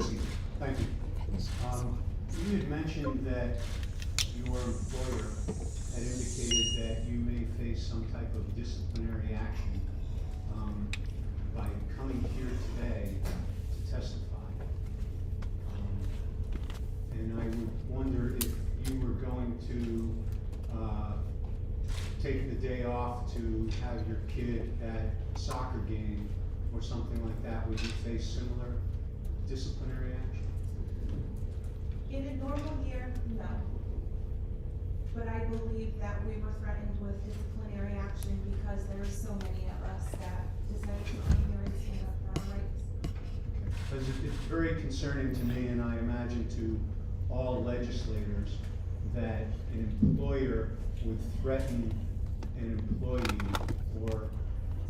this evening. Thank you. You had mentioned that your employer had indicated that you may face some type of disciplinary action by coming here today to testify. And I would wonder if you were going to take the day off to have your kid at a soccer game or something like that. Would you face similar disciplinary action? In a normal year, no. But I believe that we were threatened with disciplinary action because there are so many of us that decided to come here and stand up for our rights. Because it's very concerning to me, and I imagine to all legislators, that an employer would threaten an employee, or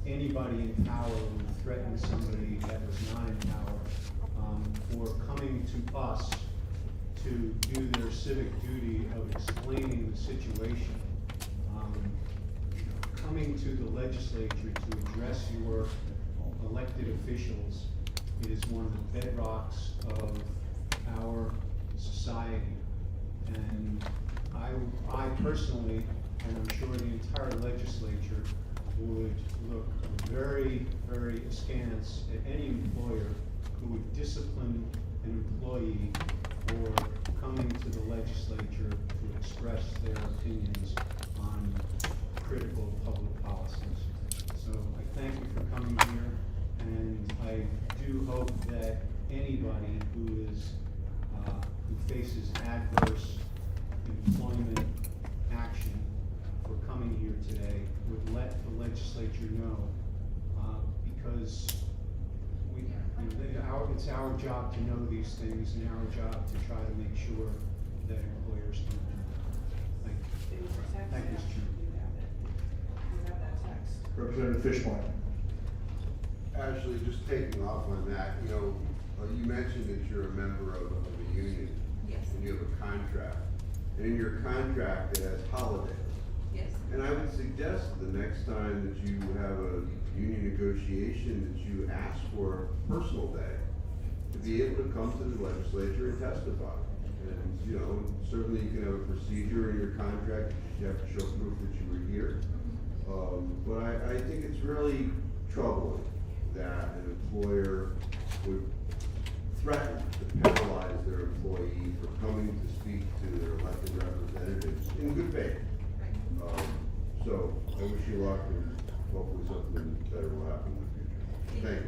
anybody in power would threaten somebody that was not in power for coming to us to do their civic duty of explaining the situation. Coming to the legislature to address your elected officials, it is one of the bedrocks of our society. And I personally, and I'm sure the entire legislature, would look very, very askance at any employer who would discipline an employee for coming to the legislature to express their opinions on critical public policies. So I thank you for coming here, and I do hope that anybody who faces adverse employment action for coming here today would let the legislature know, because it's our job to know these things, and our job to try to make sure that employers don't do that. Thank you. Thank you, Mr. Chairman. We have that text. Representative Fishbein. Actually, just taking off on that, you mentioned that you're a member of a union. Yes. And you have a contract. And in your contract, it has holidays. Yes. And I would suggest the next time that you have a union negotiation, that you ask for a personal day to be able to come to the legislature and testify. And, certainly you can have a procedure in your contract, you have to show proof that you were here. But I think it's really troubling that an employer would threaten to penalize their employee for coming to speak to their elected representatives in good faith. So I wish you luck, and hopefully something better will happen in the future. Thank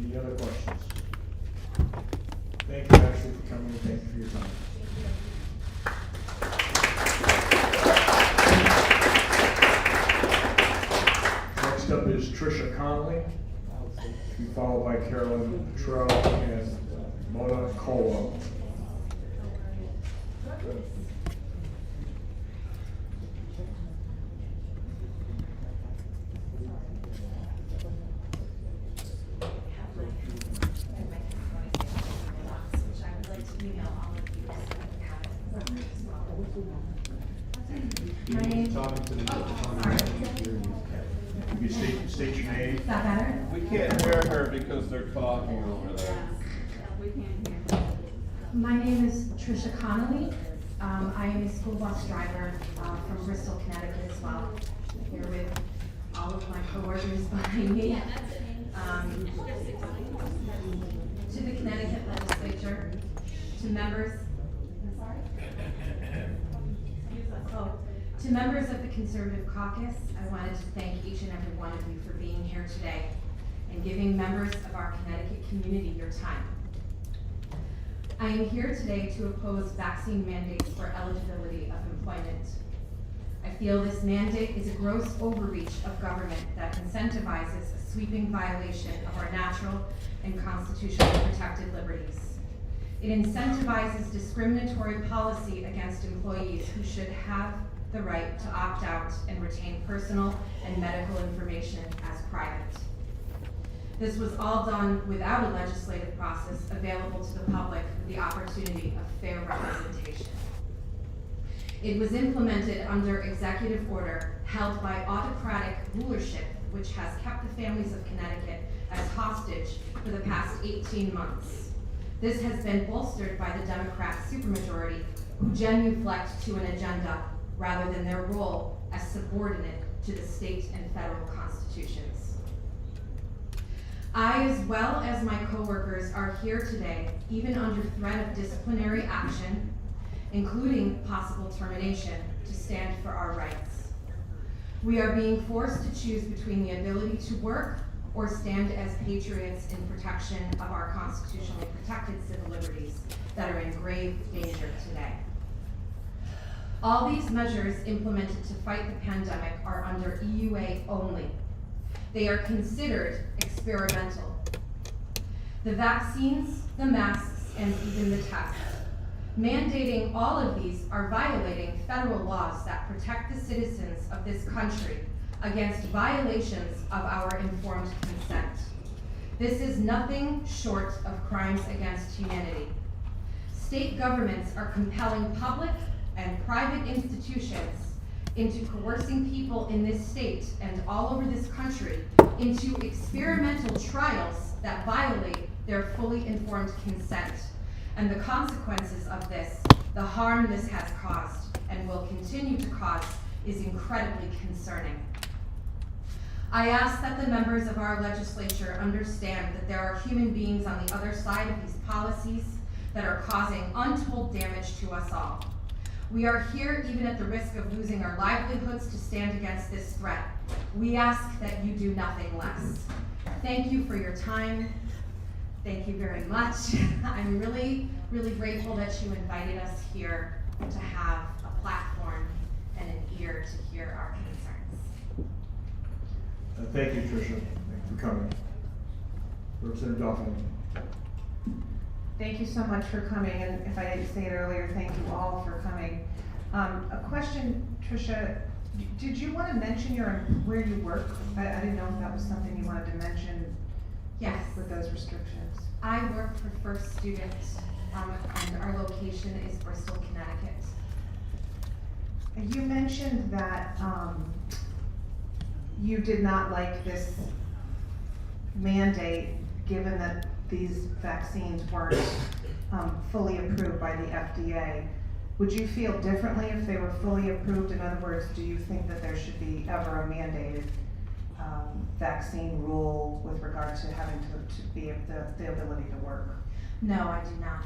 you. Any other questions? Thank you, Ashley, for coming, and thank you for your time. Next up is Tricia Connolly, to be followed by Carolyn Petrell and Mona Colo. My name. Talking to the You state your name. Is that better? We can't hear her because they're talking over there. We can't hear. My name is Tricia Connolly. I am a school bus driver from Bristol, Connecticut as well. Here with all of my coworkers behind me. To the Connecticut legislature, to members, to members of the Conservative Caucus, I wanted to thank each and every one of you for being here today and giving members of our Connecticut community your time. I am here today to oppose vaccine mandates for eligibility of employment. I feel this mandate is a gross overreach of government that incentivizes a sweeping violation of our natural and constitutionally protected liberties. It incentivizes discriminatory policy against employees who should have the right to opt out and retain personal and medical information as private. This was all done without a legislative process available to the public with the opportunity of fair representation. It was implemented under executive order held by autocratic rulership, which has kept the families of Connecticut as hostage for the past 18 months. This has been bolstered by the Democrat supermajority, who genuflect to an agenda rather than their role as subordinate to the state and federal constitutions. I, as well as my coworkers, are here today, even under threat of disciplinary action, including possible termination, to stand for our rights. We are being forced to choose between the ability to work or stand as patriots in protection of our constitutionally protected civil liberties that are in grave danger today. All these measures implemented to fight the pandemic are under EUA only. They are considered experimental. The vaccines, the masks, and even the tests. Mandating all of these are violating federal laws that protect the citizens of this country against violations of our informed consent. This is nothing short of crimes against humanity. State governments are compelling public and private institutions into coercing people in this state and all over this country into experimental trials that violate their fully informed consent. And the consequences of this, the harm this has caused and will continue to cause, is incredibly concerning. I ask that the members of our legislature understand that there are human beings on the other side of these policies that are causing untold damage to us all. We are here even at the risk of losing our livelihoods to stand against this threat. We ask that you do nothing less. Thank you for your time. Thank you very much. I'm really, really grateful that you invited us here to have a platform and an ear to hear our concerns. Thank you, Tricia. Thank you for coming. Representative Dauphin. Thank you so much for coming, and if I didn't say it earlier, thank you all for coming. A question, Tricia, did you want to mention where you work? I didn't know if that was something you wanted to mention. Yes. With those restrictions. I work for First Student, and our location is Bristol, Connecticut. You mentioned that you did not like this mandate, given that these vaccines weren't fully approved by the FDA. Would you feel differently if they were fully approved? In other words, do you think that there should be ever a mandated vaccine rule with regard to having to be the ability to work? No, I do not.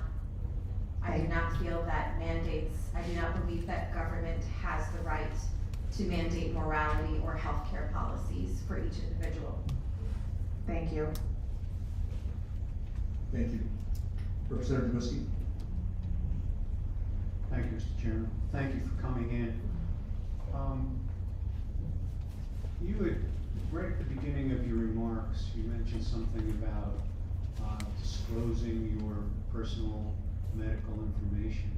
I do not feel that mandates, I do not believe that government has the right to mandate morality or healthcare policies for each individual. Thank you. Thank you. Representative Miskey. Thank you, Mr. Chairman. Thank you for coming in. You had, right at the beginning of your remarks, you mentioned something about disclosing your personal medical information.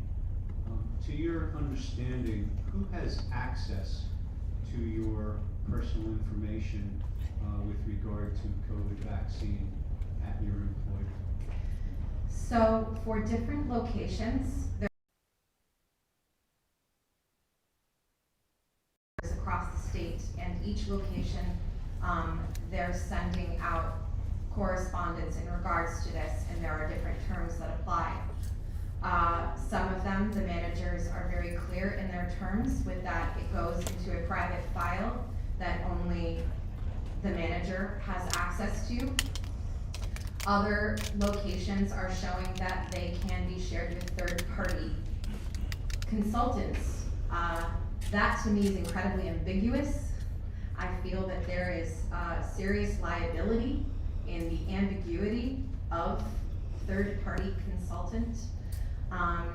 To your understanding, who has access to your personal information with regard to COVID vaccine at your employer? So for different locations, there's across the state, and each location, they're sending out correspondence in regards to this, and there are different terms that apply. Some of them, the managers are very clear in their terms with that it goes into a private file that only the manager has access to. Other locations are showing that they can be shared with third-party consultants. That to me is incredibly ambiguous. I feel that there is serious liability in the ambiguity of third-party consultant.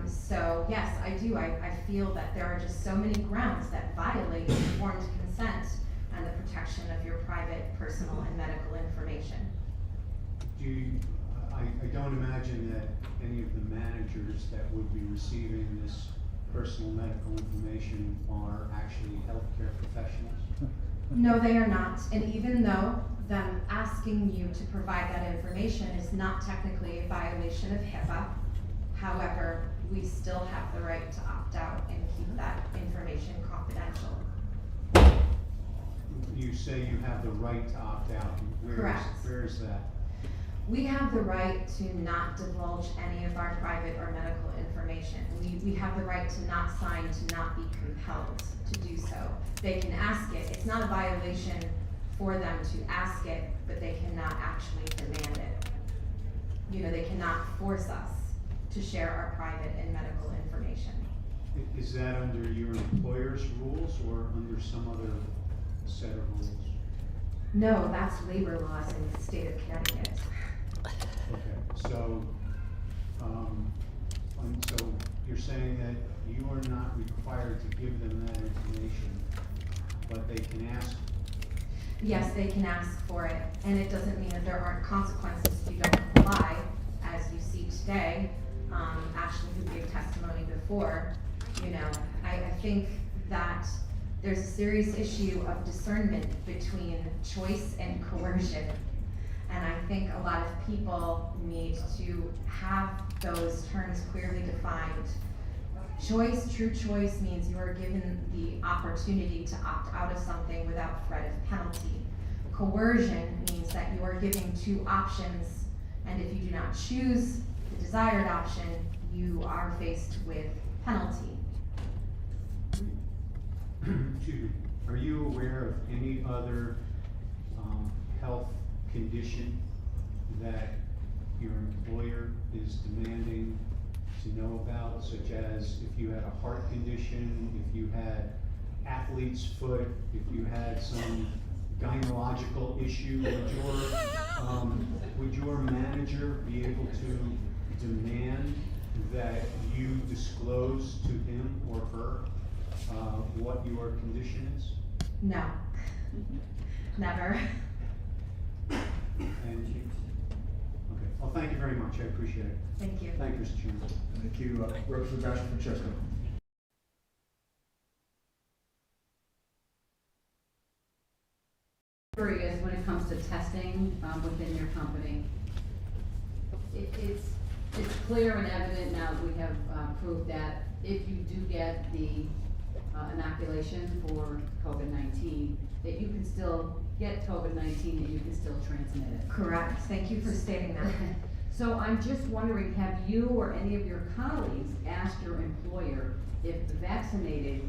So yes, I do. I feel that there are just so many grounds that violate informed consent and the protection of your private, personal, and medical information. I don't imagine that any of the managers that would be receiving this personal medical information are actually healthcare professionals? No, they are not. And even though them asking you to provide that information is not technically a violation of HIPAA, however, we still have the right to opt out and keep that information confidential. You say you have the right to opt out. Correct. Where is that? We have the right to not divulge any of our private or medical information. We have the right to not sign, to not be compelled to do so. They can ask it. It's not a violation for them to ask it, but they cannot actually demand it. You know, they cannot force us to share our private and medical information. Is that under your employer's rules or under some other set of rules? No, that's labor laws in the state of Connecticut. Okay, so, and so you're saying that you are not required to give them that information, but they can ask? Yes, they can ask for it, and it doesn't mean that there aren't consequences if you don't comply, as you see today. Ashley, who gave testimony before, you know, I think that there's a serious issue of discernment between choice and coercion. And I think a lot of people need to have those terms clearly defined. Choice, true choice, means you are given the opportunity to opt out of something without threat of penalty. Coercion means that you are giving two options, and if you do not choose the desired option, you are faced with penalty. Excuse me. Are you aware of any other health condition that your employer is demanding to know about, such as if you had a heart condition, if you had athlete's foot, if you had some gynecological issue? Would your manager be able to demand that you disclose to him or her what your condition is? No, never. And you, okay, well, thank you very much, I appreciate it. Thank you. Thank you, Mr. Chairman. Thank you, Representative Francesco. Is when it comes to testing within your company. It's clear and evident now that we have proved that if you do get the inoculation for COVID-19, that you can still get COVID-19 and you can still transmit it. Correct. Thank you for stating that. So I'm just wondering, have you or any of your colleagues asked your employer if the vaccinated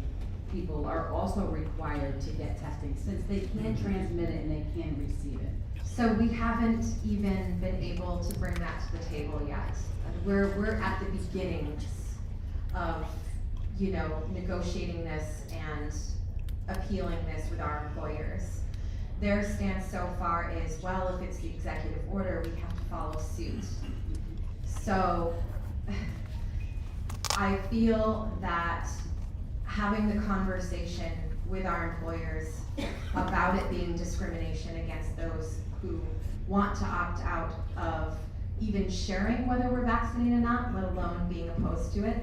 people are also required to get testing, since they can transmit it and they can receive it? So we haven't even been able to bring that to the table yet. We're at the beginnings of, you know, negotiating this and appealing this with our employers. Their stance so far is, well, if it's the executive order, we have to follow suit. So I feel that having the conversation with our employers about it being discrimination against those who want to opt out of even sharing whether we're vaccinated or not, let alone being opposed to it.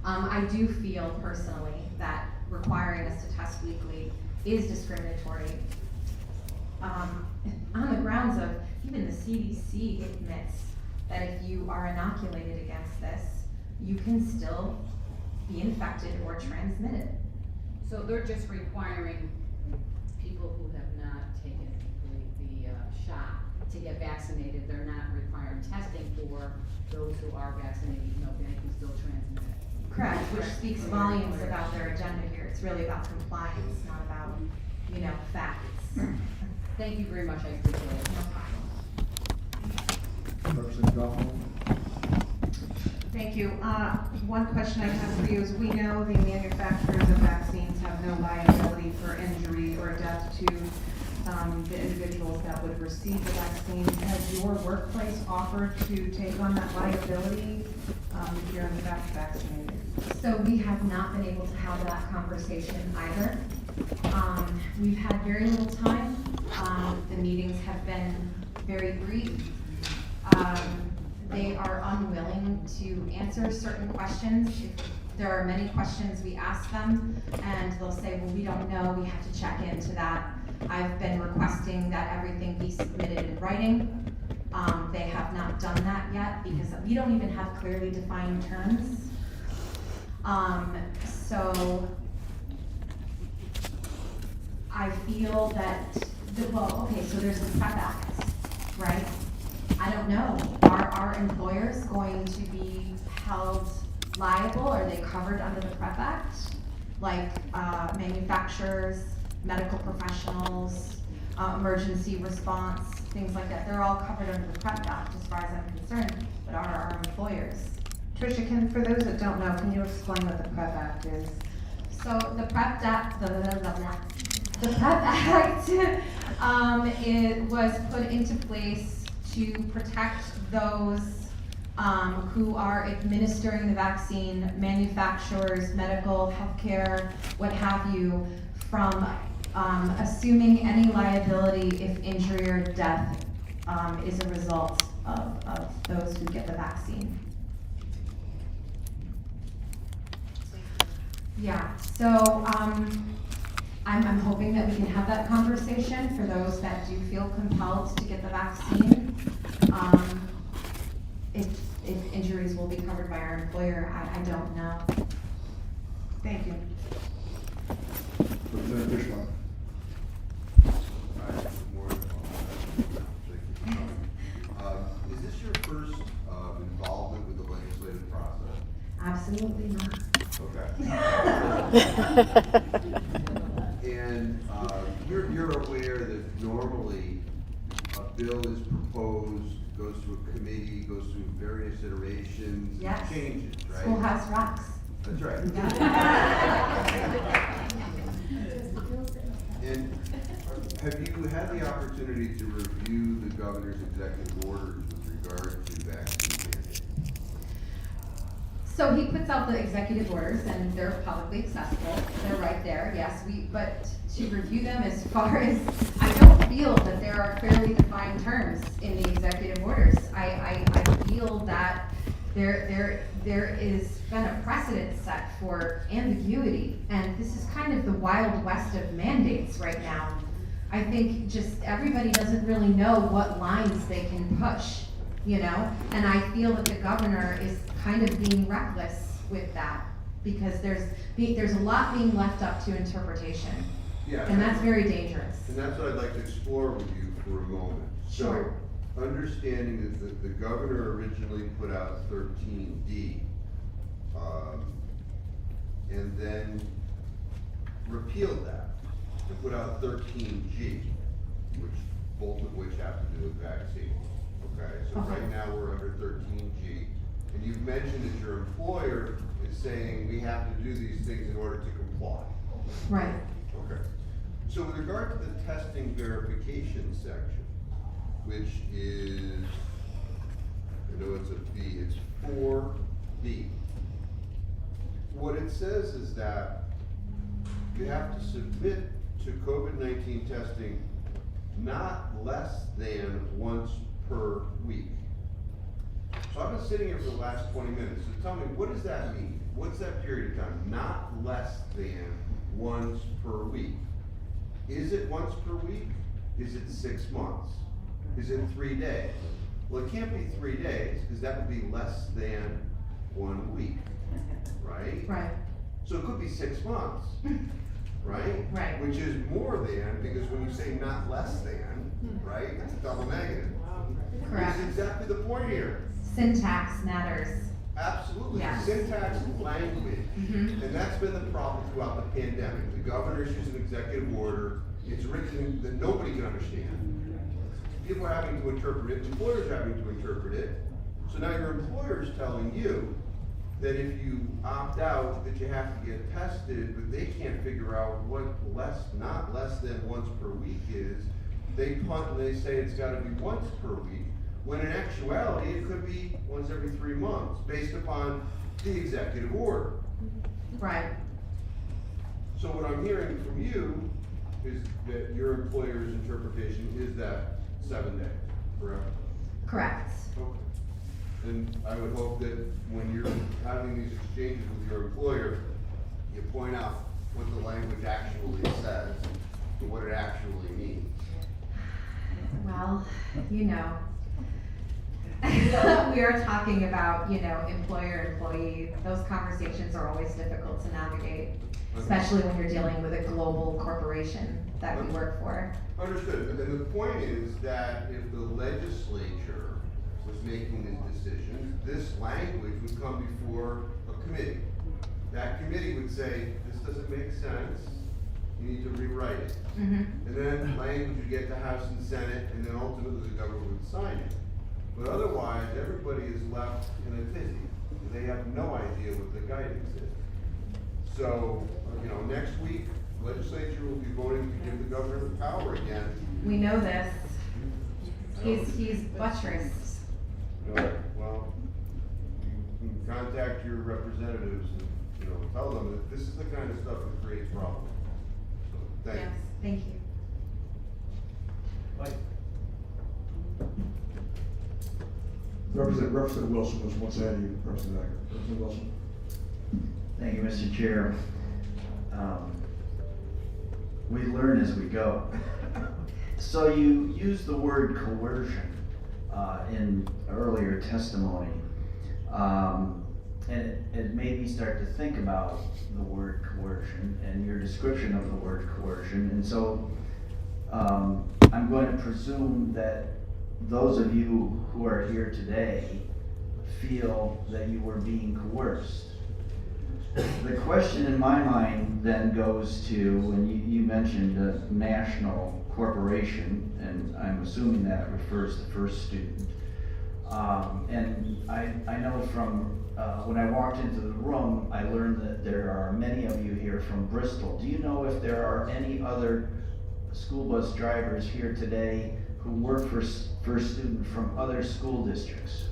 I do feel personally that requiring us to test weekly is discriminatory. On the grounds of, even the CDC admits that if you are inoculated against this, you can still be infected or transmitted. So they're just requiring people who have not taken the shot to get vaccinated. They're not requiring testing for those who are vaccinated, even though they can still transmit it. Correct, which speaks volumes about their agenda here. It's really about compliance, not about, you know, facts. Thank you very much, I appreciate it. No problem. Representative Goffman. Thank you. One question I have for you is, we know the manufacturers of vaccines have no liability for injury or death to the individuals that would receive the vaccine. Has your workplace offered to take on that liability if you're in fact vaccinated? So we have not been able to have that conversation either. We've had very little time. The meetings have been very brief. They are unwilling to answer certain questions. If there are many questions, we ask them, and they'll say, well, we don't know, we have to check into that. I've been requesting that everything be submitted in writing. They have not done that yet because we don't even have clearly defined terms. So I feel that, well, okay, so there's the PrEP Act, right? I don't know, are our employers going to be held liable? Are they covered under the PrEP Act? Like, manufacturers, medical professionals, emergency response, things like that, they're all covered under the PrEP Act as far as I'm concerned, but are our employers? Tricia, for those that don't know, can you explain what the PrEP Act is? So the PrEP Act, the PrEP Act, it was put into place to protect those who are administering the vaccine, manufacturers, medical, healthcare, what have you, from assuming any liability if injury or death is a result of those who get the vaccine. Yeah, so I'm hoping that we can have that conversation for those that do feel compelled to get the vaccine. If injuries will be covered by our employer, I don't know. Thank you. Representative Fishman. Hi, good morning. Thank you for coming. Is this your first involvement with the legislative process? Absolutely not. Okay. And you're aware that normally a bill is proposed, goes to a committee, goes through various iterations, Yes. and changes, right? Schoolhouse rocks. That's right. And have you had the opportunity to review the governor's executive orders with regard to vaccine mandates? So he puts out the executive orders and they're publicly accessible. They're right there, yes, but to review them as far as, I don't feel that there are clearly defined terms in the executive orders. I feel that there is been a precedent set for ambiguity, and this is kind of the wild west of mandates right now. I think just everybody doesn't really know what lines they can push, you know? And I feel that the governor is kind of being reckless with that, because there's a lot being left up to interpretation. Yeah. And that's very dangerous. And that's what I'd like to explore with you for a moment. Sure. So, understanding that the governor originally put out 13D, and then repealed that and put out 13G, both of which have to do with vaccines. Okay, so Okay. right now we're under 13G, and you've mentioned that your employer is saying we have to do these things in order to comply. Right. Okay. So with regard to the testing verification section, which is, I know it's a B, it's 4B. What it says is that you have to submit to COVID-19 testing not less than once per week. So I've been sitting here for the last 20 minutes, so tell me, what does that mean? What's that period of time? Not less than once per week. Is it once per week? Is it 6 months? Is it 3 days? Well, it can't be 3 days, because that would be less than 1 week, right? Right. So it could be 6 months, right? Right. Which is more than, because when you say not less than, right, that's a double negative. Correct. Which is exactly the point here. Syntax matters. Absolutely. Yes. Syntax and language. Mhm. And that's been the problem throughout the pandemic. The governor issues an executive order, it's written that nobody can understand. People are having to interpret it, employers are having to interpret it. So now your employer is telling you that if you opt out, that you have to get tested, but they can't figure out what not less than once per week is. They punt and they say it's gotta be once per week, when in actuality, it could be once every 3 months, based upon the executive order. Right. So what I'm hearing from you is that your employer's interpretation is that 7 days, correct? Correct. Okay. And I would hope that when you're having these exchanges with your employer, you point out what the language actually says and what it actually means. Well, you know, we are talking about, you know, employer, employee. Those conversations are always difficult to navigate, especially when you're dealing with a global corporation. that we work for. Understood, but then the point is that if the legislature was making these decisions, this language would come before a committee. That committee would say, this doesn't make sense, you need to rewrite it. Mhm. And then language would get to House and Senate, and then ultimately the government would sign it. But otherwise, everybody is left in a tizzy, and they have no idea what the guidance is. So, next week, legislature will be voting to give the governor the power again. We know this. He's buttressed. Well, you can contact your representatives and, tell them that this is the kind of stuff that creates problems. So, thank you. Yes, thank you. Mike. Representative Wilson was once ahead of you, Representative Acker. Representative Wilson. Thank you, Mr. Chair. We learn as we go. So you used the word coercion in earlier testimony. And it made me start to think about the word coercion and your description of the word coercion. And so I'm going to presume that those of you who are here today feel that you were being coerced. The question in my mind then goes to, when you mentioned a national corporation, and I'm assuming that refers to First Student. And I know from when I walked into the room, I learned that there are many of you here from Bristol. Do you know if there are any other school bus drivers here today who work for First Student from other school districts?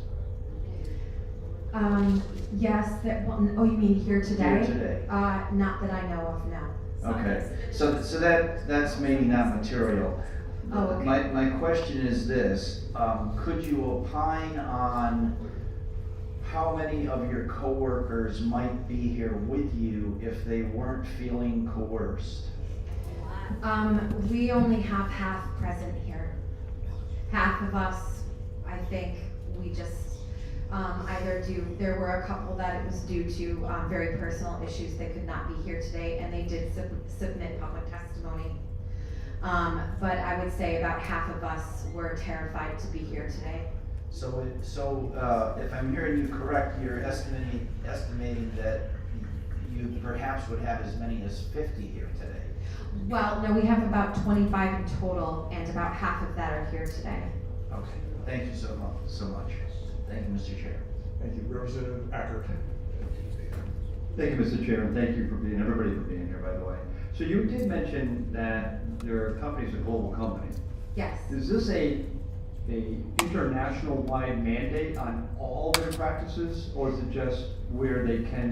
Yes, oh, you mean here today? Here today. Not that I know of, no. Okay, so that's maybe not material. Oh, okay. My question is this, could you opine on how many of your coworkers might be here with you if they weren't feeling coerced? We only have half present here. Half of us, I think, we just there were a couple that it was due to very personal issues they could not be here today, and they did submit public testimony. But I would say about half of us were terrified to be here today. So if I'm hearing you correct, you're estimating that you perhaps would have as many as 50 here today. Well, no, we have about 25 in total, and about half of that are here today. Okay, thank you so much. Thank you, Mr. Chair. Thank you, Representative Acker. Thank you, Mr. Chair, and thank you for everybody for being here, by the way. So you did mention that your company is a global company. Yes. Is this a international-wide mandate on all their practices, or is it just where they can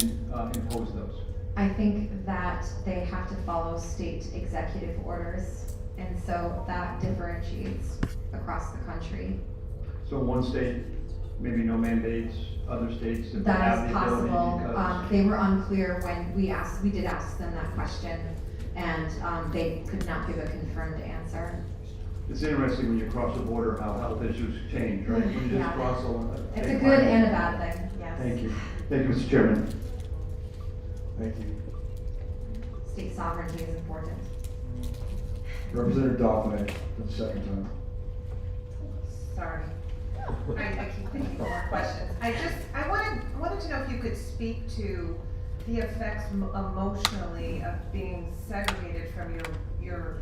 impose those? I think that they have to follow state executive orders, and so that differentiates across the country. So one state, maybe no mandates, other states that That have is the ability possible. because... They were unclear when we did ask them that question, and they could not give a confirmed answer. It's interesting when you cross the border how health issues change, right? When you just Yeah. cross It's a good and a bad thing, yes. Thank you. Thank you, Mr. Chairman. Thank you. State sovereignty is important. Representative Dauphiné, for the second time. Sorry. I keep thinking of more questions. I wanted to know if you could speak to the effects emotionally of being segregated from your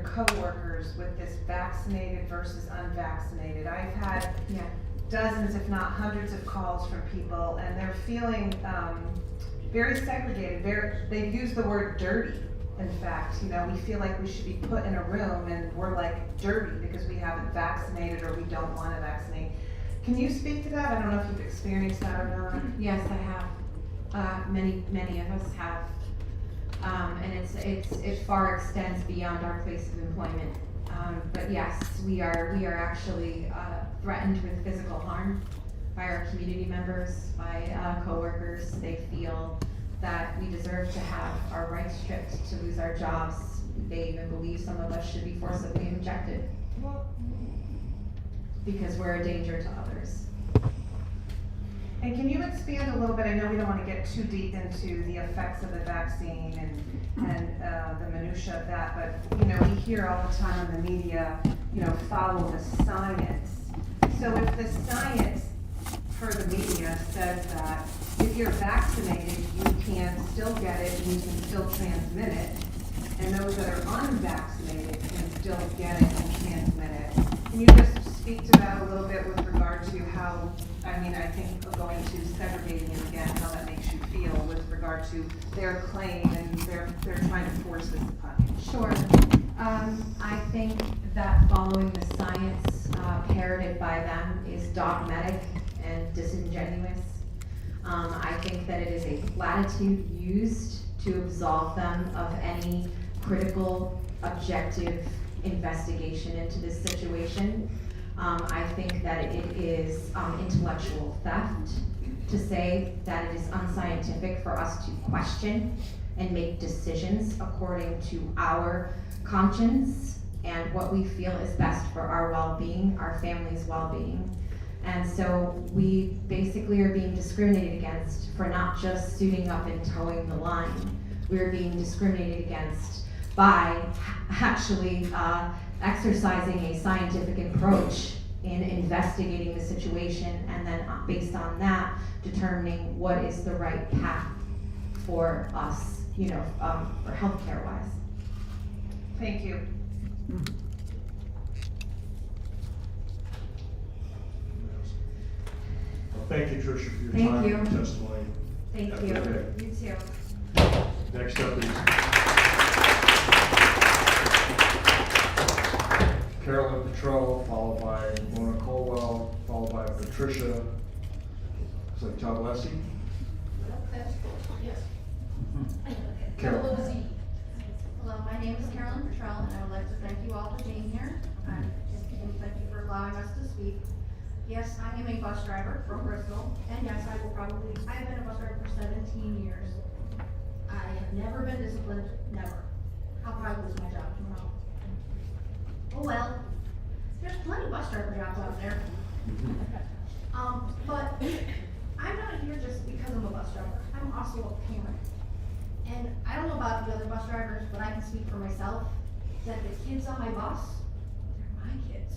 coworkers with this vaccinated versus unvaccinated. I've had dozens, if not hundreds, of calls from people, and they're feeling very segregated. They've used the word dirty. In fact, we feel like we should be put in a room and we're like dirty because we haven't vaccinated or we don't want to vaccinate. Can you speak to that? I don't know if you've experienced that or not. Yes, I have. Many of us have. And it far extends beyond our place of employment. But yes, we are actually threatened with physical harm by our community members, by coworkers. They feel that we deserve to have our rights stripped, to lose our jobs. They even believe some of us should be forcibly injected because we're a danger to others. And can you expand a little bit, I know we don't wanna get too deep into the effects of the vaccine and the minutia of that, but, you know, we hear all the time in the media, you know, follow the science. So if the science, per the media, says that if you're vaccinated, you can still get it and you can still transmit it, and those that are unvaccinated can still get it and transmit it. Can you just speak to that a little bit with regard to how, I mean, I think of going to segregating it again, how that makes you feel with regard to their claim and they're trying to force this upon you? Sure. I think that following the science parroted by them is dogmatic and disingenuous. I think that it is a platitude used to absolve them of any critical, objective investigation into this situation. I think that it is intellectual theft to say that it is unscientific for us to question and make decisions according to our conscience and what we feel is best for our well-being, our family's well-being. And so we basically are being discriminated against for not just suiting up and towing the line. We are being discriminated against by actually exercising a scientific approach in investigating the situation and then based on that, determining what is the right path for us, you know, for healthcare wise. Thank you. Well, thank you, Tricia, for your Thank time you. and testimony. Thank Have a you. good day. You too. Next up is Carolyn Petrell, followed by Mona Colwell, followed by Patricia. It's like Todd Lessie. Yes. Carolyn. Hello, my name is Carolyn Petrell, and I would like to thank you all for being here. And thank you for allowing us to speak. Yes, I am a bus driver from Bristol, and yes, I have been a bus driver for 17 years. I have never been disciplined, never. I'll probably lose my job tomorrow. Oh well, there's plenty of bus driver jobs out there. But I'm not here just because I'm a bus driver. I'm also a parent. And I don't know about the other bus drivers, but I can speak for myself, that the kids on my bus, they're my kids.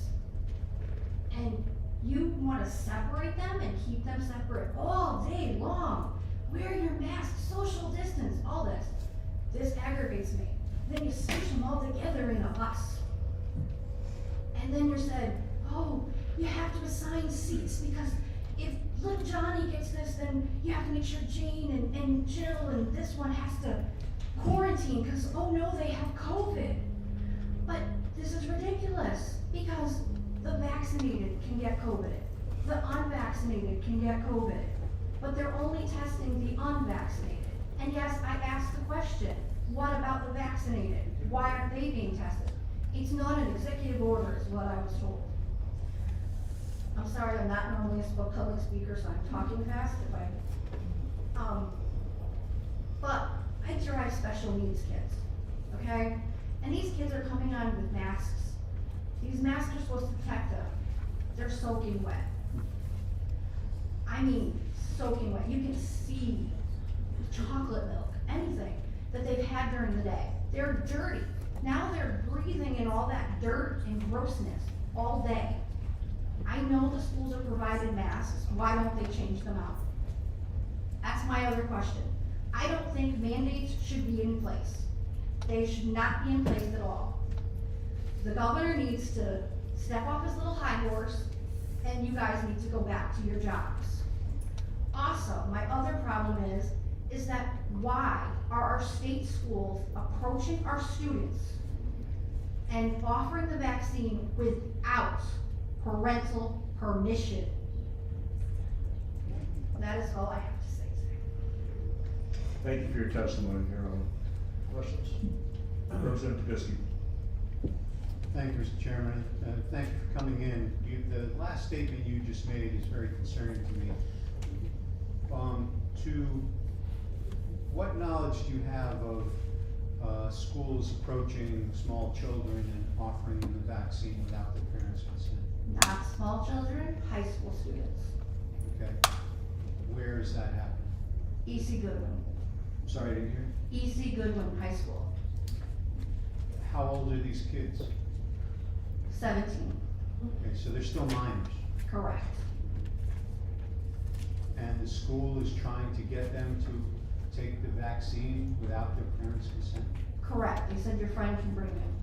And you want to separate them and keep them separate all day long. Wear your mask, social distance, all this. This aggravates me. Then you smush them all together in a bus. And then you're said, oh, you have to assign seats because if little Johnny gets this, then you have to make sure Jane and Jill and this one has to quarantine because, oh no, they have COVID. But this is ridiculous because the vaccinated can get COVID. The unvaccinated can get COVID. But they're only testing the unvaccinated. And yes, I asked the question, what about the vaccinated? Why aren't they being tested? It's not an executive order is what I was told. I'm sorry, I'm not normally a public speaker, so I'm talking fast if but I drive special needs kids, okay? And these kids are coming on with masks. These masks are supposed to protect them. They're soaking wet. I mean, soaking wet. You can see chocolate milk, anything that they've had during the day. They're dirty. Now they're breathing in all that dirt and grossness all day. I know the schools are provided masks. Why don't they change them out? That's my other question. I don't think mandates should be in place. They should not be in place at all. The governor needs to step off his little high horse, and you guys need to go back to your jobs. Also, my other problem is that why are our state schools approaching our students and offering the vaccine without parental permission? That is all I have to say today. Thank you for your testimony, Carolyn. Questions? Representative Advocacy. Thank you, Mr. Chairman. Thank you for coming in. The last statement you just made is very concerning to me. What knowledge do you have of schools approaching small children and offering them the vaccine without their parents' consent? Not small children, high school students. Okay. where is that happening? E.C. Goodwin, I'm sorry, I didn't hear. E.C. Goodwin High School, How old are these kids? 17, Okay, so they're still minors. correct. And the school is trying to get them to take the vaccine without their parents' consent? Correct, they said your friend can bring him.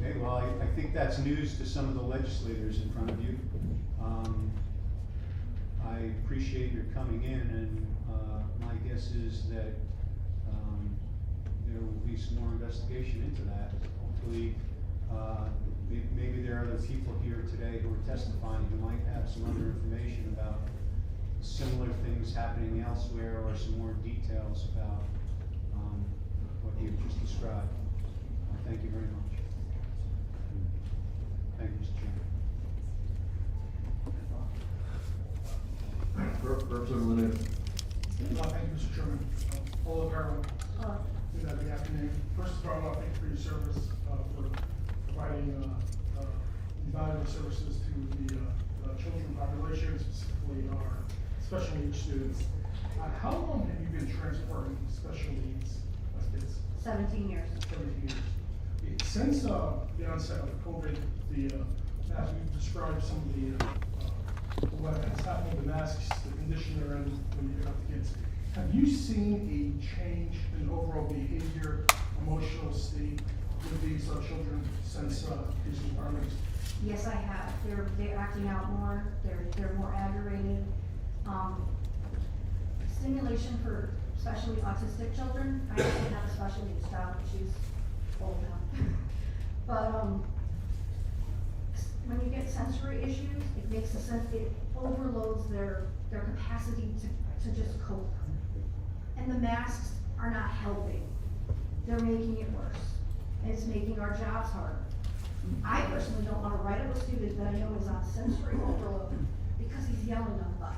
Okay, well, I think that's news to some of the legislators in front of you. I appreciate your coming in, and, my guess is that, there will be some more investigation into that. Hopefully, maybe there are other people here today who are testifying who might have some other information about similar things happening elsewhere, or some more details about, what you've just described. Thank you very much. Thank you, Mr. Chairman. Representative Lynette. Thank you, Mr. Chairman. Hello, Carolyn. Good afternoon. First of all, thank you for your service, for providing valuable services to the children population, specifically our special needs students. How long have you been transporting special needs kids? 17 years. 17 years. Since the onset of COVID, as you described some of what has happened with the masks, the condition they're in when you pick up the kids, have you seen a change in overall behavior, emotional state with these children since these environments? Yes, I have. They're acting out more. They're more aggravated. Stimulation for especially autistic children. I actually have a special needs child. She's old now. But when you get sensory issues, it makes it overloads their capacity to just cope. And the masks are not helping. They're making it worse. And it's making our jobs harder. I personally don't want to write up a student that I know is on sensory overload because he's yelling on the bus.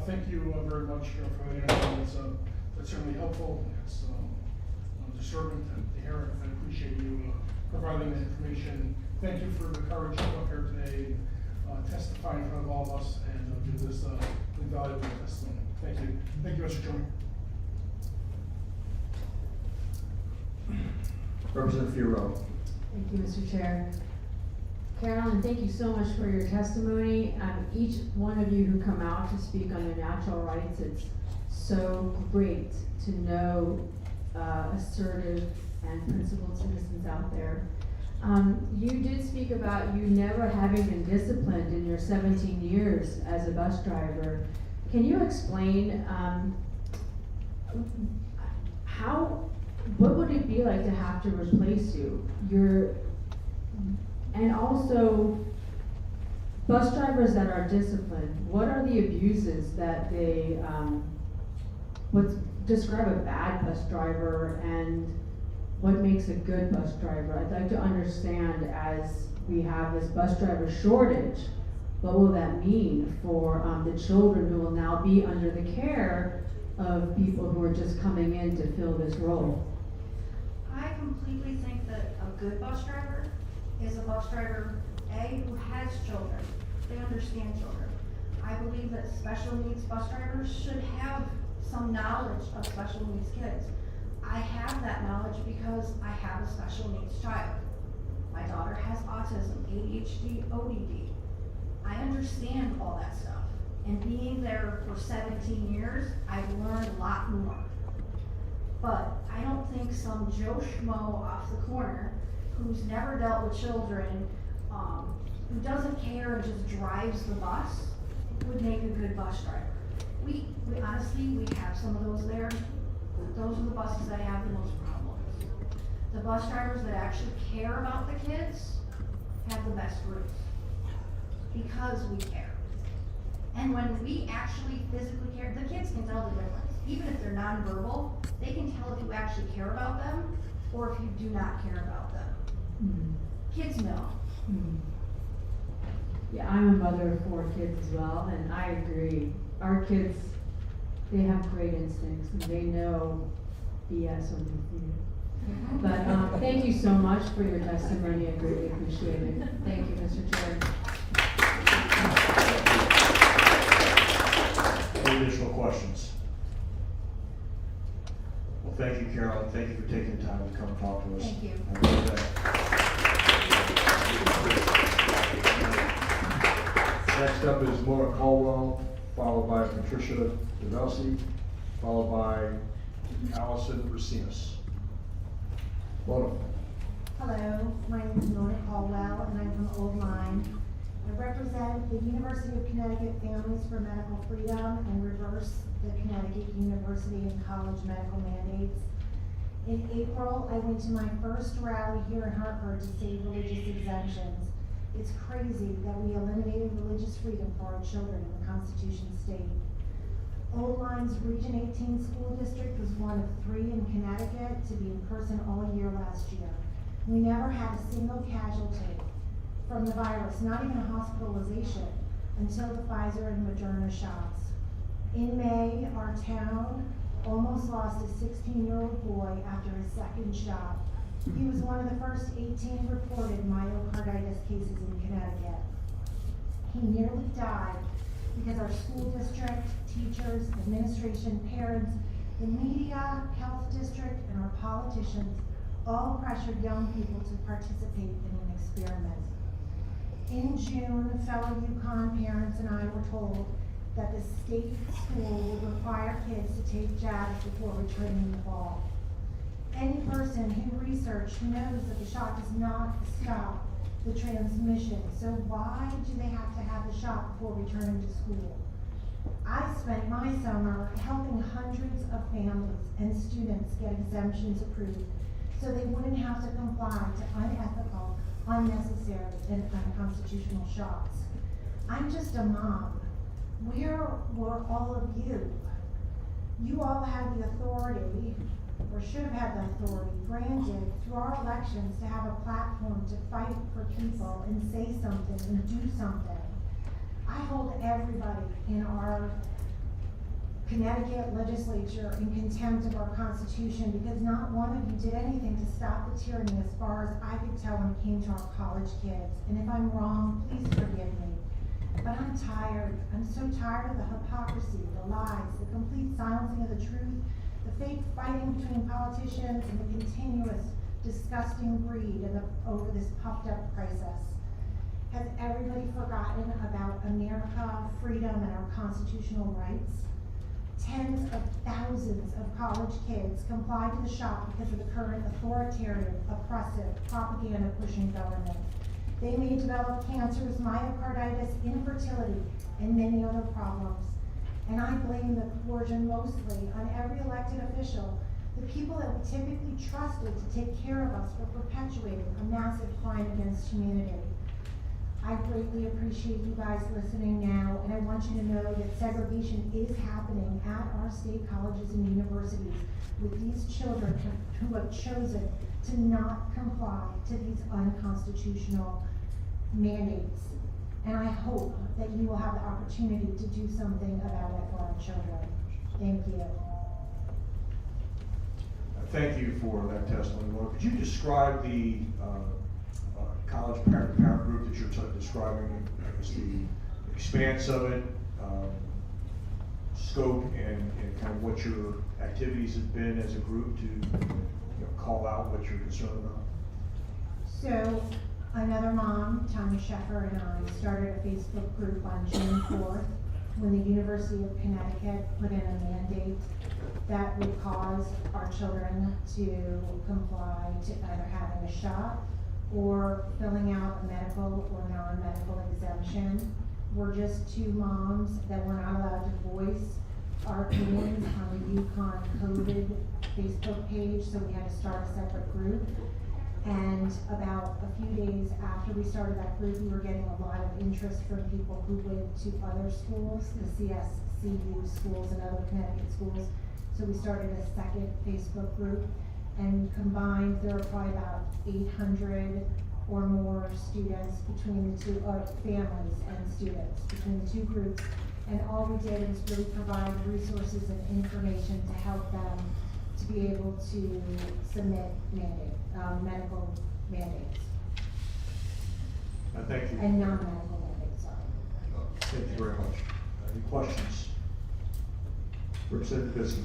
Thank you very much for the answer. That's certainly helpful. It's disturbing to hear it. I appreciate you providing the information. Thank you for the courage to come up here today and testify in front of all of us and do this invaluable testimony. Thank you. Thank you, Mr. Chairman. Representative Fierro. Thank you, Mr. Chair. Carolyn, thank you so much for your testimony. Each one of you who come out to speak on your natural rights, it's so great to know assertive and principled citizens out there. You did speak about you never having been disciplined in your 17 years as a bus driver. Can you explain what would it be like to have to replace you? And also, bus drivers that are disciplined, what are the abuses that they, describe a bad bus driver and what makes a good bus driver? I'd like to understand, as we have this bus driver shortage, what will that mean for the children who will now be under the care of people who are just coming in to fill this role? I completely think that a good bus driver is a bus driver, A, who has children. They understand children. I believe that special needs bus drivers should have some knowledge of special needs kids. I have that knowledge because I have a special needs child. My daughter has autism, ADHD, ODD. I understand all that stuff. And being there for 17 years, I've learned a lot more. But I don't think some Joe Schmo off the corner who's never dealt with children, who doesn't care and just drives the bus, would make a good bus driver. We honestly, we have some of those there. Those are the buses that have the most problems. The bus drivers that actually care about the kids have the best routes. Because we care. And when we actually physically care, the kids can tell the difference. Even if they're nonverbal, they can tell if you actually care about them or if you do not care about them. Mm-hmm. Kids know. Mm-hmm. Yeah, I'm a mother of 4 kids as well, and I agree. Our kids, they have great instincts and they know BS when they see it. But thank you you so much for your testimony, I greatly appreciate it. Thank you, Mr. Chair. Any additional questions? Well, thank you, Carolyn. Thank you for taking the time to come talk to us. Thank you. Have a good day. Next up is Mona Caldwell, followed by Patricia DeVelsi, followed by Allison Racinas. Mona. Hello, my name is Mona Caldwell, and I'm from Old Line. I represent the University of Connecticut Families for Medical Freedom and reverse the Connecticut University and College medical mandates. In April, I went to my first rally here in Hartford to save religious exemptions. It's crazy that we eliminated religious freedom for our children in the Constitution state. Old Line's Region 18 school district was one of 3 in Connecticut to be in person all year last year. We never had a single casualty from the virus, not even a hospitalization, until the Pfizer and Moderna shots. In May, our town almost lost a 16-year-old boy after his second shot. He was one of the first 18 reported myocarditis cases in Connecticut. He nearly died because our school district, teachers, administration, parents, the media, health district, and our politicians all pressured young people to participate in an experiment. In June, fellow UConn parents and I were told that the state school would require kids to take jabs before returning in the fall. Any person who researched knows that the shot does not stop the transmission, so why do they have to have the shot before returning to school? I spent my summer helping hundreds of families and students get exemptions approved so they wouldn't have to comply to unethical, unnecessary, and unconstitutional shots. I'm just a mom. Where were all of you? You all had the authority, or should have had the authority, granted through our elections to have a platform to fight for people and say something and do something. I hold everybody in our Connecticut legislature in contempt of our Constitution because not one of you did anything to stop the tyranny as far as I could tell when it came to our college kids. And if I'm wrong, please forgive me. But I'm tired. I'm so tired of the hypocrisy, the lies, the complete silencing of the truth, the fake fighting between politicians, and the continuous disgusting greed over this puffed up crisis. Has everybody forgotten about America, freedom, and our constitutional rights? Tens of thousands of college kids complied to the shot because of the current authoritarian, oppressive, propaganda-pushing government. They may develop cancers, myocarditis, infertility, and many other problems. And I blame the coercion mostly on every elected official, the people that we typically trusted to take care of us for perpetuating a massive crime against humanity. I greatly appreciate you guys listening now, and I want you to know that segregation is happening at our state colleges and universities with these children who have chosen to not comply to these unconstitutional mandates. And I hope that you will have the opportunity to do something about it for our children. Thank you. Thank you for that testimony, Laura. Could you describe the college parent group that you're describing? I guess the expanse of it, scope, and kind of what your activities have been as a group to call out what you're concerned about? So, another mom, Tanya Sheffer, and I started a Facebook group on June 4th when the University of Connecticut put in a mandate that would cause our children to comply to either having a shot or filling out a medical or non-medical exemption. We're just two moms that were not allowed to voice our opinions on the UConn COVID Facebook page, so we had to start a separate group. And about a few days after we started that group, we were getting a lot of interest from people who went to other schools, the CSCU schools and other Connecticut schools. So we started a second Facebook group, and combined there are probably about 800 or more students between the two, families and students between the two groups. And all we did was really provide resources and information to help them to to be able to submit medical mandates Thank you. and non-medical mandates, sorry. Thank you very much. Any questions? Representative Bisky.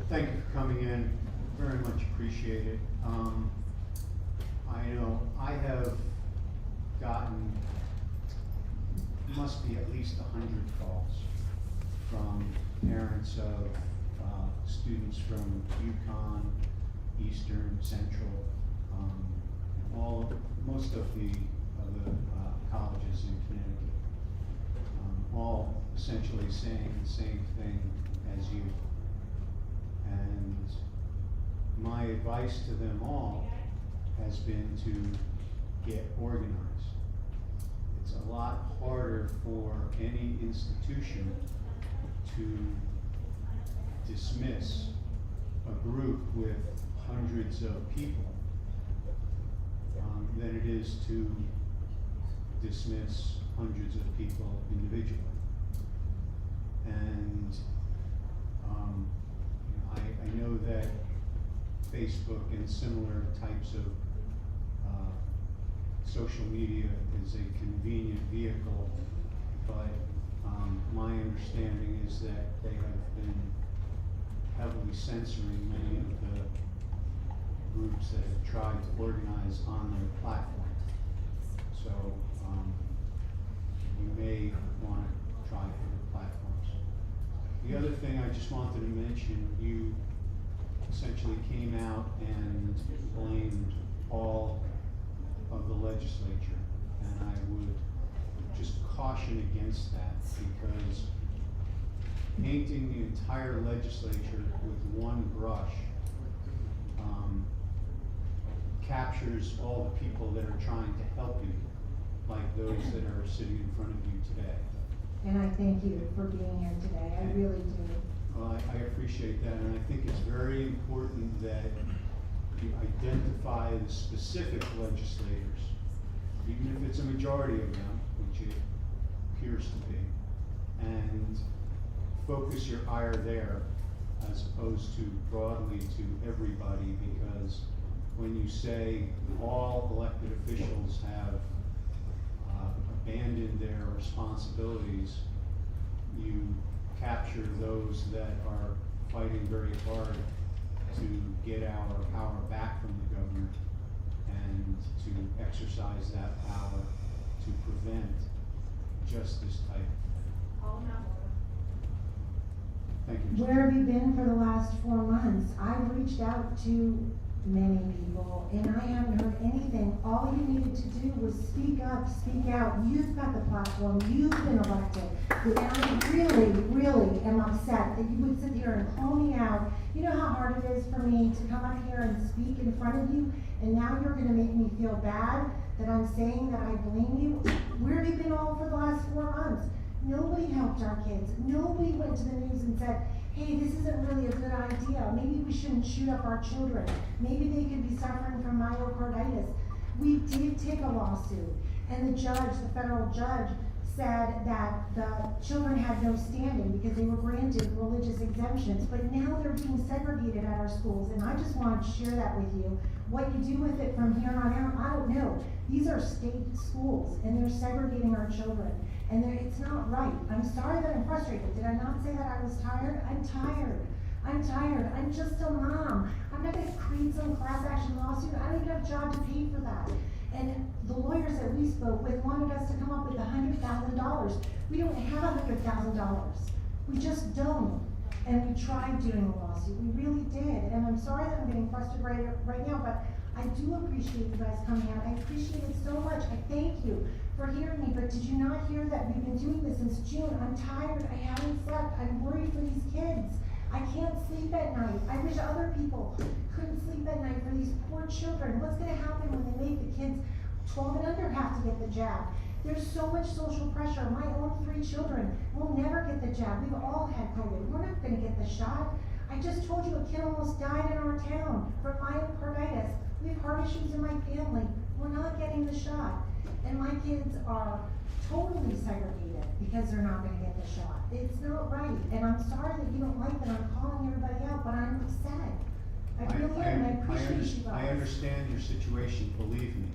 Thank you for coming in, very much appreciate it. I know I have gotten, must be at least 100 calls from parents of students from UConn, Eastern, Central, most of the colleges in Connecticut, all essentially saying the same thing as you. And my advice to them all has been to get organized. It's a lot harder for any institution to dismiss a group with hundreds of people than it is to dismiss hundreds of people individually. And I know that Facebook and similar types of social media is a convenient vehicle, but my understanding is that they have been heavily censoring many of the groups that have tried to organize on their platform. So you may want to try other platforms. The other thing I just wanted to mention, you essentially came out and blamed all of the legislature, and I would just caution against that, because painting the entire legislature with one brush captures all the people that are trying to help you, like those that are sitting in front of you today. And I thank you for being here today, I really do. Well, I appreciate that, and I think it's very important that you identify the specific legislators, even if it's a majority of them, which it appears to be, and focus your ire there as opposed to broadly to everybody, because when you say all elected officials have abandoned their responsibilities, you capture those that are fighting very hard to get our power back from the government and to exercise that power to prevent just this type of thing. Thank you. Where have you been for the last 4 months? I've reached out to many people, and I haven't heard anything. All you needed to do was speak up, speak out. You've got the platform, you've been elected. And I really, really am upset that you would sit here and call me out. You know how hard it is for me to come up here and speak in front of you, and now you're gonna make me feel bad that I'm saying that I blame you? Where have you been all for the last 4 months? Nobody helped our kids. Nobody went to the news and said, hey, this isn't really a good idea. Maybe we shouldn't shoot up our children. Maybe they could be suffering from myocarditis. We did take a lawsuit, and the judge, the federal judge, said that the children had no standing because they were granted religious exemptions, but now they're being segregated at our schools, and I just wanted to share that with you. What you do with it from here on out, I don't know. These are state schools, and they're segregating our children. And it's not right. I'm sorry that I'm frustrated. Did I not say that I was tired? I'm tired. I'm tired. I'm just a mom. I'm not gonna create some class action lawsuit. I don't even have a job to pay for that. And the lawyers that we spoke with wanted us to come up with $100,000. We don't have $100,000. We just don't. And we tried doing a lawsuit. We really did. And I'm sorry that I'm getting frustrated right now, but I do appreciate you guys coming out. I appreciate it so much. I thank you for hearing me, but did you not hear that we've been doing this since June? I'm tired, I haven't slept, I'm worried for these kids. I can't sleep at night. I wish other people couldn't sleep at night for these poor children. What's gonna happen when they make the kids 12 and under have to get the jab? There's so much social pressure. My own 3 children will never get the jab. We've all had COVID. We're not gonna get the shot. I just told you a kid almost died in our town from myocarditis. We have heart issues in my family. We're not getting the shot. And my kids are totally segregated because they're not gonna get the shot. It's not right, and I'm sorry that you don't like that I'm calling everybody out, but I'm upset. I really am, and I appreciate you guys. I understand your situation, believe me,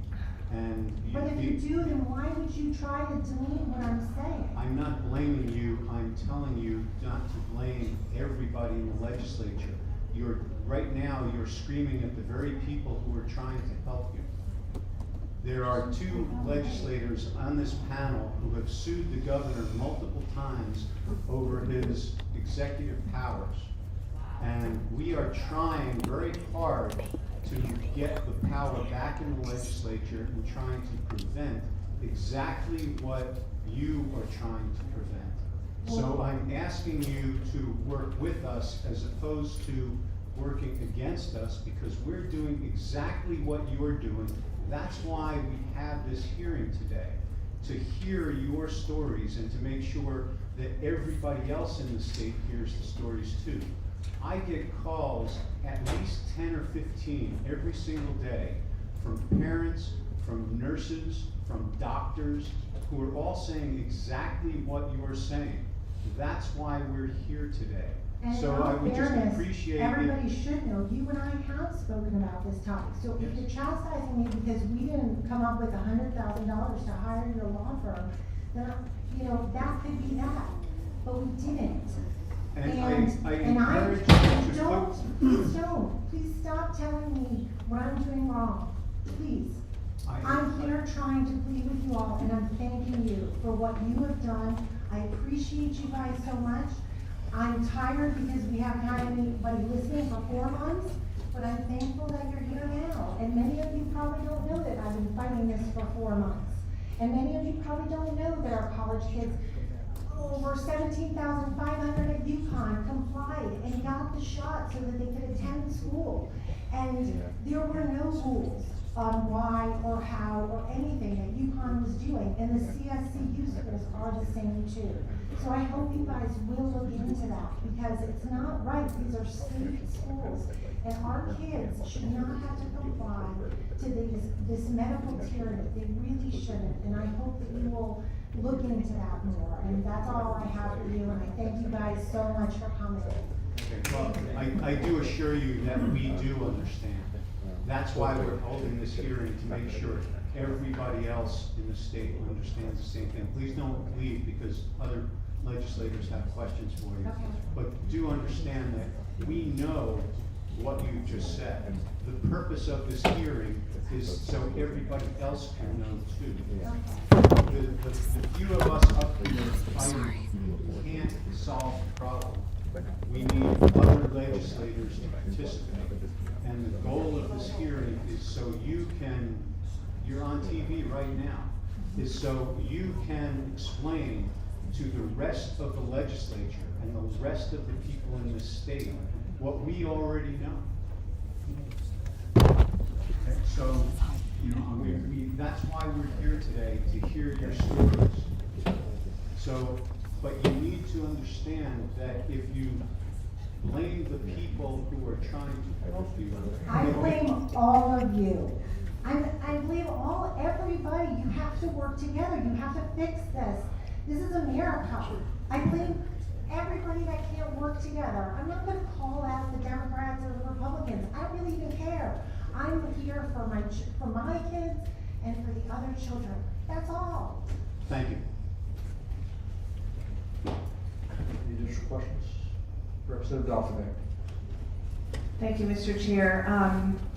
and But if you do, then why would you try to demean what I'm saying? I'm not blaming you, I'm telling you not to blame everybody in the legislature. Right now, you're screaming at the very people who are trying to help you. There are 2 legislators on this panel who have sued the governor multiple times over his executive powers. And we are trying very hard to get the power back in the legislature and trying to prevent exactly what you are trying to prevent. So I'm asking you to work with us as opposed to working against us, because we're doing exactly what you're doing. That's why we have this hearing today, to hear your stories and to make sure that everybody else in the state hears the stories too. I get calls, at least 10 or 15 every single day, from parents, from nurses, from doctors, who are all saying exactly what you're saying. That's why we're here today. And So in I all would just fairness, appreciate it. everybody should know, you and I have spoken about this topic. So if you're chastising me because we didn't come up with $100,000 to hire your law firm, then, you know, that could be that. But we didn't. And I encourage you to please don't. Please stop telling me what I'm doing wrong. Please. I'm here trying to plead with you all, and I'm thanking you for what you have done. I appreciate you guys so much. I'm tired because we haven't had anybody listening for 4 months, but I'm thankful that you're here now. And many of you probably don't know that I've been fighting this for 4 months. And many of you probably don't know that our college kids, over 17,500 at UConn, complied and got the shot so that they could attend school. And there were no rules on why or how or anything that UConn was doing, and the CSCU schools are the same too. So I hope you guys will look into that, because it's not right. These are state schools, and our kids should not have to comply to this medical tyranny. They really shouldn't, and I hope that you will look into that more. And that's all I have for you, and I thank you guys so much for coming. Okay, well, I do assure you that we do understand. That's why we're holding this hearing, to make sure everybody else in the state understands the same thing. Please don't leave, because other legislators have questions for you. Okay. But do understand that we know what you just said. The purpose of this hearing is so everybody else can know too. The few of us up here fighting can't solve the problem. We need other legislators to participate. And the goal of this hearing is so you're on TV right now, is so you can explain to the rest of the legislature and the rest of the people in this state what we already know. Okay, so, that's why we're here today, to hear your stories. So, but you need to understand that if you blame the people who are trying to help you. I blame all of you. I blame everybody. You have to work together. You have to fix this. This is America. I blame everybody that can't work together. I'm not going to call out the Democrats or the Republicans. I don't really even care. I'm here for my kids and for the other children. That's all. Thank you. Any additional questions? Representative Dauphiné. Thank you, Mr. Chair,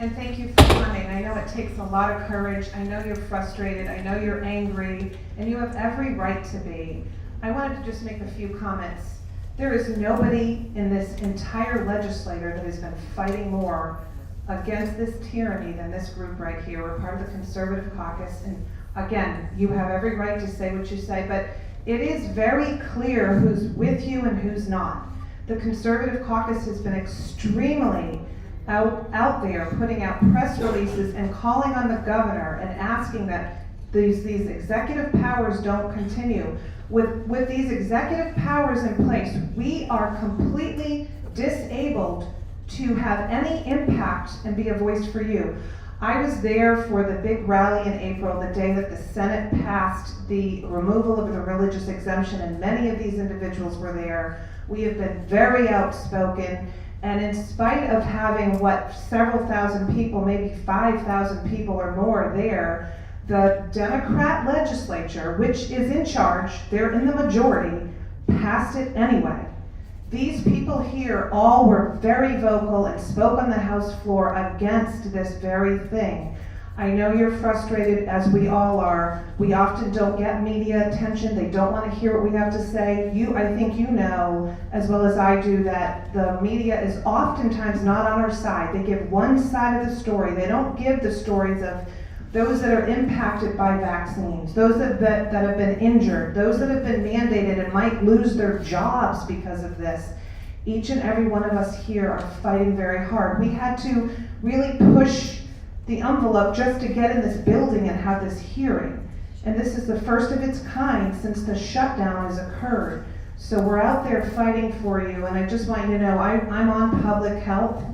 and thank you for coming. I know it takes a lot of courage. I know you're frustrated. I know you're angry, and you have every right to be. I wanted to just make a few comments. There is nobody in this entire legislature that has been fighting more against this tyranny than this group right here. We're part of the conservative caucus, and again, you have every right to say what you say, but it is very clear who's with you and who's not. The conservative caucus has been extremely out there, putting out press releases and calling on the governor and asking that these executive powers don't continue. With these executive powers in place, we are completely disabled to have any impact and be a voice for you. I was there for the big rally in April, the day that the Senate passed the removal of the religious exemption, and many of these individuals were there. We have been very outspoken, and in spite of having several thousand people, maybe 5,000 people or more there, the Democrat legislature, which is in charge, they're in the majority, passed it anyway. These people here all were very vocal and spoke on the House floor against this very thing. I know you're frustrated, as we all are. We often don't get media attention. They don't want to hear what we have to say. I think you know, as well as I do, that the media is oftentimes not on our side. They give one side of the story. They don't give the stories of those that are impacted by vaccines, those that have been injured, those that have been mandated and might lose their jobs because of this. Each and every one of us here are fighting very hard. We had to really push the envelope just to get in this building and have this hearing. And this is the first of its kind since the shutdown has occurred. So we're out there fighting for you, and I just want you to know I'm on public health,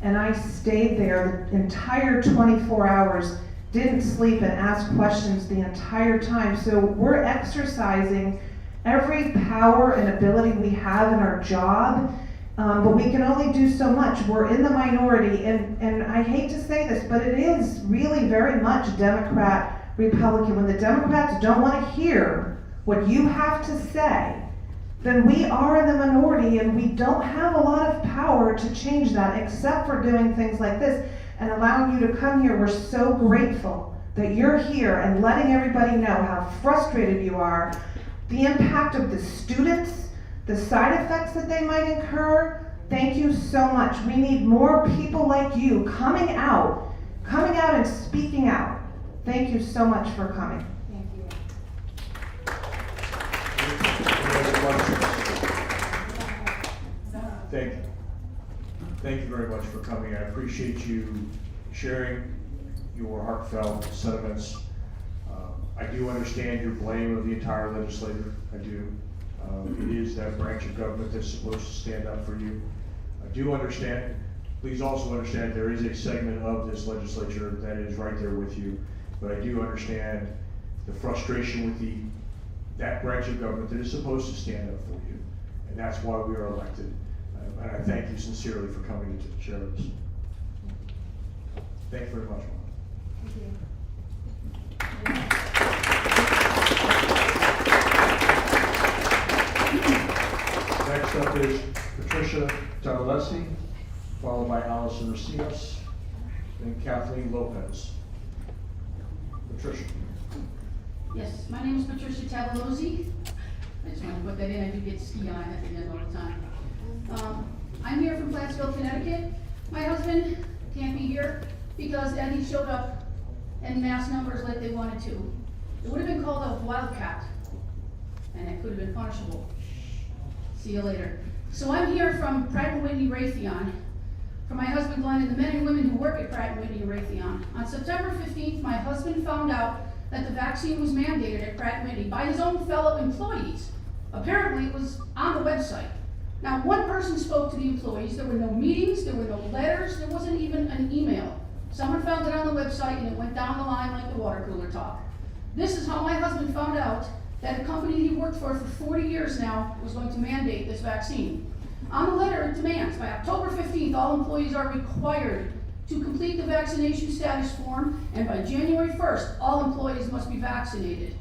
and I stayed there the entire 24 hours, didn't sleep and asked questions the entire time. So we're exercising every power and ability we have in our job, but we can only do so much. We're in the minority, and I hate to say this, but it is really very much Democrat, Republican. When the Democrats don't want to hear what you have to say, then we are in the minority, and we don't have a lot of power to change that, except for doing things like this and allowing you to come here. We're so grateful that you're here and letting everybody know how frustrated you are, the impact of the students, the side effects that they might incur. Thank you so much. We need more people like you coming out and speaking out. Thank you so much for coming. Thank you. Any other questions? Thank you. Thank you very much for coming. I appreciate you sharing your heartfelt sentiments. I do understand your blame of the entire legislature. I do. It is that branch of government that's supposed to stand up for you. I do understand. Please also understand there is a segment of this legislature that is right there with you. But I do understand the frustration with that branch of government that is supposed to stand up for you. And that's why we are elected. And I thank you sincerely for coming to share this. Thank you very much. Thank you. Next up is Patricia Tabalesi, followed by Allison Racinos, then Kathleen Lopez. Patricia. Yes, my name is Patricia Tabalesi. I just want to put that in. I do get ski on at the end all the time. I'm here from Plattsville, Connecticut. My husband can't be here because Eddie showed up in mass numbers like they wanted to. It would have been called a wildcat, and it could have been punishable. See you later. So I'm here from Pratt & Whitney Raytheon, for my husband Glenn and the men and women who work at Pratt & Whitney Raytheon. On September 15th, my husband found out that the vaccine was mandated at Pratt & Whitney by his own fellow employees. Apparently it was on the website. Now, one person spoke to the employees. There were no meetings, there were no letters, there wasn't even an email. Someone found it on the website and it went down the line like the water cooler talk. This is how my husband found out that a company he worked for 40 years now was going to mandate this vaccine. On the letter, it demands by October 15th, all employees are required to complete the vaccination status form, and by January 1st, all employees must be vaccinated.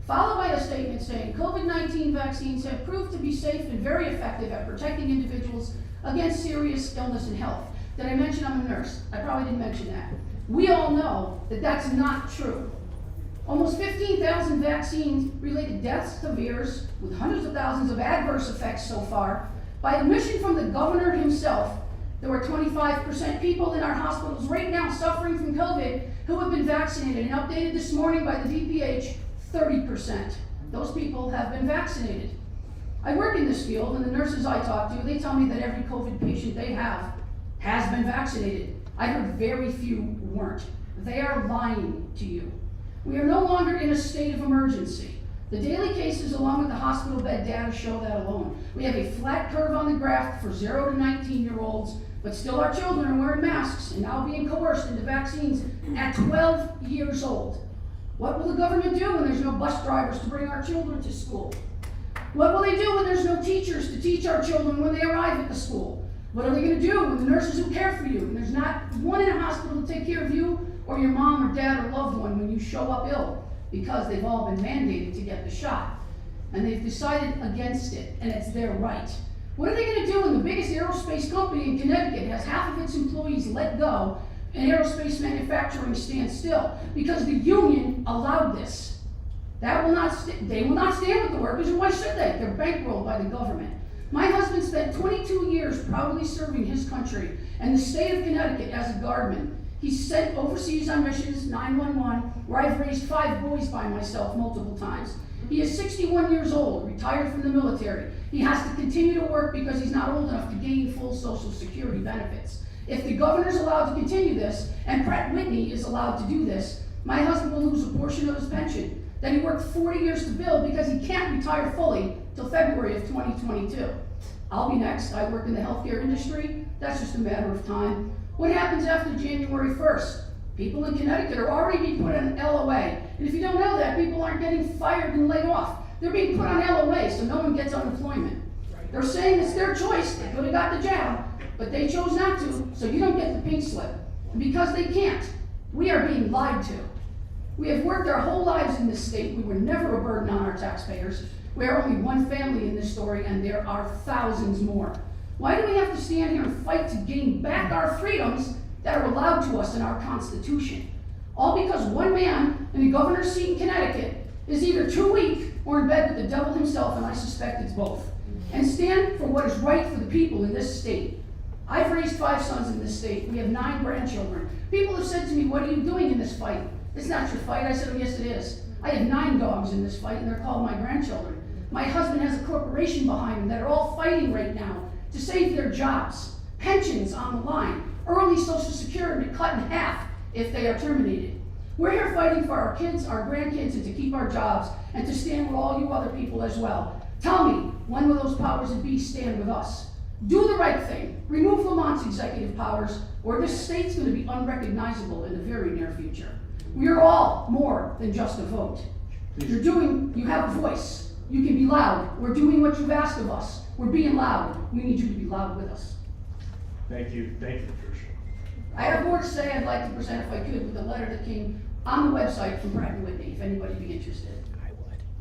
Followed by a statement saying COVID-19 vaccines have proved to be safe and very effective at protecting individuals against serious illness and health. Did I mention I'm a nurse? I probably didn't mention that. We all know that that's not true. Almost 15,000 vaccine-related deaths, severes, with hundreds of thousands of adverse effects so far. By admission from the governor himself, there were 25% people in our hospitals right now suffering from COVID who have been vaccinated, and updated this morning by the DPH, 30%. Those people have been vaccinated. I work in this field, and the nurses I talk to, they tell me that every COVID patient they have has been vaccinated. I heard very few weren't. They are lying to you. We are no longer in a state of emergency. The daily cases along with the hospital bed data show that alone. We have a flat curve on the graph for 0 to 19-year-olds. But still our children are wearing masks and now being coerced into vaccines at 12 years old. What will the government do when there's no bus drivers to bring our children to school? What will they do when there's no teachers to teach our children when they arrive at the school? What are they going to do when the nurses who care for you, and there's not one in a hospital to take care of you or your mom or dad or loved one when you show up ill? Because they've all been mandated to get the shot. And they've decided against it, and it's their right. What are they going to do when the biggest aerospace company in Connecticut has half of its employees let go and aerospace manufacturing stands still? Because the union allowed this. They will not stand with the workers, and why should they? They're bankrolled by the government. My husband spent 22 years proudly serving his country and the state of Connecticut as a guardman. He's sent overseas on missions, 911, where I've raised 5 boys by myself multiple times. He is 61 years old, retired from the military. He has to continue to work because he's not old enough to gain full Social Security benefits. If the governor's allowed to continue this, and Pratt Whitney is allowed to do this, my husband will lose a portion of his pension that he worked 40 years to build because he can't retire fully till February of 2022. I'll be next. I work in the healthcare industry. That's just a matter of time. What happens after January 1st? People in Connecticut are already being put on LOA. And if you don't know that, people aren't getting fired and laid off. They're being put on LOA so no one gets unemployment. They're saying it's their choice. They could have got the job, but they chose not to, so you don't get the pink slip. And because they can't, we are being lied to. We have worked our whole lives in this state. We were never a burden on our taxpayers. We are only one family in this story, and there are thousands more. Why do we have to stand here and fight to gain back our freedoms that are allowed to us in our Constitution? All because one man in the governor's seat in Connecticut is either too weak or in bed with the devil himself, and I suspect it's both. And stand for what is right for the people in this state. I've raised 5 sons in this state. We have 9 grandchildren. People have said to me, what are you doing in this fight? It's not your fight. I said, oh, yes, it is. I have 9 dogs in this fight, and they're called my grandchildren. My husband has a corporation behind him that are all fighting right now to save their jobs, pensions on the line, early Social Security cut in half if they are terminated. We're here fighting for our kids, our grandkids, and to keep our jobs, and to stand with all you other people as well. Tell me, when will those powers that be stand with us? Do the right thing. Remove Lamont's executive powers, or this state's going to be unrecognizable in the very near future. We are all more than just a vote. You have a voice. You can be loud. We're doing what you've asked of us. We're being loud. We need you to be loud with us. Thank you, Patricia. I have more to say I'd like to present if I could with a letter that came on the website from Pratt & Whitney, if anybody would be interested.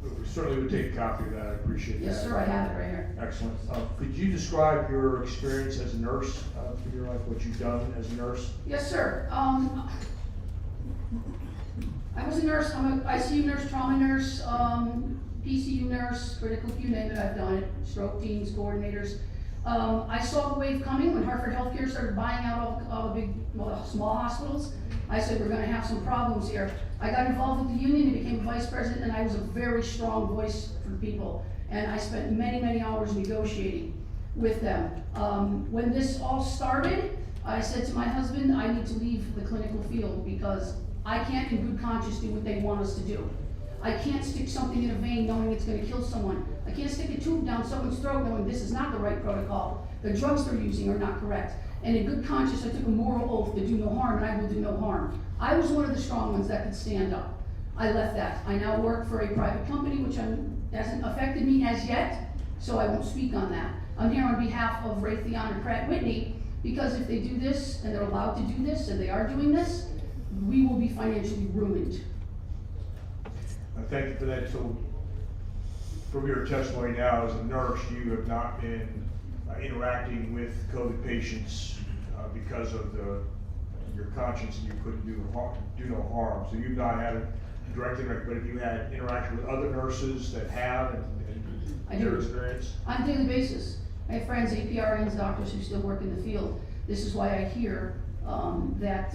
We certainly would take a copy of that. I appreciate that. Yes, sir, I have it right here. Excellent. Could you describe your experience as a nurse for your life, what you've done as a nurse? Yes, sir. I was a nurse. I'm an ICU nurse, trauma nurse, PCU nurse, critical, you name it, I've done it. Stroke teams, coordinators. I saw the wave coming when Hartford Healthcare started buying out all the big, small hospitals. I said, we're going to have some problems here. I got involved with the union and became vice president, and I was a very strong voice for people. And I spent many, many hours negotiating with them. When this all started, I said to my husband, I need to leave the clinical field because I can't in good conscience do what they want us to do. I can't stick something in a vein knowing it's going to kill someone. I can't stick a tube down someone's throat knowing this is not the right protocol. The drugs they're using are not correct. And in good conscience, I took a moral oath to do no harm, and I will do no harm. I was one of the strong ones that could stand up. I left that. I now work for a private company, which hasn't affected me as yet, so I won't speak on that. I'm here on behalf of Raytheon and Pratt Whitney, because if they do this, and they're allowed to do this, and they are doing this, we will be financially ruined. Thank you for that. So, from your testimony now as a nurse, you have not been interacting with COVID patients because of your conscience, and you couldn't do no harm. So you've not had a direct interaction, but have you had interaction with other nurses that have and their experience? On a daily basis. I have friends, APRNs, doctors who still work in the field. This is why I hear that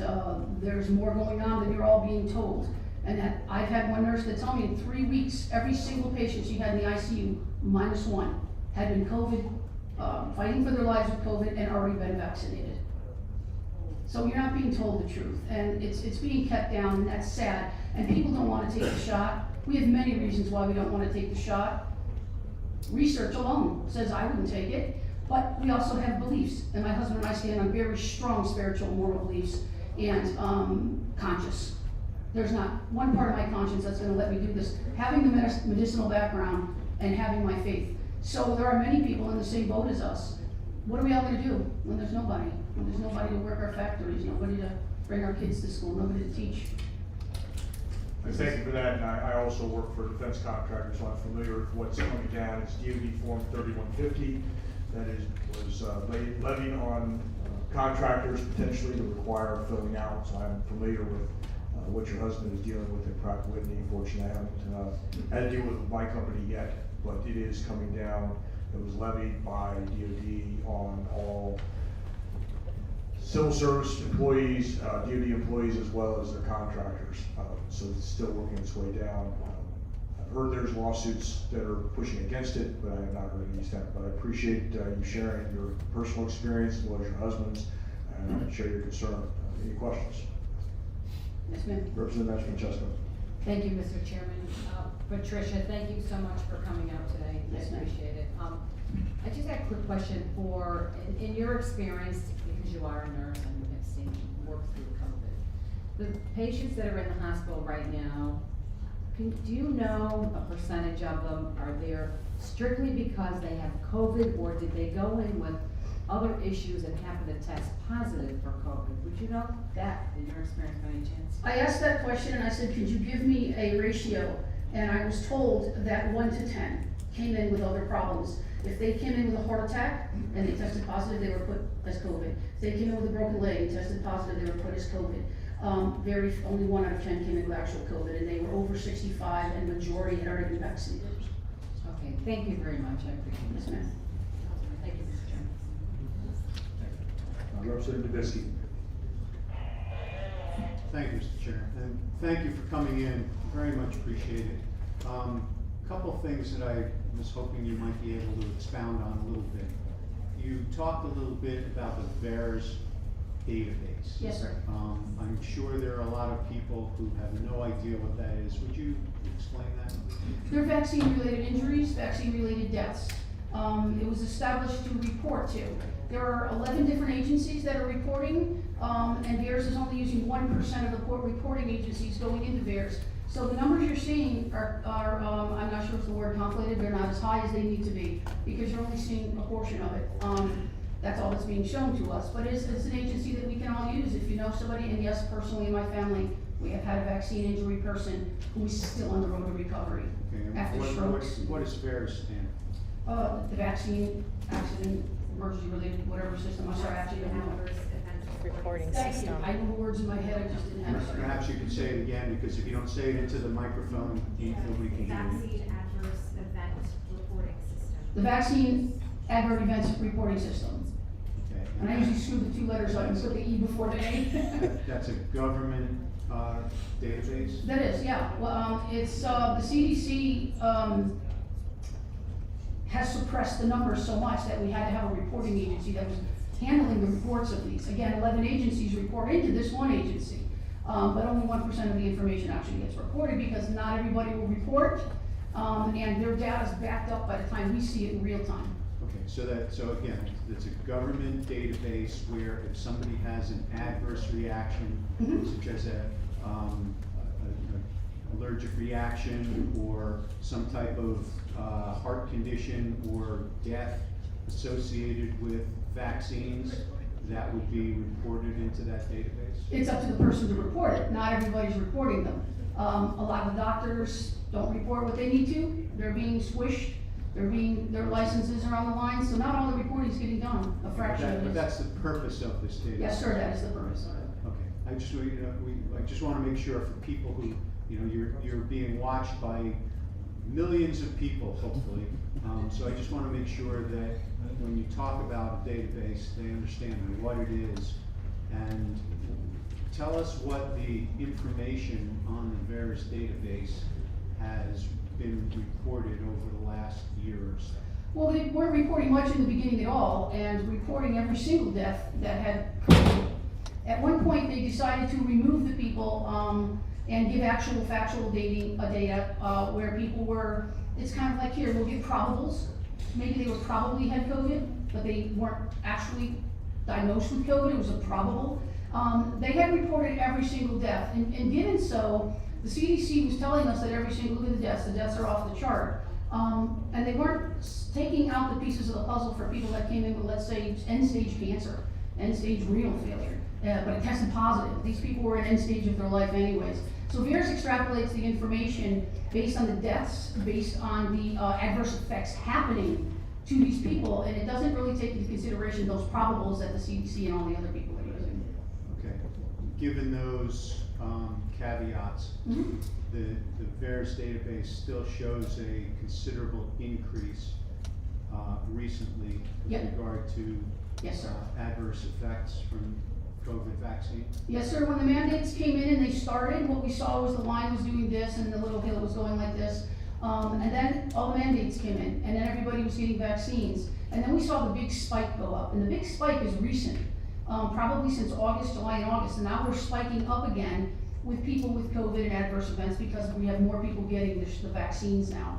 there's more going on than you're all being told. And that I've had one nurse that told me in 3 weeks, every single patient she had in the ICU, -1, had been COVID, fighting for their lives with COVID and already been vaccinated. So you're not being told the truth, and it's being kept down, and that's sad. And people don't want to take the shot. We have many reasons why we don't want to take the shot. Research alone says I wouldn't take it. But we also have beliefs, and my husband and I stand on very strong spiritual and moral beliefs and conscience. There's not one part of my conscience that's gonna let me do this. Having the medicinal background and having my faith. So there are many people in the same boat as us. What are we all gonna do when there's nobody? When there's nobody to work our factories, nobody to bring our kids to school, nobody to teach? I thank you for that, and I also work for defense contractors, so I'm familiar with what's coming down. It's DOD Form 3150 that was levied on contractors potentially to require filling out, so I'm familiar with what your husband is dealing with in Pratt Whitney. Fortunately, I haven't had to deal with my company yet, but it is coming down. It was levied by DOD on all civil service employees, DOD employees, as well as their contractors. So it's still working its way down. I've heard there's lawsuits that are pushing against it, but I have not heard any step. But I appreciate you sharing your personal experience as well as your husband's, and I share your concern. Any questions? Yes, ma'am. Representative Francesco. Thank you, Mr. Chairman. Patricia, thank you so much for coming out today. Yes, I ma'am. appreciate it. I just had a quick question for, in your experience, because you are a nurse and have seen work through COVID, the patients that are in the hospital right now, do you know a percentage of them are there strictly because they have COVID, or did they go in with other issues and happen to test positive for COVID? Would you know that in your experience by any chance? I asked that question and I said, could you give me a ratio? And I was told that 1 to 10 came in with other problems. If they came in with a heart attack and they tested positive, they were put as COVID. If they came in with a broken leg and tested positive, they were put as COVID. Only 1 out of 10 came in with actual COVID, and they were over 65, and majority had already been vaccinated. Okay, thank you very much, I appreciate it. Yes, ma'am. Thank you, Mr. Chairman. Representative Davisky. Thank you, Mr. Chair, and thank you for coming in, very much appreciate it. Couple things that I was hoping you might be able to expound on a little bit. You talked a little bit about the VAERS database. Yes, sir. I'm sure there are a lot of people who have no idea what that is. Would you explain that? They're vaccine-related injuries, vaccine-related deaths. It was established to report to. There are 11 different agencies that are reporting, and VAERS is only using 1% of the reporting agencies going into VAERS. So the numbers you're seeing are I'm not sure if the word conflated, they're not as high as they need to be, because you're only seeing a portion of it. That's all that's being shown to us, but it's an agency that we can all use if you know somebody, and yes, personally in my family, we have had a vaccine injury person who is still on the road to recovery Okay, and after strokes. what does VAERS stand for? The vaccine, accident, emergency related, whatever system, I'm sorry, I actually don't know. Reporting Thank you, system. I know the words in my head, I just didn't have it. Perhaps you could say it again, because if you don't say it into the microphone, nobody can hear you. Vaccine adverse event reporting system. The vaccine adverse events reporting system. Okay. And I usually screw the 2 letters up and put the E before the A. That's a government, database? That is, yeah. Well, it's, the CDC, has suppressed the numbers so much that we had to have a reporting agency that was handling the reports of these. Again, 11 agencies report into this one agency, but only 1% of the information actually gets reported, because not everybody will report, and their data is backed up by the time we see it in real time. Okay, so again, it's a government database where if somebody has an adverse reaction, such as a allergic reaction or some type of heart condition or death associated with vaccines, that would be reported into that database? It's up to the person to report it. Not everybody's reporting them. A lot of doctors don't report what they need to. They're being squished. Their licenses are on the line, so not all the reporting is getting done. A fraction of it But is. that's the purpose of this database? Yes, sir, that is the purpose of it. Okay, I just wanna make sure for people who, you're being watched by millions of people, hopefully. So I just wanna make sure that when you talk about a database, they understand what it is. And tell us what the information on the VAERS database has been reported over the last year or so. Well, they weren't reporting much in the beginning at all, and reporting every single death that had COVID. At one point, they decided to remove the people, and give actual factual data, where people were, it's kind of like here, we'll give probables. Maybe they were probably had COVID, but they weren't actually diagnosed with COVID, it was a probable. They had reported every single death, and given so, the CDC was telling us that every single, look at the deaths are off the chart. And they weren't taking out the pieces of the puzzle for people that came in with, let's say, end-stage cancer, end-stage renal failure, but it tested positive. These people were in end stage of their life anyways. So VAERS extrapolates the information based on the deaths, based on the adverse effects happening to these people, and it doesn't really take into consideration those probables that the CDC and all the other people are using. Okay, given those caveats, Mm-hmm. the VAERS database still shows a considerable increase recently Yep. with regard to Yes, sir. adverse effects from COVID vaccine. Yes, sir, when the mandates came in and they started, what we saw was the line was doing this and the little hill was going like this. And then all the mandates came in, and then everybody was getting vaccines. And then we saw the big spike go up, and the big spike is recent, probably since August, July and August, and now we're spiking up again with people with COVID and adverse events because we have more people getting the vaccines now,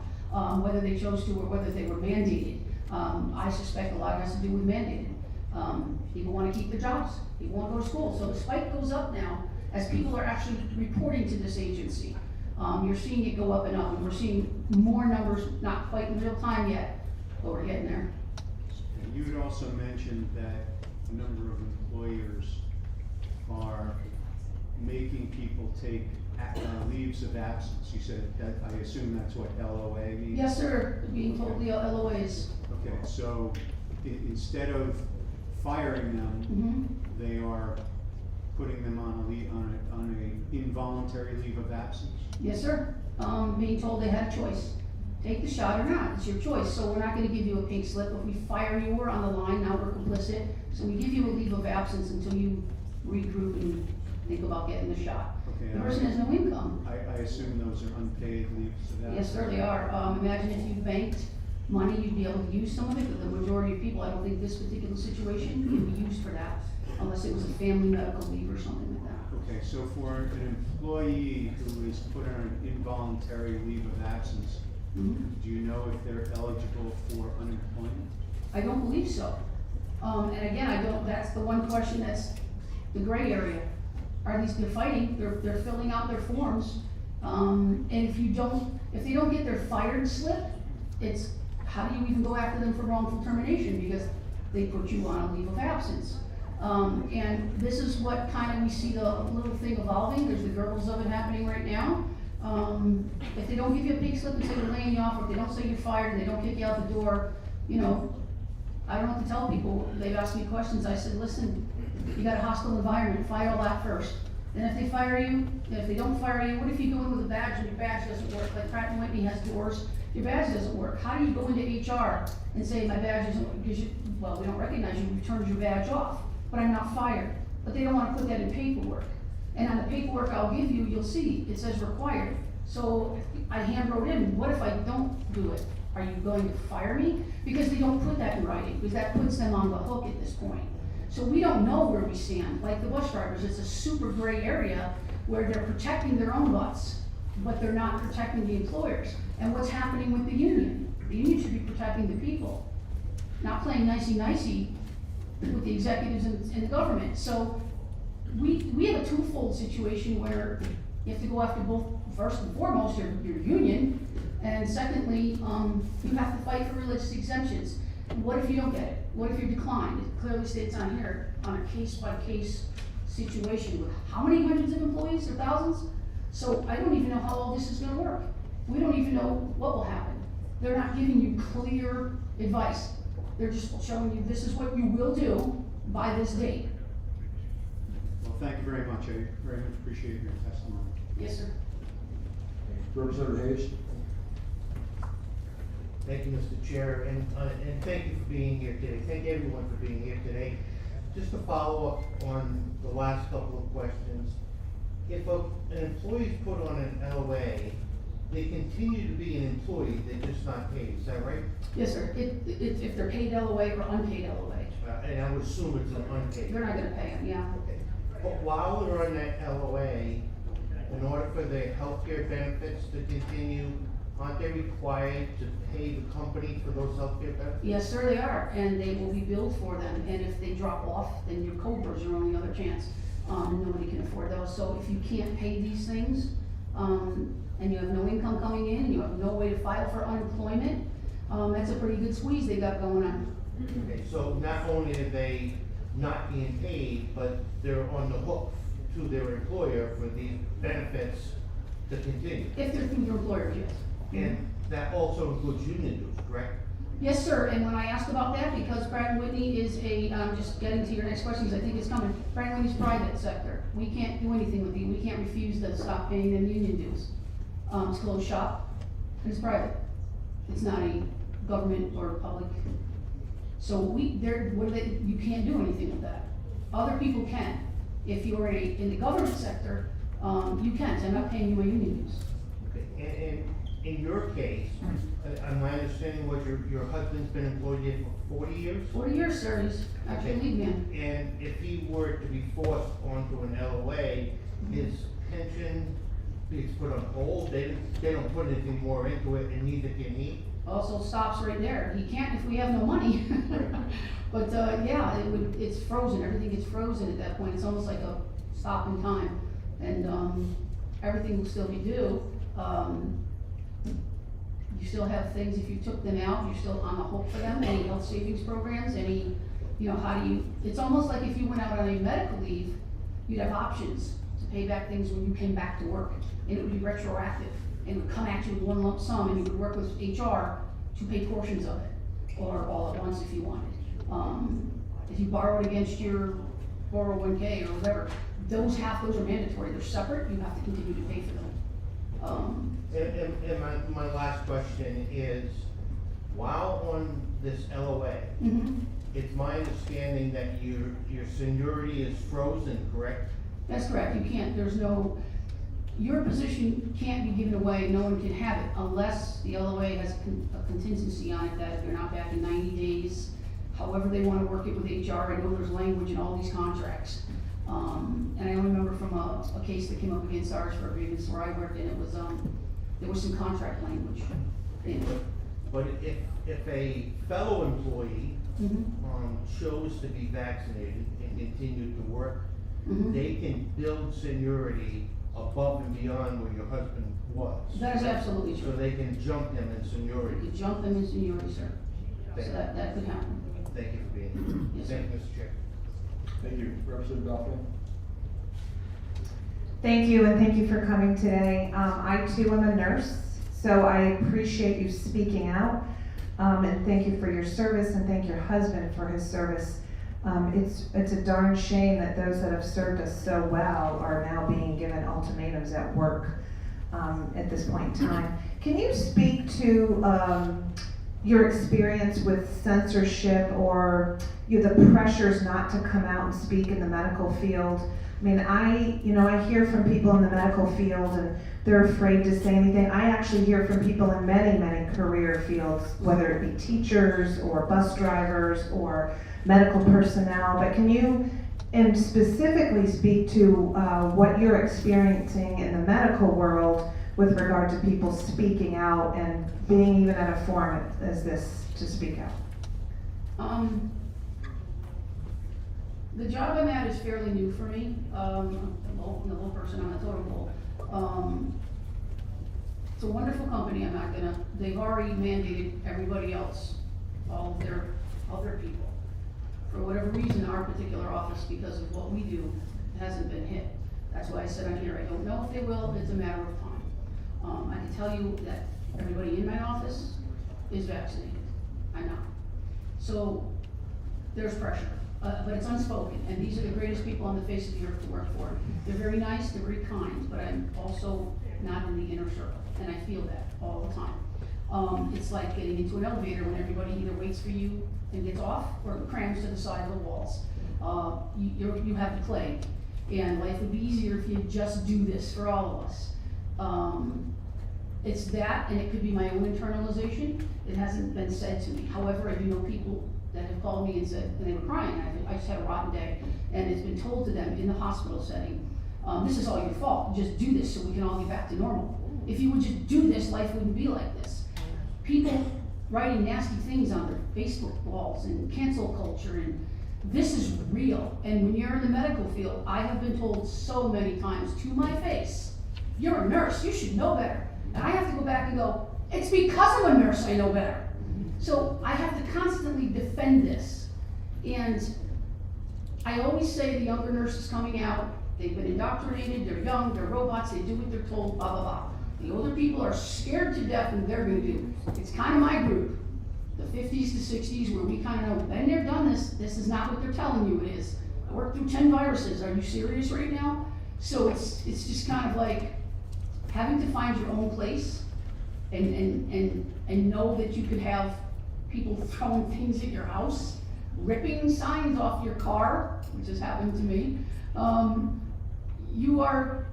whether they chose to or whether they were mandated. I suspect a lot has to do with mandated. People want to keep their jobs, people want to go to school, so the spike goes up now as people are actually reporting to this agency. You're seeing it go up and up, and we're seeing more numbers, not quite in real time yet, but we're getting there. And you had also mentioned that a number of employers are making people take leaves of absence. You said that, I assume that's what LOA means? Yes, sir, being told the LOAs. Okay, so instead of firing them, they are putting them on a involuntary leave of absence? Yes, sir, being told they had a choice. Take the shot or not, it's your choice, so we're not gonna give you a pink slip. If we fire you, we're on the line, now we're complicit. So we give you a leave of absence until you regroup and think about getting the shot. Okay, The person has no income. I assume those are unpaid leaves of absence? Yes, sir, they are. Imagine if you banked money, you'd be able to use some of it, but the majority of people, I don't think this particular situation can be used for that, unless it was a family medical leave or something like that. Okay, so for an employee who is put on an involuntary leave of absence, do you know if they're eligible for unemployment? I don't believe so. And again, that's the one question that's the gray area. Are these, they're fighting, they're filling out their forms, and if they don't get their fired slip, it's, how do you even go after them for wrongful termination, because they put you on a leave of absence? And this is what kind of, we see the little thing evolving, there's the gurgles of it happening right now. If they don't give you a pink slip and say they're laying you off, or if they don't say you're fired and they don't kick you out the door, you know, I don't know what to tell people. They've asked me questions, I said, listen, you got a hostile environment, fire all that first. Then if they fire you, if they don't fire you, what if you go in with a badge and your badge doesn't work? Like Pratt & Whitney has doors, your badge doesn't work. How do you go into HR and say my badge isn't working? Because well, we don't recognize you, turned your badge off, but I'm not fired. But they don't want to put that in paperwork. And on the paperwork I'll give you, you'll see, it says required. So I hand wrote in, what if I don't do it? Are you going to fire me? Because they don't put that in writing, because that puts them on the hook at this point. So we don't know where we stand. Like the bus drivers, it's a super gray area where they're protecting their own butts, but they're not protecting the employers. And what's happening with the union? The union should be protecting the people, not playing nicey-nicey with the executives and the government. So we have a twofold situation where you have to go after both, first and foremost, your union, and secondly, you have to fight for religious exemptions. What if you don't get it? What if you're declined? It clearly states on here, on a case-by-case situation with how many hundreds of employees or thousands? So I don't even know how all this is gonna work. We don't even know what will happen. They're not giving you clear advice. They're just showing you this is what you will do by this date. Well, thank you very much. I very much appreciate your testimony. Yes, sir. Representative Hayes? Thank you, Mr. Chair, and thank you for being here today. Thank everyone for being here today. Just to follow up on the last couple of questions, if an employee is put on an LOA, they continue to be an employee, they're just not paid, is that right? Yes, sir. If they're paid LOA or unpaid LOA. And I would assume it's an unpaid. They're not gonna pay them, yeah. Okay. But while they're on that LOA, in order for their healthcare benefits to continue, aren't they required to pay the company for those healthcare benefits? Yes, sir, they are, and they will be billed for them, and if they drop off, then your COBRA's your only other chance. Nobody can afford those, so if you can't pay these things, and you have no income coming in, and you have no way to file for unemployment, that's a pretty good squeeze they got going on. Okay, so not only are they not being paid, but they're on the hook to their employer for these benefits to continue. If they're through your employer, yes. And that also includes union dues, correct? Yes, sir, and when I asked about that, because Pratt & Whitney is a, just getting to your next question, because I think it's coming, Pratt & Whitney's private sector. We can't do anything with you, we can't refuse to stop paying them union dues. It's closed shop, and it's private. It's not a government or public. So you can't do anything with that. Other people can. If you're in the government sector, you can, so I'm not paying you my union dues. Okay, and in your case, my understanding was your husband's been employed here for 40 years? 40 years, sir, he's actually a lead man. And if he were to be forced onto an LOA, his pension is put on hold, they don't put anything more into it, and neither can he? Also stops right there. He can't if we have no money. But, yeah, it's frozen, everything gets frozen at that point. It's almost like a stop in time. And, everything will still be due. You still have things, if you took them out, you're still on the hook for them, any health savings programs, any, it's almost like if you went out on a medical leave, you'd have options to pay back things when you came back to work, and it would be retroactive, and it would come at you with one lump sum, and you would work with HR to pay portions of it, or all at once if you wanted. If you borrowed against your 401k or whatever, those are mandatory, they're separate, you have to continue to pay for them. And my last question is, while on this LOA, it's my understanding that your seniority is frozen, correct? That's correct, you can't, your position can't be given away, no one can have it unless the LOA has a contingency on it that if you're not back in 90 days, however they wanna work it with HR, I know there's language in all these contracts. And I only remember from a case that came up against ours for a grievance where I worked, and it was, there was some contract language in it. But if a fellow employee chose to be vaccinated and continue to work, they can build seniority above and beyond where your husband was. That is absolutely true. So they can jump him in seniority. You could jump them in seniority, sir. Thank So you. that could happen. Thank you for being here. Yes, Thank you, Mr. Chair. Thank you. Representative Dolphin? Thank you, and thank you for coming today. I too am a nurse, so I appreciate you speaking out. And thank you for your service, and thank your husband for his service. It's a darn shame that those that have served us so well are now being given ultimatums at work at this point in time. Can you speak to your experience with censorship or the pressures not to come out and speak in the medical field? I mean, I hear from people in the medical field and they're afraid to say anything. I actually hear from people in many, many career fields, whether it be teachers or bus drivers or medical personnel. But can you specifically speak to what you're experiencing in the medical world with regard to people speaking out and being even at a forum as this to speak out? The job I'm at is fairly new for me. The low person on the totem pole. It's a wonderful company. They've already mandated everybody else, all of their other people. For whatever reason, our particular office, because of what we do, hasn't been hit. That's why I said I'm here. I don't know if they will, it's a matter of time. I can tell you that everybody in my office is vaccinated. I know. So there's pressure. But it's unspoken, and these are the greatest people on the face of the earth to work for. They're very nice, they're very kind, but I'm also not in the inner circle, and I feel that all the time. It's like getting into an elevator when everybody either waits for you and gets off, or crams to the side of the walls. You have the plague, and life would be easier if you just do this for all of us. It's that, and it could be my own internalization. It hasn't been said to me. However, I do know people that have called me and said, and they were crying, I just had a rotten day, and it's been told to them in the hospital setting, this is all your fault, just do this so we can all get back to normal. If you would just do this, life wouldn't be like this. People writing nasty things on their Facebook walls and cancel culture, and this is real. And when you're in the medical field, I have been told so many times to my face, you're a nurse, you should know better. And I have to go back and go, it's because I'm a nurse I know better. So I have to constantly defend this. And I always say the younger nurses coming out, they've been indoctrinated, they're young, they're robots, they do what they're told, blah, blah, blah. The older people are scared to death what they're gonna do. It's kind of my group, the 50s to 60s, where we kind of know, been there, done this, this is not what they're telling you it is. I worked through 10 viruses, are you serious right now? So it's just kind of like having to find your own place and know that you could have people throwing things at your house, ripping signs off your car, which has happened to me. You are,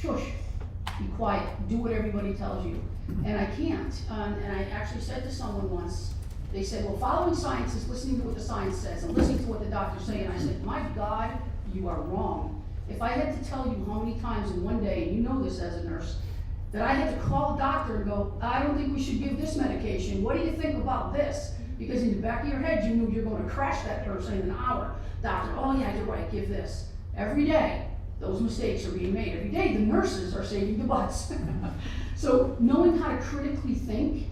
shush, be quiet, do what everybody tells you. And I can't. And I actually said to someone once, they said, well, following science is listening to what the science says and listening to what the doctors say. And I said, my God, you are wrong. If I had to tell you how many times in one day, and you know this as a nurse, that I had to call a doctor and go, I don't think we should give this medication. What do you think about this? Because in the back of your head, you knew you're going to crash that person in an hour. Doctor, oh yeah, you're right, give this. Every day, those mistakes are being made. Every day, the nurses are saving the butts. So knowing how to critically think,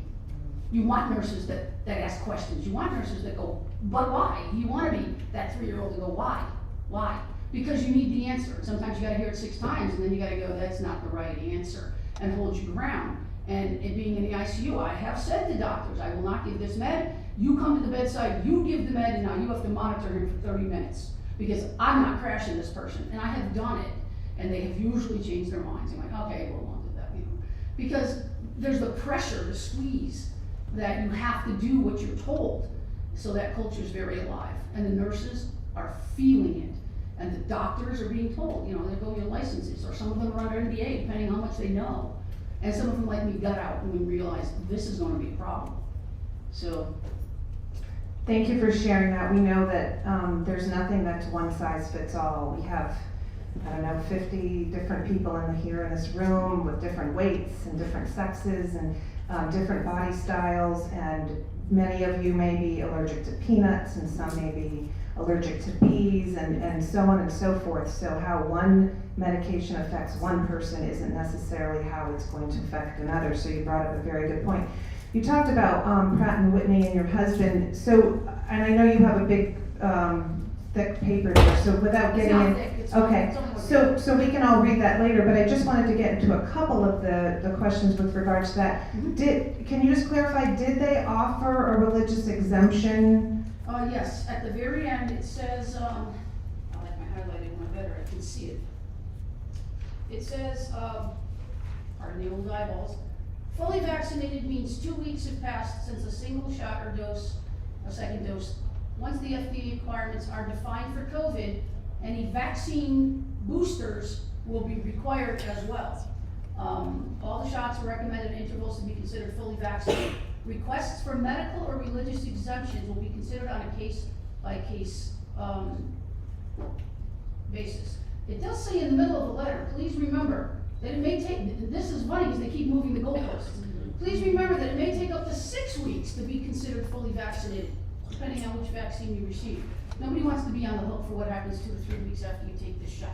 you want nurses that ask questions. You want nurses that go, but why? You want to be that 3-year-old to go, why? Why? Because you need the answer. Sometimes you got to hear it 6 times, and then you got to go, that's not the right answer, and hold your ground. And it being in the ICU, I have said to doctors, I will not give this med. You come to the bedside, you give the med, and now you have to monitor him for 30 minutes because I'm not crashing this person. And I have done it, and they have usually changed their minds. I'm like, okay, well, won't do that, you know. Because there's the pressure, the squeeze, that you have to do what you're told. So that culture is very alive. And the nurses are feeling it. And the doctors are being told, you know, they're going to licenses, or some of them are under NDA, depending on how much they know. And some of them, like me, got out and we realized this is going to be a problem. So. Thank you for sharing that. We know that there's nothing that's one size fits all. We have, I don't know, 50 different people here in this room with different weights and different sexes and different body styles, and many of you may be allergic to peanuts and some may be allergic to peas and so on and so forth. So how one medication affects one person isn't necessarily how it's going to affect another. So you brought up a very good point. You talked about Pratt & Whitney and your husband. So, and I know you have a big thick paper there, so without getting in. Okay, so we can all read that later, but I just wanted to get into a couple of the questions with regards to that. Mm-hmm. Can you just clarify, did they offer a religious exemption? Yes, at the very end it says, I like my highlighted one better, I can see it. It says, pardon the old eyeballs, fully vaccinated means 2 weeks have passed since a single shot or dose, a second dose. Once the FDA requirements are defined for COVID, any vaccine boosters will be required as well. All the shots are recommended intervals to be considered fully vaccinated. Requests for medical or religious exemptions will be considered on a case-by-case basis. It does say in the middle of the letter, please remember that it may take, this is funny because they keep moving the goalposts. Please remember that it may take up to 6 weeks to be considered fully vaccinated, depending on which vaccine you receive. Nobody wants to be on the hook for what happens 2 to 3 weeks after you take this shot,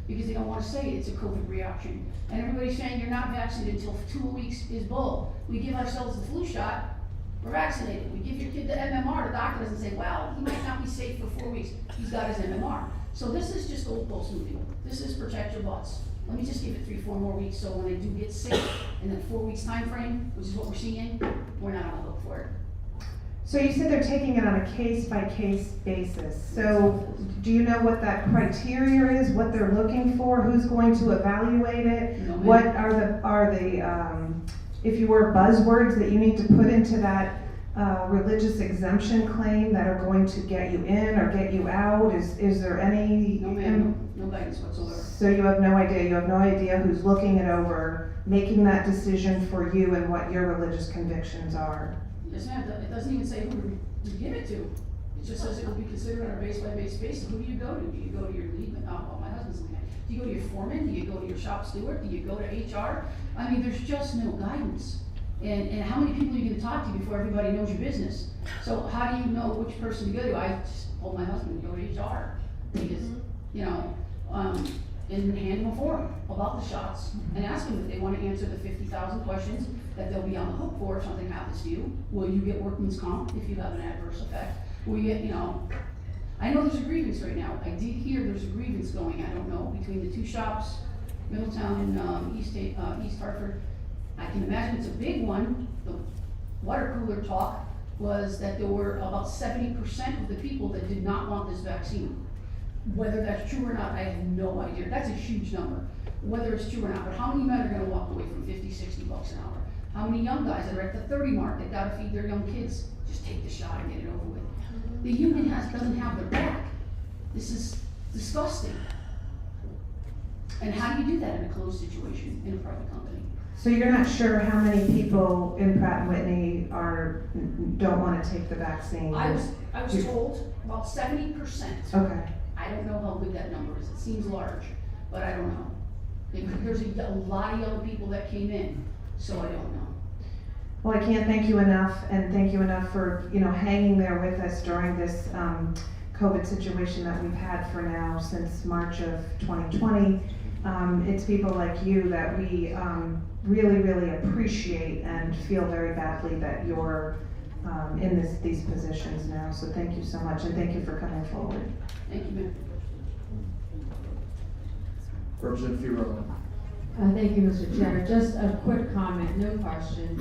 because they don't want to say it's a COVID reaction. And everybody's saying you're not vaccinated until 2 weeks is bull. We give ourselves the flu shot, we're vaccinated. We give your kid the MMR, the doctor doesn't say, well, he might not be safe for 4 weeks. He's got his MMR. So this is just goalpost moving. This is protect your butts. Let me just give it 3-4 more weeks so when they do get sick, in that 4 weeks time frame, which is what we're seeing, we're not on the hook for it. So you said they're taking it on a case-by-case basis. So do you know what that criteria is, what they're looking for, who's going to evaluate it? No, what are the if you were buzzwords that you need to put into that religious exemption claim that are going to get you in or get you out? Is there any? No, ma'am, no guidance whatsoever. So you have no idea. You have no idea who's looking it over, making that decision for you and what your religious convictions are. Yes, ma'am. It doesn't even say who to give it to. It just says it will be considered on a base-by-base basis. Who do you go to? Do you go to your lead? Well, my husband's looking at it. Do you go to your foreman? Do you go to a shop steward? Do you go to HR? I mean, there's just no guidance. And how many people are you gonna talk to before everybody knows your business? So how do you know which person to go to? I just told my husband to go to HR, because, you know, and hand them a form about the shots, and ask them if they wanna answer the 50,000 questions that they'll be on the hook for if something happens to you. Will you get workman's comp if you have an adverse effect? Will you get, you know, I know there's a grievance right now. I did hear there's a grievance going, I don't know, between the two shops, Middletown and East Hartford. I can imagine it's a big one. The water cooler talk was that there were about 70% of the people that did not want this vaccine. Whether that's true or not, I have no idea. That's a huge number, whether it's true or not. But how many men are gonna walk away from 50, 60 bucks an hour? How many young guys that are at the 30 mark that gotta feed their young kids? Just take the shot and get it over with. The union doesn't have their back. This is disgusting. And how do you do that in a closed situation, in a private company? So you're not sure how many people in Pratt and Whitney don't wanna take the vaccine? I was told about 70%. Okay. I don't know how good that number is. It seems large, but I don't know. There's a lot of young people that came in, so I don't know. Well, I can't thank you enough, and thank you enough for, you know, hanging there with us during this COVID situation that we've had for now since March of 2020. It's people like you that we really, really appreciate and feel very badly that you're in these positions now. So thank you so much, and thank you for coming forward. Thank you, ma'am. Representative Fiorillo. Thank you, Mr. Chair. Just a quick comment, no question.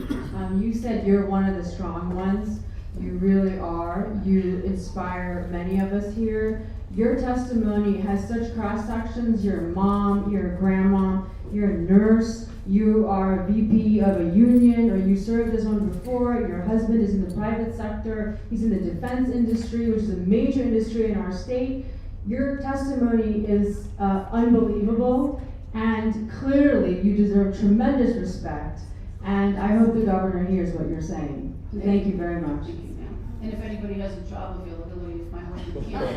You said you're one of the strong ones. You really are. You inspire many of us here. Your testimony has such cross sections. You're a mom, you're a grandma, you're a nurse, you are a VP of a union, or you served as one before. Your husband is in the private sector. He's in the defense industry, which is a major industry in our state. Your testimony is unbelievable, and clearly you deserve tremendous respect. And I hope the governor hears what you're saying. Thank you very much. Thank you, ma'am. And if anybody has a job availability, if my husband can't.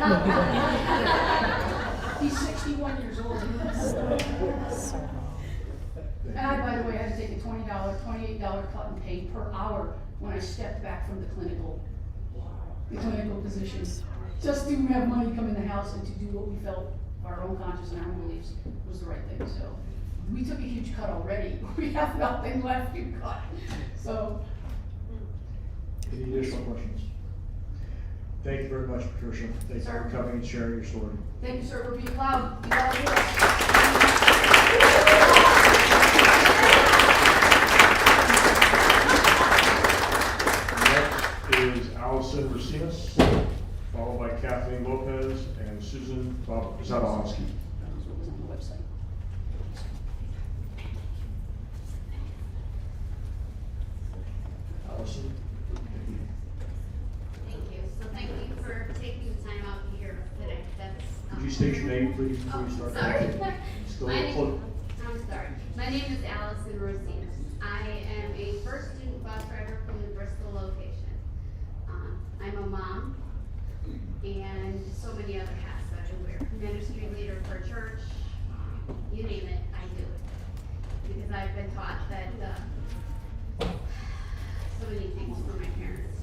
He's 61 years old. And I, by the way, had to take a $28 cut in pay per hour when I stepped back from the clinical positions. Just to have money come in the house and to do what we felt our own conscience and our own beliefs was the right thing. So we took a huge cut already. We have nothing left to cut. So. Any additional questions? Thank you very much, Patricia. Thanks for coming and sharing your story. Thank you, sir, for being loud. Be loud with Next is Allison Racinas, followed by Kathleen Lopez and Susan Zabalowski. That was what was on the website. Allison. Thank you. So thank you for taking the time out here today. Could you state your name, please, before you start? Sorry. Still I'm sorry. My name is Allison Rosinas. I am a first student bus driver from the Bristol location. I'm a mom and so many other hats that I wear. Ministry leader for church, you name it, I do it. Because I've been taught that so many things from my parents.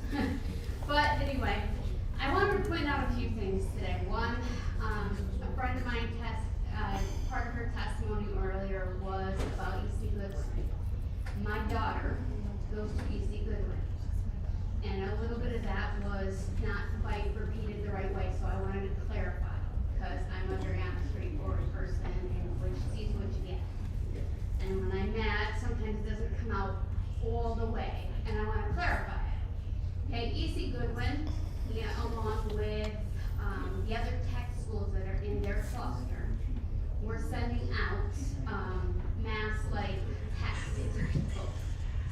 But anyway, I wanted to point out a few things today. One, a friend of mine part of her testimony earlier was about E.C. Goodwin. My daughter goes to E.C. Goodwin. And a little bit of that was not quite repeated the right way, so I wanted to clarify, because I'm a very honest, straightforward person, and what you see is what you get. And when I'm mad, sometimes it doesn't come out all the way, and I want to clarify it. Okay, E.C. Goodwin, along with the other tech schools that are in their cluster, we're sending out mass texts,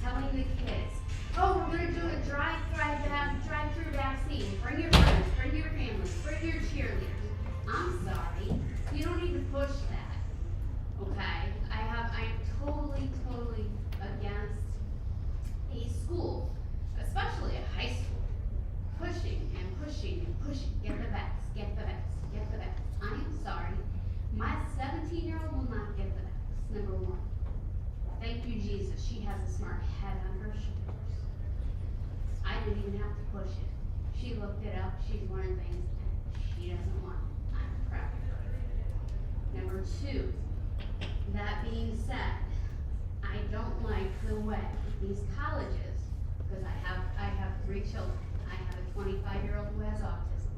telling the kids, oh, we're going to do a drive-through vaccine. Bring your friends, bring your families, bring your cheerleaders. I'm sorry, you don't need to push that, okay? I'm totally against a school, especially a high school, pushing and pushing and pushing. Get the vax, get the vax, get the vax. I am sorry, my 17-year-old will not get the vax. number one. Thank you, Jesus, she has a smart head on her shoulders. I didn't even have to push it. She looked it up, she's learned things, and she doesn't want it. I'm proud of her. Number two, that being said, I don't like the way these colleges, because I have 3 children. I have a 25-year-old who has autism.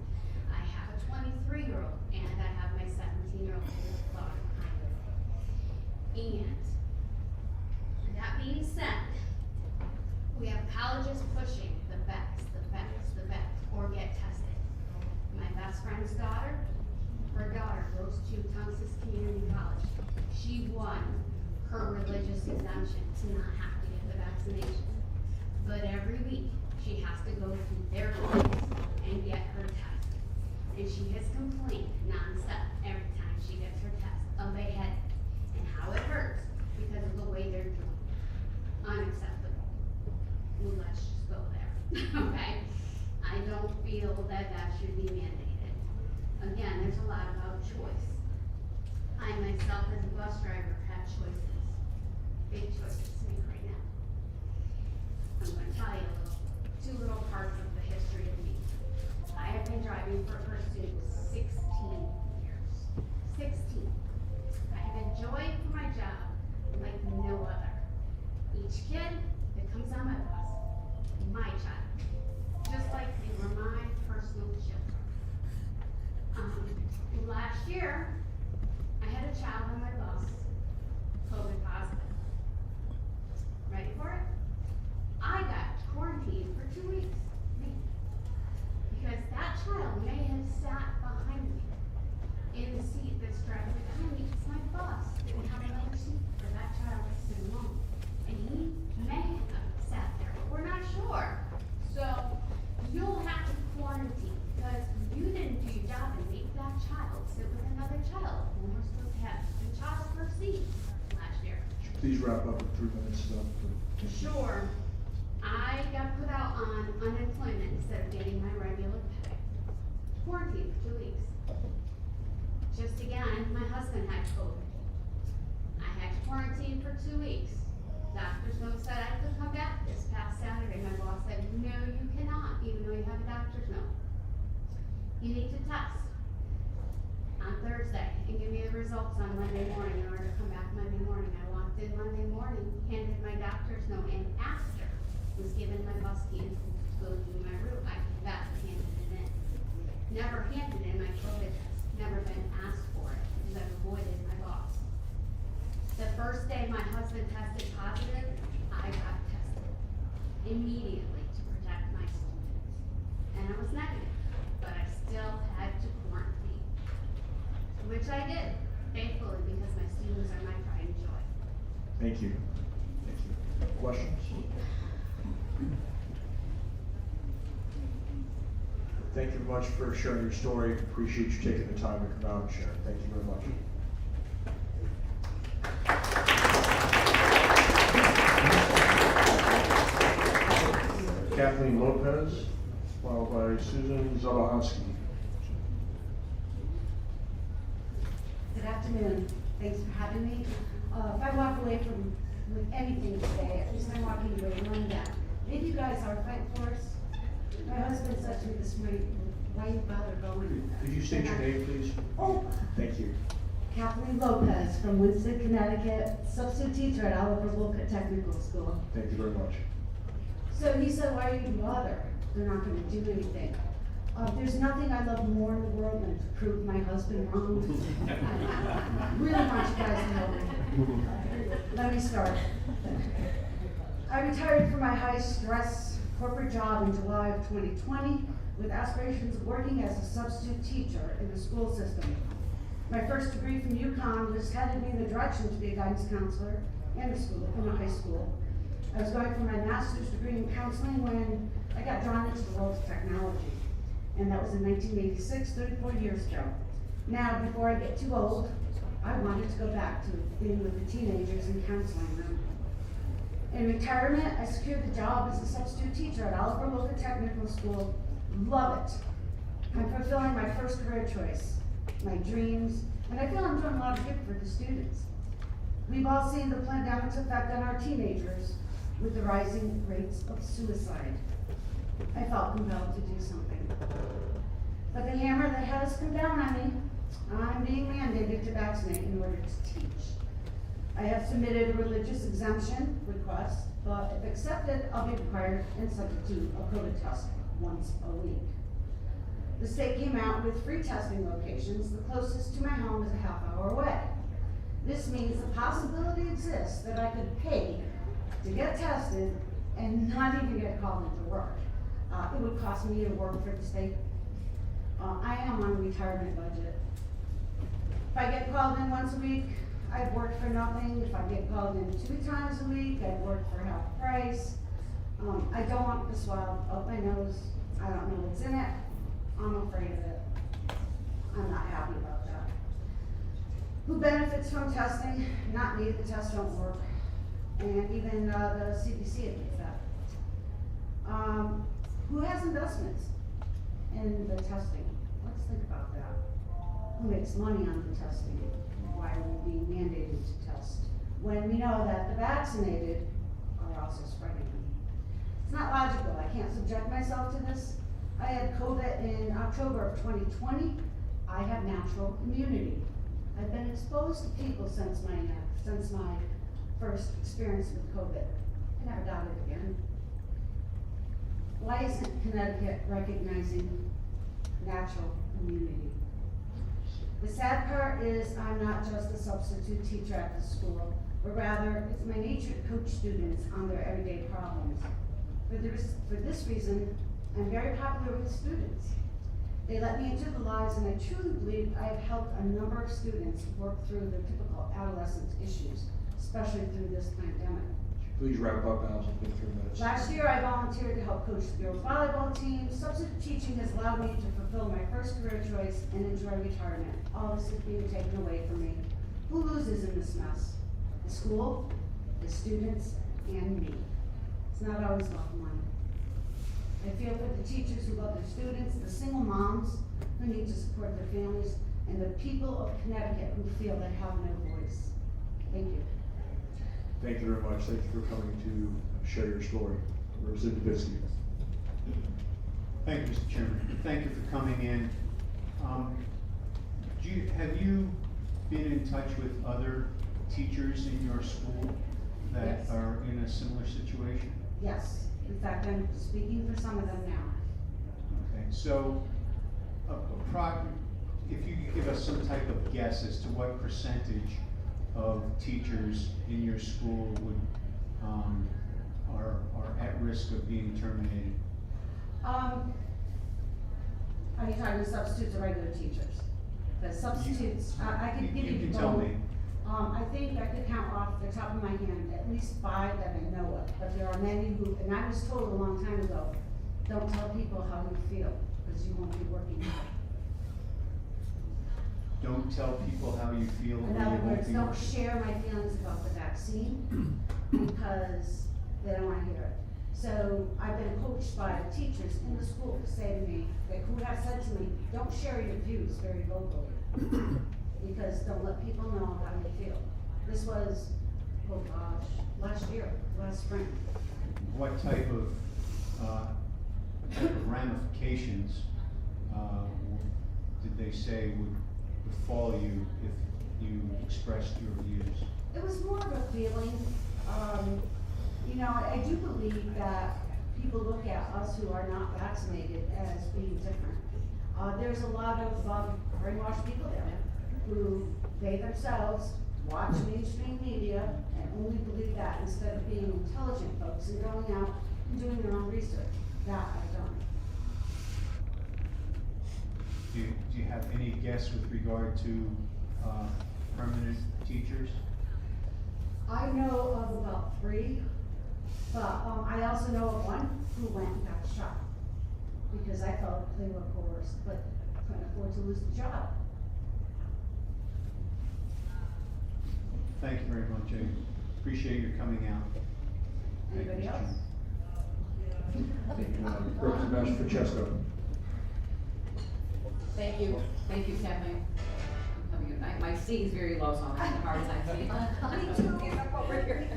I have a 23-year-old, and I have my 17-year-old who is daughter, kind of. And that being said, we have colleges pushing the best, or get tested. My best friend's daughter, her daughter goes to Townsend Community College. She won her religious exemption to not have to get the vaccination. But every week, she has to go to their place and get her test. And she has complained nonstop every time she gets her test of a headache and how it hurts because of the way they're doing it. Unacceptable. Well, let's just go there, okay? I don't feel that should be mandated. Again, there's a lot about choice. I myself as a bus driver have choices, big choices to make right now. I'm going to tell you two little parts of the history of me. I have been driving for Pursuit 16 years. 16. I have enjoyed my job like no other. Each kid that comes on my bus, my child, just like they were my personal children. Last year, I had a child on my bus, COVID positive. Ready for it? I got quarantined for 2 weeks, because that child may have sat behind me in the seat that's driving behind me. It's my bus. Didn't have another seat for that child to sit alone. And he may have sat there, but we're not sure. So you'll have to quarantine because you didn't do your job and make that child sit with another child when we're supposed to have 2 child per seat last year. Please wrap up in 3 minutes. Sure. I got put out on unemployment instead of getting my regular pay. Quarantined for 2 weeks. Just again, my husband had COVID. I had to quarantine for 2 weeks. Doctor's note said I could come back this past Saturday. My boss said, no, you cannot, even though you have a doctor's note. You need to test on Thursday and give me the results on Monday morning in order to come back Monday morning. I walked in Monday morning, handed my doctor's note, and after was given my bus key to go do my route, I came back and handed it in. Never handed in my COVID test, never been asked for it because I've avoided my boss. The first day my husband tested positive, I got tested immediately to protect my students. And I was negative, but I still had to quarantine, which I did, thankfully, because my students are my pride and joy. Thank you. Thank you. Questions? Thank you very much for sharing your story. Appreciate you taking the time to come out and share. Thank you very much. Kathleen Lopez, followed by Susan Zabahansky. Good afternoon. Thanks for having me. If I walk away with anything today, at least I'm walking away knowing that maybe you guys are fighting for us. My husband said to me this morning, why you bother going? Could you state your name, please? Oh. Thank you. Kathleen Lopez from Winston, Connecticut, substitute teacher at Oliver Wolcott Technical School. Thank you very much. So he said, why are you bother? They're not gonna do anything. There's nothing I love more in the world than to prove my husband wrong. I really want you guys to know. Let me start. I retired from my high-stress corporate job in July of 2020 with aspirations of working as a substitute teacher in the school system. My first degree from UConn was headed me in the direction to be a guidance counselor in a high school. I was going for my master's degree in counseling when I got drawn into the world of technology. And that was in 1986, 34 years ago. Now, before I get too old, I wanted to go back to being with the teenagers and counseling them. In retirement, I secured the job as a substitute teacher at Oliver Wolcott Technical School. Love it. I'm fulfilling my first career choice, my dreams, and I feel I'm doing a lot of good for the students. We've all seen the pandemic's effect on our teenagers with the rising rates of suicide. I felt compelled to do something. But the hammer that has come down on me, I'm being mandated to vaccinate in order to teach. I have submitted a religious exemption request, but if accepted, I'll be required and subject to a COVID test once a week. The state came out with free testing locations. The closest to my home is a half-hour away. This means the possibility exists that I could pay to get tested and not even get called into work. It would cost me to work for the state. I am on a retirement budget. If I get called in once a week, I've worked for nothing. If I get called in 2 times a week, I've worked for half price. I don't want the swab up my nose. I don't know what's in it. I'm afraid of it. I'm not happy about that. Who benefits from testing? Not me, the tests don't work. And even the CDC admits that. Who has investments in the testing? Let's think about that. Who makes money on the testing? Why are we being mandated to test when we know that the vaccinated are also spreading them? It's not logical. I can't subject myself to this. I had COVID in October of 2020. I have natural immunity. I've been exposed to people since my first experience with COVID. I never got it again. Why isn't Connecticut recognizing natural immunity? The sad part is I'm not just a substitute teacher at the school, but rather it's my nature to coach students on their everyday problems. For this reason, I'm very popular with students. They let me into the lives, and I truly believe I have helped a number of students work through their typical adolescent issues, especially through this pandemic. Please wrap up now, so 15 minutes. Last year, I volunteered to help coach the girls' volleyball team. Substitute teaching has allowed me to fulfill my first career choice and enjoy retirement. All this is being taken away from me. Who loses in this mess? The school, the students, and me. It's not always about money. I feel for the teachers who love their students, the single moms who need to support their families, and the people of Connecticut who feel they have no voice. Thank you. Thank you very much. Thank you for coming to share your story. Representative Advocacy. Thank you, Mr. Chairman. Thank you for coming in. Have you been in touch with other teachers in your school that Yes. are in a similar situation? Yes. In fact, I'm speaking for some of them now. Okay, so if you could give us some type of guess as to what percentage of teachers in your school would are at risk of being terminated? Are you talking substitutes or regular teachers? The substitutes, I could give you You can both. tell me. I think I could count off the top of my hand at least 5 that I know of, but there are many who, and I was told a long time ago, don't tell people how you feel, because you won't be working hard. Don't tell people how you feel. In or you other won't words, be don't working. share my feelings about the vaccine, because they don't wanna hear it. So I've been coached by the teachers in the school to say to me, who have said to me, don't share your views very vocally, because don't let people know how you feel. This was, oh gosh, last spring. What type of ramifications did they say would befall you if you expressed your views? It was more of a feeling. You know, I do believe that people look at us who are not vaccinated as being different. There's a lot of brainwashed people there who they themselves watch mainstream media and only believe that instead of being intelligent folks and going out and doing their own research. That I've done. Do you have any guess with regard to permanent teachers? I know of about 3, but I also know of one who went and got shot because I felt they were coerced, but couldn't afford to lose the job. Thank you very much. I appreciate your coming out. Thank you, Anybody Mr. else? Chairman. Representative Francesco. Thank you, Kathleen. My seat is very low, so I'm having a hard time seeing. Me too. Up over here.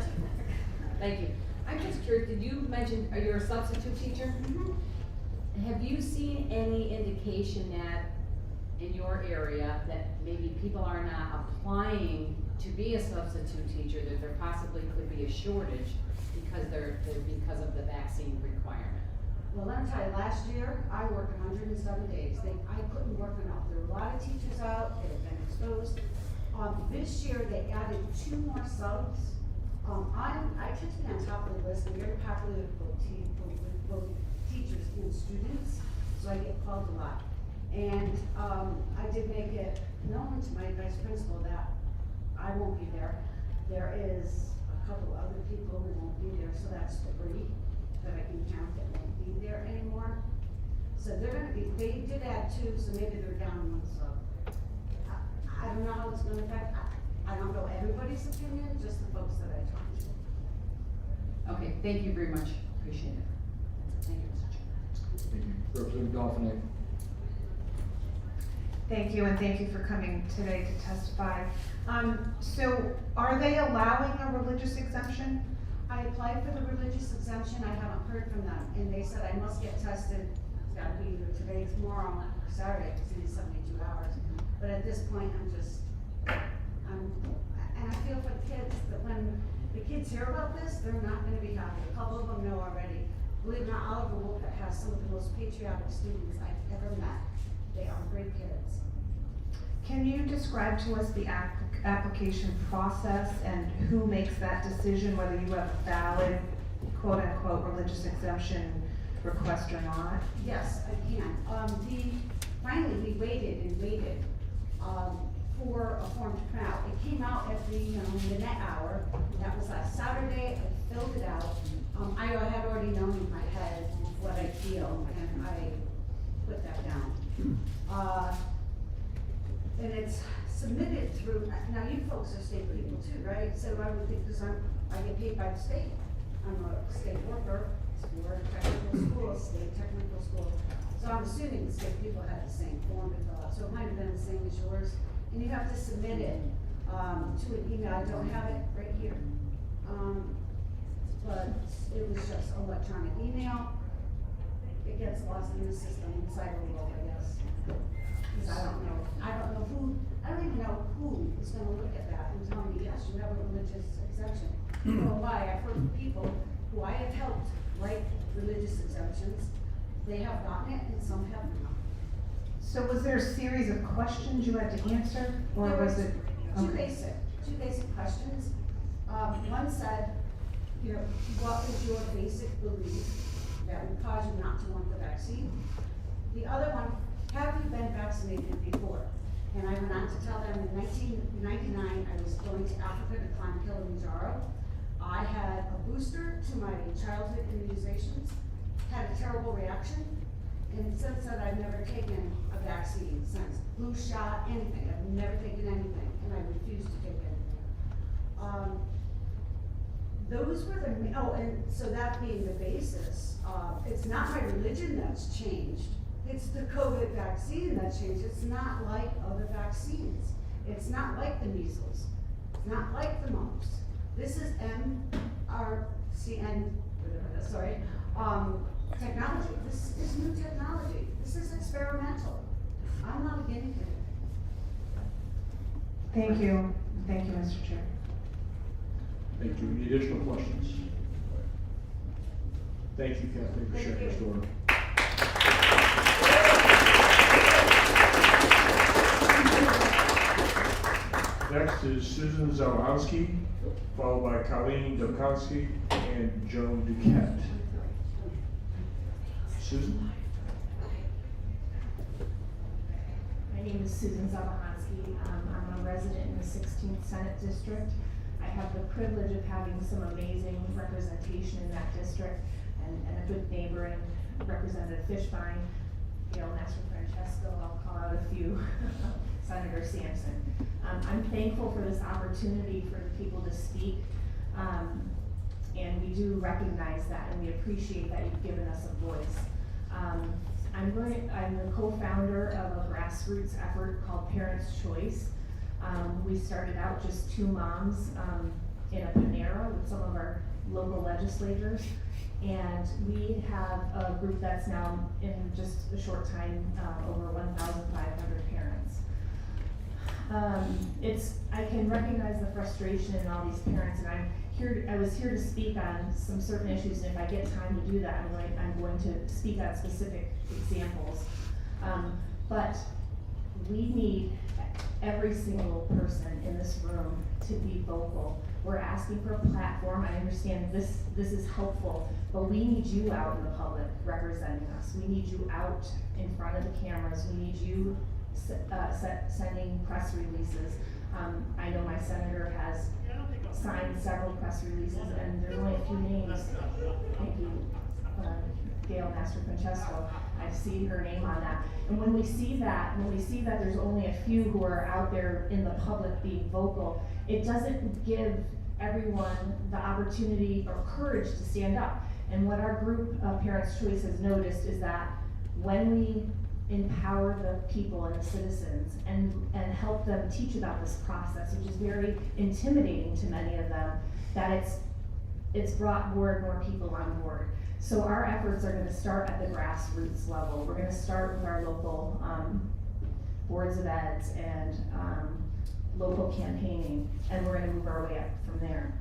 Thank you. I'm just curious, did you mention, are you a substitute teacher? Have you seen any indication that in your area that maybe people are not applying to be a substitute teacher, that there possibly could be a shortage because because of the vaccine requirement? Well, let me tell you, last year, I worked 107 days. I couldn't work enough. There were a lot of teachers out, they had been exposed. This year, they added 2 more subs. I tend to be on top of the list. I'm very popular with both teachers and students, so I get called a lot. And I did make it known to my vice principal that I won't be there. There is a couple other people who won't be there, so that's 3 that I can count that won't be there anymore. So they're gonna be, they did add 2, so maybe they're down 1 sub. I don't know how it's gonna affect, I don't know everybody's opinion, just the folks that I talked to. Okay, thank you very much. Appreciate it. Thank you, Mr. Chairman. Thank you. Representative Dauphiné. Thank you, and thank you for coming today to testify. So are they allowing a religious exemption? I applied for the religious exemption, I haven't heard from them, and they said I must get tested, it's gotta be either today, tomorrow, or Saturday, because it is 72 hours. But at this point, and I feel for the kids, that when the kids hear about this, they're not gonna be happy. A couple of them know already. Believe it or not, Oliver Wolcott has some of the most patriotic students I've ever met. They are great kids. Can you describe to us the application process and who makes that decision, whether you have a valid quote-unquote religious exemption request or not? Yes, I can. Finally, we waited and waited for a form to print out. It came out at the net hour. That was last Saturday. I filled it out. I had already known in my head what I feel, and I put that down. And it's submitted through, now you folks are state people too, right? So I would think, because I get paid by the state. I'm a state worker, we're a technical school, state technical school. So I'm assuming the state people had the same form to fill out, so it might have been the same as yours. And you have to submit it to an email. I don't have it right here. But it was just electronic email. It gets lost in the system inside of the world, I guess. Because I don't even know who is gonna look at that and tell me, yes, you have a religious exemption. Or why, I've heard from people who I have helped write religious exemptions, they have gotten it and some have not. So was there a series of questions you had to answer, or There was it? two basic questions. One said, what is your basic belief that would cause you not to want the vaccine? The other one, have you been vaccinated before? And I went on to tell them in 1999, I was going to Africa to climb Kilimanjaro. I had a booster to my childhood immunizations, had a terrible reaction, and since then I've never taken a vaccine since. Flu shot, anything, I've never taken anything, and I refuse to take anything. Those were and so that being the basis, it's not my religion that's changed. It's the COVID vaccine that's changed. It's not like other vaccines. It's not like the measles. It's not like the mumps. This is technology. This is new technology. This is experimental. I'm not a guinea pig. Thank you, Mr. Chair. Thank you. Any additional questions? Thank you, Kathleen, for sharing your story. Next is Susan Zawansky, followed by Colleen Dobkowski and Joan Duquette. Susan? My name is Susan Zawansky. I'm a resident in the 16th Senate District. I have the privilege of having some amazing representation in that district and a good neighbor in Representative Fishbein, Gail Nasser-Francesco, I'll call out a few, Senator Sampson. I'm thankful for this opportunity for the people to speak, and we do recognize that and we appreciate that you've given us a voice. I'm the co-founder of a grassroots effort called Parents' Choice, we started out just 2 moms, in a Panera with some of our local legislators. And we have a group that's now, in just a short time, over 1,500 parents. I can recognize the frustration in all these parents, and I was here to speak on some certain issues, and if I get time to do that, I'm going to speak on specific examples. But we need every single person in this room to be vocal. We're asking for a platform. I understand this is helpful, but we need you out in the public representing us. We need you out in front of the cameras. We need you sending press releases. I know my senator has signed several press releases, and there's only a few names. Thank you, Gail Master-Francesco. I've seen her name on that. And when we see that there's only a few who are out there in the public being vocal, it doesn't give everyone the opportunity or courage to stand up. And what our group, Parents' Choice, has noticed is that when we empower the people and the citizens and help them teach about this process, which is very intimidating to many of them, that it's brought more and more people on board. So our efforts are gonna start at the grassroots level. We're gonna start with our local boards of eds and local campaigning, and we're gonna move our way up from there.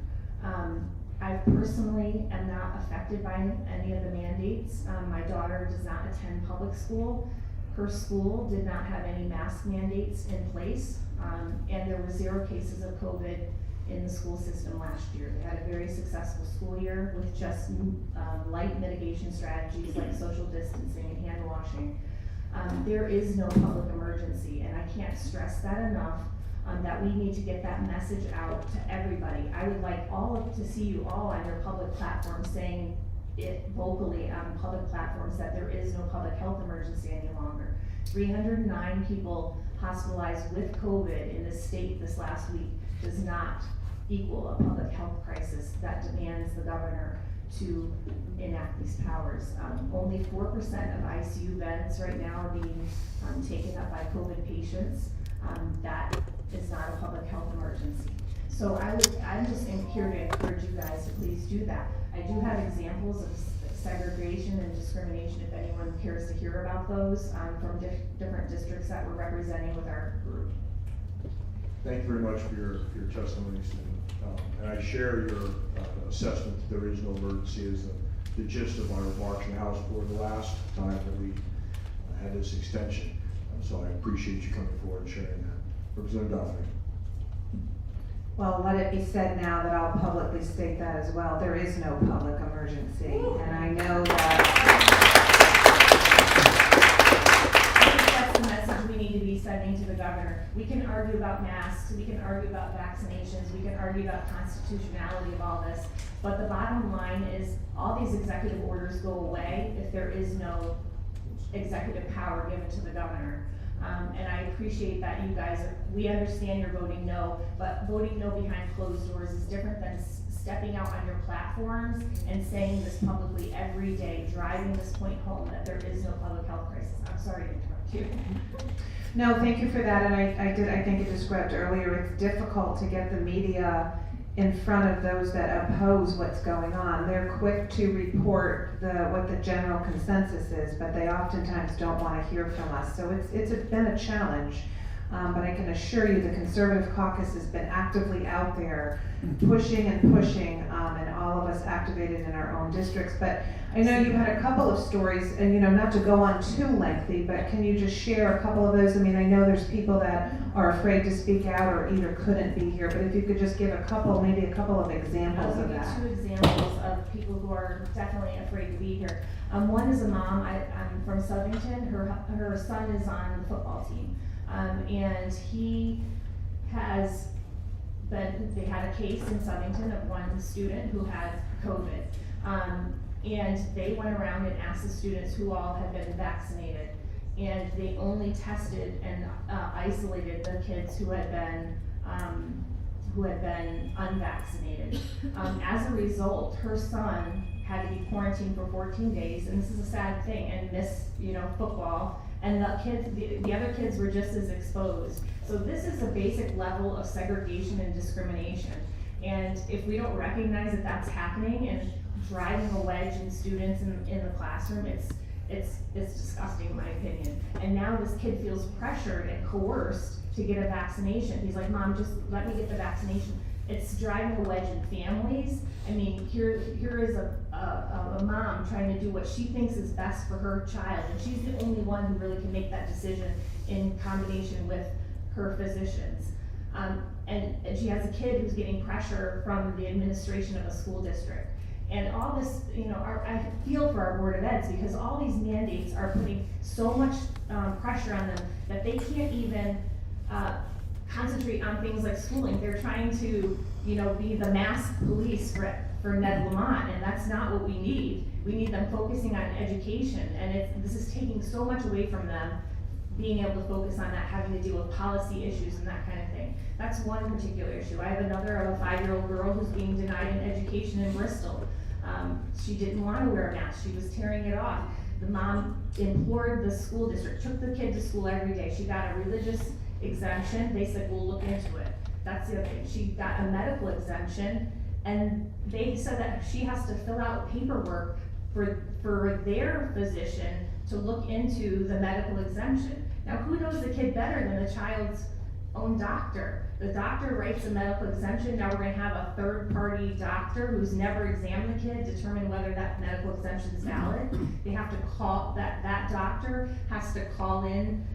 I personally am not affected by any of the mandates. My daughter does not attend public school. Her school did not have any mask mandates in place, and there were 0 cases of COVID in the school system last year. They had a very successful school year with just light mitigation strategies like social distancing and hand washing. There is no public emergency, and I can't stress that enough, that we need to get that message out to everybody. I would like to see you all on your public platforms saying it vocally on public platforms that there is no public health emergency any longer. 309 people hospitalized with COVID in this state this last week does not equal a public health crisis that demands the governor to enact these powers. Only 4% of ICU beds right now are being taken up by COVID patients. That is not a public health emergency. So I'm just here to encourage you guys to please do that. I do have examples of segregation and discrimination if anyone cares to hear about those from different districts that we're representing with our group. Thank you very much for your testimonies, and I share your assessment that there is no emergency as the gist of our remarks in the House for the last time that we had this extension. So I appreciate you coming forward and sharing that. Representative Daphne. Well, let it be said now that I'll publicly state that as well. There is no public emergency, and I know that that's the message we need to be sending to the governor. We can argue about masks, we can argue about vaccinations, we can argue about constitutionality of all this, but the bottom line is all these executive orders go away if there is no executive power given to the governor. And I appreciate that you guys, we understand you're voting no, but voting no behind closed doors is different than stepping out on your platforms and saying this publicly every day, driving this point home that there is no public health crisis. I'm sorry to interrupt you. No, thank you for that, and I think you described earlier, it's difficult to get the media in front of those that oppose what's going on. They're quick to report what the general consensus is, but they oftentimes don't want to hear from us. So it's been a challenge, but I can assure you the Conservative Caucus has been actively out there pushing, and all of us activated in our own districts. But I know you had a couple of stories, and not to go on too lengthy, but can you just share a couple of those? I mean, I know there's people that are afraid to speak out or either couldn't be here, but if you could just give maybe a couple of examples of that. I'll give you 2 examples of people who are definitely afraid to be here. One is a mom, I'm from Southington, her son is on the football team, and they had a case in Southington of one student who had COVID. And they went around and asked the students who all had been vaccinated. And they only tested and isolated the kids who had been unvaccinated. As a result, her son had to be quarantined for 14 days, and this is a sad thing, and miss football and the other kids were just as exposed. So this is a basic level of segregation and discrimination. And if we don't recognize that that's happening and driving a wedge in students in the classroom, it's disgusting in my opinion. And now this kid feels pressured and coerced to get a vaccination. He's like, Mom, just let me get the vaccination. It's driving a wedge in families. I mean, here is a mom trying to do what she thinks is best for her child, and she's the only one who really can make that decision in combination with her physicians. And she has a kid who's getting pressure from the administration of a school district. And all this, I feel for our Board of Eds, because all these mandates are putting so much pressure on them that they can't even concentrate on things like schooling. They're trying to, be the mask police for Ned Lamont, and that's not what we need. We need them focusing on education, and this is taking so much away from them being able to focus on that, having to deal with policy issues and that kind of thing. That's one particular issue. I have another of a 5-year-old girl who's being denied an education in Bristol. She didn't want to wear a mask. She was tearing it off. The mom implored the school district, took the kid to school every day. She got a religious exemption. They said, we'll look into it. That's the other thing. She got a medical exemption, and they said that she has to fill out paperwork for their physician to look into the medical exemption. Now, who knows the kid better than the child's own doctor? The doctor writes a medical exemption. Now we're going to have a third-party doctor who's never examined the kid determine whether that medical exemption is valid. They have to call, that doctor has to call in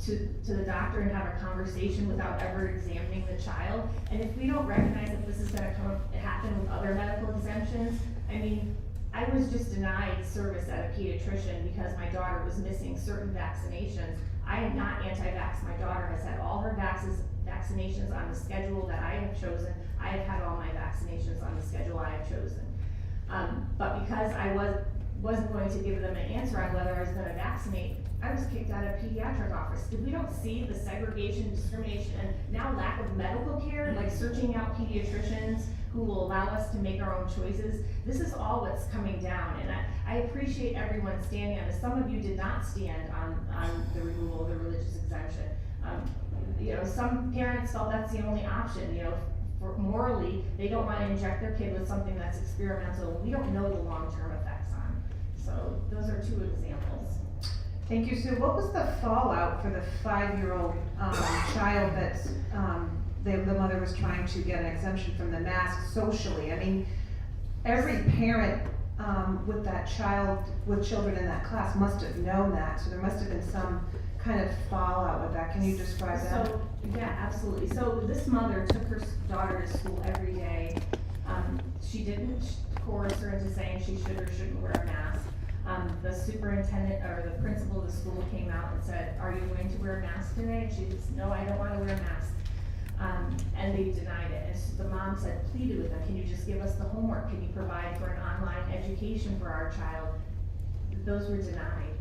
to the doctor and have a conversation without ever examining the child. And if we don't recognize that this is going to happen with other medical exemptions, I mean, I was just denied service at a pediatrician because my daughter was missing certain vaccinations. I am not anti-vax. My daughter has had all her vaccinations on the schedule that I have chosen. I have had all my vaccinations on the schedule I have chosen. But because I wasn't going to give them an answer on whether I was going to vaccinate, I was kicked out of pediatric office. If we don't see the segregation, discrimination, and now lack of medical care, like searching out pediatricians who will allow us to make our own choices, this is all what's coming down. And I appreciate everyone standing on this. Some of you did not stand on the removal of the religious exemption. Some parents felt that's the only option. Morally, they don't want to inject their kid with something that's experimental. We don't know the long-term effects on. So those are 2 examples. Thank you, Sue. What was the fallout for the 5-year-old child that's the mother was trying to get an exemption from the mask socially? I mean, every parent with that child, with children in that class must have known that, so there must have been some kind of fallout with that. Can you describe that? So, yeah, absolutely. So this mother took her daughter to school every day. She didn't coerce her into saying she should or shouldn't wear a mask. The superintendent or the principal of the school came out and said, are you going to wear a mask today? And she said, no, I don't want to wear a mask. And they denied it. And so the mom said, pleaded with them, can you just give us the homework? Can you provide for an online education for our child? Those were denied.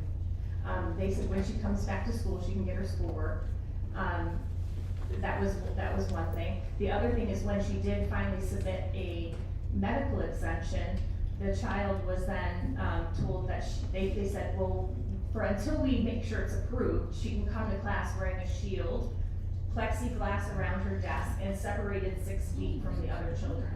They said when she comes back to school, she can get her schoolwork. That was one thing. The other thing is when she did finally submit a medical exemption, the child was then told that they said, well, until we make sure it's approved, she can come to class wearing a shield, plexiglass around her desk, and separated 6 feet from the other children.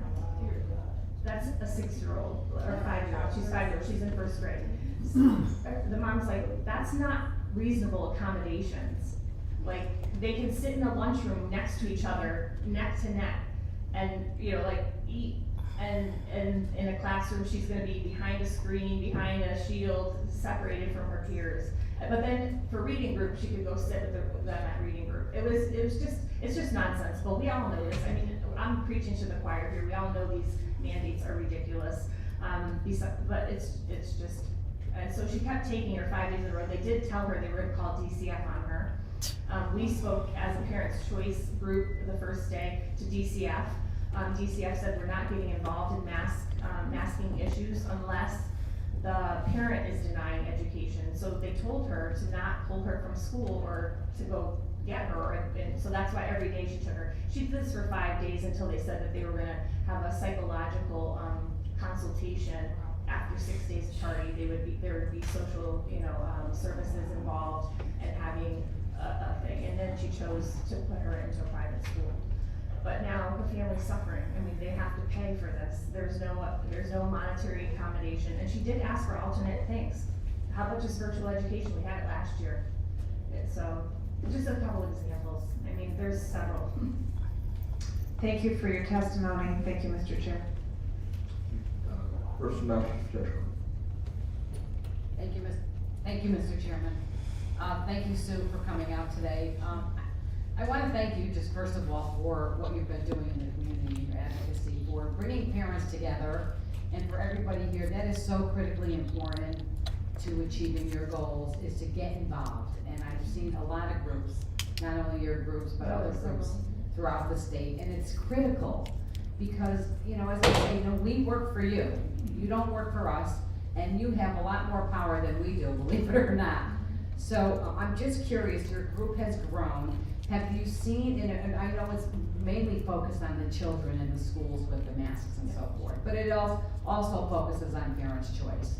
That's a 6-year-old or 5-year-old. She's 5-year-old. She's in 1st grade. The mom's like, that's not reasonable accommodations. Like, they can sit in the lunchroom next to each other, neck to neck, and eat. And in a classroom, she's going to be behind a screen, behind a shield, separated from her peers. But then for reading group, she could go sit with them at reading group. It's just nonsensical. We all know this. I mean, I'm preaching to the choir here. We all know these mandates are ridiculous. But it's just, and so she kept taking her 5 days in a row. They did tell her they were going to call DCF on her. We spoke as a parents' choice group the first day to DCF. DCF said we're not getting involved in masking issues unless the parent is denying education. So they told her to not pull her from school or to go get her, and so that's why every day she took her. She did this for 5 days until they said that they were going to have a psychological consultation after 6 days of party, there would be social, services involved and having a thing, and then she chose to put her into a private school. But now the family's suffering, I mean, they have to pay for this, there's no monetary accommodation, and she did ask for alternate things. How about just virtual education, we had it last year. So, just a couple of examples, I mean, there's several. Thank you for your testimony. Thank you, Mr. Chair. Personnel, Judge. Thank you, Mr. Chairman. Thank you, Sue, for coming out today. I want to thank you, just first of all, for what you've been doing in the community, your advocacy, for bringing parents together, and for everybody here. That is so critically important to achieving your goals, is to get involved. And I've seen a lot of groups, not only your groups, but other groups throughout the state, and it's critical because, as I say, we work for you. You don't work for us, and you have a lot more power than we do, believe it or not. So I'm just curious, your group has grown. Have you seen, and I know it's mainly focused on the children in the schools with the masks and so forth, but it also focuses on parents' choice.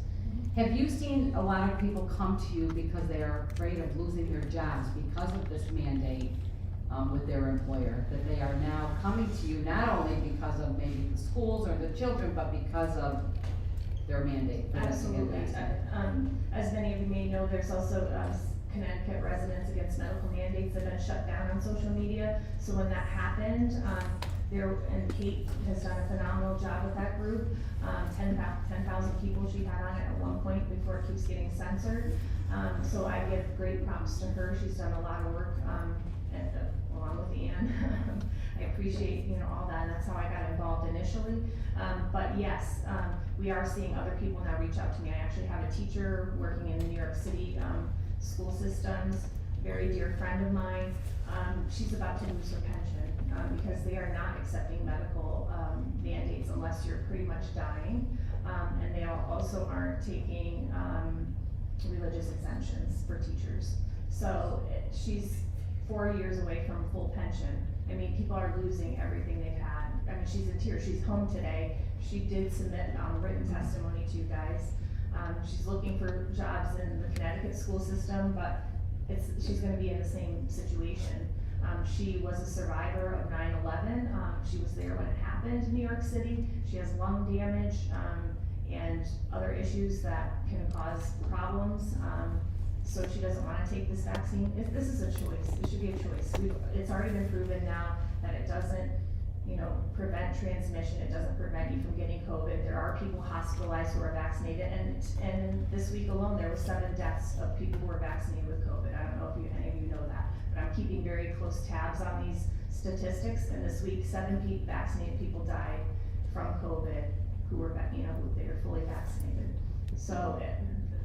Have you seen a lot of people come to you because they are afraid of losing their jobs because of this mandate with their employer, that they are now coming to you not only because of maybe the schools or the children, but because of their mandate? Absolutely. As many of you may know, there's also Connecticut Residents Against Medical Mandates that have been shut down on social media. So when that happened, and Kate has done a phenomenal job with that group. 10,000 people she had on it at one point before it keeps getting censored. So I give great props to her. She's done a lot of work along with Ann. I appreciate all that, and that's how I got involved initially. But yes, we are seeing other people now reach out to me. I actually have a teacher working in the New York City school systems, very dear friend of mine. She's about to lose her pension because they are not accepting medical mandates unless you're pretty much dying, and they also aren't taking religious exemptions for teachers. So she's 4 years away from full pension. I mean, people are losing everything they've had. I mean, she's in tears. She's home today. She did submit written testimony to you guys. She's looking for jobs in the Connecticut school system, but she's going to be in the same situation. She was a survivor of 9/11. She was there when it happened in New York City. She has lung damage and other issues that can cause problems. So she doesn't want to take this vaccine. This is a choice. It should be a choice. It's already been proven now that it doesn't, prevent transmission. It doesn't prevent you from getting COVID. There are people hospitalized who are vaccinated, and this week alone there were 7 deaths of people who were vaccinated with COVID. I don't know if any of you know that, but I'm keeping very close tabs on these statistics. And this week, 7 vaccinated people died from COVID who were, they were fully vaccinated. So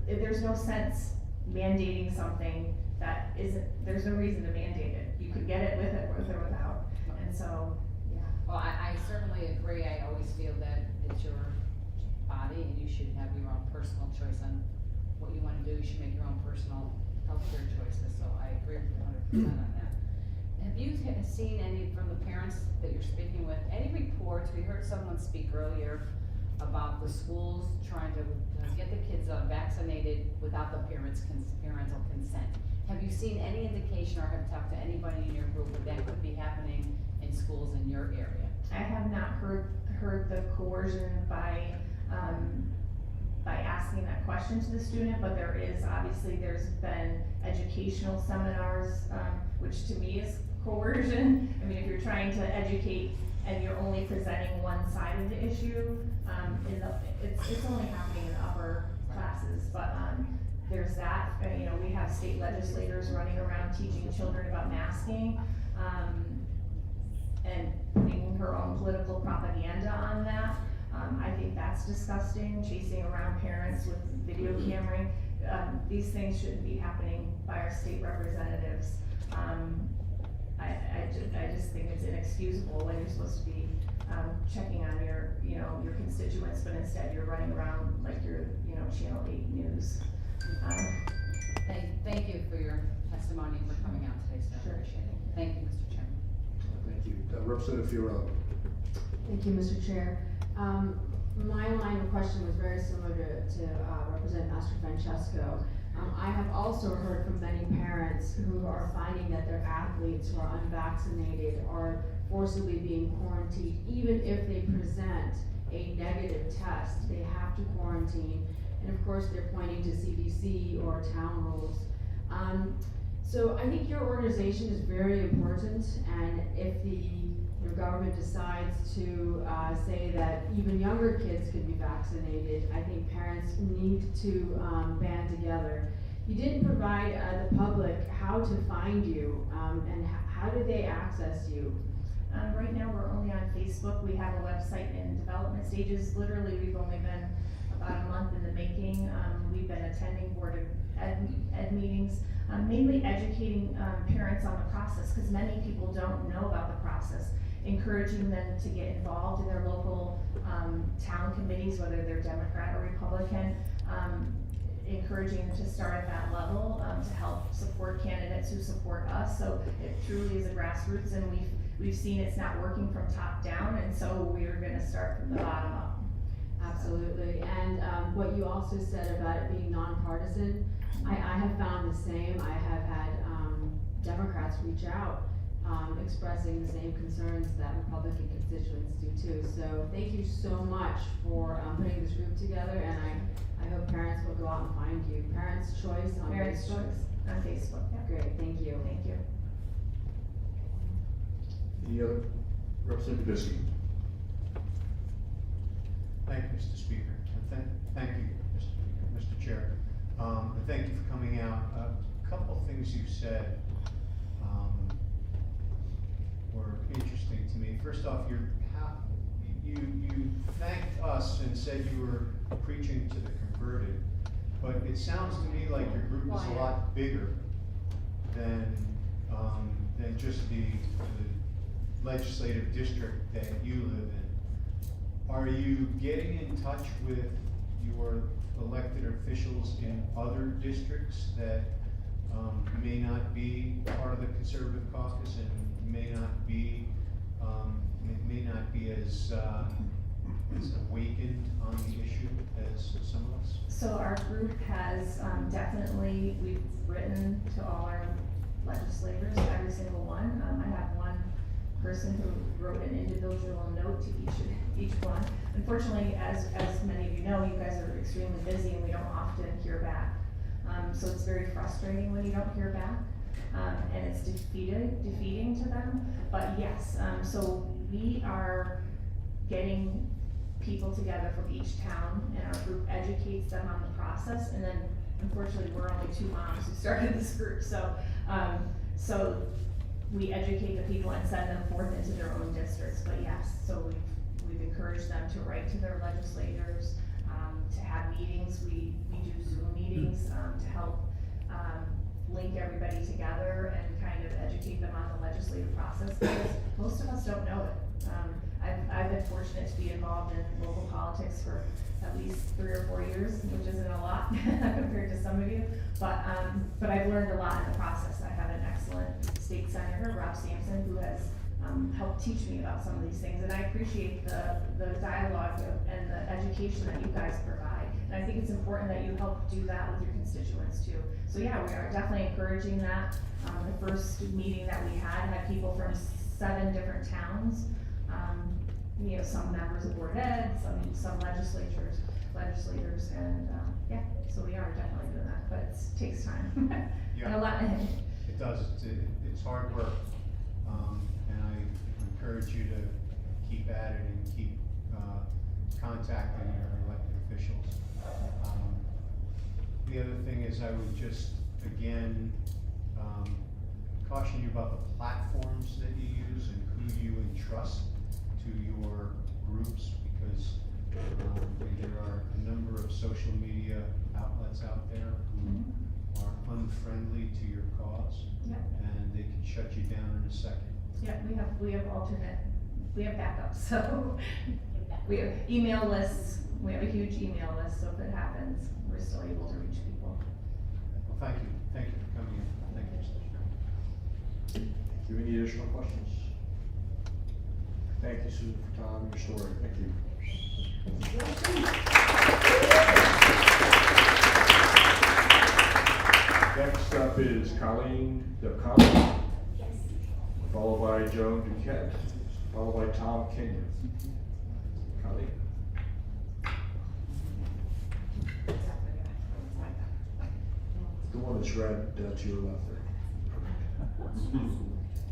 there's no sense mandating something that isn't. There's no reason to mandate it. You could get it with or without, and so. Well, I certainly agree. I always feel that it's your body and you should have your own personal choice on what you want to do. You should make your own personal healthcare choices. So I agree with you 100% on that. Have you seen any from the parents that you're speaking with, any reports? We heard someone speak earlier about the schools trying to get the kids vaccinated without the parental consent. Have you seen any indication or have talked to anybody in your group that could be happening in schools in your area? I have not heard the coercion by asking that question to the student, but there's been educational seminars, which to me is coercion. I mean, if you're trying to educate and you're only presenting one side of the issue, it's only happening in the upper classes, but there's that. We have state legislators running around teaching children about masking, and putting her own political propaganda on that. I think that's disgusting, chasing around parents with video camera. These things shouldn't be happening by our state representatives. I just think it's inexcusable when you're supposed to be checking on your constituents, but instead you're running around like you're Channel 8 News. Thank you for your testimony and for coming out today, so I appreciate it. Thank you, Mr. Chairman. Thank you. Representative Fiorello. Thank you, Mr. Chair. My line of question was very similar to Representative Master Francesco. I have also heard from many parents who are finding that their athletes who are unvaccinated are forcibly being quarantined, even if they present a negative test, they have to quarantine. And of course, they're pointing to CDC or town rules. So I think your organization is very important, and if your government decides to say that even younger kids can be vaccinated, I think parents need to band together. You didn't provide the public how to find you, and how do they access you? Right now, we're only on Facebook. We have a website in development stages. Literally, we've only been about a month in the making. We've been attending board of ed meetings, mainly educating parents on the process, because many people don't know about the process. Encouraging them to get involved in their local town committees, whether they're Democrat or Republican. Encouraging them to start at that level to help support candidates who support us. So it truly is a grassroots, and we've seen it's not working from top down, and so we're going to start from the bottom up. Absolutely, and what you also said about it being nonpartisan, I have found the same. I have had Democrats reach out expressing the same concerns that Republican constituents do too. So thank you so much for putting this group together, and I hope parents will go out and find you. Parents' Choice on Parents' Facebook. Choice on Facebook. Yeah. Great, thank you. Thank you. Any other? Representative Advocacy. Thank you, Mr. Speaker. And thank you, Mr. Chair. And thank you for coming out. A couple of things you said were interesting to me. First off, you thanked us and said you were preaching to the converted, but it sounds to me like your group is a lot bigger than just the legislative district that you live in. Are you getting in touch with your elected officials in other districts that may not be part of the conservative caucus and may not be as awakened on the issue as some of us? So our group has definitely, we've written to all our legislators, every single one. I have one person who wrote an individual note to each one. Unfortunately, as many of you know, you guys are extremely busy and we don't often hear back. So it's very frustrating when you don't hear back. And it's defeating to them. But yes, so we are getting people together from each town, and our group educates them on the process. And then, unfortunately, we're only two moms who started this group, so we educate the people and send them forth into their own districts. But yes, so we've encouraged them to write to their legislators, to have meetings. We do Zoom meetings to help link everybody together and kind of educate them on the legislative process, because most of us don't know it. I've been fortunate to be involved in local politics for at least 3 or 4 years, which isn't a lot compared to some of you, but I've learned a lot in the process. I have an excellent state senator, Rob Sampson, who has helped teach me about some of these things, and I appreciate the dialogue and the education that you guys provide. And I think it's important that you help do that with your constituents too. So yeah, we are definitely encouraging that. The first meeting that we had people from 7 different towns. You know, some members of Board of Ed, some legislators, and yeah, so we are definitely doing that, but it takes time. Yeah. And a lot. It does. It's hard work, and I encourage you to keep at it and keep contacting your elected officials. The other thing is, I would just again caution you about the platforms that you use and who you entrust to your groups, because there are a number of social media outlets out there who are unfriendly to your cause, and they can shut you down in a second. Yeah, we have backups, so we have email lists, we have a huge email list, so if it happens, we're still able to reach people. Well, thank you for coming in. Thank you, Mr. Chairman. Do you have any additional questions? Thank you, Susan, for telling your story. Thank you. Next up is Colleen DeCollin, followed by Joan Duquette, followed by Tom Kenyon. Colleen. The one that's red to your left there.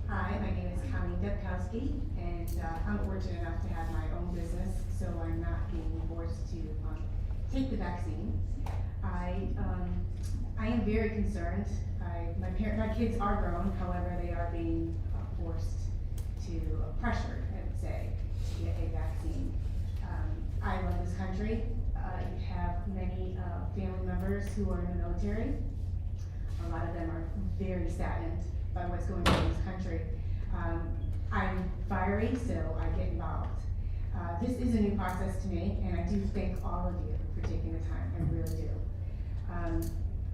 Hi, my name is Connie Debkowski, and I'm fortunate enough to have my own business, so I'm not being forced to take the vaccine. I am very concerned. My kids are grown, however, they are being forced to, pressured, I would say, to get a vaccine. I love this country. I have many family members who are in the military. A lot of them are very saddened by what's going on in this country. I'm fiery, so I get involved. This is a new process to me, and I do thank all of you for taking the time, I really do.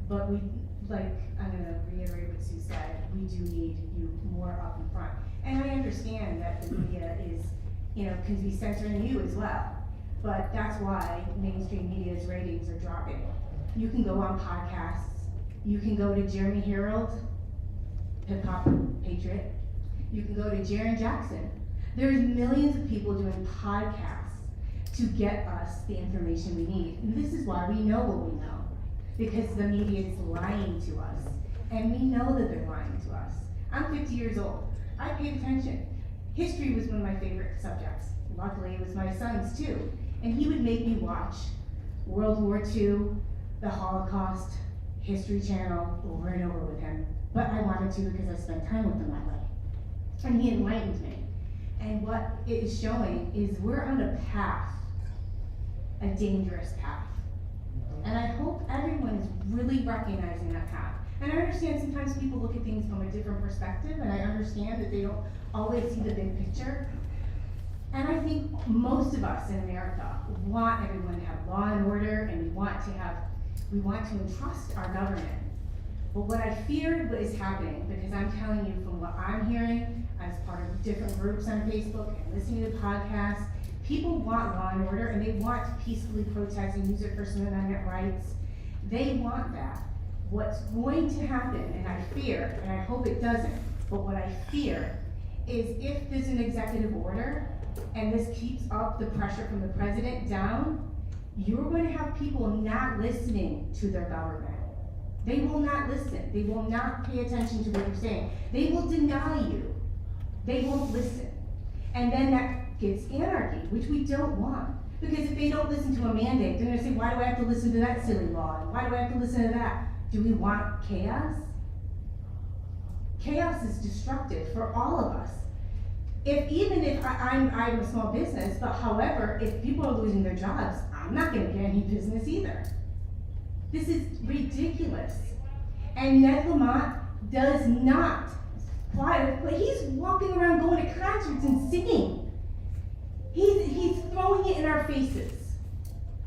But I'm gonna reiterate what Sue said, we do need you more up in front. And I understand that the media is, can be censoring you as well. But that's why mainstream media's ratings are dropping. You can go on podcasts, you can go to Jeremy Herald, Hip Hop Patriot. You can go to Jaron Jackson. There's millions of people doing podcasts to get us the information we need. And this is why we know what we know. Because the media is lying to us. And we know that they're lying to us. I'm 50 years old. I paid attention. History was one of my favorite subjects. Luckily, it was my son's too. And he would make me watch World War II, the Holocaust, History Channel over and over with him. But I wanted to because I spent time with him that way. And he enlightened me. And what it is showing is we're on a path, a dangerous path. And I hope everyone is really recognizing that path. And I understand sometimes people look at things from a different perspective, and I understand that they don't always see the big picture. And I think most of us in America want everyone to have law and order, and we want to entrust our government. But what I fear what is happening, because I'm telling you from what I'm hearing as part of different groups on Facebook and listening to podcasts, people want law and order, and they want to peacefully protest and use their First Amendment rights. They want that. What's going to happen, and I fear, and I hope it doesn't, but what I fear is if there's an executive order and this keeps up the pressure from the president down, you're going to have people not listening to their government. They will not listen. They will not pay attention to what you're saying. They will deny you. They won't listen. And then that gets anarchy, which we don't want. Because if they don't listen to a mandate, they're gonna say, why do I have to listen to that silly law? And why do I have to listen to that? Do we want chaos? Chaos is destructive for all of us. Even if I'm a small business, but however, if people are losing their jobs, I'm not gonna get any business either. This is ridiculous. And Ned Lamont does not apply, but he's walking around going to concerts and singing. He's throwing it in our faces.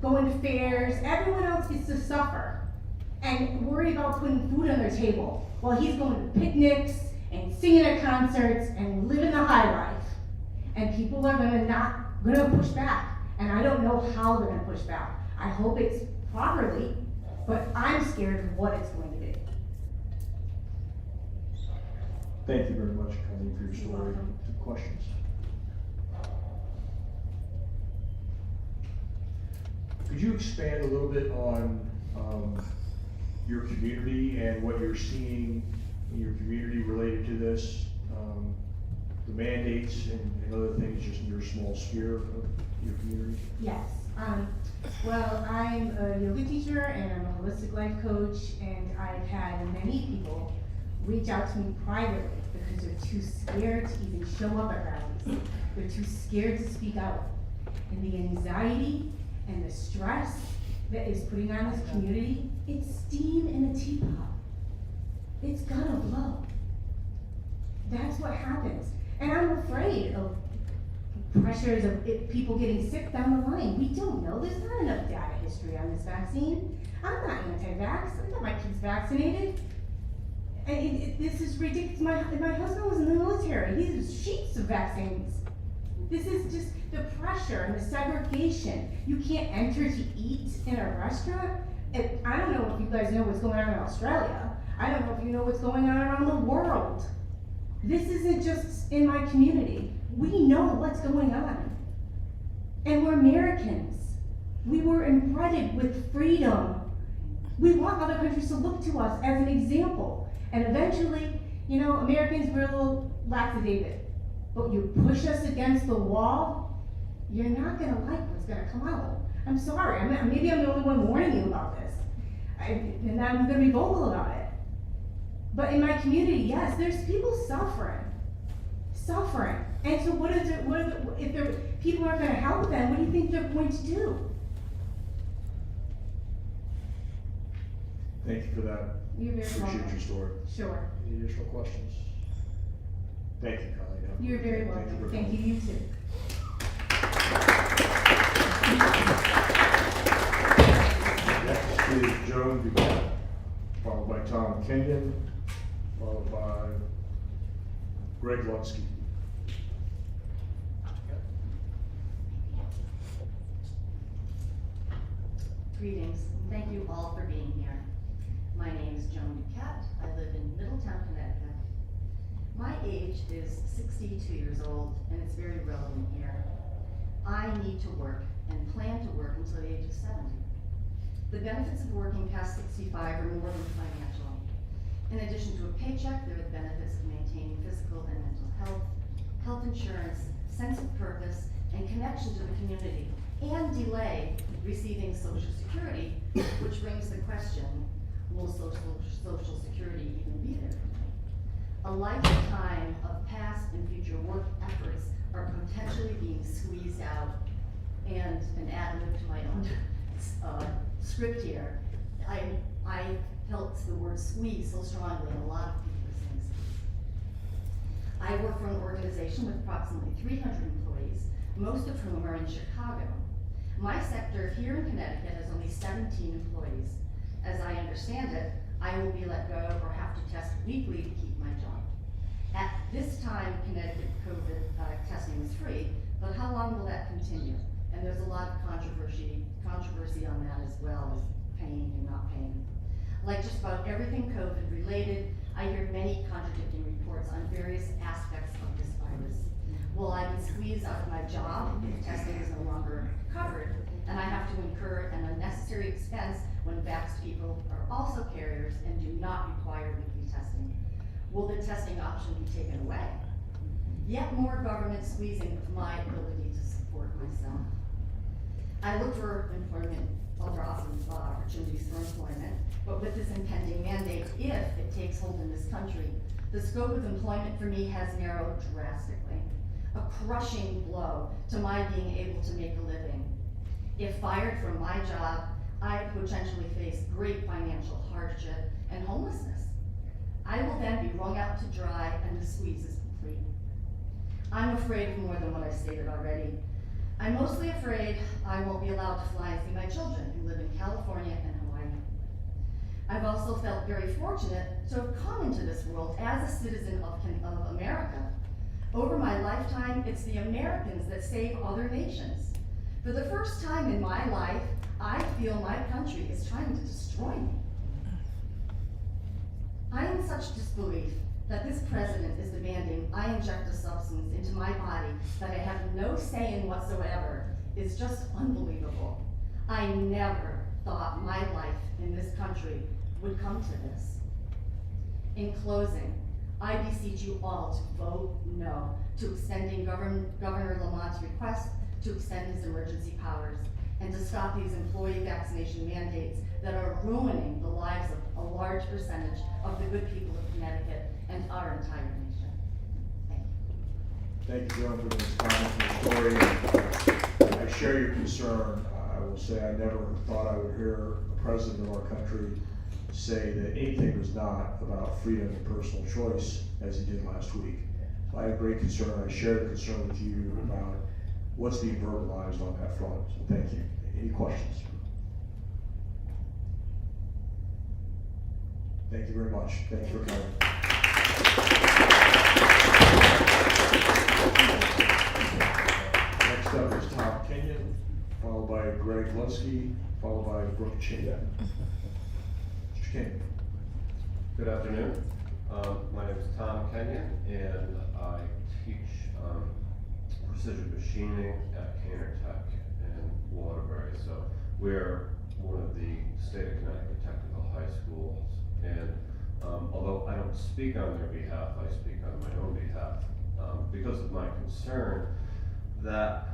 Going to fairs, everyone else gets to suffer and worry about putting food on their table while he's going to picnics and singing at concerts and living the high life. And people are gonna push back. And I don't know how they're gonna push back. I hope it's properly, but I'm scared of what it's going to be. Thank you very much, Colleen, for your story. Two questions. Could you expand a little bit on your community and what you're seeing in your community related to this, the mandates and other things just in your small sphere of your community? Yes. Well, I'm a yoga teacher and I'm a holistic life coach, and I've had many people reach out to me privately because they're too scared to even show up at rallies. They're too scared to speak out. And the anxiety and the stress that is putting on this community, it's steam in a teapot. It's gonna blow. That's what happens. And I'm afraid of pressures of people getting sick down the line. We don't know. There's not enough data history on this vaccine. I'm not anti-vax. I got my kids vaccinated. And this is ridiculous. My husband was in the military. He has sheets of vaccines. This is just the pressure and the segregation. You can't enter to eat in a restaurant. I don't know if you guys know what's going on in Australia. I don't know if you know what's going on around the world. This isn't just in my community. We know what's going on. And we're Americans. We were embedded with freedom. We want other countries to look to us as an example. And eventually, you know, Americans, we're a little lackadaisical. But you push us against the wall, you're not gonna like what's gonna come out. I'm sorry, maybe I'm the only one warning you about this. And I'm gonna be vocal about it. But in my community, yes, there's people suffering. And so if people aren't gonna help them, what do you think they're going to do? Thank you for that. You're very welcome. Appreciate your story. Sure. Any additional questions? Thank you, Colleen. Have a You're good very day. welcome. for Thank coming. you, you too. Next is Joan Dubois, followed by Tom Kenyon, followed by Greg Lunsky. Greetings, and thank you all for being here. My name is Joan Duquette. I live in Middletown, Connecticut. My age is 62 years old, and it's very relevant here. I need to work and plan to work until the age of 70. The benefits of working past 65 are more than financial. In addition to a paycheck, there are the benefits of maintaining physical and mental health, health insurance, sense of purpose, and connection to the community, and delay receiving Social Security, which brings the question, will Social Security even be there? A lifetime of past and future work efforts are potentially being squeezed out, and an ad-lib to my own script here. I felt the word squeeze so strongly in a lot of people's things. I work for an organization with approximately 300 employees, most of whom are in Chicago. My sector here in Connecticut has only 17 employees. As I understand it, I will be let go or have to test weekly to keep my job. At this time, Connecticut COVID testing is free, but how long will that continue? And there's a lot of controversy on that as well, as paying and not paying. Like just about everything COVID related, I hear many contradicting reports on various aspects of this virus. Will I be squeezed out of my job if testing is no longer covered, and I have to incur an unnecessary expense when vaxxed people are also carriers and do not require weekly testing? Will the testing option be taken away? Yet more government squeezing of my ability to support myself. I look for employment, other opportunities for employment, but with this impending mandate, if it takes hold in this country, the scope of employment for me has narrowed drastically. A crushing blow to my being able to make a living. If fired from my job, I potentially face great financial hardship and homelessness. I will then be wrung out to dry and the squeeze is complete. I'm afraid of more than what I stated already. I'm mostly afraid I won't be allowed to fly and see my children who live in California and Hawaii. I've also felt very fortunate to have come into this world as a citizen of America. Over my lifetime, it's the Americans that save other nations. For the first time in my life, I feel my country is trying to destroy me. I am in such disbelief that this president is demanding I inject a substance into my body that I have no say in whatsoever is just unbelievable. I never thought my life in this country would come to this. In closing, I beseech you all to vote no to extending Governor Lamont's request to extend his emergency powers and to stop these employee vaccination mandates that are ruining the lives of a large percentage of the good people of Connecticut and our entire nation. Thank you. Thank you, Joan, for this comments and story. I share your concern. I will say I never thought I would hear a president of our country say that anything was not about freedom and personal choice, as he did last week. So I have great concern. I share the concern with you about what's being verbalized on that front. So thank you. Any questions? Thank you very much. Thanks for coming. followed by Greg Lunsky, followed by Brooke Chin. Mr. King. Good afternoon. My name is Tom Kenyon, and I teach precision machining at Tech in Waterbury. So we're one of the state of Connecticut technical high schools, and although I don't speak on their behalf, I speak on my own behalf because of my concern that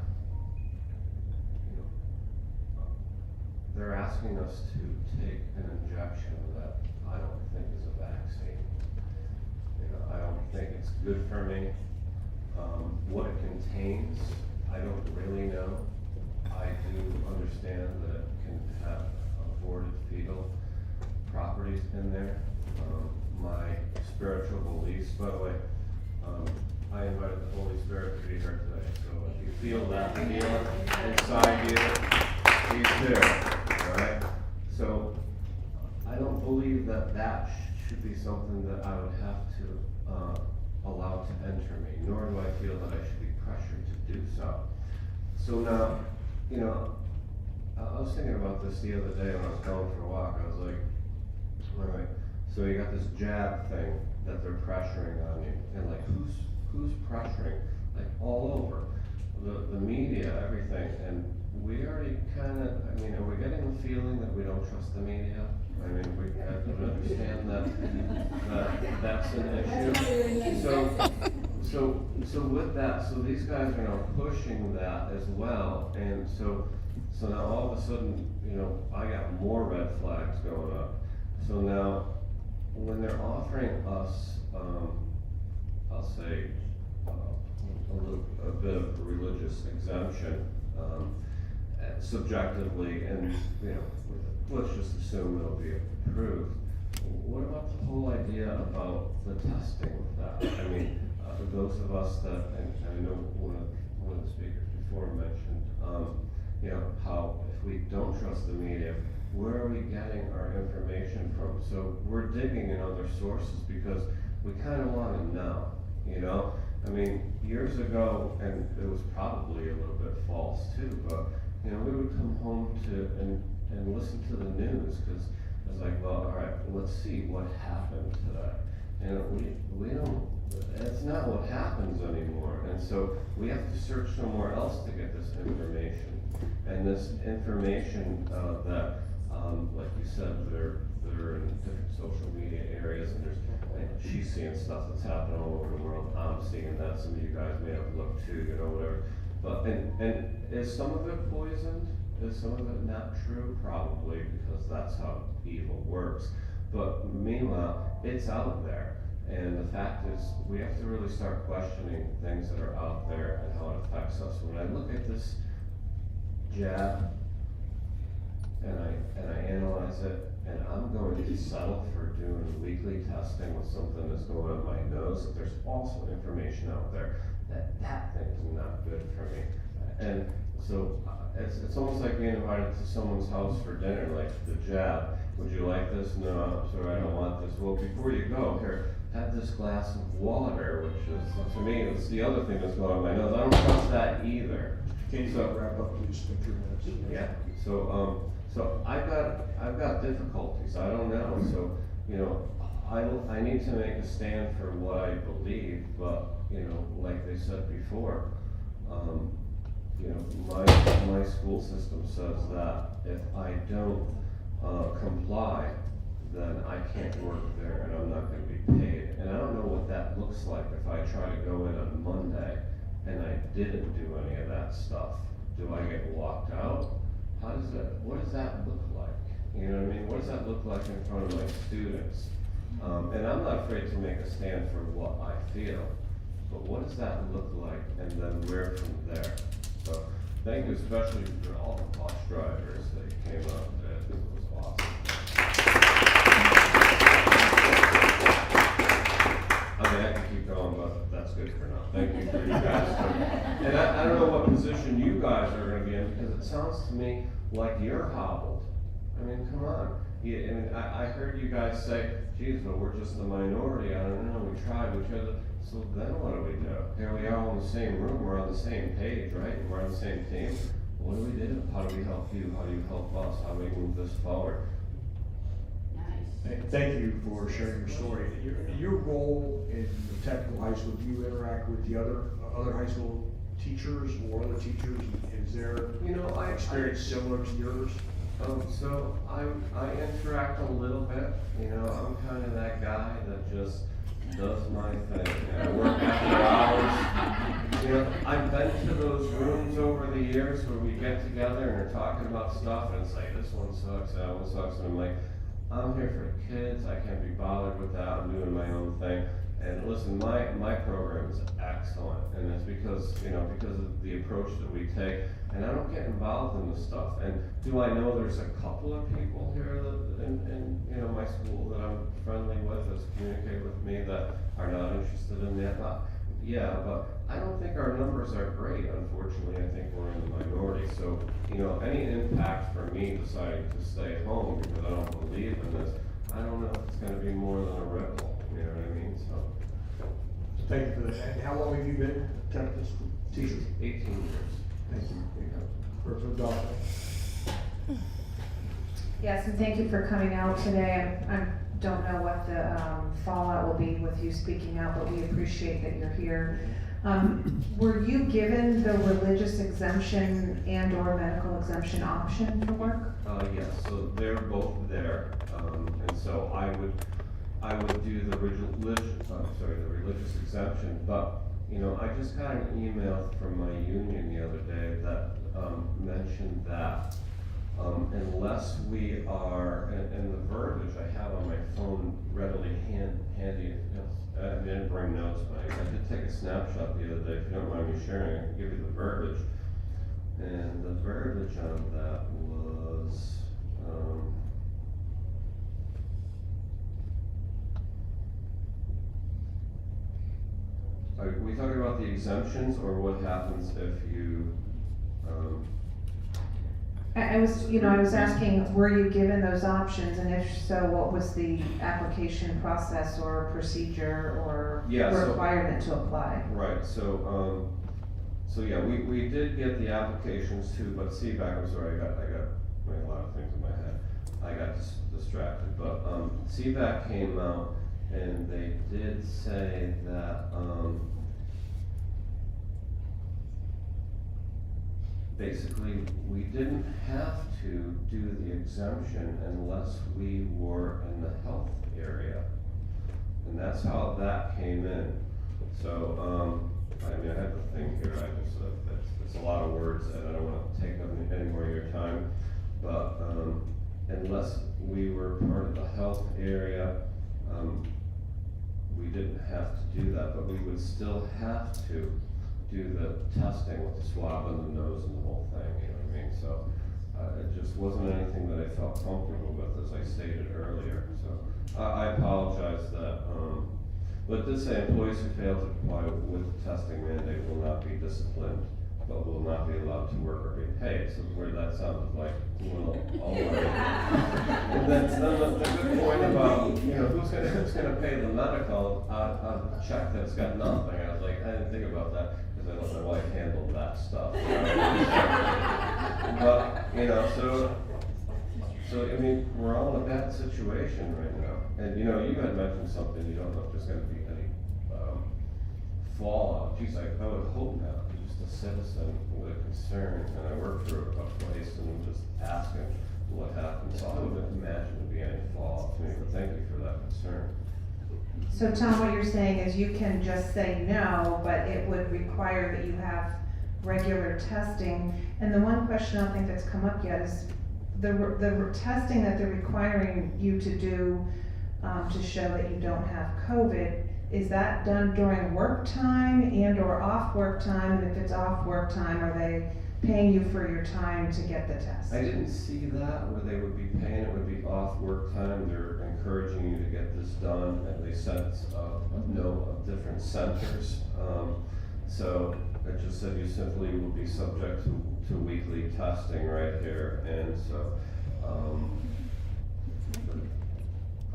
they're asking us to take an injection that I don't think is a vaccine. I don't think it's good for me. What it contains, I don't really know. I do understand that it can have aborted fetal properties in there. My spiritual beliefs, by the way, I invited the Holy Spirit to be here today, so if you feel that feeling inside you, he's there, alright? So, I don't believe that that should be something that I would have to allow to enter me, nor do I feel that I should be pressured to do so. So now, I was thinking about this the other day when I was going for a walk. I was like, alright, so you got this jab thing that they're pressuring on you, and like, who's pressuring? Like, all over. The media, everything, and we already kinda, are we getting the feeling that we don't trust the media? We understand that's an issue. So with that, so these guys are now pushing that as well, and so now all of a sudden, I got more red flags going up. So now, when they're offering us, I'll say, a bit of religious exemption, subjectively, and let's just assume it'll be approved. What about the whole idea about the testing with that? Those of us that, and I know one of the speakers before mentioned, how if we don't trust the media, where are we getting our information from? So we're digging in other sources because we kind of want to know, years ago, and it was probably a little bit false too, but we would come home and listen to the news because it was like, well, all right, let's see what happened today. We don't, that's not what happens anymore. And so we have to search somewhere else to get this information. And this information that, like you said, they're in different social media areas, and she's seeing stuff that's happening all over the world. I'm seeing that. Some of you guys may have looked too, whatever. But and is some of it poisoned? Is some of it not true? Probably, because that's how evil works. But meanwhile, it's out there. And the fact is, we have to really start questioning things that are out there and how it affects us. When I look at this jab, and I analyze it, and I'm going to settle for doing weekly testing with something that's going on my nose, that there's also information out there that thing is not good for me. And so it's almost like being invited to someone's house for dinner, like the jab. Would you like this? No, I'm sorry, I don't want this. Well, before you go, here, have this glass of water, which is, to me, it's the other thing that's going on my nose. I don't trust that either. Can you wrap up, please, in 2 minutes? Yeah. So I've got difficulties. I don't know. So I need to make a stand for what I believe. But like they said before, my school system says that if I don't comply, then I can't work there and I'm not going to be paid. And I don't know what that looks like if I try to go in on Monday and I didn't do any of that stuff. Do I get walked out? What does that look like? What does that look like in front of my students? And I'm not afraid to make a stand for what I feel, but what does that look like, and then where from there? So thank you especially for all the bus drivers that came up today. I think it was awesome. I can keep going, but that's good for now. Thank you for you guys. And I don't know what position you guys are going to be in, because it sounds to me like you're hobbled. Come on. I heard you guys say, geez, but we're just the minority. I don't know, we tried, so then what do we do? Here we are all in the same room, we're on the same page, right? We're on the same team. what do we do? How do we help you? How do you help us? How do we move this forward? Thank you for sharing your story. Your role in the technical high school, do you interact with the other high school teachers or other teachers? Is their experience similar to yours? So I interact a little bit. I'm kind of that guy that just does my thing. I work after hours. I've been to those rooms over the years where we get together and are talking about stuff, and it's like, this one sucks, that one sucks, and I'm like, I'm here for the kids. I can't be bothered with that. I'm doing my own thing. And listen, my program is excellent, and it's because of the approach that we take. And I don't get involved in this stuff. And do I know there's a couple of people here that in my school that I'm friendly with, that communicate with me, that are not interested in that? Yeah, but I don't think our numbers are great. Unfortunately, I think we're in the minority. So any impact for me deciding to stay home because I don't believe in this, I don't know if it's going to be more than a ripple. You know what I mean? So. Thank you for that. And how long have you been a technical school teacher? 18 years. Thank you. Representative Dauphin. Yes, and thank you for coming out today. I don't know what the fallout will be with you speaking out, but we appreciate that you're here. Were you given the religious exemption and or medical exemption option for work? Yes, so they're both there, and so I would do the religious exemption, but I just got an email from my union the other day that mentioned that unless we are, and the verbiage I have on my phone readily handy, I didn't bring notes, but I did take a snapshot the other day. If you don't mind me sharing, I can give you the verbiage. And the verbiage on that was, are we talking about the exemptions, or what happens if you, I was asking, were you given those options, and if so, what was the application process or procedure or requirement to apply? Right, so yeah, we did get the applications too, but CBAC, I'm sorry, I got a lot of things in my head. I got distracted, but CBAC came out and they did say that basically we didn't have to do the exemption unless we were in the health area. And that's how that came in. So, I have the thing here, it's a lot of words and I don't want to take up any more of your time, but unless we were part of the health area, we didn't have to do that, but we would still have to do the testing with the swab in the nose and the whole thing, you know what I mean? So it just wasn't anything that I felt comfortable with, as I stated earlier. So I apologize that, but it did say employees who fail to comply with the testing mandate will not be disciplined, but will not be allowed to work or be paid. So where that sounded like, well, all right. And then the good point about, who's gonna pay the medical check that's got nothing. I was like, I didn't think about that because I let my wife handle that stuff. But so I mean, we're all in a bad situation right now. And you had mentioned something. You don't know if there's going to be any fallout. Geez, I would hope not. I'm just a citizen with a concern, and I work for a place, and I'm just asking what happens. So I wouldn't imagine there'd be any fallout to me. But thank you for that concern. So Tom, what you're saying is you can just say no, but it would require that you have regular testing. And the one question I don't think that's come up yet is the testing that they're requiring you to do to show that you don't have COVID, is that done during work time and or off work time? And if it's off work time, are they paying you for your time to get the test? I didn't see that where they would be paying. It would be off work time. They're encouraging you to get this done, and they sent a note of different centers. So it just said you simply will be subject to weekly testing right here, and so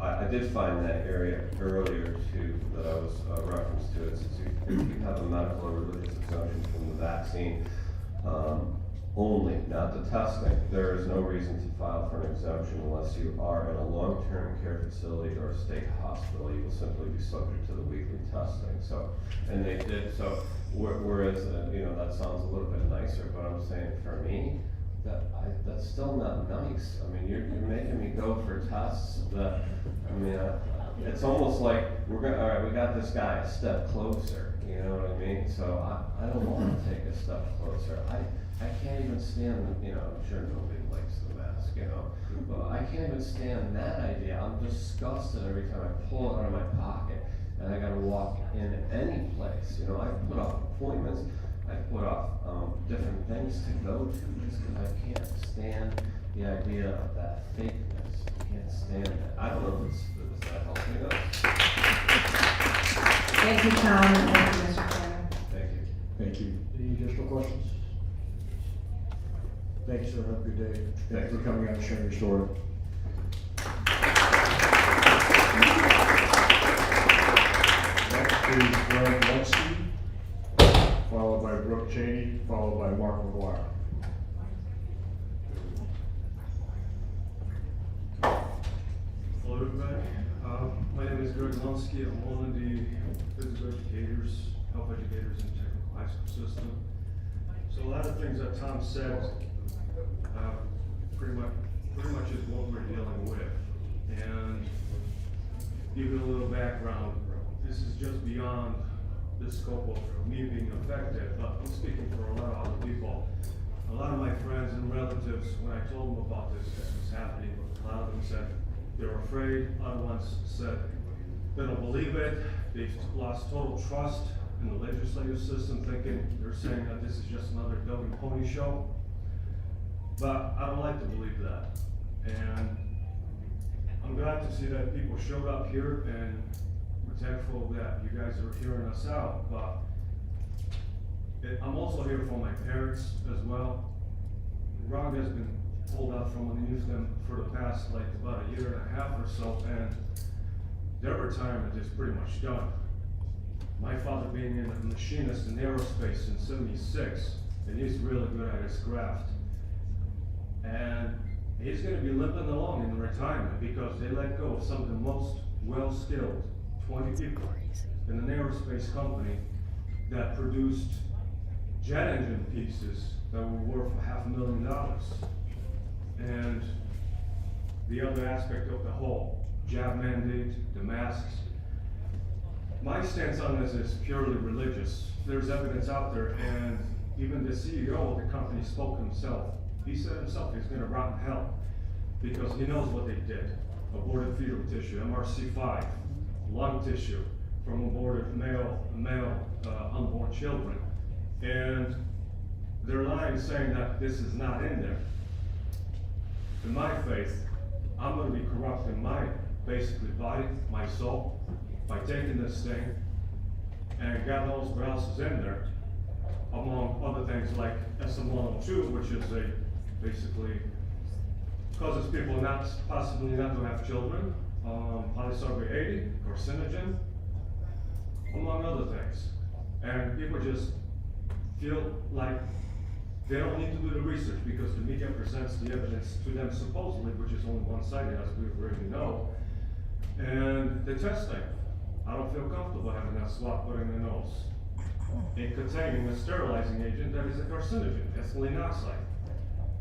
I did find that area earlier too that I was referenced to. It says if you have a medical or religious exemption from the vaccine, only, not the testing. There is no reason to file for an exemption unless you are in a long-term care facility or a state hospital. You will simply be subject to the weekly testing. So, and they did, so, whereas, that sounds a little bit nicer, but I'm saying for me, that's still not nice. I mean, you're making me go for tests that, it's almost like, all right, we got this guy a step closer, you know what I mean? So I don't wanna take a step closer. I can't even stand, I'm sure nobody likes the mask, but I can't even stand that idea. I'm disgusted every time I pull it out of my pocket and I gotta walk in any place. I put off appointments, I put off different things to go to just because I can't stand the idea of that fakeness. I can't stand it. I don't know if is that helping us? Thank you, Tom, and thank you, Mr. Chairman. Thank you. Thank you. Any additional questions? Thank you, sir. Have a good day. Thank you for coming out and sharing your story. Next is Greg Lexi, followed by Brooke Cheney, followed by Mark McGuire. Hello, everybody. My name is Greg Lonsky. I'm one of the physical educators, health educators in the technical high school system. So a lot of things that Tom said pretty much is what we're dealing with. And give you a little background. This is just beyond the scope of me being affected, but I'm speaking for a lot of other people. A lot of my friends and relatives, when I told them about this was happening, a lot of them said they're afraid. Other ones said they don't believe it. They've lost total trust in the legislative system, thinking they're saying that this is just another dog and pony show. But I don't like to believe that. And I'm glad to see that people showed up here, and we're thankful that you guys are hearing us out. But I'm also here for my parents as well. Rog has been pulled out from underneath them for the past about a year and a half or so, and their retirement is pretty much done. My father being a machinist in aerospace in '76, and he's really good at his craft. And he's going to be limping along in retirement because they let go of some of the most well-skilled 20 people in an aerospace company that produced jet engine pieces that were worth $500,000. And the other aspect of the whole jab mandate, the masks. My stance on this is purely religious. There's evidence out there, and even the CEO of the company spoke himself. He said himself he's going to rot in hell because he knows what they did. Aborted fetal tissue, MRC5, lung tissue from aborted male unborn children. And they're lying saying that this is not in there. In my faith, I'm going to be corrupting my basically body, my soul, by taking this thing, and God knows what else is in there, among other things like SM-102, which is basically causes people possibly not to have children, polysorbate 80, carcinogen, among other things. And people just feel like they don't need to do the research because the media presents the evidence to them supposedly, which is only one-sided, as we already know. And the testing, I don't feel comfortable having that swab put in the nose. It containing a sterilizing agent that is a carcinogen, ethylene oxide.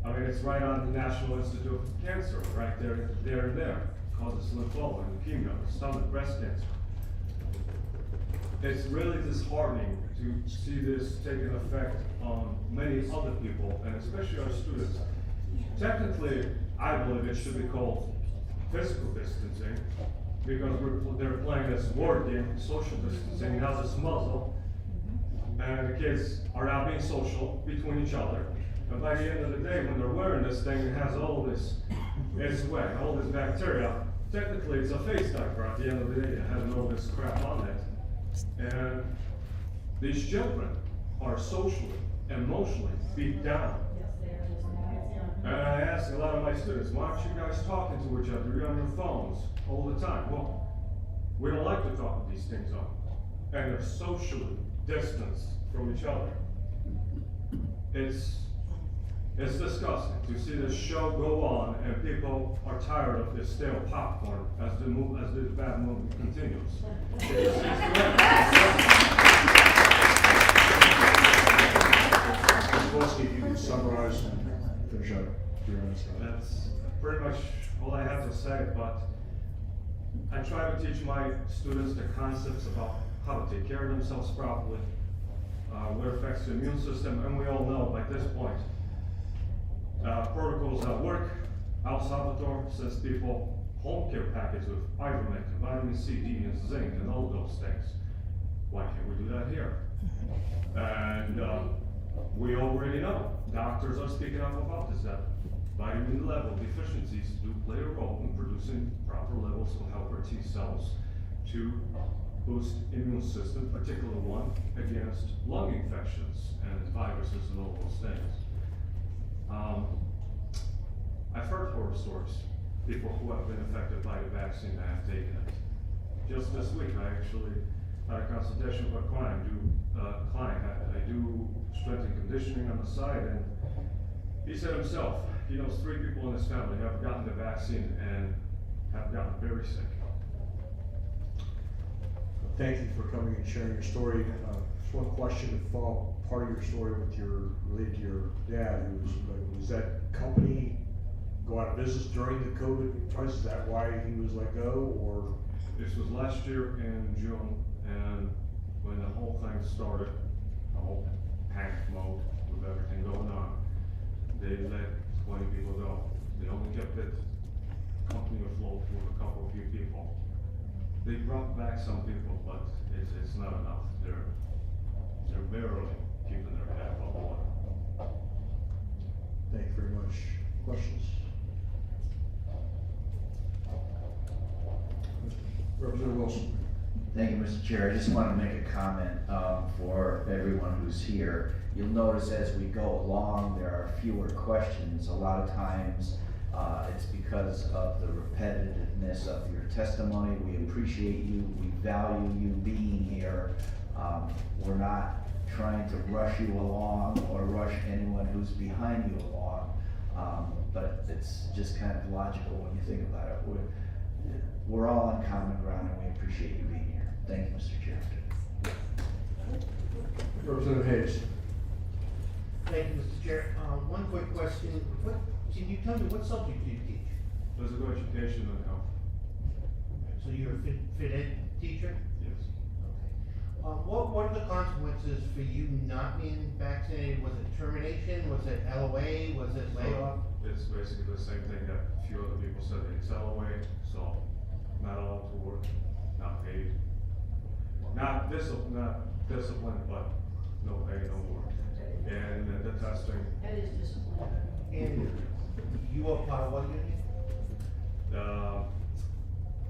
I mean, it's right on the National Institute of Cancer, right there. Causes lymphoma, leukemia, stomach, breast cancer. It's really disheartening to see this taking effect on many other people, and especially our students. Technically, I believe it should be called physical distancing, because they're playing this word game, social distancing, now this muzzle, and the kids are now being social between each other. And by the end of the day, when they're wearing this thing, it has all this, it's wet, all this bacteria. Technically, it's a face diaper at the end of the day. It has all this crap on it. And these children are socially, emotionally beat down. And I ask a lot of my students, why aren't you guys talking to each other? You're on your phones all the time. Well, we don't like to talk with these things on. And they're socially distanced from each other. It's It's disgusting to see this show go on and people are tired of this stale popcorn as the bad movie continues. It's Wolski, if you could summarize and finish up your answer. That's pretty much all I have to say, but I try to teach my students the concepts about how to take care of themselves properly, what affects the immune system, and we all know by this point, protocols at work. El Salvador sends people home care packets with ivermectin, vitamin C, D, and zinc, and all those things. Why can't we do that here? And we already know, doctors are speaking up about this, that vitamin level deficiencies do play a role in producing proper levels of helper T cells to boost immune system, particularly one against lung infections and viruses and all those things. I've heard horror stories, people who have been affected by the vaccine and have taken it. Just this week, I actually had a consultation with a client. I do strength and conditioning on the side, and he said himself, he knows 3 people in his family who have gotten the vaccine and have gotten very sick. Thank you for coming and sharing your story. Just one question to follow part of your story related to your dad. Was that company go out of business during the COVID crisis? Is that why he was let go, or? This was last year in June, and when the whole thing started, the whole panic mode with everything going on, they let 20 people go. They only kept the company afloat with a couple of few people. They brought back some people, but it's not enough. They're barely keeping their head above water. Thank you very much. Questions? Representative Wilson. Thank you, Mr. Chair. I just want to make a comment for everyone who's here. You'll notice as we go along, there are fewer questions. A lot of times, it's because of the repetitiveness of your testimony. We appreciate you. We value you being here. We're not trying to rush you along or rush anyone who's behind you along. But it's just kind of logical when you think about it. We're all on common ground, and we appreciate you being here. Thank you, Mr. Chair. Representative Hayes. Thank you, Mr. Chair. One quick question. Can you tell me what subject do you teach? Physical education and health. So you're a fit ed teacher? Yes. Okay. What are the consequences for you not being vaccinated? Was it termination? Was it LOA? Was it layoff? It's basically the same thing that a few other people said. It's LOA, so not allowed to work, not paid. Not disciplined, but no pay, no work. And the testing. That is discipline. And you are part of what union?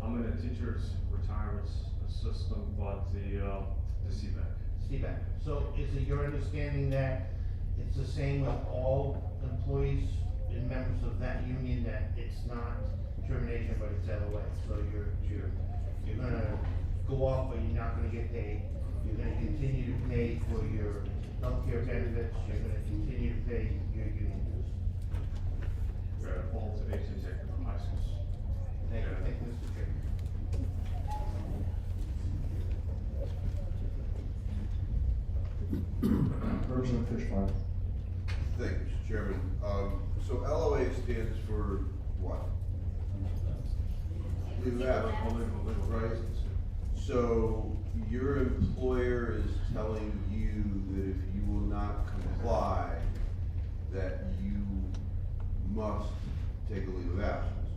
I'm in a teacher's retirement system, but the CBAC. CBAC. So is it your understanding that it's the same with all employees and members of that union, that it's not termination, but it's LOA? So you're gonna go off, but you're not gonna get paid. You're gonna continue to pay for your healthcare benefits. You're gonna continue to pay your union dues. We're at all to 18 technical high schools. Thank you, Mr. Chair. Representative Fishbein. Thank you, Mr. Chairman. So LOA stands for what? Leave of absence, right? So your employer is telling you that if you will not comply, that you must take a leave of absence.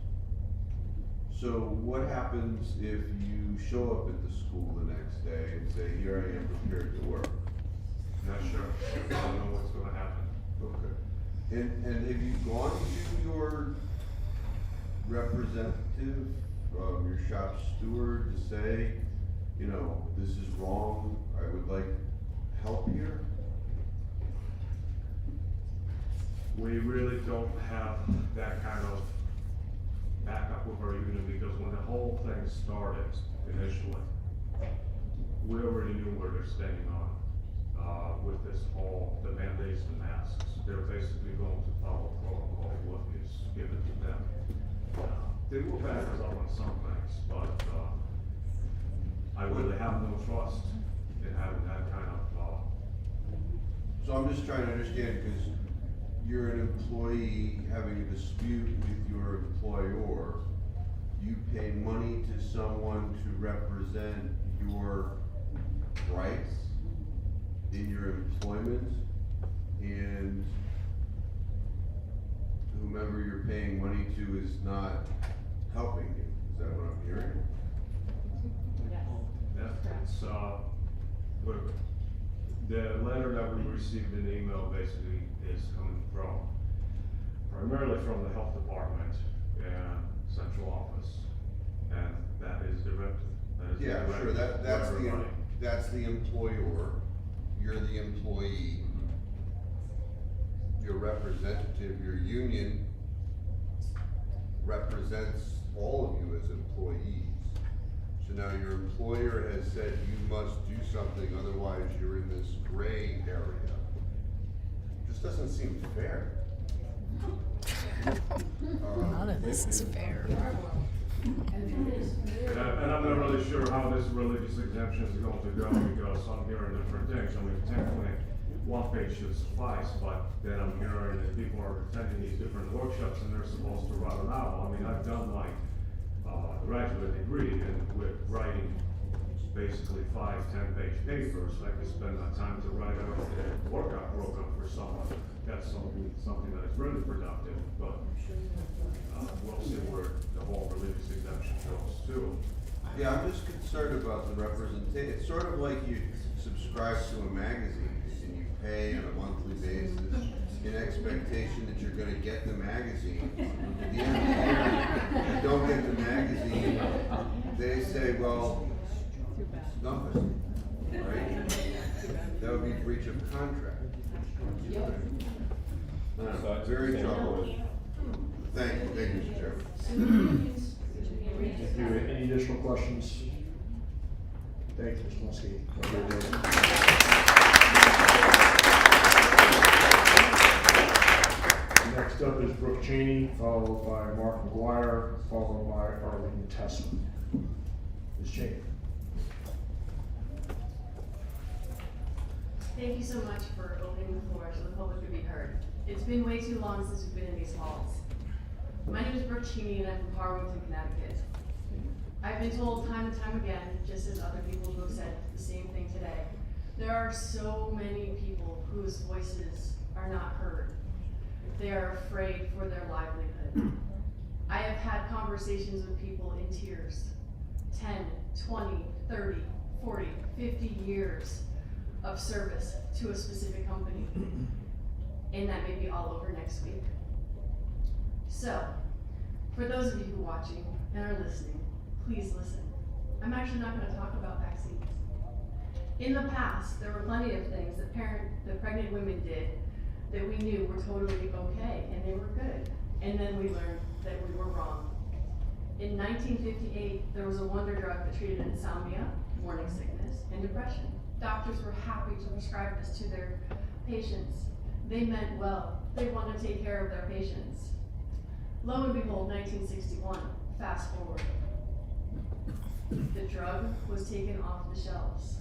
So what happens if you show up at the school the next day and say, here I am prepared to work? Not sure. I don't know what's going to happen. Okay. And have you gone to your representative, your shop steward, to say, you know, this is wrong, I would like help here? We really don't have that kind of backup with our union, because when the whole thing started initially, we already knew where they're standing on with this whole, the mandates and masks. They're basically going to is given to them. They will back us up on some things, but, I really have no trust in having that kind of, So I'm just trying to understand, because you're an employee having a dispute with your employer, you pay money to someone to represent your rights in your employment, and whomever you're paying money to is not helping you. Is that what I'm hearing? That's, look, the letter that we received in the email basically is coming from, primarily from the health department and central office. And that is directed, Yeah, sure, that's the employer, you're the employee. Your representative, your union represents all of you as employees. So now your employer has said you must do something, otherwise you're in this gray area. This doesn't seem fair. None of this is fair. And I'm not really sure how this religious exemption is going to go, because I'm hearing different things. I mean, technically, one page should suffice, but then I'm hearing that people are attending these different workshops and they're supposed to write it out. I mean, I've done my graduate degree with writing basically 5-10 page papers. I could spend that time to write out a workout program for someone. That's something that is really productive, but we'll see where the whole religious exemption goes too. Yeah, I'm just concerned about the representation. It's sort of like you subscribe to a magazine and you pay on a monthly basis in expectation that you're gonna get the magazine. At the end of the year, you don't get the magazine, they say, well, nothing, right? That would be breach of contract. Very troubling. Thank you, Mr. Chairman. Thank you. Any additional questions? Thank you, Mr. Linsky. Next up is Brooke Cheney, followed by Mark McGuire, followed by Arlene Tessman. Ms. Cheney. Thank you so much for opening the floor so the public could be heard. It's been way too long since we've been in these halls. My name is Brooke Cheney and I'm from Pharmaceutical, Connecticut. I've been told time and time again, just as other people who have said the same thing today, there are so many people whose voices are not heard. They are afraid for their livelihood. I have had conversations with people in tears, 10, 20, 30, 40, 50 years of service to a specific company. And that may be all over next week. So, for those of you who are watching and are listening, please listen. I'm actually not going to talk about vaccines. In the past, there were plenty of things that pregnant women did that we knew were totally okay and they were good. And then we learned that we were wrong. In 1958, there was a wonder drug that treated insomnia, morning sickness, and depression. Doctors were happy to prescribe this to their patients. They meant well. They wanted to take care of their patients. Lo and behold, 1961, fast forward. The drug was taken off the shelves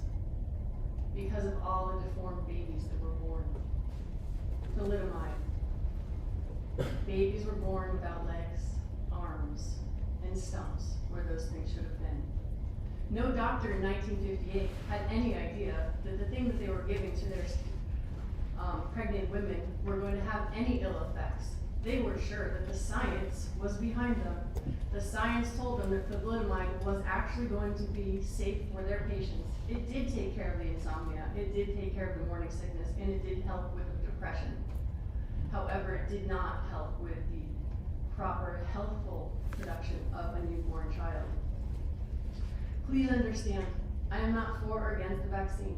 because of all the deformed babies that were born. Thalidomide. Babies were born without legs, arms, and stumps where those things should have been. No doctor in 1958 had any idea that the thing that they were giving to their pregnant women were going to have any ill effects. They were sure that the science was behind them. The science told them that thalidomide was actually going to be safe for their patients. It did take care of the insomnia, it did take care of the morning sickness, and it did help with the depression. However, it did not help with the proper healthful production of a newborn child. Please understand, I am not for or against the vaccine.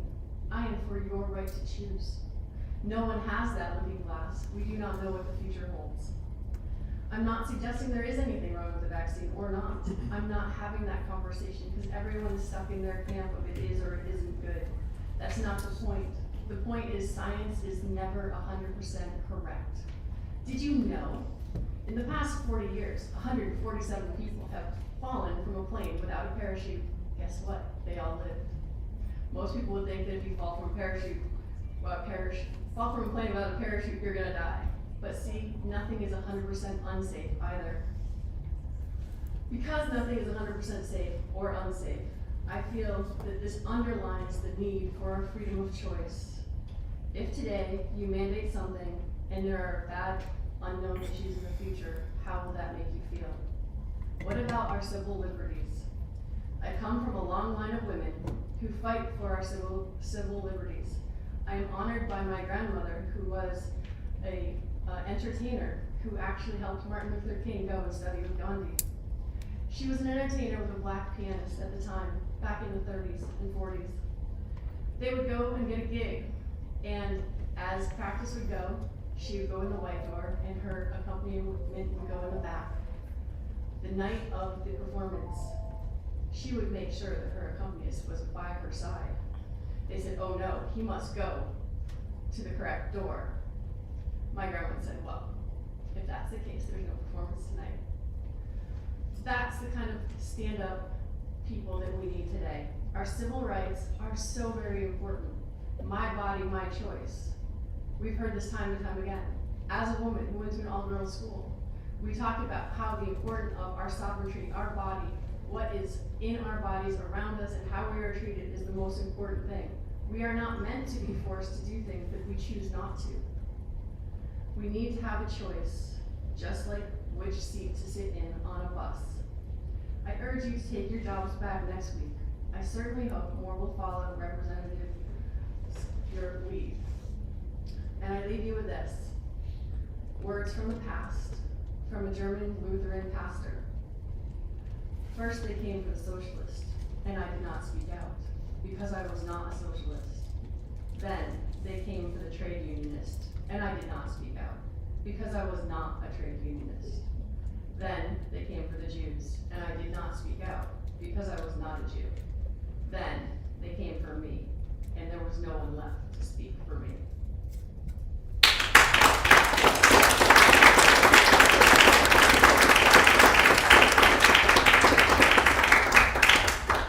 I am for your right to choose. No one has that looking glass. We do not know what the future holds. I'm not suggesting there is anything wrong with the vaccine or not. I'm not having that conversation because everyone is stuck in their camp of it is or it isn't good. That's not the point. The point is science is never 100% correct. Did you know In the past 40 years, 147 people have fallen from a plane without a parachute. Guess what? They all lived. Most people would think that if you fall from a plane without a parachute, you're gonna die. But see, nothing is 100% unsafe either. Because nothing is 100% safe or unsafe, I feel that this underlines the need for our freedom of choice. If today you mandate something and there are bad, unknown issues in the future, how will that make you feel? What about our civil liberties? I come from a long line of women who fight for our civil liberties. I am honored by my grandmother, who was a entertainer who actually helped Martin Luther King go and study with Gandhi. She was an entertainer with a black pianist at the time, back in the 30s and 40s. They would go and get a gig, and as practice would go, she would go in the white door and her accompaniment would go in the back. The night of the performance, she would make sure that her accompanist was by her side. They said, oh no, he must go to the correct door. My grandma said, well, if that's the case, there's no performance tonight. That's the kind of stand-up people that we need today. Our civil rights are so very important. My body, my choice. We've heard this time and time again. As a woman who went to an all-girls school, we talked about how the importance of our sovereignty, our body, what is in our bodies around us and how we are treated is the most important thing. We are not meant to be forced to do things that we choose not to. We need to have a choice, just like which seat to sit in on a bus. I urge you to take your jobs back next week. I certainly hope more will follow Representative your lead. And I leave you with this. Words from the past, from a German Lutheran pastor. First they came for the socialist, and I did not speak out, because I was not a socialist. Then they came for the trade unionist, and I did not speak out, because I was not a trade unionist. Then they came for the Jews, and I did not speak out, because I was not a Jew. Then they came for me, and there was no one left to speak for me.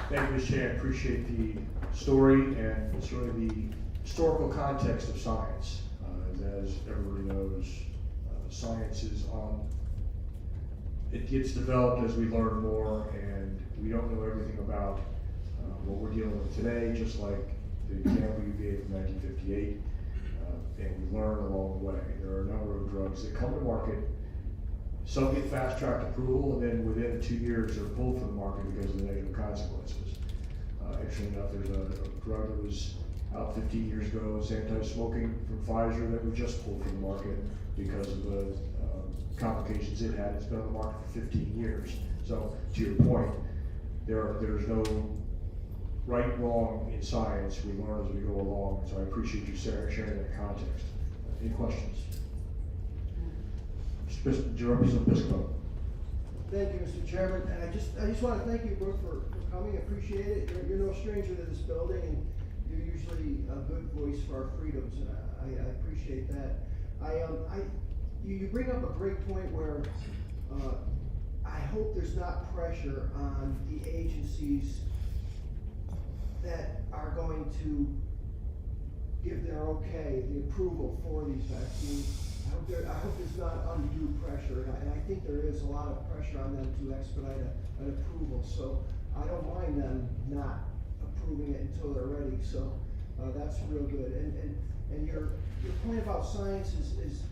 Thank you, Ms. Chan. Appreciate the story and certainly the historical context of science. As everybody knows, science is on, it gets developed as we learn more, and we don't know everything about what we're dealing with today, just like the example you gave from 1958, and we learn along the way. There are a number of drugs that come to market. Some get fast-tracked approval, and then within 2 years they're pulled from the market because of the negative consequences. Interestingly enough, there's a drug that was out 15 years ago, it's anti-smoking from Pfizer, that was just pulled from the market because of the complications it had. It's been on the market for 15 years. So to your point, there's no right, wrong in science. We learn as we go along. So I appreciate you sharing that context. Any questions? Representative Piscopo. Thank you, Mr. Chairman, and I just want to thank you, Brooke, for coming. I appreciate it. You're no stranger to this building, and you're usually a good voice for our freedoms, and I appreciate that. You bring up a great point where I hope there's not pressure on the agencies that are going to give their okay, the approval for these vaccines. I hope there's not undue pressure, and I think there is a lot of pressure on them to expedite an approval. So I don't mind them not approving it until they're ready. So that's real good. And your point about science is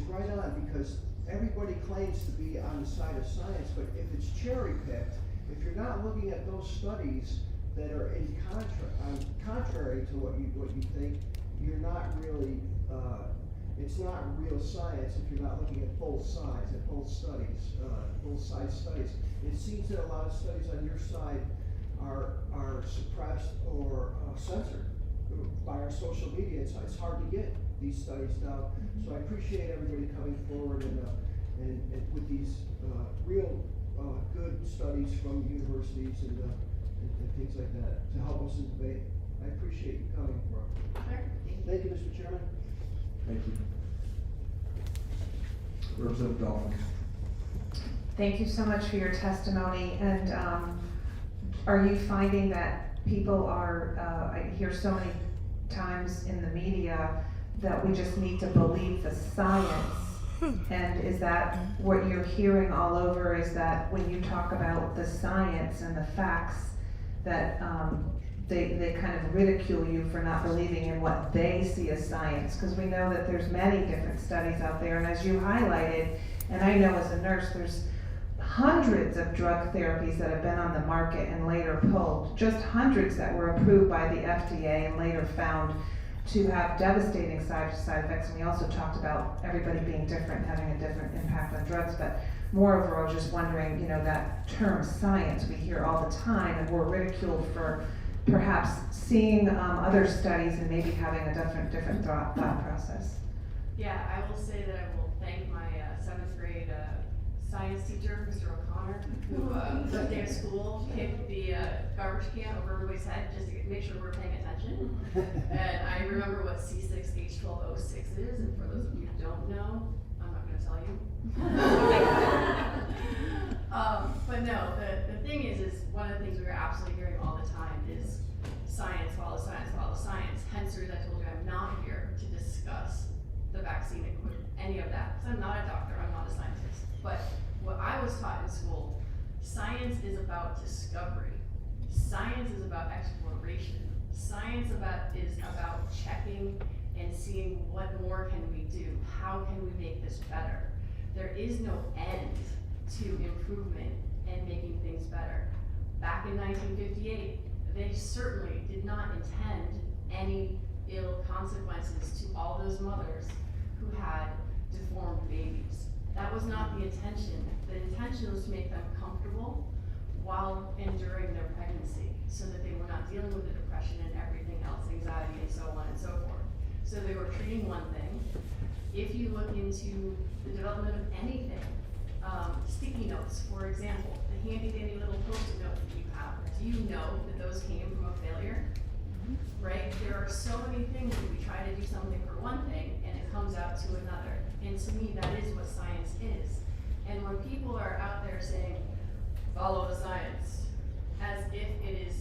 right on, because everybody claims to be on the side of science, but if it's cherry picked, if you're not looking at those studies that are in contrary to what you think, you're not really. It's not real science if you're not looking at both sides, at both studies, both sides studies. It seems that a lot of studies on your side are suppressed or censored by our social media. It's hard to get these studies now. So I appreciate everybody coming forward and with these real good studies from universities and things like that to help us in debate. I appreciate you coming. Thank you, Mr. Chairman. Thank you. Representative Dolphin. Thank you so much for your testimony, and, are you finding that people are, I hear so many times in the media that we just need to believe the science, and is that what you're hearing all over, is that when you talk about the science and the facts, that, they kind of ridicule you for not believing in what they see as science, because we know that there's many different studies out there, and as you highlighted, and I know as a nurse, there's hundreds of drug therapies that have been on the market and later pulled, just hundreds that were approved by the FDA and later found to have devastating side effects. And we also talked about everybody being different, having a different impact on drugs, but moreover, I was just wondering, you know, that term science we hear all the time, and we're ridiculed for perhaps seeing other studies and maybe having a different thought process. Yeah, I will say that I will thank my 7th grade science teacher, Mr. O'Connor, who first day of school kicked the garbage can over everybody's head just to make sure we're paying attention. And I remember what C6H12O6 is, and for those of you who don't know, I'm not going to tell you. But no, the thing is one of the things we were absolutely hearing all the time is science, follow science, follow science. Hence the reason I told you I'm not here to discuss the vaccine and any of that, because I'm not a doctor, I'm not a scientist. But what I was taught in school, science is about discovery. Science is about exploration. Science is about checking and seeing what more can we do, how can we make this better. There is no end to improvement and making things better. Back in 1958, they certainly did not intend any ill consequences to all those mothers who had deformed babies. That was not the intention. The intention was to make them comfortable while enduring their pregnancy, so that they were not dealing with the depression and everything else, anxiety and so on and so forth. So they were treating one thing. If you look into the development of anything, sticky notes, for example, the handy dandy little post-it note that you have, do you know that those came from a failure? Right? There are so many things that we try to do something for one thing and it comes out to another. And to me, that is what science is. And when people are out there saying, follow the science, as if it is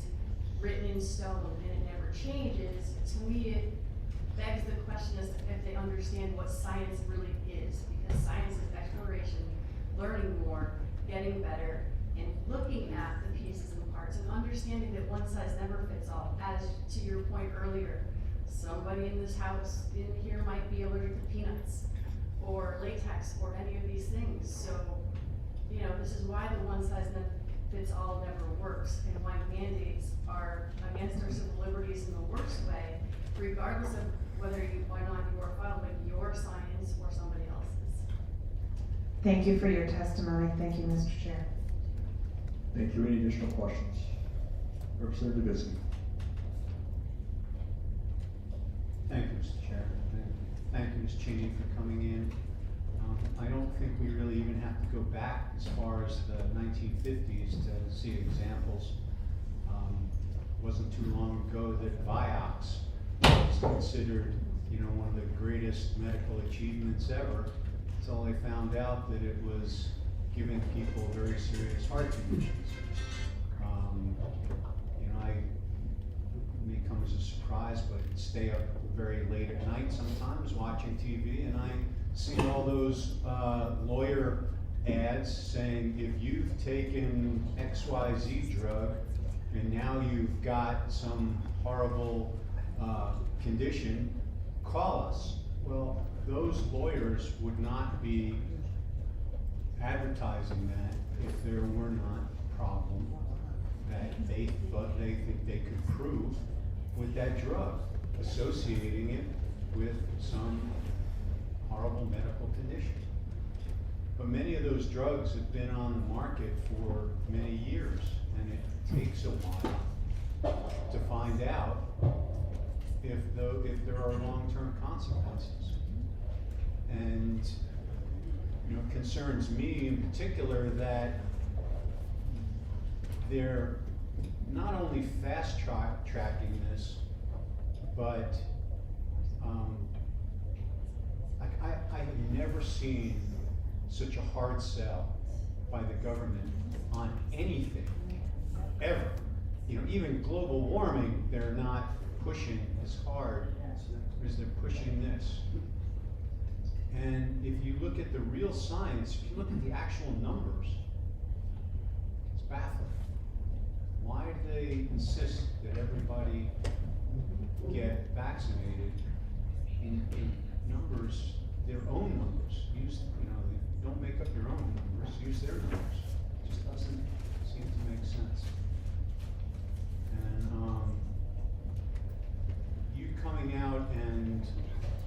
written in stone and it never changes, to me it begs the question as if they understand what science really is. Because science is exploration, learning more, getting better, and looking at the pieces and parts and understanding that one size never fits all. As to your point earlier, somebody in this house in here might be allergic to peanuts or latex or any of these things. So, you know, this is why the one size fits all never works, and why mandates are against our civil liberties in the worst way, regardless of whether or not you are following your science or somebody else's. Thank you for your testimony. Thank you, Mr. Chair. Thank you. Any additional questions? Representative Advocacy. Thank you, Mr. Chair. Thank you, Ms. Cheney, for coming in. I don't think we really even have to go back as far as the 1950s to see examples. Wasn't too long ago that Vioxx was considered, you know, one of the greatest medical achievements ever, until they found out that it was giving people very serious heart conditions. You know, it may come as a surprise, but I stay up very late at night sometimes watching TV, and I see all those lawyer ads saying, if you've taken XYZ drug and now you've got some horrible condition, call us. Well, those lawyers would not be advertising that if there were not a problem that they thought they could prove with that drug, associating it with some horrible medical condition. But many of those drugs have been on the market for many years, and it takes a while to find out if there are long-term consequences. And you know, it concerns me in particular that they're not only fast-tracking this, but I have never seen such a hard sell by the government on anything, ever. You know, even global warming, they're not pushing as hard as they're pushing this. And if you look at the real science, if you look at the actual numbers, it's baffling. Why do they insist that everybody get vaccinated in numbers, their own numbers? Use, you know, don't make up your own numbers, use their numbers. It just doesn't seem to make sense. And you coming out and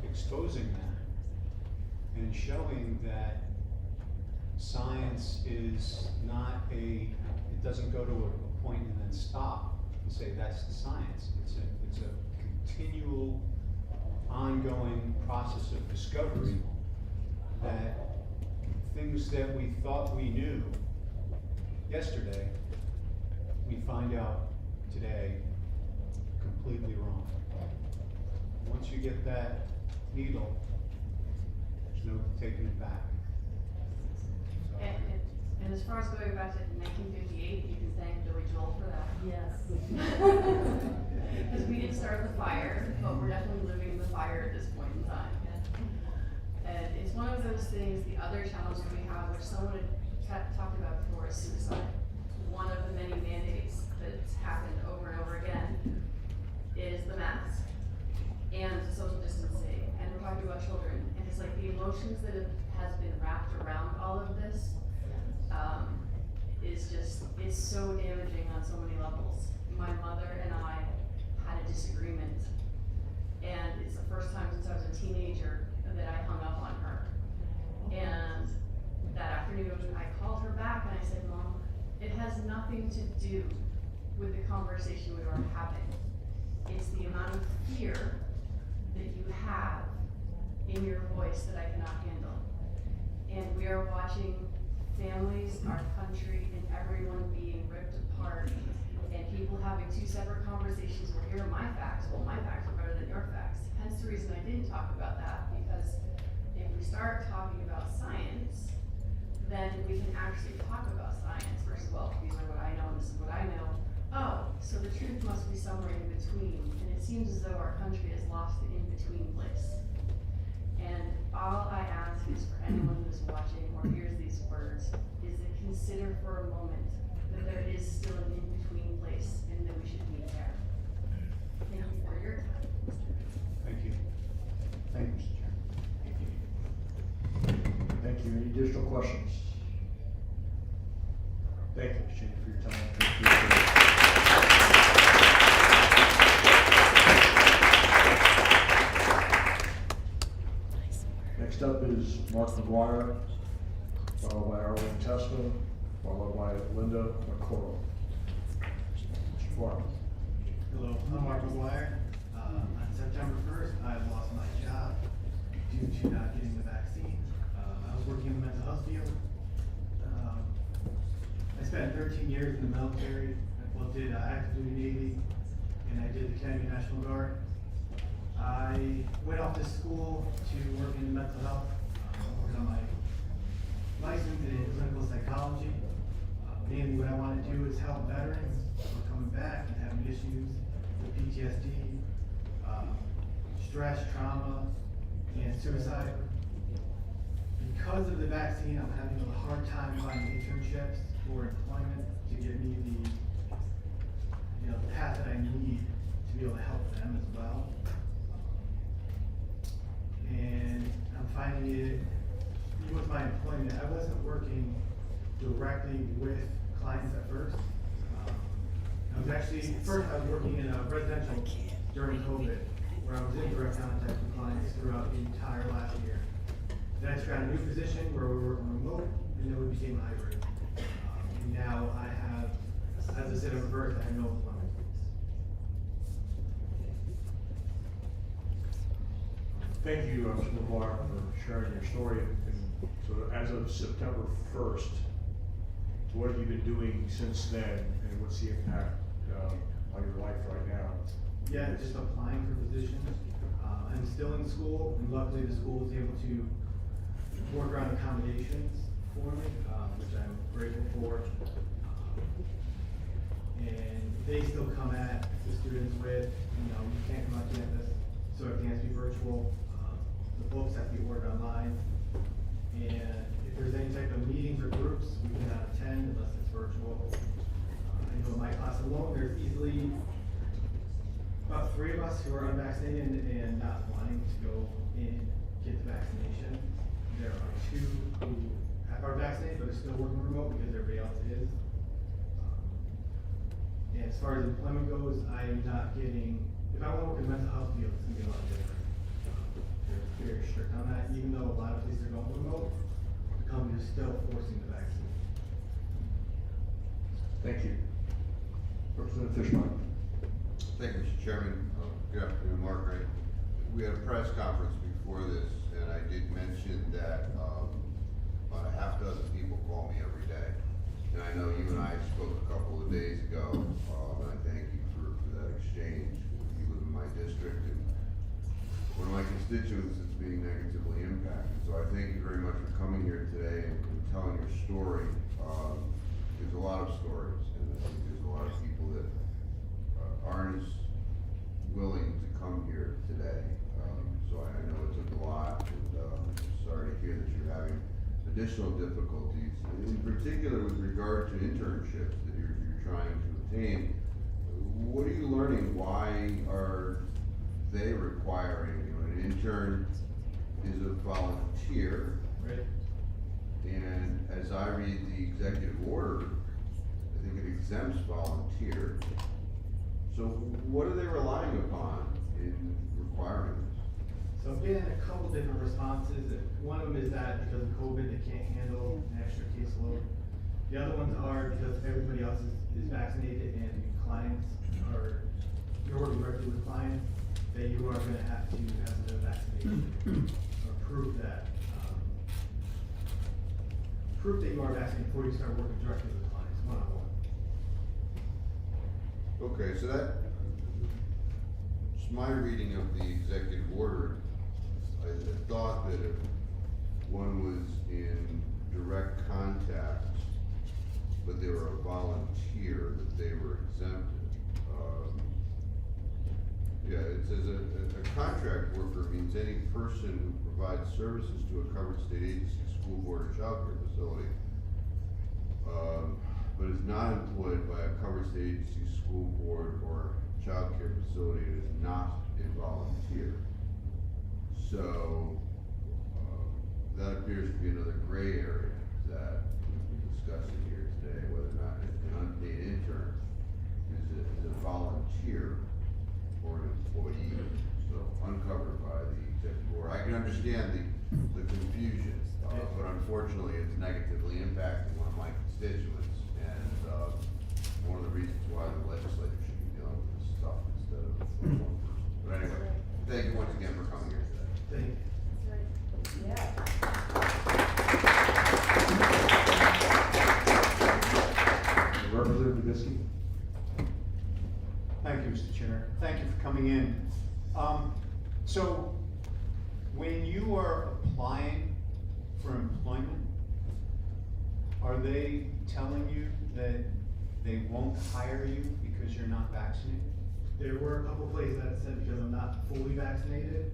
exposing that and showing that science is not it doesn't go to a point and then stop and say that's the science. It's a continual, ongoing process of discovery that things that we thought we knew yesterday, we find out today completely wrong. Once you get that needle, there's no taking it back. So, And as far as going back to 1958, you can thank Billy Joel for that. Yes. Because we didn't start the fire, but we're definitely living the fire at this point in time. And it's one of those things, the other challenge that we have, which someone had talked about before, is suicide. One of the many mandates that's happened over and over again is the mask and social distancing. And we're talking about children. And it's like the emotions that has been wrapped around all of this is so damaging on so many levels. My mother and I had a disagreement, and it's the first time since I was a teenager that I hung up on her. And that afternoon, I called her back and I said, Mom, it has nothing to do with the conversation we were having. It's the amount of fear that you have in your voice that I cannot handle. And we are watching families, our country, and everyone being ripped apart, and people having two separate conversations. Well, here are my facts. Well, my facts are better than your facts. Hence the reason I didn't talk about that, because if we start talking about science, then we can actually talk about science versus, well, these are what I know and this is what I know. Oh, so the truth must be somewhere in between. And it seems as though our country has lost the in-between place. And all I ask is for anyone who's watching or hears these words is to consider for a moment that there is still an in-between place and that we should meet there. Thank you for your time. thank you. Thank you, Mr. Chairman. Thank you. Any additional questions? Thank you, Mr. Cheney, for your time. Appreciate it. Next up is Mark McGuire, followed by Arlene Testa, followed by Linda McCorrell. Mr. McGuire. Hello, I'm Mark McGuire. On September 1st, I lost my job due to not getting the vaccine. I was working in the mental health field. I spent 13 years in the military. I both did active duty Navy, and I did the Academy National Guard. I went off to school to work in mental health. I got my license in clinical psychology. Mainly what I want to do is help veterans who are coming back and having issues with PTSD, stress, trauma, and suicide. Because of the vaccine, I'm having a hard time finding internships or employment to give me the path that I need to be able to help them as well. And I'm finding it, even with my employment, I wasn't working directly with clients at first. I was actually, first I was working in a residential during COVID, where I was in direct contact with clients throughout the entire last year. Then I just got a new position where we were remote, and then we became hybrid. And now I have, as I said, I'm reversed, I have no employment. Thank you, Mr. McGuire, for sharing your story. And so as of September 1st, what have you been doing since then, and what's the impact on your life right now? Yeah, just applying for positions. I'm still in school, and luckily the school was able to work around accommodations for me, which I'm grateful for. And they still come at the students with, you can't come on campus, so everything has to be virtual. The books have to be ordered online. And if there's any type of meetings or groups, we cannot attend unless it's virtual. I know in my class alone, there's easily about 3 of us who are unvaccinated and not wanting to go and get the vaccination. There are 2 who are vaccinated but are still working remote because everybody else is. And as far as employment goes, I am not getting, if I want to work in the mental health field, it's going to be a lot different. They're very strict on that, even though a lot of places are going remote, the company is still forcing the vaccine. Thank you. Representative Fishman. Thank you, Mr. Chairman. Good afternoon, Mark. We had a press conference before this, and I did mention that about a half dozen people call me every day. And I know you and I spoke a couple of days ago, and I thank you for that exchange. You live in my district, and one of my constituents is being negatively impacted. So I thank you very much for coming here today and telling your story. There's a lot of stories, and I think there's a lot of people that aren't as willing to come here today. So I know it took a lot, and sorry to hear that you're having additional difficulties, in particular with regard to internships that you're trying to obtain. What are you learning? Why are they requiring, an intern is a volunteer. Right. And as I read the executive order, I think it exempts volunteers. So what are they relying upon in requiring this? So I'm getting a couple different responses. One of them is that because of COVID, they can't handle an extra caseload. The other ones are because everybody else is vaccinated and clients are, you're working directly with clients, that you are gonna have to have the vaccination or prove that you are vaccinated before you start working directly with clients, one-on-one. Okay, so that's my reading of the executive order. I thought that if one was in direct contact, but they were a volunteer, that they were exempted. Yeah, it says a contract worker means any person who provides services to a covered state agency, school board, or child care facility, but is not employed by a covered state agency, school board, or child care facility, and is not a volunteer. So, that appears to be another gray area that we're discussing here today, whether or not an unpaid intern is a volunteer or an employee, so uncovered by the executive order. I can understand the confusion, but unfortunately it's negatively impacting one of my constituents, and one of the reasons why the legislature should be dealing with this stuff instead of one person. But anyway, thank you once again for coming here today. Thank you. Representative Advocacy. Thank you, Mr. Chair. Thank you for coming in. So, when you are applying for employment, are they telling you that they won't hire you because you're not vaccinated? There were a couple places that said because I'm not fully vaccinated,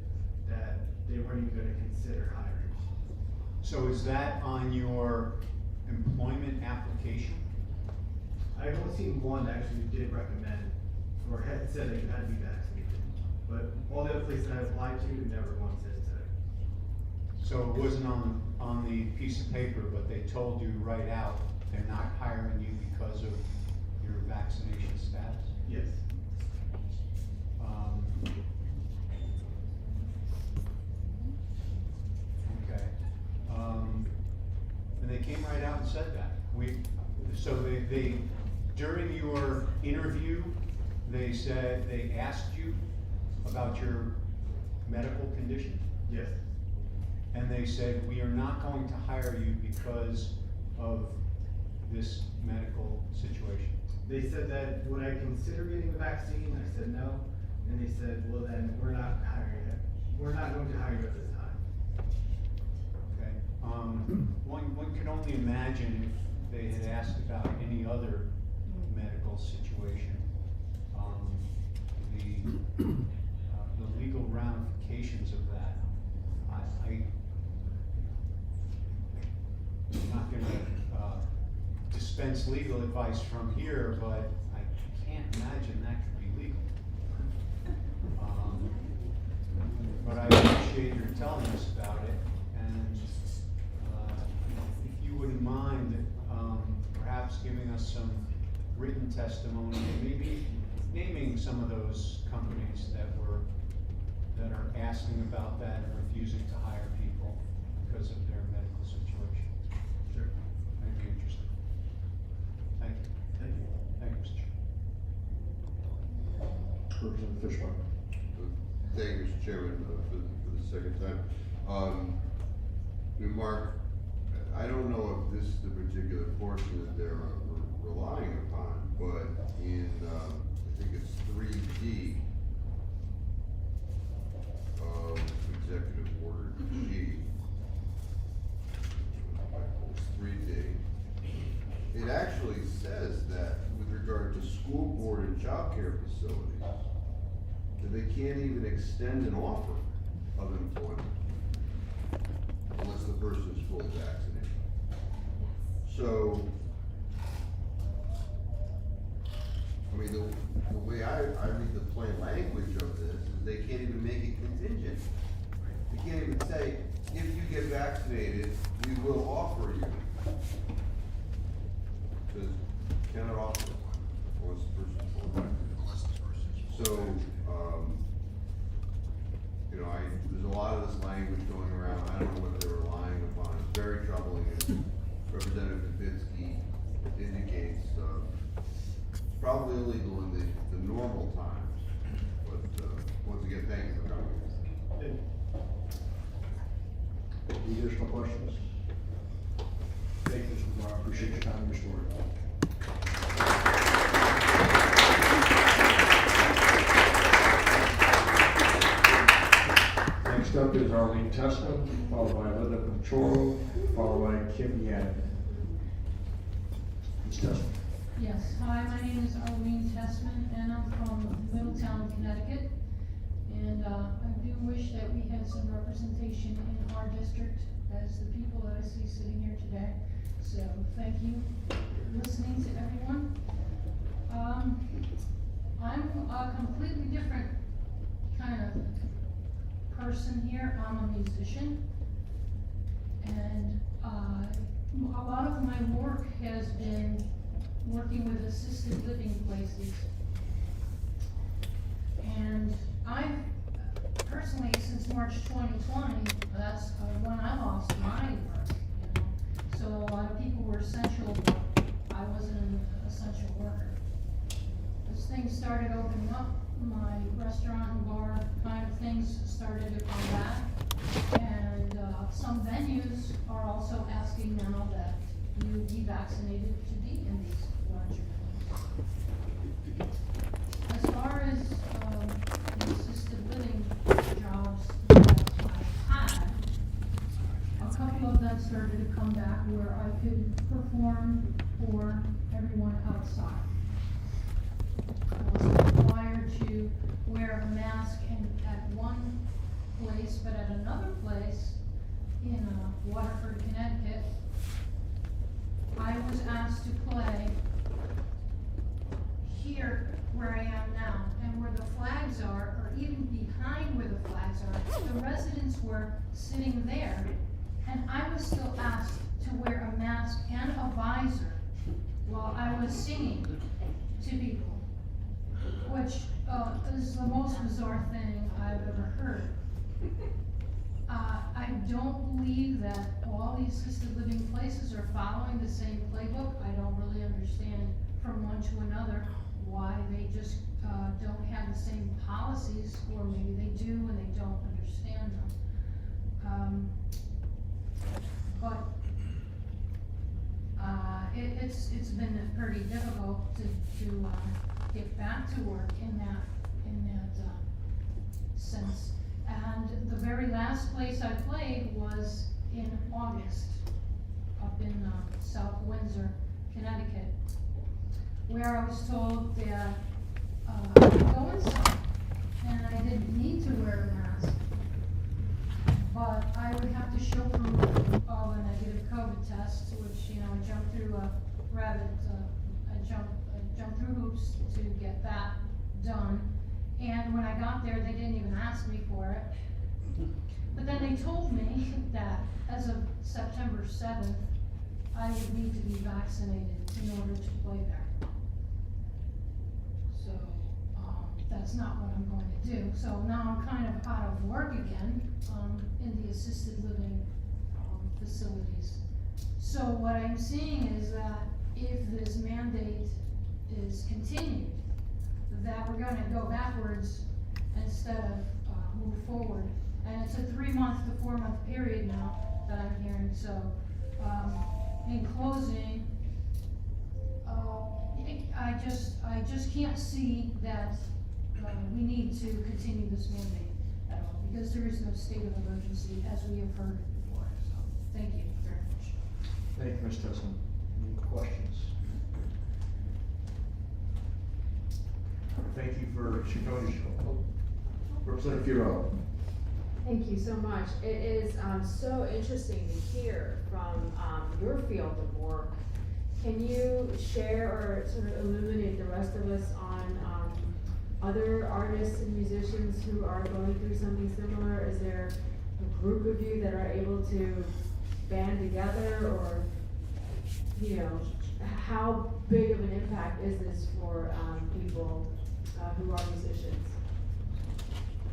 that they weren't even gonna consider hiring. So is that on your employment application? I've only seen one that actually did recommend, or had said that you had to be vaccinated. But all the other places I applied to, never once said to. So it wasn't on the piece of paper, but they told you right out, they're not hiring you because of your vaccination status? Yes. Okay. And they came right out and said that. So they, during your interview, they said, they asked you about your medical condition? Yes. And they said, we are not going to hire you because of this medical situation. They said that, would I consider getting the vaccine? I said no. And they said, well then, we're not hiring it. We're not going to hire you at this time. Okay. One can only imagine if they had asked about any other medical situation. The legal ramifications of that, I'm not gonna dispense legal advice from here, but I can't imagine that could be legal. But I appreciate your telling us about it, and if you wouldn't mind, perhaps giving us some written testimony, and maybe naming some of those companies that are asking about that and refusing to hire people because of their medical situation. Sure. I'd be interested. Thank you. Thank you. Thank you, Mr. Chairman. Representative Fishman. Thank you, Mr. Chairman, for the second time. Mark, I don't know if this is the particular portion that they're relying upon, but in, I think it's 3D of Executive Order G, it's 3D, it actually says that with regard to school board and child care facilities, that they can't even extend an offer of employment unless the person is fully vaccinated. So, I mean, the way I read the plain language of this is they can't even make it contingent. They can't even say, if you get vaccinated, we will offer you. Because you cannot offer unless the person is fully vaccinated. So, you know, there's a lot of this language going around. I don't know what they're relying upon. It's very troubling, as Representative Dubinsky indicates. It's probably illegal in the normal times. But once again, thank you for coming. Any additional questions? Thank you, Mr. McGuire. I appreciate your time and your story. Next up is Arlene Tessman, followed by Linda Pachoro, followed by Kim Yan. Ms. Tessman. Yes, hi, my name is Arlene Tessman, and I'm from Middletown, Connecticut. And I do wish that we had some representation in our district as the people that I see sitting here today. So thank you for listening to everyone. I'm a completely different kind of person here. I'm a musician, and a lot of my work has been working with assisted living places. And I've personally, since March 2020, that's when I lost my work, you know. So a lot of people were essential, but I wasn't an essential worker. As things started opening up, my restaurant and bar kind of things started to come back. And some venues are also asking now that you be vaccinated to be in these larger venues. As far as the assisted living jobs that I had, a couple of them started to come back where I could perform for everyone outside. I was required to wear a mask at one place, but at another place in Waterford, Connecticut, I was asked to play here where I am now, and where the flags are, or even behind where the flags are, the residents were sitting there, and I was still asked to wear a mask and a visor while I was singing to people, which is the most bizarre thing I've ever heard. I don't believe that all the assisted living places are following the same playbook. I don't really understand from one to another why they just don't have the same policies, or maybe they do and they don't understand them. But it's been pretty difficult to get back to work in that sense. And the very last place I played was in August up in South Windsor, Connecticut, where I was told that I could go inside and I didn't need to wear a mask, but I would have to show proof of a negative COVID test, which, I jumped through a rabbit, I jumped through hoops to get that done. And when I got there, they didn't even ask me for it. But then they told me that as of September 7th, I would need to be vaccinated in order to play there. So, that's not what I'm going to do. So now I'm kind of out of work again, in the assisted living, facilities. So what I'm seeing is that if this mandate is continued, that we're gonna go backwards instead of move forward. And it's a 3-month to 4-month period now that I'm hearing. So, in closing, I just can't see that we need to continue this mandate at all, because there is no state of emergency, as we have heard before. So, thank you very much. Thank you, Ms. Tesman. Any questions? Thank you for sharing. Representative Furrow. Thank you so much. It is so interesting to hear from your field of work. Can you share or sort of illuminate the rest of us on other artists and musicians who are going through something similar? Is there a group of you that are able to band together, or, how big of an impact is this for people who are musicians?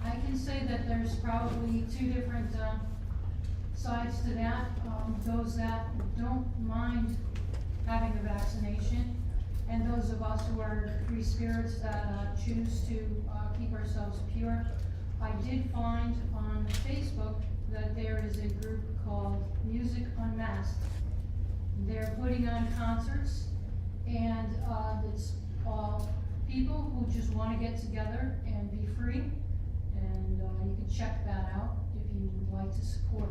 I can say that there's probably 2 different sides to that. Those that don't mind having the vaccination, and those of us who are free spirits that choose to keep ourselves pure. I did find on Facebook that there is a group called Music Unmasked. They're putting on concerts, and it's all people who just want to get together and be free. And you can check that out if you would like to support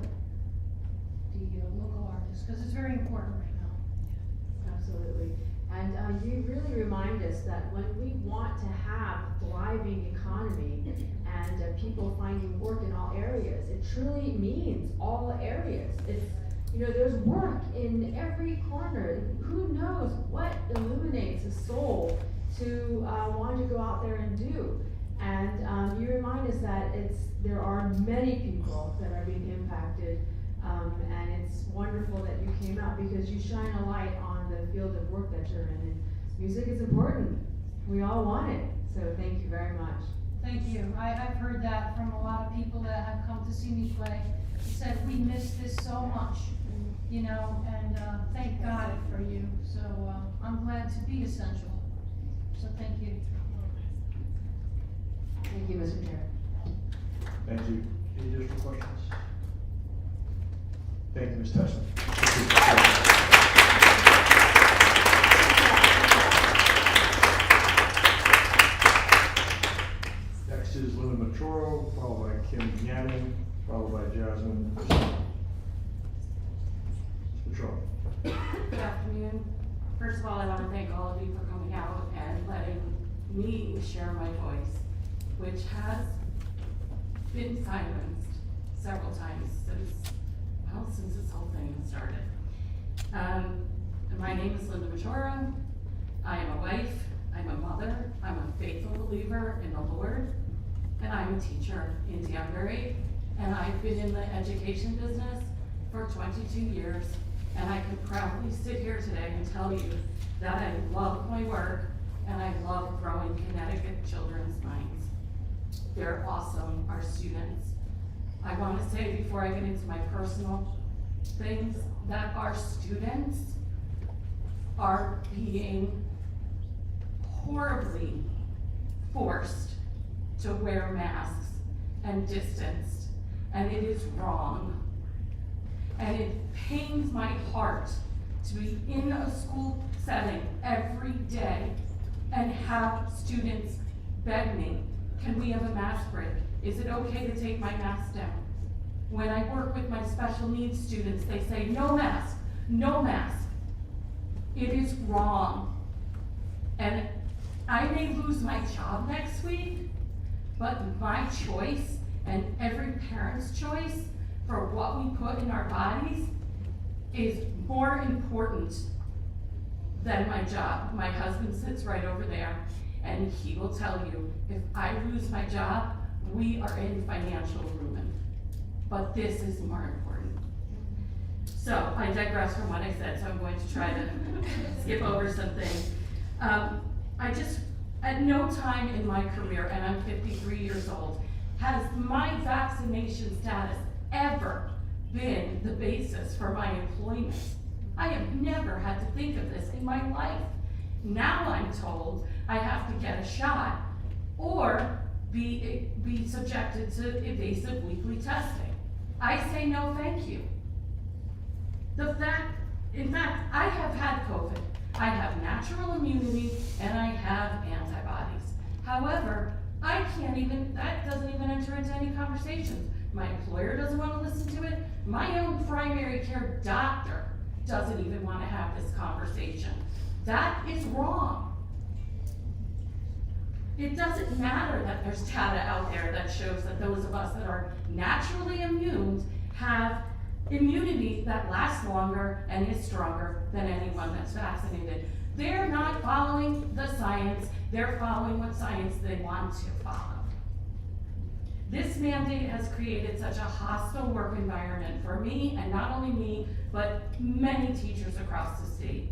the local artists, because it's very important right now. Absolutely. And you really remind us that when we want to have a thriving economy and people finding work in all areas, it truly means all areas. It's, there's work in every corner. Who knows what illuminates a soul to want to go out there and do. And you remind us that there are many people that are being impacted, and it's wonderful that you came out because you shine a light on the field of work that you're in. And music is important. We all want it. So thank you very much. Thank you. I've heard that from a lot of people that have come to see me play. They said, we miss this so much, and thank God for you. So I'm glad to be essential. So thank you. Thank you, Mr. Chair. Thank you. Any additional questions? Thank you, Ms. Tesman. Next is Linda Maturo, followed by Kim Gannon, followed by Jasmine. Ms. Maturo. Good afternoon. First of all, I want to thank all of you for coming out and letting me share my voice, which has been silenced several times since this whole thing has started. My name is Linda Majora. I am a wife, I'm a mother, I'm a faithful believer in the Lord, and I'm a teacher in Danbury, and I've been in the education business for 22 years, and I can proudly sit here today and tell you that I love my work, and I love growing Connecticut children's minds. They're awesome, our students. I want to say before I get into my personal things that our students are being horribly forced to wear masks and distanced, and it is wrong. And it pains my heart to be in a school setting every day and have students beg me, can we have a mask break? Is it okay to take my mask down? When I work with my special needs students, they say, no mask, no mask. It is wrong. And I may lose my job next week, but my choice and every parent's choice for what we put in our bodies is more important than my job. My husband sits right over there, and he will tell you, if I lose my job, we are in financial ruin. But this is more important. So I digress from what I said, so I'm going to try to skip over some things. At no time in my career, and I'm 53 years old, has my vaccination status ever been the basis for my employment. I have never had to think of this in my life. Now I'm told I have to get a shot or be subjected to evasive weekly testing. I say no, thank you. In fact, I have had COVID. I have natural immunity and I have antibodies. However, that doesn't even enter into any conversations. My employer doesn't want to listen to it. My own primary care doctor doesn't even want to have this conversation. That is wrong. It doesn't matter that there's data out there that shows that those of us that are naturally immune have immunity that lasts longer and is stronger than anyone that's vaccinated. They're not following the science, they're following what science they want to follow. This mandate has created such a hostile work environment for me, and not only me, but many teachers across the state.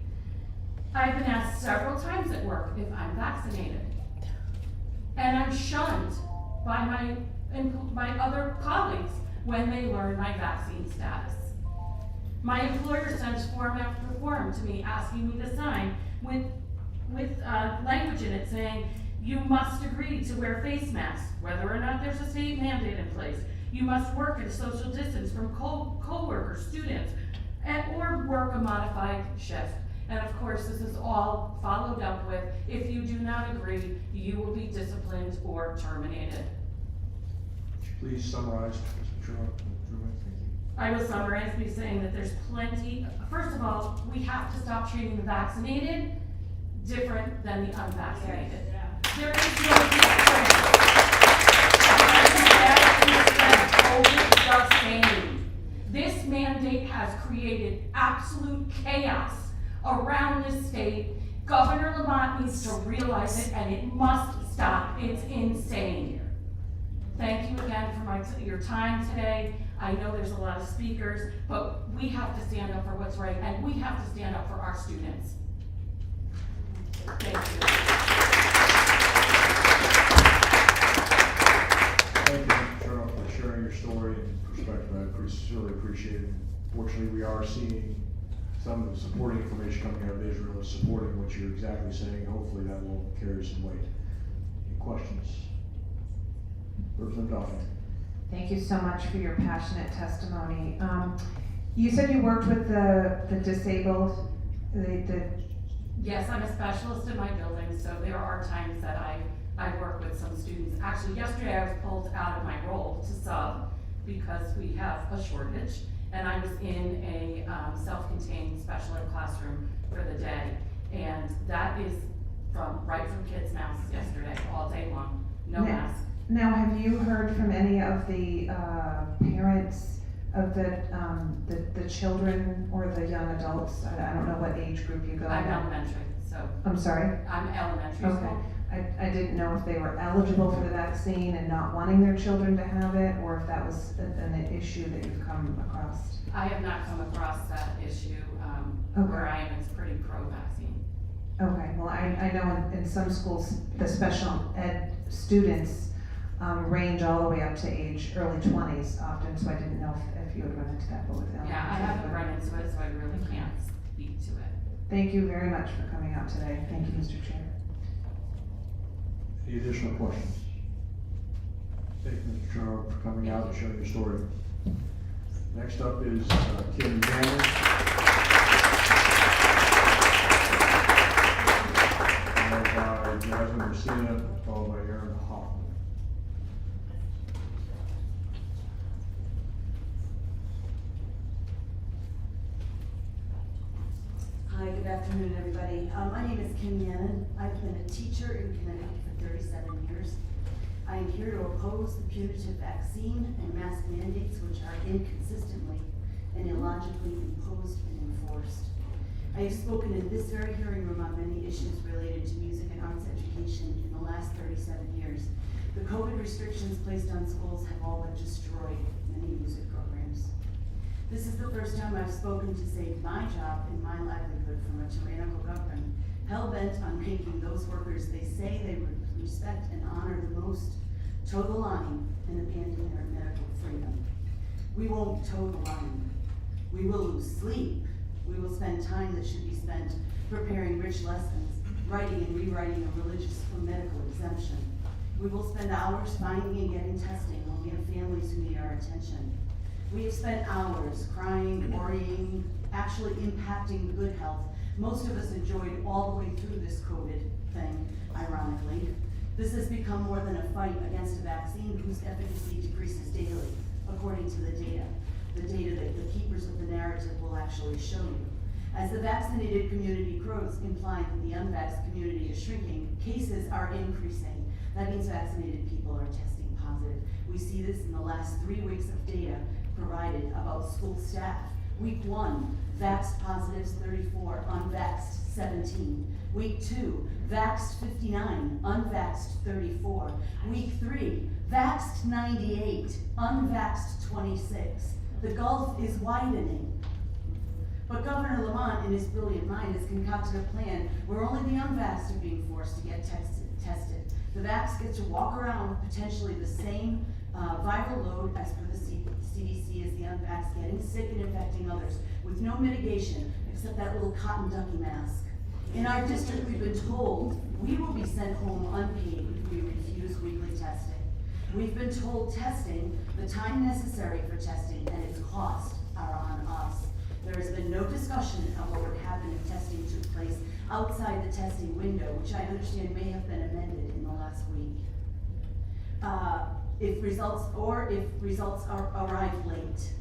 I've been asked several times at work if I'm vaccinated. And I'm shunned by my other colleagues when they learn my vaccine status. My employer sends form after form to me asking me to sign with language in it saying, you must agree to wear face masks, whether or not there's a state mandate in place. You must work at a social distance from co-workers, students, or work a modified shift. And of course, this is all followed up with, if you do not agree, you will be disciplined or terminated. Please summarize, Mr. Truman. I will summarize by saying that there's plenty. First of all, we have to stop treating the vaccinated different than the unvaccinated. There is no difference. The same. This mandate has created absolute chaos around this state. Governor Lamont needs to realize it, and it must stop. It's insane. Thank you again for your time today. I know there's a lot of speakers, but we have to stand up for what's right, and we have to stand up for our students. Thank you. Thank you, Mr. Turner, for sharing your story and perspective. I sincerely appreciate it. Fortunately, we are seeing some of the supporting information coming out of Israel is supporting what you're exactly saying. Hopefully that will carry some weight. Any questions? Representative Dauphin. Thank you so much for your passionate testimony. You said you worked with the disabled, Yes, I'm a specialist in my building, so there are times that I work with some students. Actually, yesterday I was pulled out of my role to sub because we have a shortage, and I was in a self-contained special ed classroom for the day, and that is right from kids' masks yesterday, all day long, no mask. Now, have you heard from any of the parents of the children or the young adults? I don't know what age group you go in. I'm elementary, so. I'm sorry? I'm elementary Okay. school. I didn't know if they were eligible for the vaccine and not wanting their children to have it, or if that was an issue that you've come across. I have not come across that issue. Where I am, it's pretty pro-vaccine. Okay, well, I know in some schools, the special ed students range all the way up to early 20s often, so I didn't know if you would run into that, but with elementary. Yeah, I haven't run into it, so I really can't speak to it. Thank you very much for coming out today. Thank you, Mr. Chair. Any additional questions? Thank you, Mr. Turner, for coming out and sharing your story. Next up is Kim Manley. Followed by Jasmine Messina, followed by Aaron Hoffman. afternoon, everybody. My name is Kim Yannon. I've been a teacher in Connecticut for 37 years. I am here to oppose the punitive vaccine and mask mandates which are inconsistently and illogically imposed and enforced. I have spoken in this very hearing room on many issues related to music and arts education in the last 37 years. The COVID restrictions placed on schools have all but destroyed many music programs. This is the first time I've spoken to save my job and my livelihood from a tyrannical government, hell-bent on making those workers they say they would respect and honor the most toe the line and abandon their medical freedom. We won't toe the line. We will lose sleep. We will spend time that should be spent preparing rich lessons, writing and rewriting a religious or medical exemption. We will spend hours finding and getting testing when we have families who need our attention. We have spent hours crying, worrying, actually impacting good health most of us enjoyed all the way through this COVID thing, ironically. This has become more than a fight against a vaccine whose efficacy decreases daily, according to the data that the keepers of the narrative will actually show you. As the vaccinated community grows, implying that the unvaxxed community is shrinking, cases are increasing. That means vaccinated people are testing positive. We see this in the last 3 weeks of data provided about school staff. Week 1, vaxxed positives 34, unvaxxed 17. Week 2, vaxxed 59, unvaxxed 34. Week 3, vaxxed 98, unvaxxed 26. The gulf is widening. But Governor Lamont, in his brilliant mind, has concocted a plan where only the unvaxxed are being forced to get tested. The vaxxed get to walk around with potentially the same viral load as per the CDC as the unvaxxed, getting sick and infecting others with no mitigation except that little cotton ducky mask. In our district, we've been told we will be sent home unpaid if we refuse weekly testing. We've been told testing, the time necessary for testing, and its cost are on us. There has been no discussion of what would happen if testing took place outside the testing window, which I understand may have been amended in the last week. If results arrive late.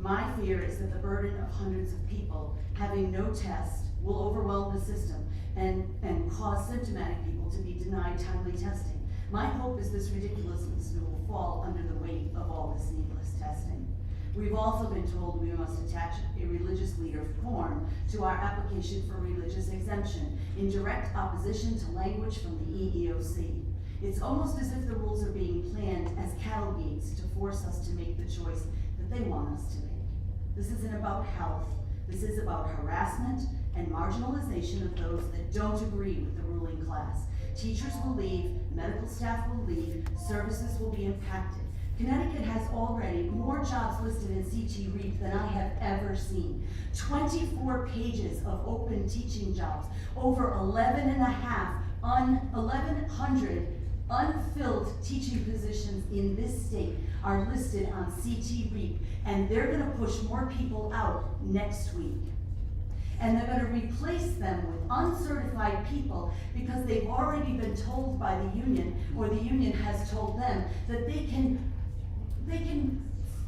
My fear is that the burden of hundreds of people having no test will overwhelm the system and cause symptomatic people to be denied timely testing. My hope is this ridiculousness will fall under the weight of all this needless testing. We've also been told we must attach a religious leader form to our application for religious exemption in direct opposition to language from the EEOC. It's almost as if the rules are being planned as cattle gates to force us to make the choice that they want us to make. This isn't about health. This is about harassment and marginalization of those that don't agree with the ruling class. Teachers will leave, medical staff will leave, services will be impacted. Connecticut has already more jobs listed in CT REAP than I have ever seen. 24 pages of open teaching jobs, over 1,100 unfilled teaching positions in this state are listed on CT REAP, and they're gonna push more people out next week. And they're gonna replace them with uncertified people because they've already been told by the union, or the union has told them, that they can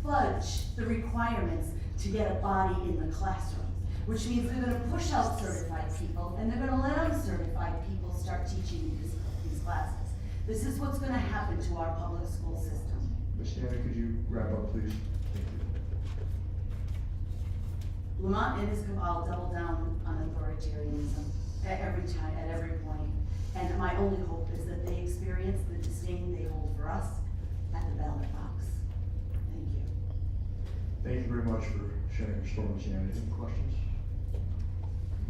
fudge the requirements to get a body in the classroom, which means they're gonna push out certified people and they're gonna let uncertified people start teaching these classes. This is what's gonna happen to our public school system. Ms. Stanley, could you wrap up, please? Thank you. Lamont and his cabal double down on authoritarianism at every point. And my only hope is that they experience the disdain they hold for us at the ballot box. Thank you. Thank you very much for sharing your story, Ms. Stanley. Any questions?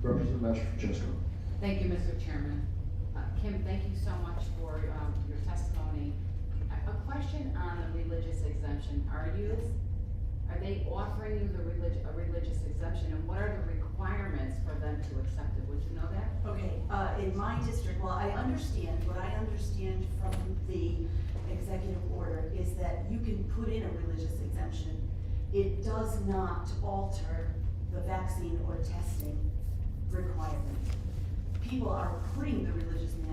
Representative Francesco. Thank you, Mr. Chairman. Kim, thank you so much for your testimony. A question on the religious exemption. Are they offering you a religious exemption, and what are the requirements for them to accept it? Would you know that? Okay, in my district, what I understand from the executive order is that you can put in a religious exemption. It does not alter the vaccine or testing requirement. People are putting the religious exemption,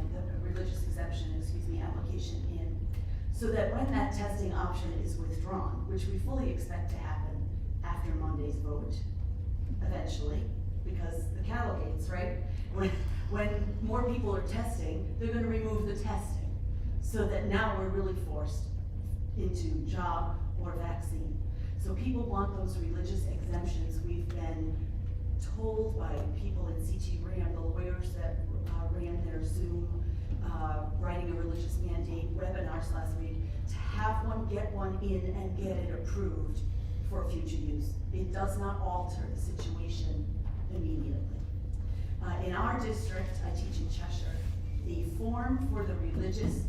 application in, so that when that testing option is withdrawn, which we fully expect to happen after Monday's vote, eventually, because the Ohio gates, right? When more people are testing, they're gonna remove the testing. So that now we're really forced into job or vaccine. So people want those religious exemptions. We've been told by people in CT Ram, the lawyers that ran their Zoom, writing a religious mandate webinars last week, to have one, get one in and get it approved for future use. It does not alter the situation immediately. In our district, I teach in Cheshire, the form for the religious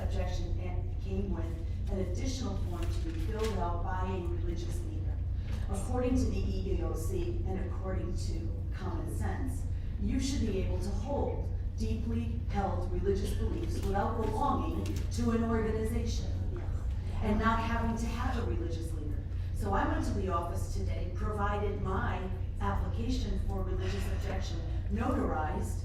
objection came with an additional form to be filled out by a religious leader. According to the EEOC and according to common sense, you should be able to hold deeply held religious beliefs without belonging to an organization and not having to have a religious leader. So I went to the office today, provided my application for religious objection notarized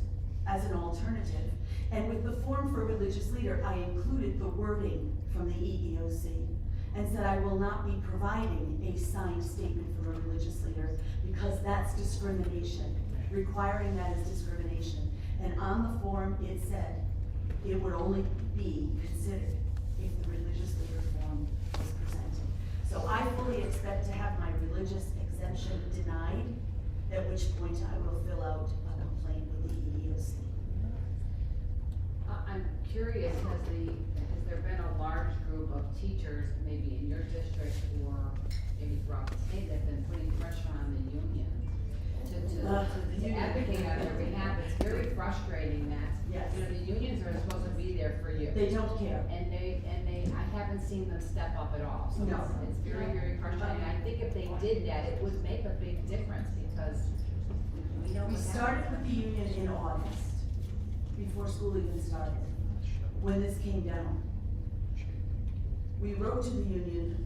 as an alternative, and with the form for religious leader, I included the wording from the EEOC and said I will not be providing a signed statement from a religious leader because that's discrimination. Requiring that is discrimination. And on the form, it said it would only be considered if the religious leader form was presented. So I fully expect to have my religious exemption denied, at which point I will fill out a complaint with the EEOC. I'm curious, has there been a large group of teachers, maybe in your district or maybe throughout the state, that have been putting pressure on the union to advocate on their behalf? It's very frustrating that, Yes. you know, the unions are supposed to be there for you. They don't care. And I haven't seen them step up at all, so No. it's very, very frustrating. I think if they did that, it would make a big difference, because we know We what started happens. with the union in August, before school even started, when this came down. We wrote to the union,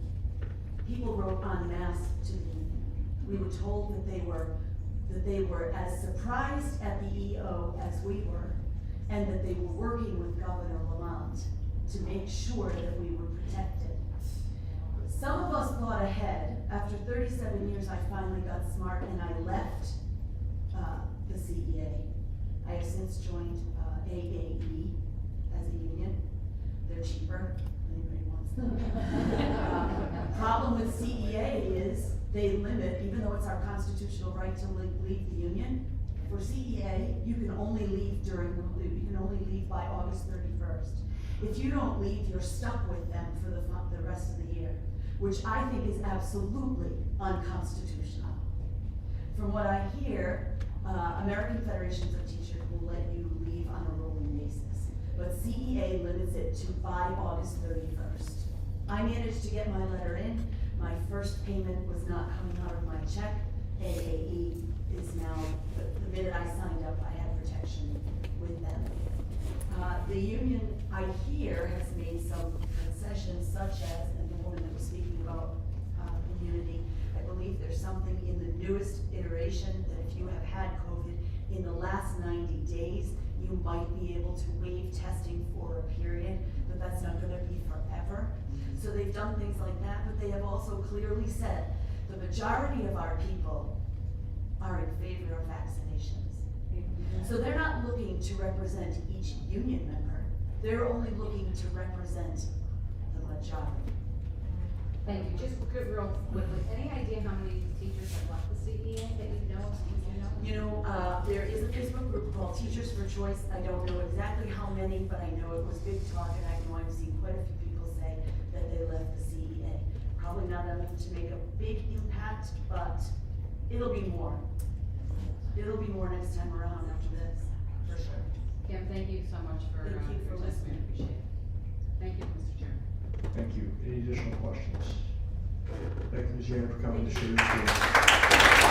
people wrote en masse to the union. We were told that they were as surprised at the EO as we were, and that they were working with Governor Lamont to make sure that we were protected. Some of us thought ahead. After 37 years, I finally got smart and I left the CEA. I have since joined AAE as a union. They're cheaper, anybody wants them. Problem with CEA is they limit, even though it's our constitutional right to leave the union, for CEA, you can only leave by August 31st. If you don't leave, you're stuck with them for the rest of the year, which I think is absolutely unconstitutional. From what I hear, American Federations of Teachers will let you leave on a rolling basis, but CEA limits it to by August 31st. I managed to get my letter in. My first payment was not coming out of my check. AAE is now, the minute I signed up, I had protection with them. The union, I hear, has made some concessions, such as, and the woman that was speaking about immunity, I believe there's something in the newest iteration that if you have had COVID in the last 90 days, you might be able to waive testing for a period, but that's not gonna be forever. So they've done things like that, but they have also clearly said the majority of our people are in favor of vaccinations. So they're not looking to represent each union member, they're only looking to represent the majority. Thank you. Just real quickly, any idea how many teachers have left the CEA that you know? You know, there is a Facebook group called Teachers for Choice. I don't know exactly how many, but I know it was big talk, and I know I've seen quite a few people say that they left the CEA. Probably not enough to make a big impact, but it'll be more. It'll be more next time around after this, for sure. Kim, thank you so much for Thank you for your testimony. listening. Appreciate it. Thank you, Mr. Chairman. Thank you. Any additional questions? Thank you, Ms. Yann, for coming to share your story.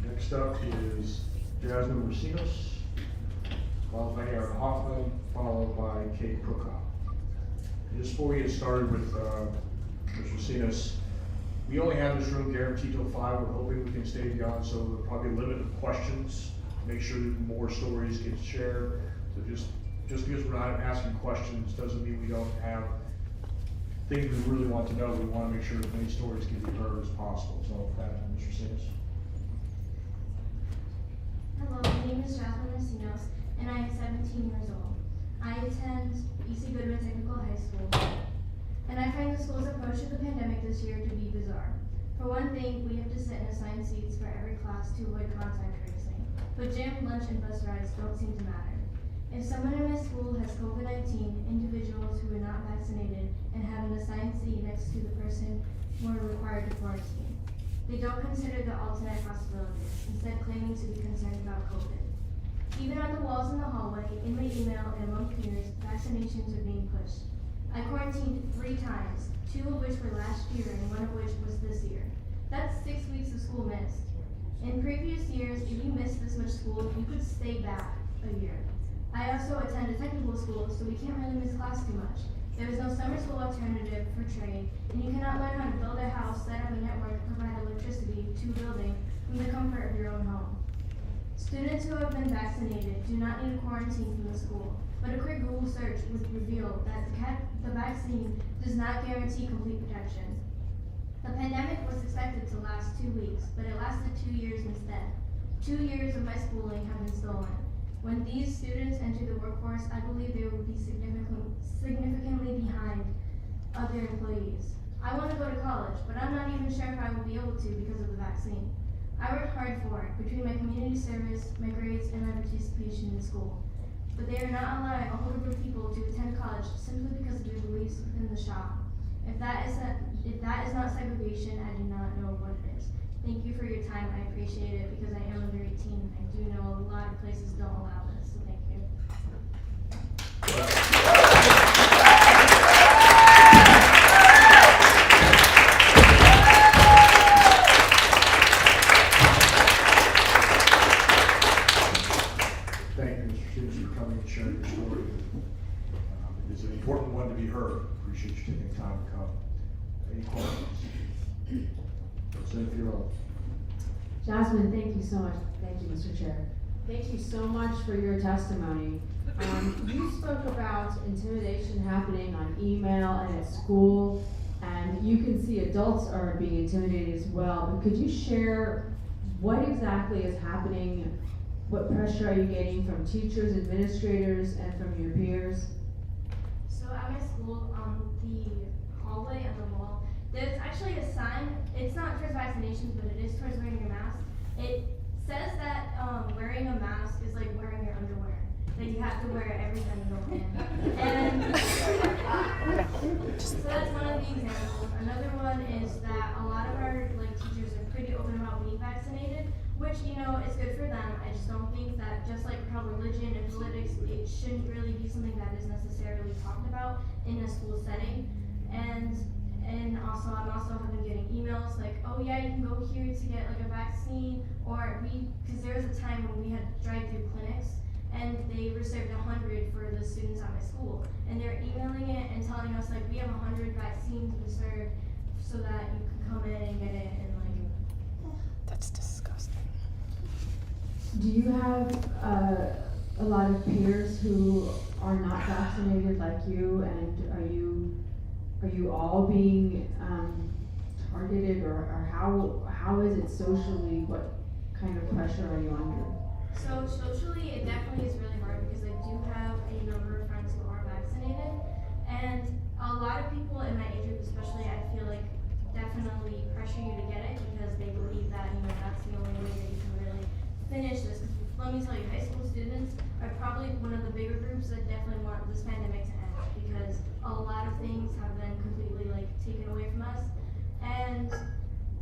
Next up is Jasmine Racinos, followed by Aaron Hoffman, followed by Kate Cookop. Just before we get started with Ms. Racinos, we only have this room guaranteed till 5. We're hoping we can stay beyond, so there'll probably be a limit of questions. Make sure that more stories get shared. So just because we're not asking questions doesn't mean we don't have things we really want to know. We want to make sure as many stories can be heard as possible. So, with that, Mr. Sims. Hello, my name is Jasmine Racines, and I am 17 years old. I attend E.C. Goodman Technical High School, and I find the school's approach to the pandemic this year to be bizarre. For one thing, we have to sit in assigned seats for every class to avoid contact tracing, but gym, lunch, and bus rides don't seem to matter. If someone in my school has COVID-19, individuals who are not vaccinated and have an assigned seat next to the person who are required to quarantine. They don't consider the alternate possibilities, instead claiming to be concerned about COVID. Even on the walls in the hallway, in my email, and among peers, vaccinations are being pushed. I quarantined 3 times, 2 of which were last year and 1 of which was this year. That's 6 weeks of school missed. In previous years, if you missed this much school, you could stay back a year. I also attend a technical school, so we can't really miss class too much. There is no summer school alternative for trade, and you cannot learn how to build a house, set up a network, provide electricity to a building from the comfort of your own home. Students who have been vaccinated do not need a quarantine from the school, but a quick Google search would reveal that the vaccine does not guarantee complete protection. The pandemic was expected to last 2 weeks, but it lasted 2 years instead. 2 years of my schooling have been stolen. When these students enter the workforce, I believe they will be significantly behind other employees. I want to go to college, but I'm not even sure if I will be able to because of the vaccine. I worked hard for it, between my community service, my grades, and my participation in school. But they are not allowing a whole group of people to attend college simply because of their beliefs within the shop. If that is not segregation, I do not know what it is. Thank you for your time. I appreciate it because I am under 18. I do know a lot of places don't allow this, so thank you. Thank you, Mr. Sims, for coming and sharing your story. It is an important one to be heard. Appreciate you taking the time to come. Any questions? Senator Fierro. Jasmine, thank you so much. Thank you, Mr. Chair. Thank you so much for your testimony. You spoke about intimidation happening on email and at school, and you can see adults are being intimidated as well. But could you share what exactly is happening? What pressure are you getting from teachers, administrators, and from your peers? So at my school, on the hallway on the wall, there's actually a sign. It's not towards vaccinations, but it is towards wearing your mask. It says that wearing a mask is like wearing your underwear. That you have to wear it every time you go in. And so that's one of the examples. Another one is that a lot of our teachers are pretty open about being vaccinated, which is good for them. I just don't think that just like how religion and politics, it shouldn't really be something that is necessarily talked about in a school setting. And also, I'm also have been getting emails like, oh yeah, you can go here to get like a vaccine, or because there was a time when we had drive-through clinics, and they reserved 100 for the students at my school, and they're emailing it and telling us like we have 100 vaccines reserved so that you can come in and get it, and That's disgusting. Do you have a lot of peers who are not vaccinated like you, and are you all being targeted, or how is it socially? What kind of pressure are you under? So socially, it definitely is really hard because I do have a number of friends who are vaccinated, and a lot of people in my age group, especially, I feel like definitely pressure you to get it because they believe that that's the only way that you can really finish this. Let me tell you, high school students are probably one of the bigger groups that definitely want this pandemic to end because a lot of things have been completely taken away from us, and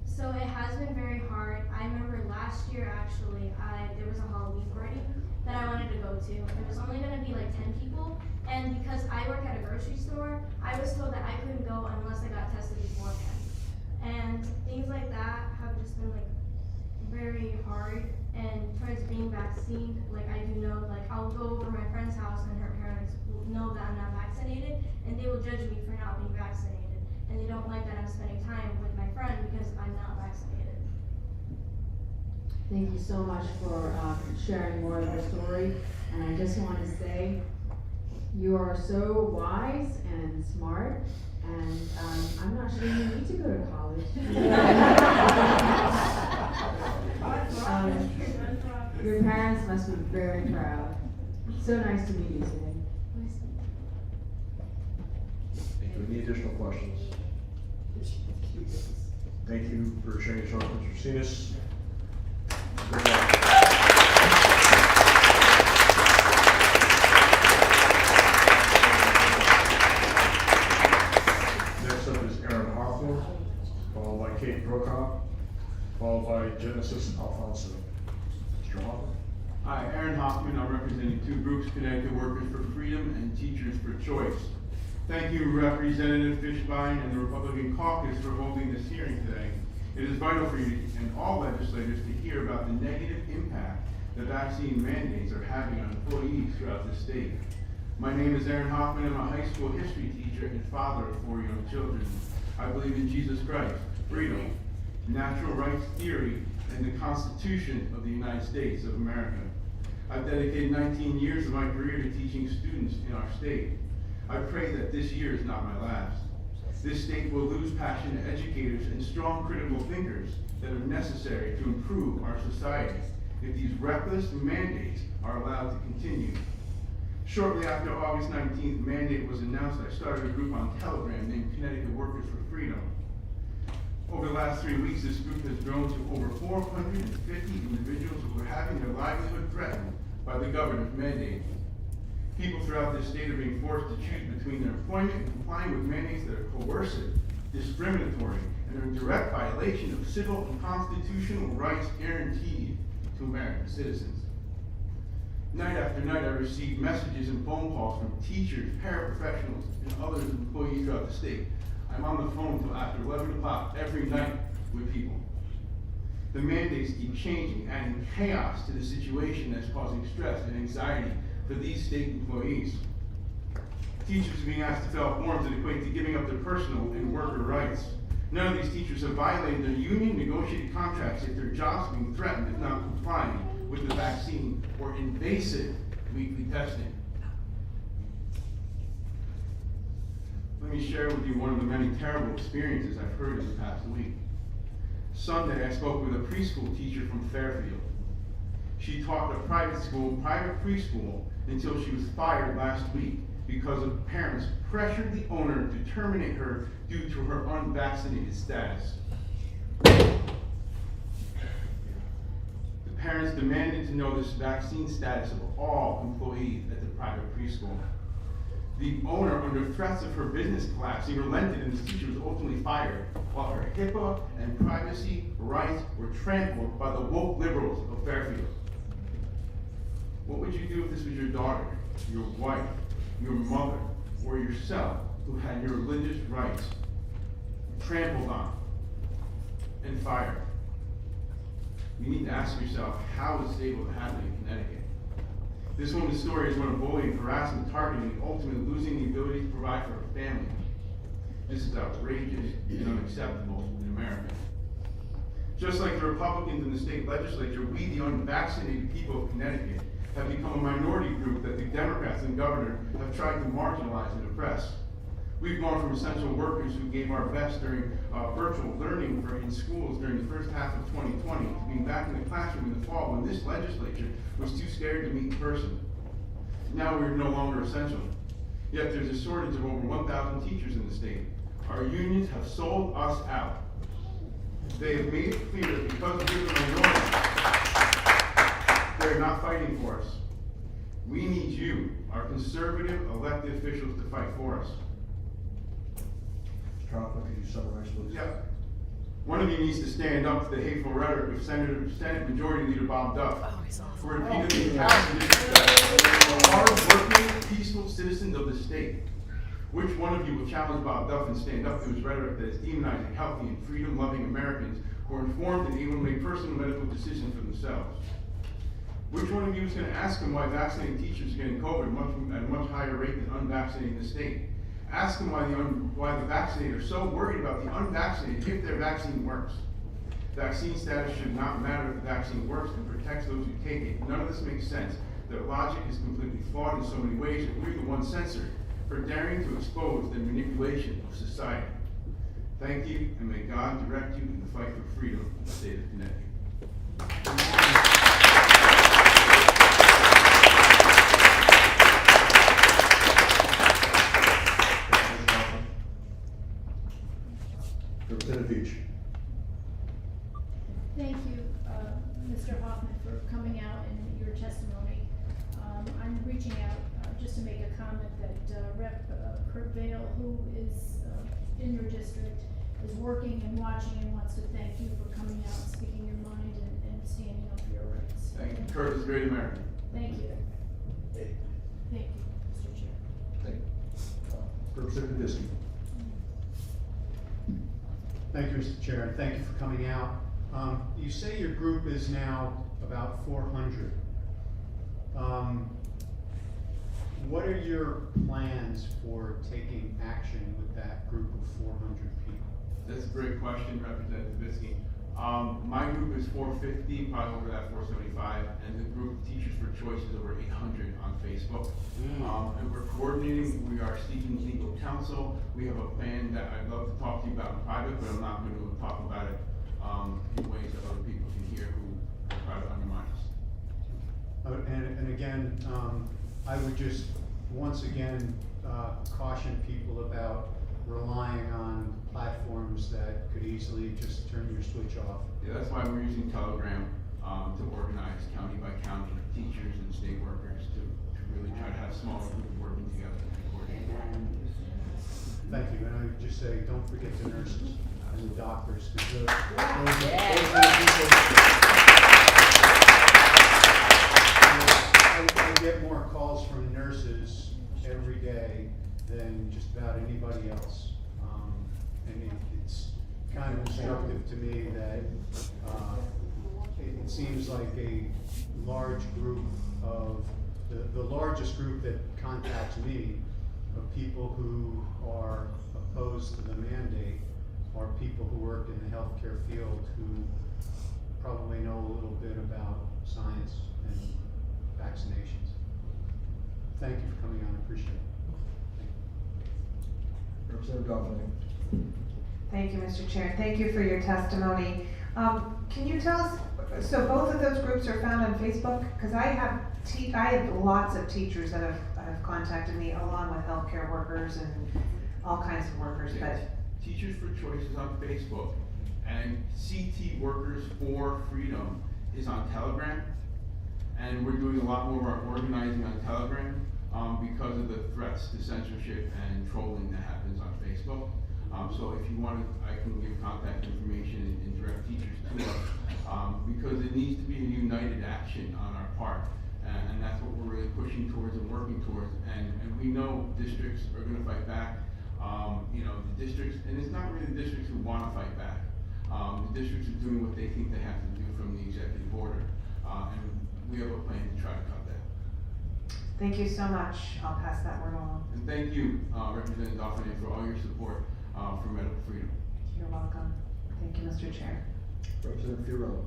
so it has been very hard. I remember last year actually, there was a Halloween party that I wanted to go to. It was only going to be 10 people, and because I work at a grocery store, I was told that I couldn't go unless I got tested beforehand. And things like that have just been very hard. And towards being vaccinated, I do know, I'll go over to my friend's house and her parents will know that I'm not vaccinated, and they will judge me for not being vaccinated. And they don't like that I'm spending time with my friend because I'm not vaccinated. Thank you so much for sharing more of your story. And I just want to say, you are so wise and smart, and need to go to college. Your parents must be very proud. So nice to meet you today. Any additional questions? Thank you for sharing your story, Mr. Cenas. Good luck. Next up is Aaron Hartford, followed by Kate Prokop, followed by Genesis Alfonso. Mr. Hartford? Hi, Aaron Hoffman. I'm representing two groups, Connecticut Workers for Freedom and Teachers for Choice. Thank you, Representative Fishbein and the Republican caucus for holding this hearing today. It is vital for you and all legislators to hear about the negative impact that vaccine mandates are having on employees throughout the state. My name is Aaron Hoffman. I'm a high school history teacher and father of 4 young children. I believe in Jesus Christ, freedom, natural rights theory, and the Constitution of the United States of America. I've dedicated 19 years of my career to teaching students in our state. I pray that this year is not my last. This state will lose passionate educators and strong critical thinkers that are necessary to improve our society if these reckless mandates are allowed to continue. Shortly after August 19th mandate was announced, I started a group on Telegram named Connecticut Workers for Freedom. Over the last 3 weeks, this group has grown to over 450 individuals who are having their livelihood threatened by the governor's mandate. People throughout this state are being forced to choose between their employment and complying with mandates that are coercive, discriminatory, and are in direct violation of civil and constitutional rights guaranteed to American citizens. Night after night, I received messages and phone calls from teachers, paraprofessionals, and other employees throughout the state. I'm on the phone until after 11 o'clock every night with people. The mandates keep changing, adding chaos to the situation that's causing stress and anxiety for these state employees. Teachers are being asked to fill out forms that equate to giving up their personal and worker rights. None of these teachers have violated their union negotiated contracts if their jobs are being threatened if not complying with the vaccine or invasive weekly testing. Let me share with you one of the many terrible experiences I've heard in the past week. Sunday, I spoke with a preschool teacher from Fairfield. She taught a private preschool, until she was fired last week because of parents pressured the owner to terminate her due to her unvaccinated status. The parents demanded to know this vaccine status of all employees at the private preschool. The owner, under threats of her business collapsing, relented and this teacher was ultimately fired, while her HIPAA and privacy rights were trampled by the woke liberals of Fairfield. What would you do if this was your daughter, your wife, your mother, or yourself who had your religious rights trampled on and fired? You need to ask yourself, how is this able to happen in Connecticut? This woman's story is one of bullying, harassment, targeting, and ultimately losing the ability to provide for her family. This is outrageous and unacceptable in America. Just like the Republicans in the state legislature, we, the unvaccinated people of Connecticut, have become a minority group that the Democrats and governor have tried to marginalize and oppress. We've gone from essential workers who gave our best during virtual learning in schools during the first half of 2020 to being back in the classroom in the fall when this legislature was too scared to meet in person. Now we're no longer essential. Yet there's a shortage of over 1,000 teachers in the state. Our unions have sold us out. They have made it clear that because we're the minority, they're not fighting for us. We need you, our conservative elected officials, to fight for us. Could you summarize, please? Yeah. One of you needs to stand up to the hateful rhetoric of Senate Majority Leader Bob Duff, who repeatedly attacked the hard-working, peaceful citizens of the state. Which one of you will challenge Bob Duff and stand up to his rhetoric that is demonizing healthy and freedom-loving Americans who are informed and able to make personal medical decisions for themselves? Which one of you is going to ask him why vaccinated teachers are getting COVID at a much higher rate than unvaccinated in the state? Ask them why the vaccinated are so worried about the unvaccinated if their vaccine works. Vaccine status should not matter if the vaccine works and protects those who take it. None of this makes sense. Their logic is completely flawed in so many ways that we're the ones censored for daring to expose the manipulation of society. Thank you, and may God direct you in the fight for freedom in the state of Connecticut. Representative Beach. Thank you, Mr. Hoffman, for coming out and your testimony. I'm reaching out just to make a comment that Rep. Kurt Vale, who is in your district, is working and watching and wants to thank you for coming out and speaking your mind and standing up for your rights. Thank you. Kurt is a great American. Thank you. Thank you, Mr. Chair. Thank you. Representative Disney. Thank you, Mr. Chair, and thank you for coming out. You say your group is now about 400. What are your plans for taking action with that group of 400 people? That's a great question, Representative Bisky. My group is 450, probably over that 475, and the group Teachers for Choice is over 800 on Facebook. And we're coordinating, we are seeking legal counsel. We have a plan that I'd love to talk to you about in private, but I'm not going to talk about it in ways that other people can hear who try to undermine us. And again, I would just once again caution people about relying on platforms that could easily just turn your switch off. Yeah, that's why we're using Telegram to organize county by county teachers and state workers to really try to have smaller groups working together and coordinating. Thank you, and I would just say, don't forget the nurses and the doctors, because I get more calls from nurses every day than just about anybody else. And it's kind of instructive to me that it seems like a large group of, the largest group that contacts me of people who are opposed to the mandate are people who work in the healthcare field who probably know a little bit about science and vaccinations. Thank you for coming on, I appreciate it. Representative Goffman. Thank you, Mr. Chair. Thank you for your testimony. Can you tell us, so both of those groups are found on Facebook? Because I have lots of teachers that have contacted me, along with healthcare workers and all kinds of workers. Yes. But Teachers for Choice is on Facebook, and CT Workers for Freedom is on Telegram, and we're doing a lot more of our organizing on Telegram because of the threats to censorship and trolling that happens on Facebook. So if you want, I can give contact information and direct teachers to us because it needs to be a united action on our part, and that's what we're really pushing towards and working towards. And we know districts are going to fight back. You know, the districts, and it's not really the districts who want to fight back. The districts are doing what they think they have to do from the executive order, and we have a plan to try to cut that. thank you so much. I'll pass that word along. And thank you, Representative Dauphin, for all your support for medical freedom. You're welcome. Thank you, Mr. Chair. Representative Fiorello.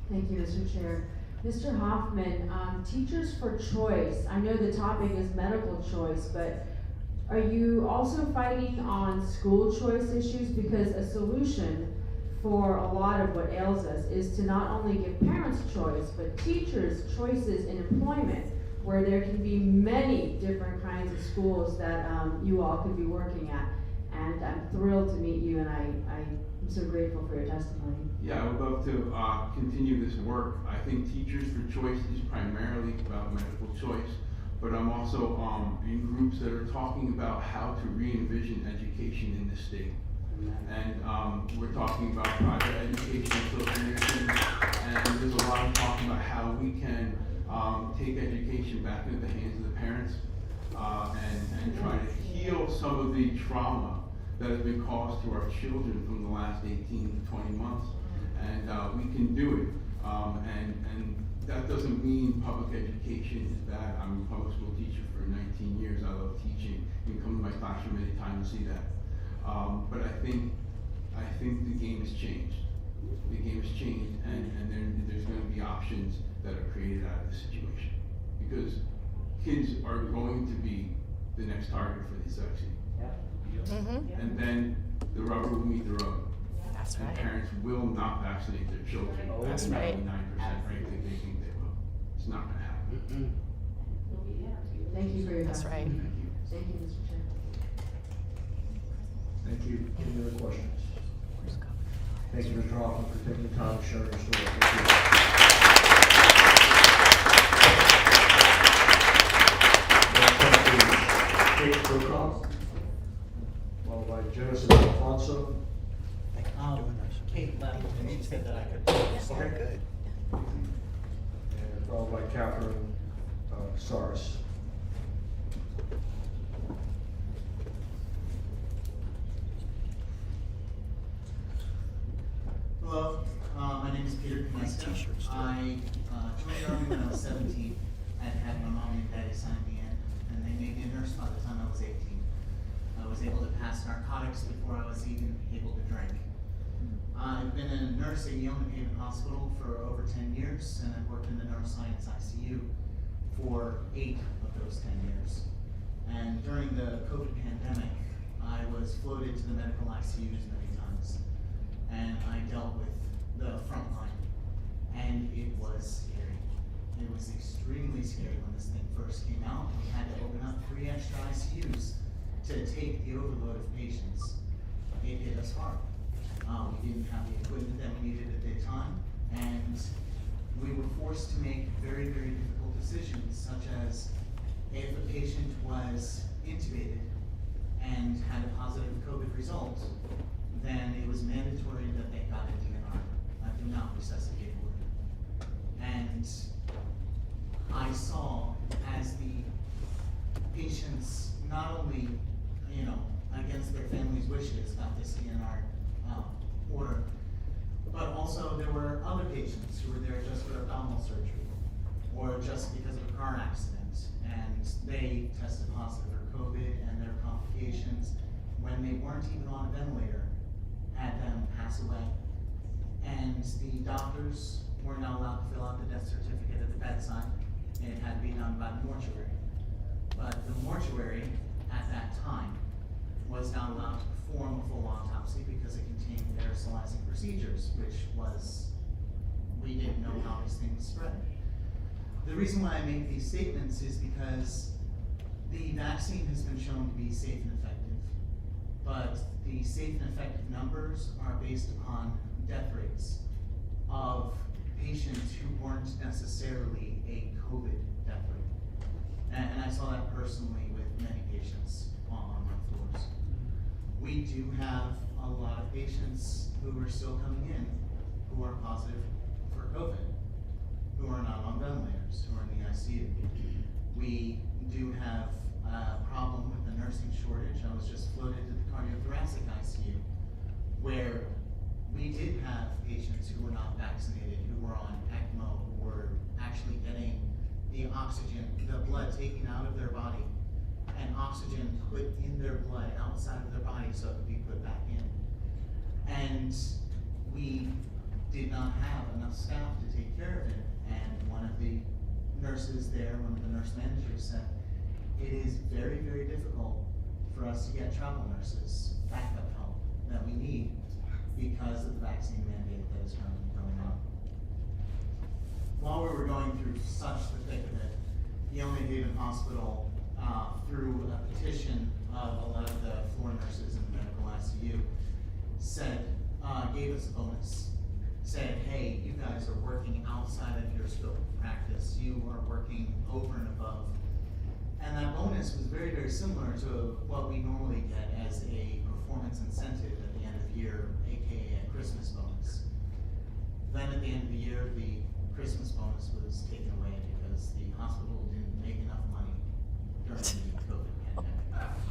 Thank you, Mr. Chair. Mr. Hoffman, Teachers for Choice, I know the topic is medical choice, but are you also fighting on school choice issues? Because a solution for a lot of what ails us is to not only give parents choice, but teachers choices in employment, where there can be many different kinds of schools that you all could be working at. And I'm thrilled to meet you, and I'm so grateful for your testimony. Yeah, I would love to continue this work. I think Teachers for Choice is primarily about medical choice, but I'm also in groups that are talking about how to re-envision education in the state. And we're talking about private education associations, and there's a lot of talk about how we can take education back into the hands of the parents and try to heal some of the trauma that has been caused to our children from the last 18 to 20 months. And we can do it. And that doesn't mean public education is bad. I'm a public school teacher for 19 years. I love teaching. You can come to my classroom anytime and see that. But I think the game has changed. The game has changed, and there's going to be options that are created out of this situation. Because kids are going to be the next target for this vaccine. And then the rubber will meet the road. That's And right. parents will not vaccinate their children. That's And right. 99% frankly, they think they will. It's not gonna happen. Thank you for your That's right. testimony. Thank you, Mr. Chair. Thank you. Any other questions? Thank you, Mr. Hoffman, for taking the time to share your story. Thank you. Kate Brokaw, followed by Genesis Alfonso. Kate left and she said that I could. Okay, good. And followed by Catherine Saris. Hello, my name is Peter Kneska. I joined the Army when I was 17. I had my mommy and daddy sign me in, and they made me a nurse by the time I was 18. I was able to pass narcotics before I was even able to drink. I've been a nurse at Yale New Haven Hospital for over 10 years, and I've worked in the neuroscience ICU for 8 of those 10 years. And during the COVID pandemic, I was floated to the medical ICUs many times, and I dealt with the front line, and it was scary. It was extremely scary when this thing first came out. We had to open up 3 extra ICUs to take the overload of patients. It hit us hard. We didn't have the equipment that we needed at the time, and we were forced to make very, very difficult decisions, such as if a patient was intubated and had a positive COVID result, then it was mandatory that they got a DNR, a do not resuscitate order. And I saw as the patients not only, against their family's wishes got this DNR order, but also there were other patients who were there just for abdominal surgery or just because of a car accident, and they tested positive for COVID, and their complications, when they weren't even on a ventilator, had them pass away. And the doctors were not allowed to fill out the death certificate at the bedside, and it had to be done by the mortuary. But the mortuary at that time was not allowed to perform a full autopsy because it contained aerosolizing procedures, which was, we didn't know how these things spread. The reason why I make these statements is because the vaccine has been shown to be safe and effective, but the safe and effective numbers are based upon death rates of patients who weren't necessarily a COVID death rate. And I saw that personally with many patients on my floors. We do have a lot of patients who are still coming in who are positive for COVID, who are not on ventilators, who are in the ICU. We do have a problem with the nursing shortage. I was just floated to the cardiothoracic ICU, where we did have patients who were not vaccinated, who were on ECMO, who were actually getting the oxygen, the blood taken out of their body, and oxygen put in their blood outside of their body so it could be put back in. And we did not have enough staff to take care of it. And one of the nurses there, one of the nurse managers said, it is very, very difficult for us to get travel nurses, backup help that we need because of the vaccine mandate that is currently going on. While we were going through such the thick of it, Yale New Haven Hospital, through a petition of a lot of the floor nurses in the medical ICU, said, gave us a bonus. Said, hey, you guys are working outside of your scope of practice. You are working over and above. And that bonus was very, very similar to what we normally get as a performance incentive at the end of the year, aka a Christmas bonus. Then at the end of the year, the Christmas bonus was taken away because the hospital didn't make enough money during the COVID pandemic.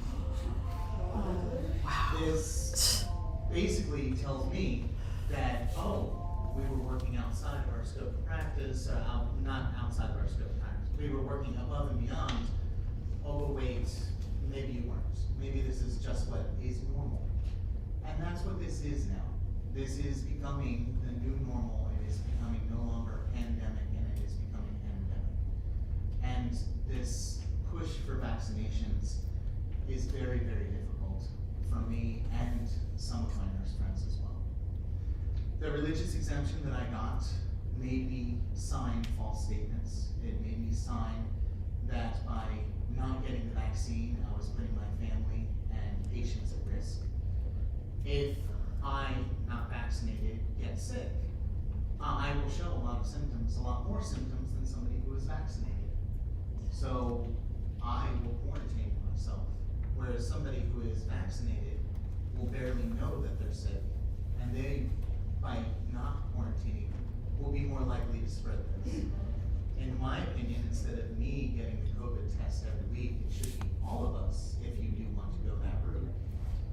This basically tells me that, we were working outside of our scope of practice, not outside of our scope of practice. We were working above and beyond. Overweight, maybe you weren't. Maybe this is just what is normal. And that's what this is now. This is becoming the new normal. It is becoming no longer a pandemic, and it is becoming endemic. And this push for vaccinations is very, very difficult for me and some of The religious exemption that I got made me sign false statements. It made me sign that by not getting the vaccine, I was putting my family and patients at risk. If I, not vaccinated, get sick, I will show a lot of symptoms, a lot more symptoms than somebody who is vaccinated. So I will quarantine myself, whereas somebody who is vaccinated will barely know that they're sick, and they, by not quarantining, will be more likely to spread this. In my opinion, instead of me getting the COVID test every week, it should be all of us, if you do want to go that route.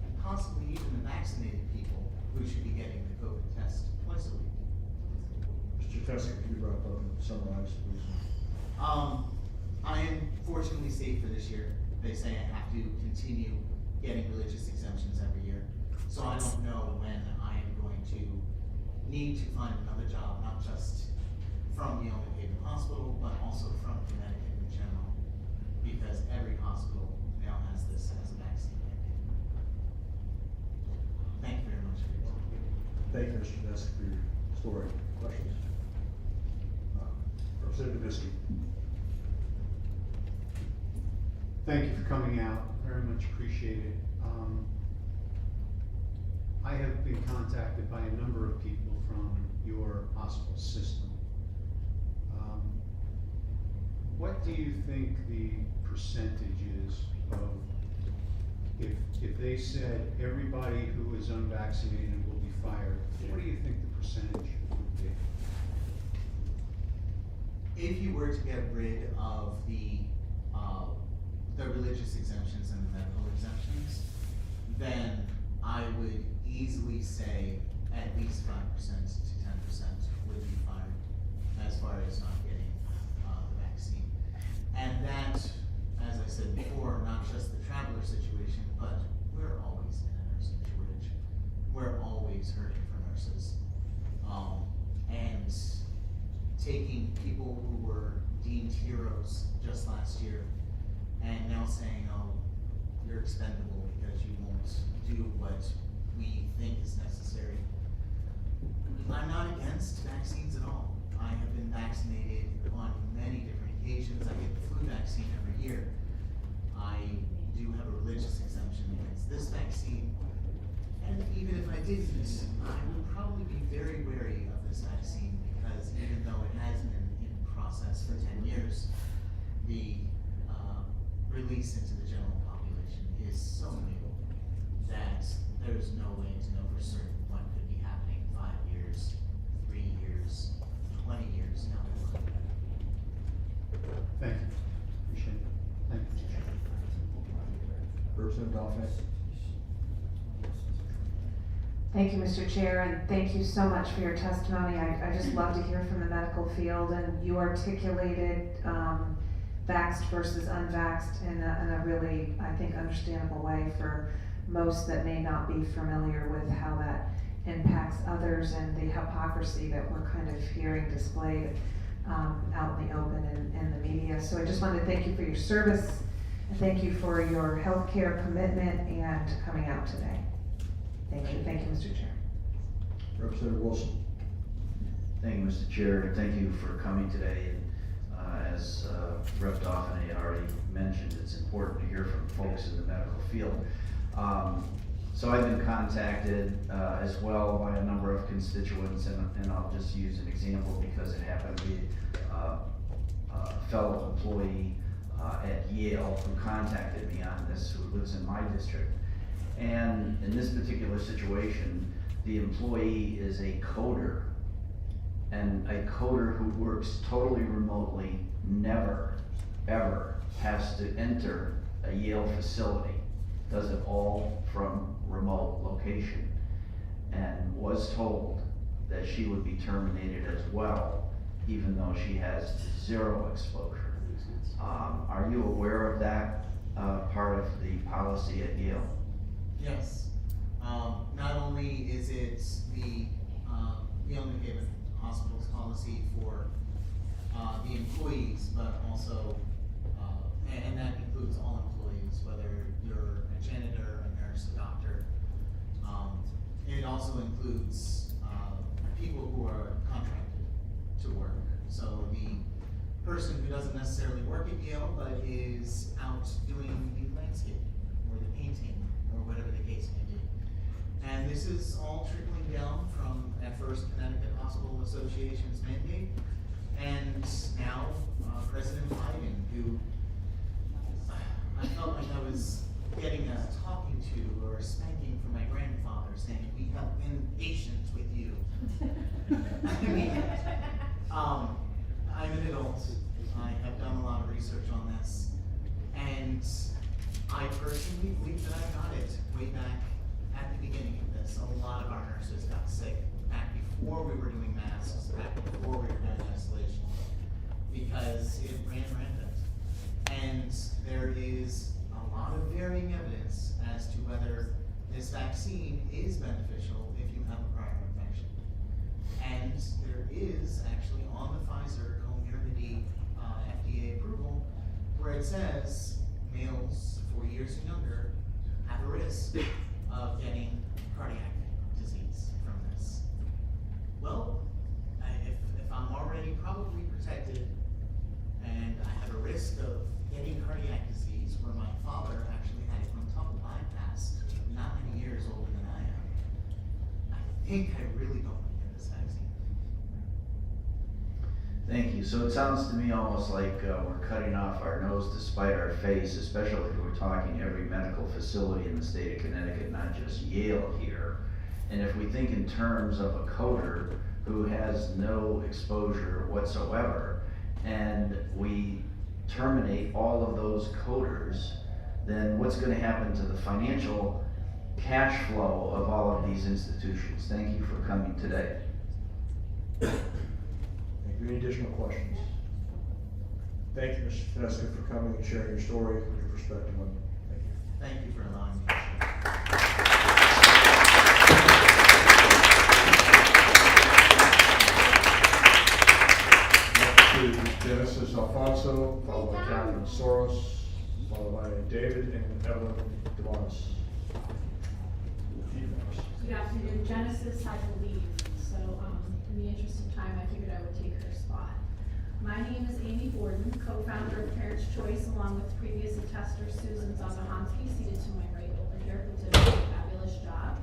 And possibly even the vaccinated people who should be getting the COVID test twice a week. Mr. Tessick, could you wrap up and summarize, please? I am fortunately safe for this year. They say I have to continue getting religious exemptions every year. So I don't know when I am going to need to find another job, not just from the Owen Haven Hospital, but also from Connecticut in general, because every hospital now has this as a vaccine mandate. Thank you very much for your time. Thank you, Mr. Tessick, for your story. Questions? Representative Bisky. Thank you for coming out, very much appreciated. I have been contacted by a number of people from your hospital system. What do you think the percentage is of, if they said everybody who is unvaccinated will be fired, what do you think the percentage would be? If you were to get rid of the religious exemptions and the medical exemptions, then I would easily say at least 5% to 10% would be fired as far as not getting the vaccine. And that, as I said before, not just the traveler situation, but we're always in a nursing shortage. We're always hurting for nurses. And taking people who were deemed heroes just last year and now saying, oh, you're expendable because you won't do what we think is necessary. I'm not against vaccines at all. I have been vaccinated on many different occasions. I get the flu vaccine every year. I do have a religious exemption against this vaccine. And even if I didn't, I would probably be very wary of this vaccine because even though it has been in process for 10 years, the release into the general population is so new that there's no way to know for certain what could be happening 5 years, 3 years, 20 years down the line. Thank you, appreciate it. Thank you. Representative Dolphin. Thank you, Mr. Chair, and thank you so much for your testimony. I just love to hear from the medical field, and you articulated vaxxed versus unvaxxed in a really, I think, understandable way for most that may not be familiar with how that impacts others and the hypocrisy that we're kind of hearing displayed out in the open and in the media. So I just wanted to thank you for your service, and thank you for your healthcare commitment and coming out today. Thank you, Mr. Chair. Representative Wilson. Thank you, Mr. Chair, and thank you for coming today. As Rep. Dauphin already mentioned, it's important to hear from folks in the medical field. So I've been contacted as well by a number of constituents, and I'll just use an example because it happened to be a fellow employee at Yale who contacted me on this, who lives in my district. And in this particular situation, the employee is a coder, and a coder who works totally remotely never, ever has to enter a Yale facility, does it all from remote location, and was told that she would be terminated as well, even though she has zero exposure. Are you aware of that part of the policy at Yale? Yes. Not only is it the New Haven Hospital's policy for the employees, but also, and that includes all employees, whether you're a janitor, a nurse, a doctor. It also includes people who are contracted to work. So the person who doesn't necessarily work at Yale, but is out doing the landscape or the painting or whatever the case may be. And this is all trickling down from, at first, Connecticut Hospital Association's mandate, and now President Biden, who I felt like I was getting a talking to or a spanking from my grandfather, saying, "We have been patient with you." I mean, I'm an adult. I have done a lot of research on this, and I personally believe that I got it way back at the beginning of this. A lot of our nurses got sick back before we were doing masks, back before we were doing isolation, because it ran rampant. And there is a lot of varying evidence as to whether this vaccine is beneficial if you have a prior infection. And there is actually on the Pfizer Comirnaty FDA approval where it says males 40 years and younger have a risk of getting cardiac disease from this. Well, if I'm already probably protected and I have a risk of getting cardiac disease where my father actually had a quintuple bypass not many years older than I am, I think I really don't want to get this vaccine. Thank you. So it sounds to me almost like we're cutting off our nose to spite our face, especially if we're talking every medical facility in the state of Connecticut, not just Yale here. And if we think in terms of a coder who has no exposure whatsoever, and we terminate all of those coders, then what's going to happen to the financial cash flow of all of these institutions? Thank you for coming today. Any additional questions? Thank you, Mr. Tedesco, for coming and sharing your story and your perspective on it. Thank you. Thank you for allowing me to share. Next to Genesis Alfonso, followed by Catherine Soros, followed by David and Evelyn Demonis. Good afternoon, Genesis, I believe, so in the interest of time, I figured I would take her spot. My name is Amy Borden, co-founder of Parents' Choice, along with previous attester Susan Zazahansky, seated to my right over here, who did a fabulous job.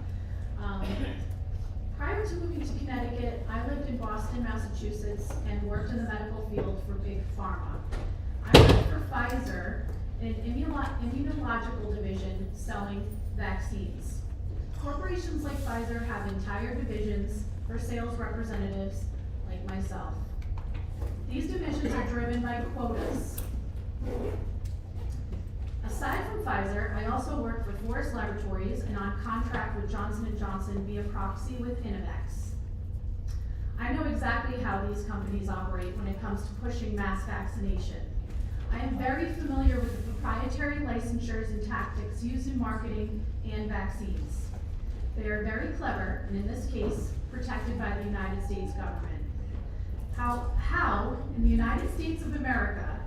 Prior to moving to Connecticut, I lived in Boston, Massachusetts, and worked in the medical field for Big Pharma. I worked for Pfizer in an immunological division selling vaccines. Corporations like Pfizer have entire divisions for sales representatives like myself. These divisions are driven by quotas. Aside from Pfizer, I also work for Forest Laboratories and on contract with Johnson & Johnson via proxy with Innovex. I know exactly how these companies operate when it comes to pushing mass vaccination. I am very familiar with the proprietary licensures and tactics used in marketing and vaccines. They are very clever, and in this case, protected by the United States government. How, in the United States of America,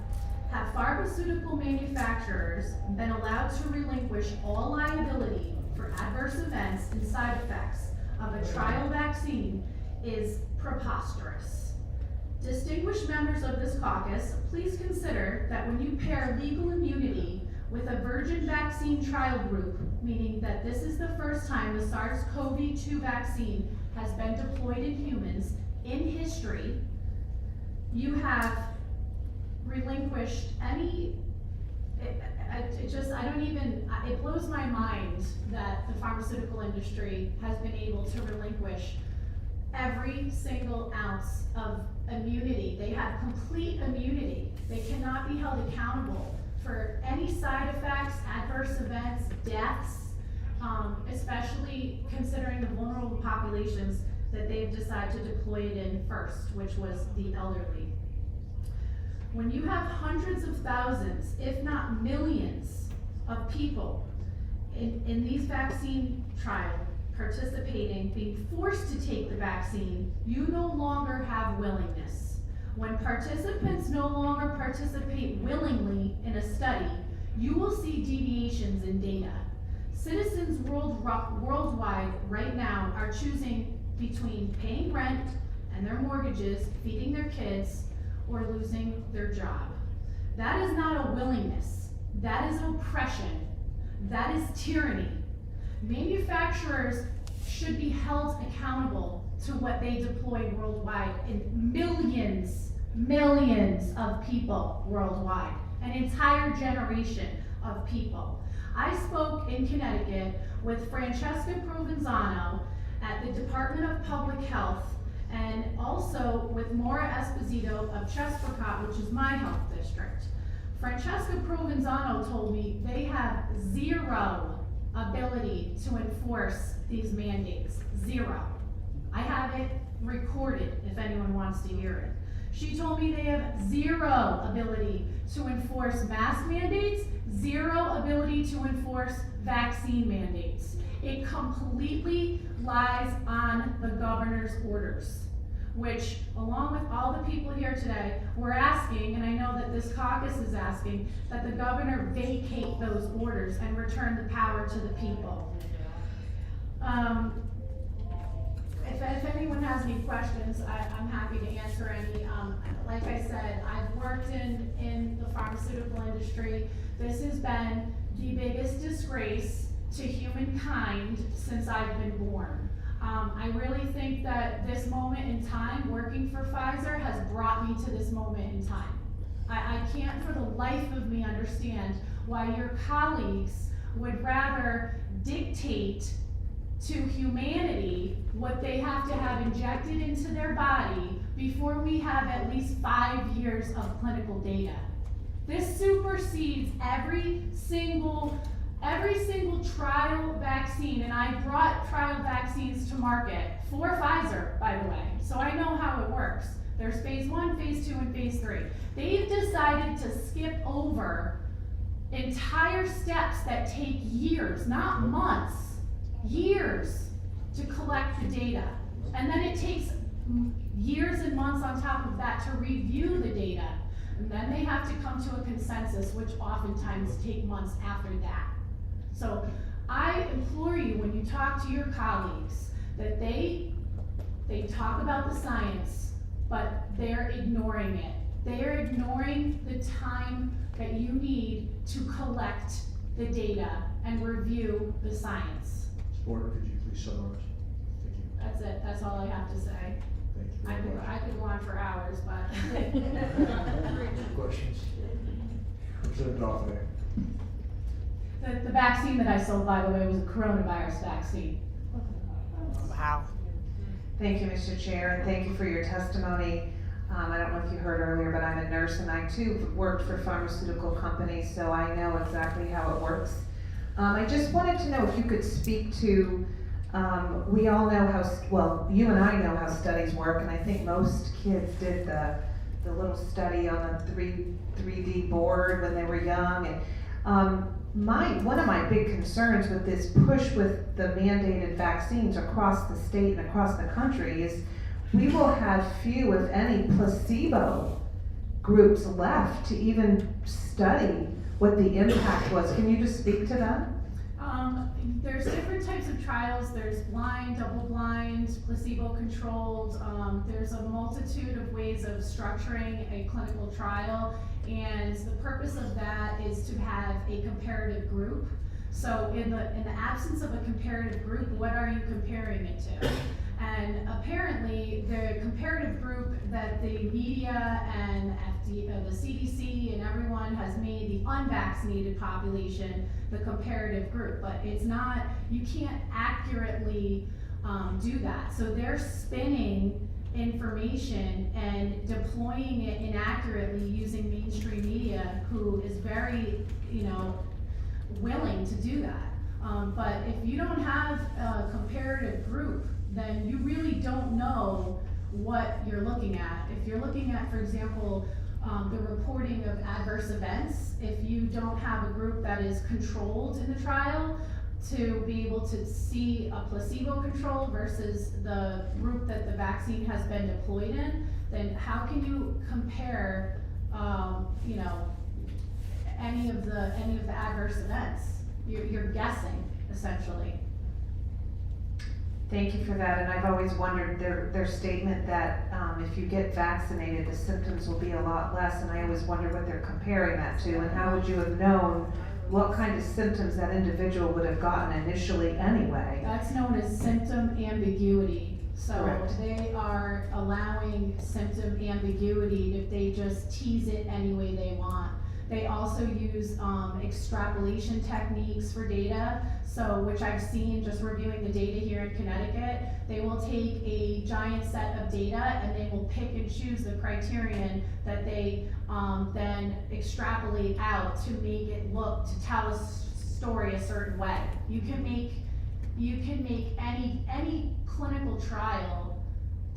have pharmaceutical manufacturers been allowed to relinquish all liability for adverse events and side effects of a trial vaccine is preposterous. Distinguished members of this caucus, please consider that when you pair legal immunity with a virgin vaccine trial group, meaning that this is the first time the SARS-CoV-2 vaccine has been deployed in humans in history, you have relinquished any, it blows my mind that the pharmaceutical industry has been able to relinquish every single ounce of immunity. They have complete immunity. They cannot be held accountable for any side effects, adverse events, deaths, especially considering the vulnerable populations that they've decided to deploy it in first, which was the elderly. When you have hundreds of thousands, if not millions, of people in these vaccine trials participating, being forced to take the vaccine, you no longer have willingness. When participants no longer participate willingly in a study, you will see deviations in data. Citizens worldwide right now are choosing between paying rent and their mortgages, feeding their kids, or losing their job. That is not a willingness. That is oppression. That is tyranny. Manufacturers should be held accountable to what they deploy worldwide in millions of people worldwide, an entire generation of people. I spoke in Connecticut with Francesca Provenzano at the Department of Public Health, and also with Maura Esposito of Chestercott, which is my health district. Francesca Provenzano told me they have zero ability to enforce these mandates. Zero. I have it recorded if anyone wants to hear it. She told me they have zero ability to enforce mask mandates, zero ability to enforce vaccine mandates. It completely lies on the governor's orders, which, along with all the people here today, we're asking, and I know that this caucus is asking, that the governor vacate those orders and return the power to the people. If anyone has any questions, I'm happy to answer any. Like I said, I've worked in the pharmaceutical industry. This has been the biggest disgrace to humankind since I've been born. I really think that this moment in time, working for Pfizer, has brought me to this moment in time. I can't for the life of me understand why your colleagues would rather dictate to humanity what they have to have injected into their body before we have at least 5 years of clinical data. This supersedes every single trial vaccine, and I brought trial vaccines to market for Pfizer, by the way, so I know how it works. There's phase 1, phase 2, and phase 3. They've decided to skip over entire steps that take years, not months, years to collect the data. And then it takes years and months on top of that to review the data. And then they have to come to a consensus, which oftentimes take months after that. So I implore you, when you talk to your colleagues, that they talk about the science, but they're ignoring it. They are ignoring the time that you need to collect the data and review the science. Porter, could you please summarize? Thank you. That's it. That's all I have to say. Thank you very much. I could go on for hours, but. Questions? Representative Dauphiné. The vaccine that I sold, by the way, was a coronavirus vaccine. Wow. Thank you, Mr. Chair, and thank you for your testimony. I don't know if you heard earlier, but I'm a nurse, and I too worked for pharmaceutical companies, so I know exactly how it works. I just wanted to know if you could speak to, we all know how, well, you and I know how studies work, and I think most kids did the little study on the 3D board when they were young. And one of my big concerns with this push with the mandated vaccines across the state and across the country is we will have few, if any, placebo groups left to even study what the impact was. Can you just speak to that? There's different types of trials. There's blind, double-blind, placebo-controlled. There's a multitude of ways of structuring a clinical trial, and the purpose of that is to have a comparative group. So in the absence of a comparative group, what are you comparing it to? And apparently, the comparative group that the media and the CDC and everyone has made the unvaccinated population the comparative group, but it's not, you can't accurately do that. So they're spinning information and deploying it inaccurately using mainstream media, who is very, willing to do that. But if you don't have a comparative group, then you really don't know what you're looking at. If you're looking at, for example, the reporting of adverse events, if you don't have a group that is controlled in the trial to be able to see a placebo control versus the group that the vaccine has been deployed in, then how can you compare, any of the adverse events? You're guessing, essentially. Thank you for that, and I've always wondered their statement that, if you get vaccinated, the symptoms will be a lot less, and I always wonder what they're comparing that to, and how would you have known what kind of symptoms that individual would have gotten initially anyway? That's known as symptom ambiguity. So Correct. they are allowing symptom ambiguity if they just tease it any way they want. They also use extrapolation techniques for data, so which I've seen just reviewing the data here in Connecticut. They will take a giant set of data and they will pick and choose the criterion that they then extrapolate out to make it look, to tell a story a certain way. You can make any clinical trial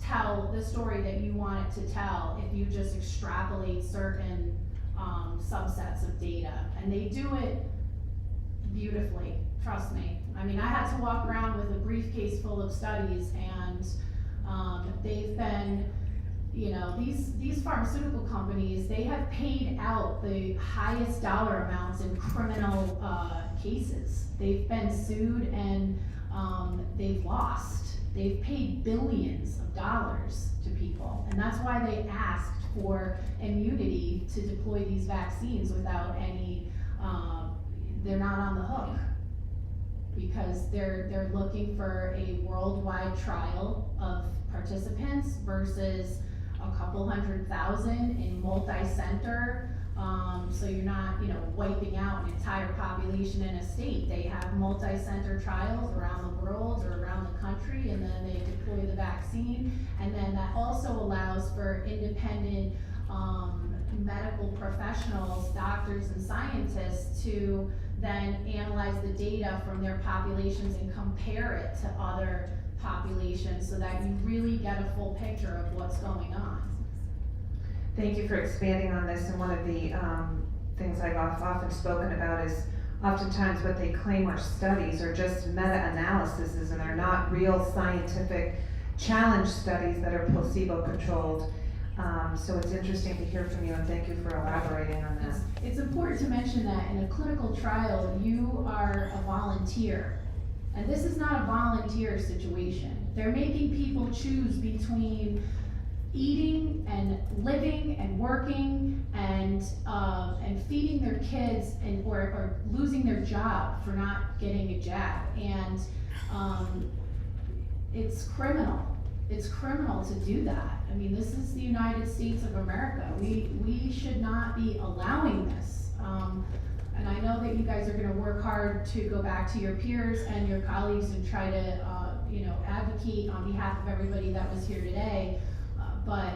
tell the story that you want it to tell if you just extrapolate certain subsets of data, and they do it beautifully, trust me. I mean, I had to walk around with a briefcase full of studies, and they've been, you know, these pharmaceutical companies, they have paid out the highest dollar amounts in criminal cases. They've been sued and they've lost. They've paid billions of dollars to people, and that's why they asked for immunity to deploy these vaccines without any, they're not on the hook, because they're looking for a worldwide trial of participants versus a couple 100,000 in multi-center. So you're not, you know, wiping out an entire population in a state. They have multi-center trials around the world or around the country, and then they deploy the vaccine. And then that also allows for independent medical professionals, doctors and scientists to then analyze the data from their populations and compare it to other populations so that you really get a full picture of what's going on. Thank you for expanding on this, and one of the things I've often spoken about is oftentimes what they claim are studies are just meta-analyses, and they're not real scientific challenge studies that are placebo-controlled. So it's interesting to hear from you, and thank you for elaborating on that. It's important to mention that in a clinical trial, you are a volunteer. And this is not a volunteer situation. They're making people choose between eating and living and working and feeding their kids or losing their job for not getting a jab. And it's criminal. It's criminal to do that. I mean, this is the United States of America. We should not be allowing this. And I know that you guys are gonna work hard to go back to your peers and your colleagues and try to, advocate on behalf of everybody that was here today. But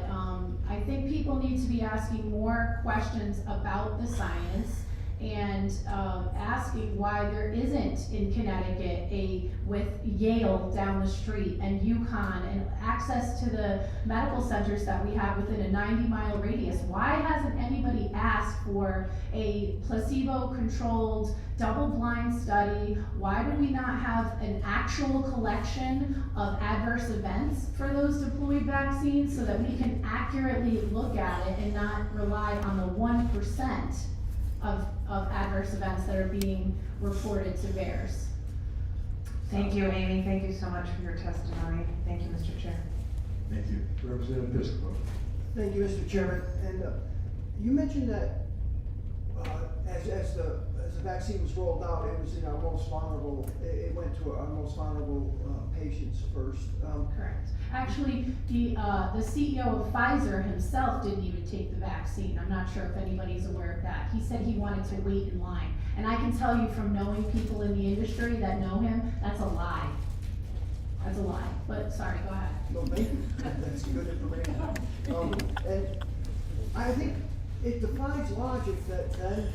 I think people need to be asking more questions about the science and asking why there isn't in Connecticut with Yale down the street and UConn and access to the medical centers that we have within a 90-mile radius. Why hasn't anybody asked for a placebo-controlled double-blind study? Why do we not have an actual collection of adverse events for those deployed vaccines so that we can accurately look at it and not rely on the 1% of adverse events that are being reported to bears? Thank you, Amy. Thank you so much for your testimony. Thank you, Mr. Chair. Thank you. Representative Piscopo. Thank you, Mr. Chairman. And you mentioned that as the vaccine was rolled out, it was in our most vulnerable. It went to our most vulnerable patients first. Correct. Actually, the CEO of Pfizer himself didn't even take the vaccine. I'm not sure if anybody's aware of that. He said he wanted to wait in line. And I can tell you from knowing people in the industry that know him, that's a lie. That's a lie. But sorry, go ahead. No, thank you. That's good information. And I think it defies logic that then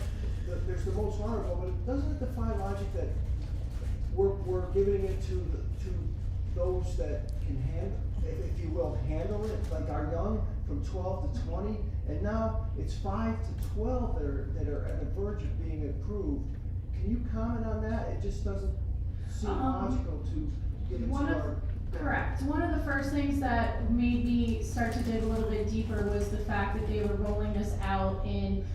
there's the most vulnerable, but doesn't it defy logic that we're giving it to those that can handle, if you will, handle it, like our young from 12 to 20, and now it's 5 to 12 that are at the verge of being approved. Can you comment on that? It just doesn't seem logical to give it to our. Correct. One of the first things that made me start to dig a little bit deeper was the fact that they were rolling this out in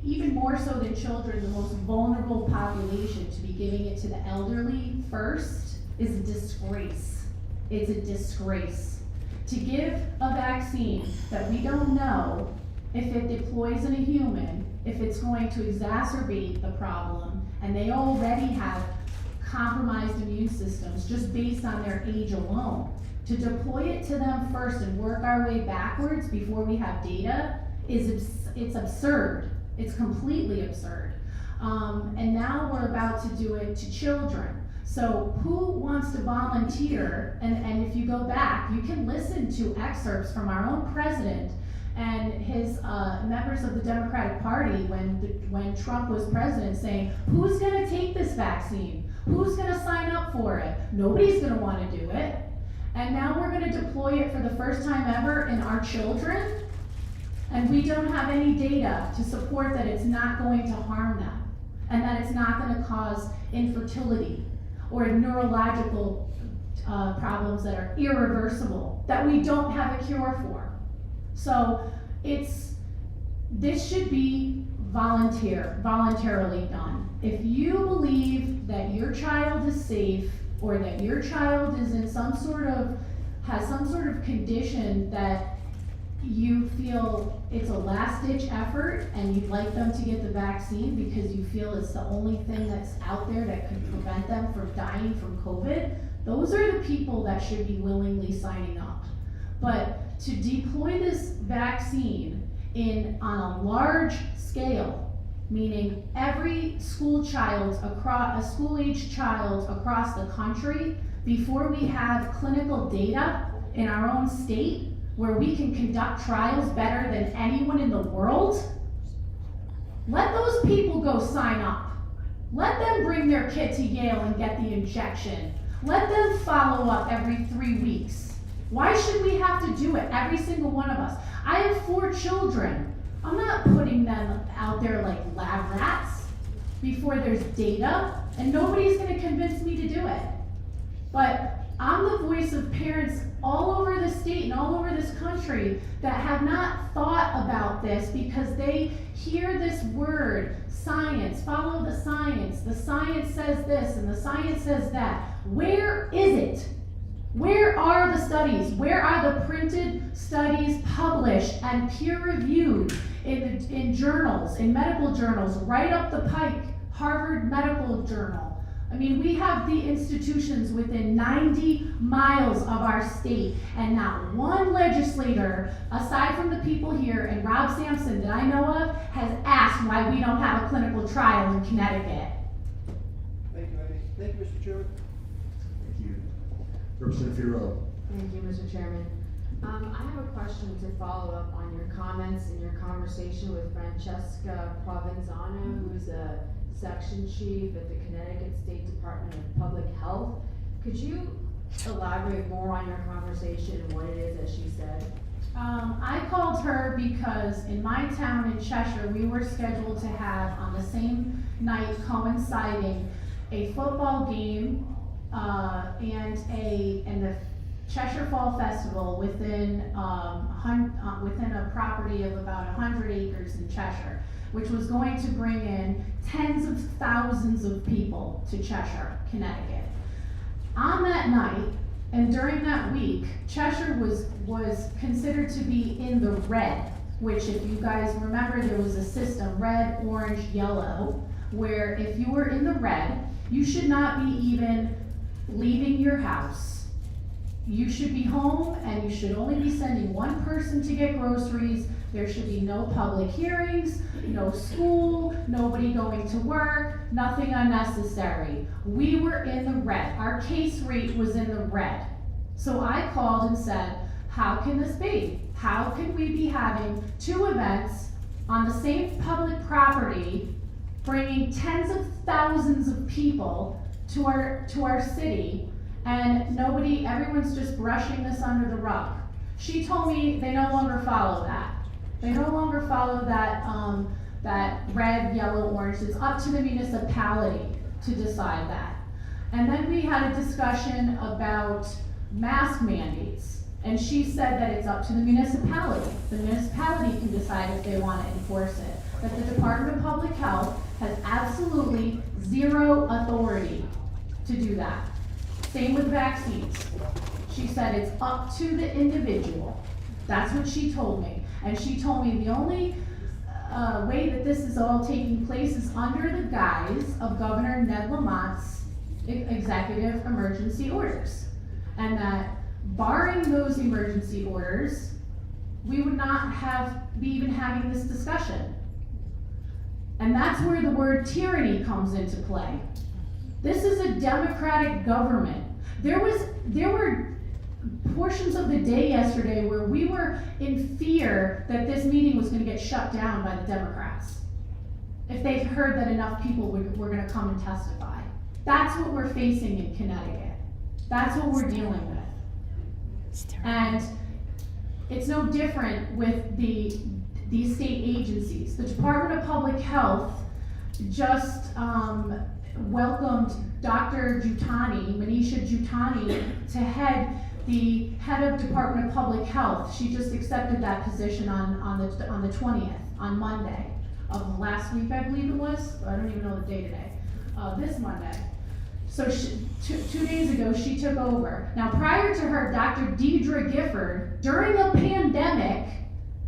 even more so than children, the most vulnerable population, to be giving it to the elderly first is a disgrace. It's a disgrace. To give a vaccine that we don't know if it deploys in a human, if it's going to exacerbate the problem, and they already have compromised immune systems just based on their age alone. To deploy it to them first and work our way backwards before we have data it's absurd. It's completely absurd. And now we're about to do it to children. So who wants to volunteer? And if you go back, you can listen to excerpts from our own president and his members of the Democratic Party when Trump was president saying, who's gonna take this vaccine? Who's gonna sign up for it? Nobody's gonna wanna do it. And now we're gonna deploy it for the first time ever in our children, and we don't have any data to support that it's not going to harm them, and that it's not gonna cause infertility or neurological problems that are irreversible, that we don't have a cure for. So this should be voluntarily done. If you believe that your child is safe, or that your child is in has some sort of condition that you feel it's a last-ditch effort and you'd like them to get the vaccine because you feel it's the only thing that's out there that could prevent them from dying from COVID, those are the people that should be willingly signing up. But to deploy this vaccine on a large scale, meaning every school-aged child across the country, before we have clinical data in our own state where we can conduct trials better than anyone in the world, let those people go sign up. Let them bring their kid to Yale and get the injection. Let them follow up every 3 weeks. Why should we have to do it, every single one of us? I have 4 children. I'm not putting them out there like lab rats before there's data, and nobody's gonna convince me to do it. But I'm the voice of parents all over the state and all over this country that have not thought about this because they hear this word, science, follow the science says this and the science says that. Where is it? Where are the studies? Where are the printed studies published and peer-reviewed in journals, in medical journals, right up the pike, Harvard Medical Journal? I mean, we have the institutions within 90 miles of our state, and not one legislator, aside from the people here and Rob Sampson that I know of, has asked why we don't have a clinical trial in Connecticut. Thank you, Amy. Thank you, Mr. Chairman. Thank you. Representative Fierro. Thank you, Mr. Chairman. I have a question to follow up on your comments and your conversation with Francesca Provenzano, who's a section chief at the Connecticut State Department of Public Health. Could you elaborate more on your conversation and what it is that she said? I called her because in my town in Cheshire, we were scheduled to have on the same night coinciding a football game and the Cheshire Fall Festival within a property of about 100 acres in Cheshire, which was going to bring in tens of thousands of people to Cheshire, Connecticut. On that night, and during that week, Cheshire was considered to be in the red, which if you guys remember, there was a system, red, orange, yellow, where if you were in the red, you should not be even leaving your house. You should be home and you should only be sending one person to get groceries. There should be no public hearings, no school, nobody going to work, nothing unnecessary. We were in the red. Our case rate was in the red. So I called and said, how can this be? How can we be having 2 events on the same public property, bringing tens of thousands of people to our city, and everyone's just brushing this under the rug? She told me they no longer follow that. They no longer follow that red, yellow, orange. It's up to the municipality to decide that. And then we had a discussion about mask mandates. And she said that it's up to the municipality. The municipality can decide if they want to enforce it. That the Department of Public Health has absolutely zero authority to do that. Same with vaccines. She said it's up to the individual. That's what she told me. And she told me the only way that this is all taking place is under the guise of Governor Ned Lamont's executive emergency orders. And that barring those emergency orders, we would not be even having this discussion. And that's where the word tyranny comes into play. This is a democratic government. There were portions of the day yesterday where we were in fear that this meeting was gonna get shut down by the Democrats. If they heard that enough people were gonna come and testify. That's what we're facing in Connecticut. That's what we're dealing with. And it's no different with these state agencies. The Department of Public Health just welcomed Dr. Manisha Jutani, to head of Department of Public Health. She just accepted that position on the 20th, on Monday of last week, I believe it was. I don't even know the day today. This Monday. So two days ago, she took over. Now, prior to her, Dr. Deidre Gifford, during a pandemic,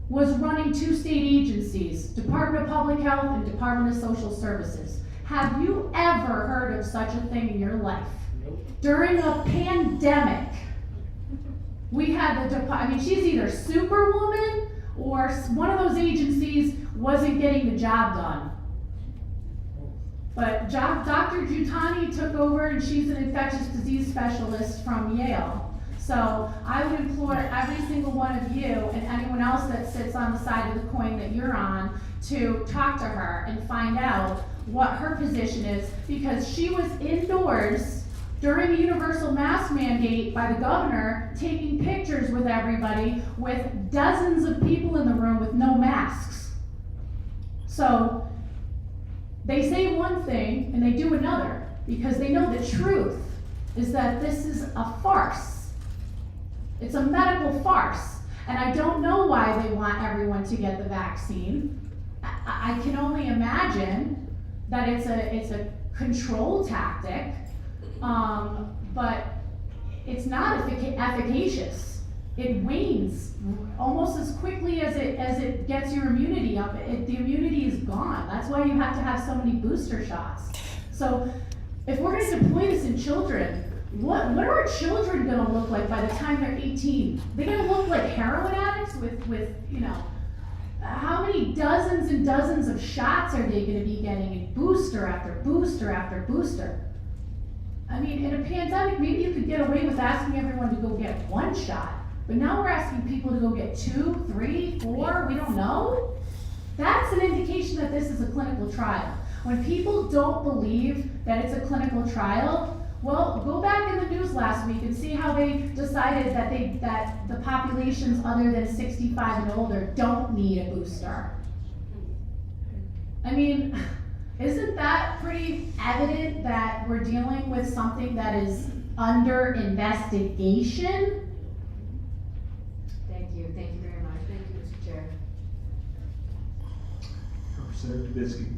was running two state agencies, Department of Public Health and Department of Social Services. Have you ever heard of such a thing in your life? Nope. During a pandemic, we had she's either Superwoman or one of those agencies wasn't getting the job done. But Dr. Jutani took over, and she's an infectious disease specialist from Yale. So I would implore every single one of you and anyone else that sits on the side of the coin that you're on to talk to her and find out what her position is, because she was indoors during a universal mask mandate by the governor, taking pictures with everybody with dozens of people in the room with no masks. So they say one thing and they do another, because they know the truth is that this is a farce. It's a medical farce. And I don't know why they want everyone to get the vaccine. I can only imagine that it's a control tactic, but it's not efficacious. It wanes almost as quickly as it gets your immunity up. The immunity is gone. That's why you have to have so many booster shots. So if we're going to deploy this in children, what are our children going to look like by the time they're 18? They're going to look like heroin addicts with how many dozens and dozens of shots are they going to be getting, in booster after booster after booster? I mean, in a pandemic, maybe you could get away with asking everyone to go get one shot, but now we're asking people to go get 2, 3, 4, we don't know. That's an indication that this is a clinical trial. When people don't believe that it's a clinical trial, well, go back in the news last week and see how they decided that the populations other than 65 and older don't need a booster. I mean, isn't that pretty evident that we're dealing with something that is under investigation? Thank you very much. Thank you, Mr. Chair. Representative Dubitsky.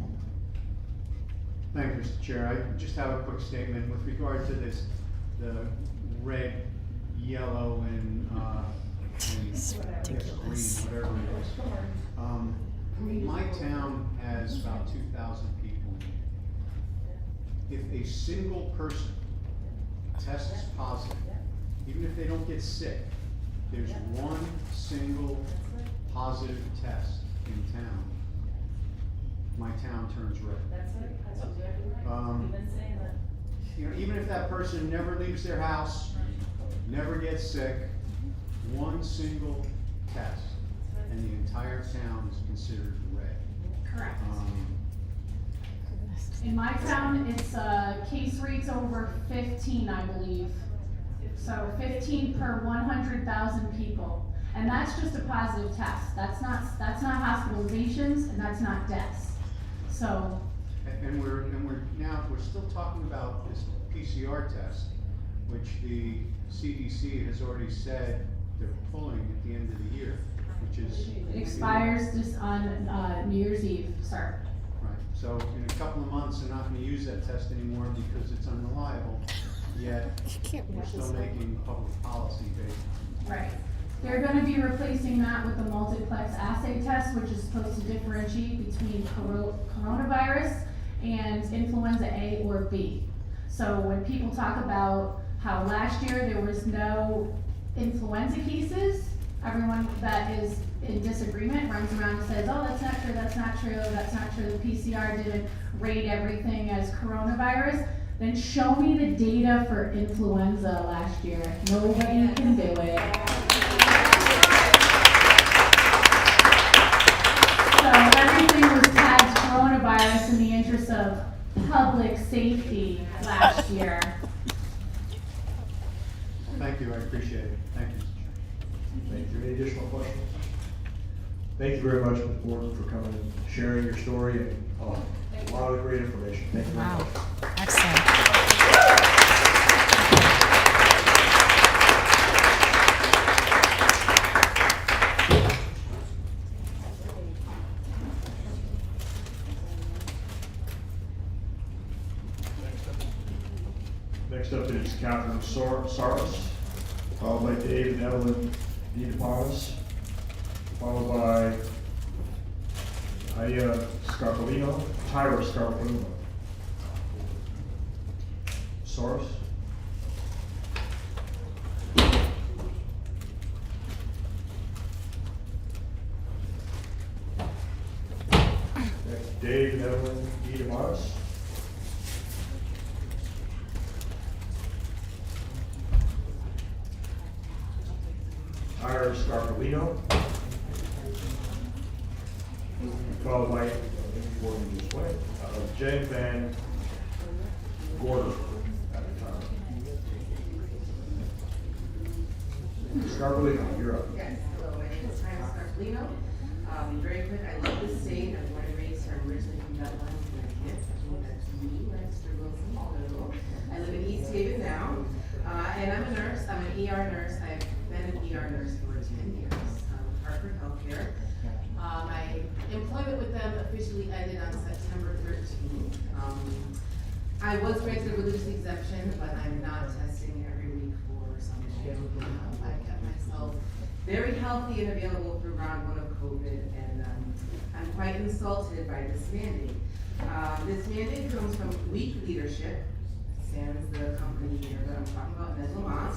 Thank you, Mr. Chair. I just have a quick statement with regard to the red, yellow, and green, whatever it is. My town has about 2,000 people. If a single person tests positive, even if they don't get sick, there's one single positive test in town, my town turns red. That's exactly right. We've been saying that. Even if that person never leaves their house, never gets sick, one single test, and the entire town is considered red. Correct. In my town, it's case rates over 15, I believe. So 15 per 100,000 people. And that's just a positive test. That's not hospitalizations, and that's not deaths. So. And we're still talking about this PCR test, which the CDC has already said they're pulling at the end of the year, which is. It expires just on New Year's Eve, sir. Right, so in a couple of months, they're not gonna use that test anymore because it's unreliable. yet we're still making public policy based on it. Right. They're gonna be replacing that with the multiplex assay test, which is supposed to differentiate between coronavirus and influenza A or B. So when people talk about how last year there was no influenza cases, everyone that is in disagreement runs around and says, oh, that's not true, that's not true, that's not true, the PCR didn't rate everything as coronavirus. Then show me the data for influenza last year. Nobody can do it. So everything was tagged coronavirus in the interest of public safety last year. Thank you, I appreciate it. Thank you, Mr. Chairman. Thank you. Any additional questions? Thank you very much, Ms. Borden, for coming and sharing your story and a lot of great information. Thank you very Wow. much. Excellent. Next up is Catherine Saros, followed by Dave and Evelyn DePapas, followed by Tyra Scarpolino. Saros. Next, Dave and Evelyn DePapas. Tyra Scarpolino, followed by Jen Van Gorder at the time. Scarpolino, you're up. Yes, hello, my name is Tyra Scarpolino. Very quick, I love this state. I'm born and raised here. I'm originally from Dublin, Connecticut. I think that's me, right, Mr. Wilson? Hello. I live in East Haven now, and I'm a nurse. I'm an ER nurse. I've been an ER nurse for 10 years. Hartford Healthcare. My employment with them officially ended on September 13th. I was granted a religious exemption, but I'm not testing every week for something. I kept myself very healthy and available through round 1 of COVID, and I'm quite insulted by this mandate. This mandate comes from weak leadership, sans the company here that I'm talking about, Lamont.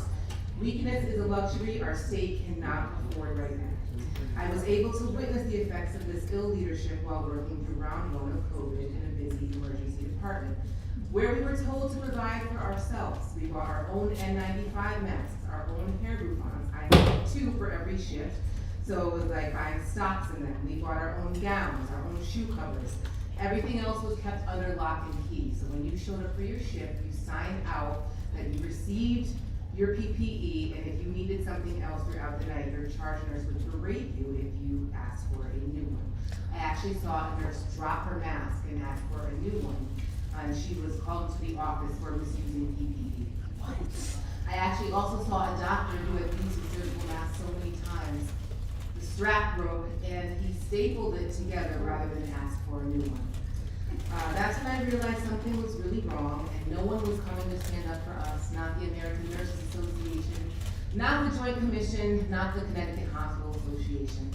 Weakness is a luxury our state cannot afford right now. I was able to witness the effects of this ill leadership while working through round 1 of COVID in a busy emergency department, where we were told to provide for ourselves. We bought our own N95 masks, our own hair bouffants. I had 2 for every shift, so it was like buying stocks in them. We bought our own gowns, our own shoe covers. Everything else was kept under lock and key. So when you showed up for your shift, you signed out that you received your PPE, and if you needed something else throughout the night, your charge nurse would berate you if you asked for a new one. I actually saw a nurse drop her mask and ask for a new one, and she was called to the office for misusing PPE. What? I actually also saw a doctor who had used a surgical mask so many times. The strap broke, and he stapled it together rather than ask for a new one. That's when I realized something was really wrong, and no one was coming to stand up for us, not the American Nurses Association, not the Joint Commission, not the Connecticut Hospital Association.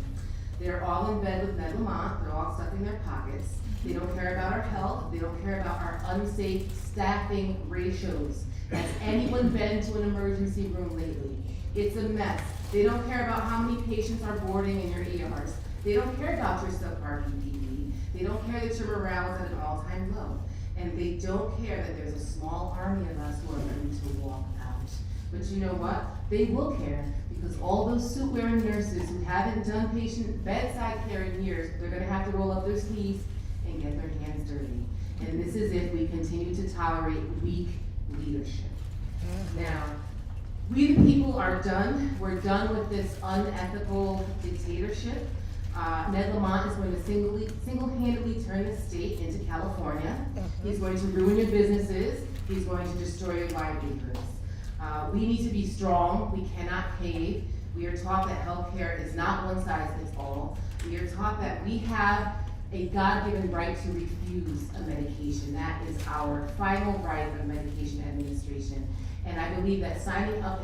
They're all in bed with Ned Lamont. They're all stuck in their pockets. They don't care about our health. They don't care about our unsafe staffing ratios. Has anyone been to an emergency room lately? It's a mess. They don't care about how many patients are boarding in your ERs. They don't care about your subpar PPE. They don't care that your morale is at an all-time low. And they don't care that there's a small army of us who are ready to walk out. But you know what? They will care, because all those suit-wearing nurses who haven't done patient bedside care in years, they're gonna have to roll up their sleeves and get their hands dirty. And this is if we continue to tolerate weak leadership. Now, we the people are done. We're done with this unethical dictatorship. Ned Lamont is going to single-handedly turn the state into California. He's going to ruin your businesses. He's going to destroy your livelihoods. We need to be strong. We cannot cave. We are taught that healthcare is not one size fits all. We are taught that we have a God-given right to refuse a medication. That is our final right of medication administration. And I believe that signing up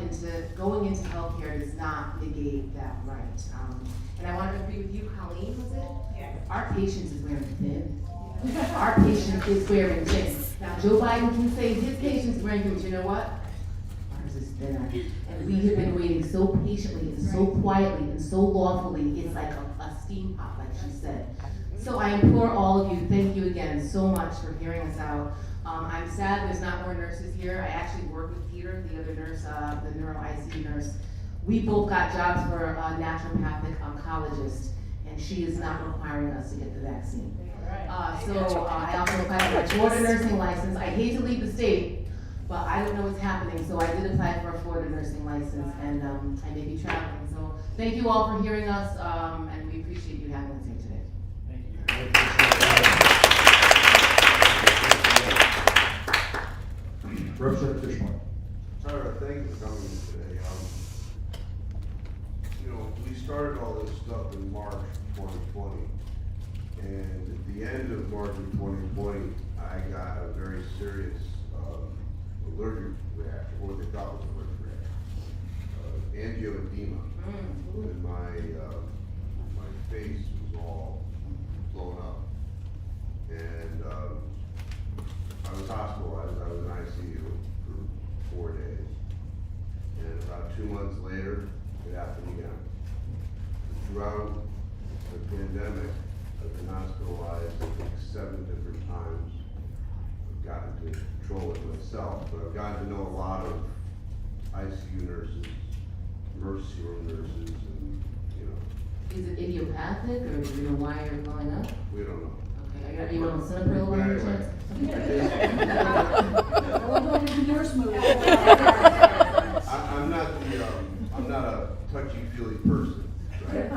going into healthcare does not negate that right. And I want to agree with you, Colleen, was it? Yes. Our patient is wearing thin. Our patient is wearing thin. Now, Joe Biden can say his patient's wearing thin, but you know what? Ours is thinner. And we have been waiting so patiently and so quietly and so lawfully, it's like a steam pop, like she said. So I implore all of you, thank you again so much for hearing us out. I'm sad there's not more nurses here. I actually work with Peter, the other nurse, the neuro ICU nurse. We both got jobs for a naturopathic oncologist, and she is not requiring us to get the vaccine. So I also applied for a Florida nursing license. I hate to leave the state, but I don't know what's happening, so I did apply for a Florida nursing license, and I may be traveling. So thank you all for hearing us, and we appreciate you having us here today. Representative Fishman. Tyler, thank you for coming today. We started all this stuff in March 2020, and at the end of March of 2020, I got a very serious allergic reaction, or what they thought was an allergic reaction, angioedema, and my face was all blown up, and I was hospitalized. I was in ICU for 4 days, and about 2 months later, it happened again. Throughout the pandemic, I've been hospitalized, I think 7 different times. I've gotten to control it myself, but I've gotten to know a lot of ICU nurses, emergency room nurses, and, Is it idiopathic, or do you know why you're blowing up? we don't know. Okay, are you on Censorship by any chance? I'm not a touchy-feely person, right?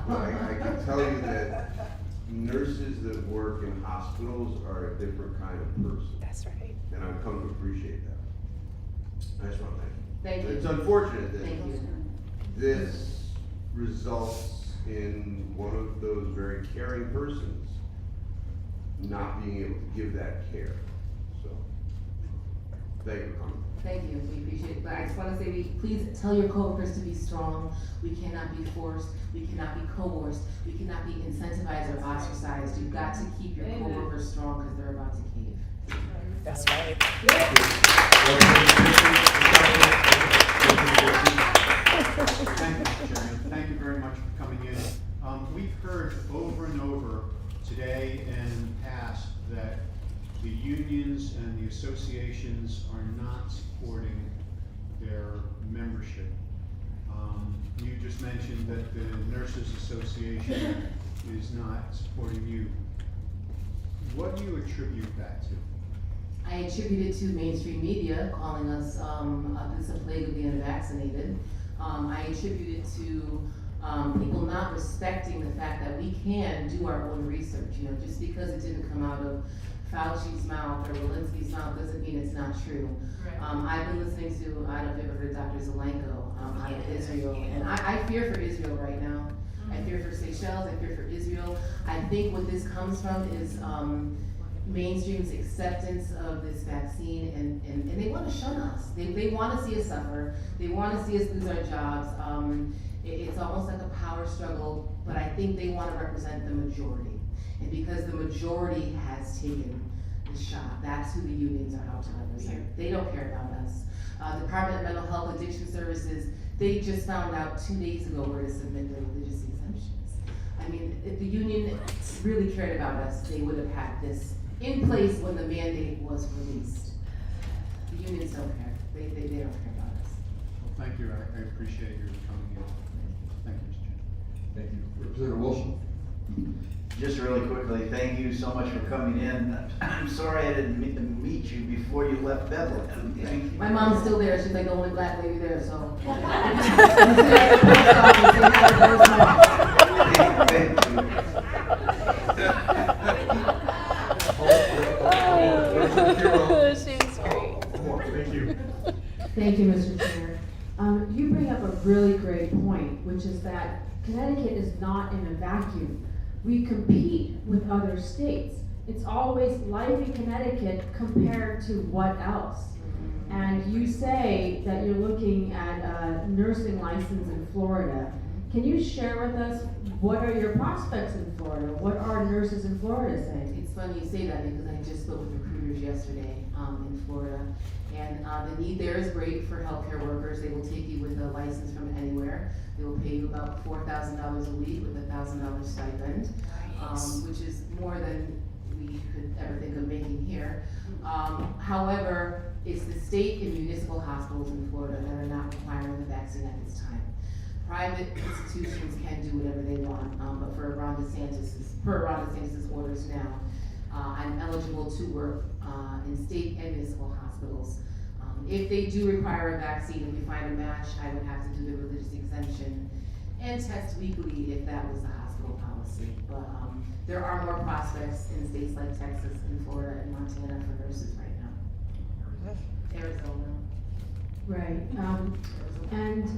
But I can tell you that nurses that work in hospitals are a different kind of person. That's right. And I've come to appreciate that. I just want to Thank you. It's unfortunate that Thank you. this results in one of those very caring persons not being able to give that care. So, thank you for coming. Thank you, we appreciate it, but I just want to say, please tell your coworkers to be strong. We cannot be forced, we cannot be coerced, we cannot be incentivized or ostracized. You've got to keep your coworkers strong because they're about to cave. That's right. Thank you, Mr. Chairman. Thank you very much for coming in. We've heard over and over today and in the past that the unions and the associations are not supporting their membership. You just mentioned that the Nurses Association is not supporting you. What do you attribute that to? I attribute it to mainstream media calling us this a plague of the unvaccinated. I attribute it to people not respecting the fact that we can do our own research. Just because it didn't come out of Fauci's mouth or Walensky's mouth doesn't mean it's not true. Right. I've been listening to, I don't know if you've ever heard Dr. Zelenko out of Israel, and I fear for Israel right now. I fear for Seychelles, I fear for Israel. I think what this comes from is mainstream's acceptance of this vaccine, and they want to shun us. They want to see us suffer. They want to see us lose our jobs. It's almost like a power struggle, but I think they want to represent the majority. And because the majority has taken the shot, that's who the unions are out to represent. They don't care about us. Department of Mental Health Addiction Services, they just found out 2 days ago where to submit their religious exemptions. I mean, if the union really cared about us, they would have had this in place when the mandate was released. The unions don't care. They don't care about us. Well, thank you. I appreciate your coming in. Thank you, Mr. Chairman. Thank you. Representative Wilson. Just really quickly, thank you so much for coming in. I'm sorry I didn't meet you before you left Bethlehem. Thank you. My mom's still there. She's like the only black lady there, so. She's great. Thank you. Thank you, Mr. Chair. You bring up a really great point, which is that Connecticut is not in a vacuum. We compete with other states. It's always life in Connecticut compared to what else. And you say that you're looking at a nursing license in Florida. Can you share with us, what are your prospects in Florida? What are nurses in Florida saying? It's funny you say that because I just spoke with recruiters yesterday, in Florida. And, the need there is great for healthcare workers. They will take you with a license from anywhere. They will pay you about $4,000 a week with a $1,000 stipend, which is more than we could ever think of making here. However, it's the state and municipal hospitals in Florida that are not requiring the vaccine at this time. Private institutions can do whatever they want, but per Ron DeSantis' orders now, I'm eligible to work in state and municipal hospitals. If they do require a vaccine and we find a match, I would have to do the religious exemption and test weekly if that was the hospital policy. But there are more prospects in states like Texas and Florida and Montana for nurses right now. Arizona. Right, and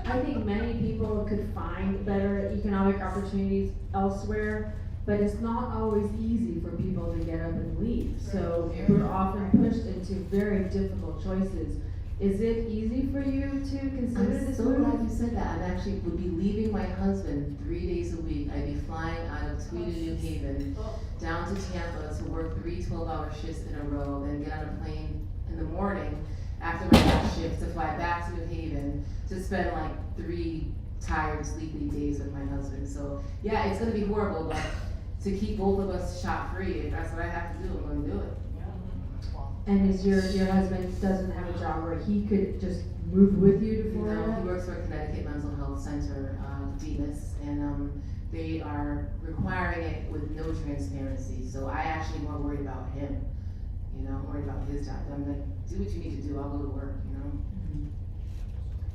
I think many people could find better economic opportunities elsewhere, but it's not always easy for people to get up and leave. So we're often pushed into very difficult choices. Is it easy for you to consider I'm this so move? glad you said that. I actually would be leaving my husband 3 days a week. I'd be flying out of Tweed, New Haven, down to Tampa to work 3 12-hour shifts in a row, then get on a plane in the morning after my last shift to fly back to New Haven to spend like 3 tired, sleepy days with my husband. So yeah, it's gonna be horrible, but to keep both of us shot free, if that's what I have to do, I'm gonna do it. And is your husband doesn't have a job where he could just move with you to Florida? No, he works for Connecticut Mental Health Center, DMIS, and they are requiring it with no transparency. So I actually more worried about him, you know, I'm worried about his job. I'm like, do what you need to do, I'll go to work, you know?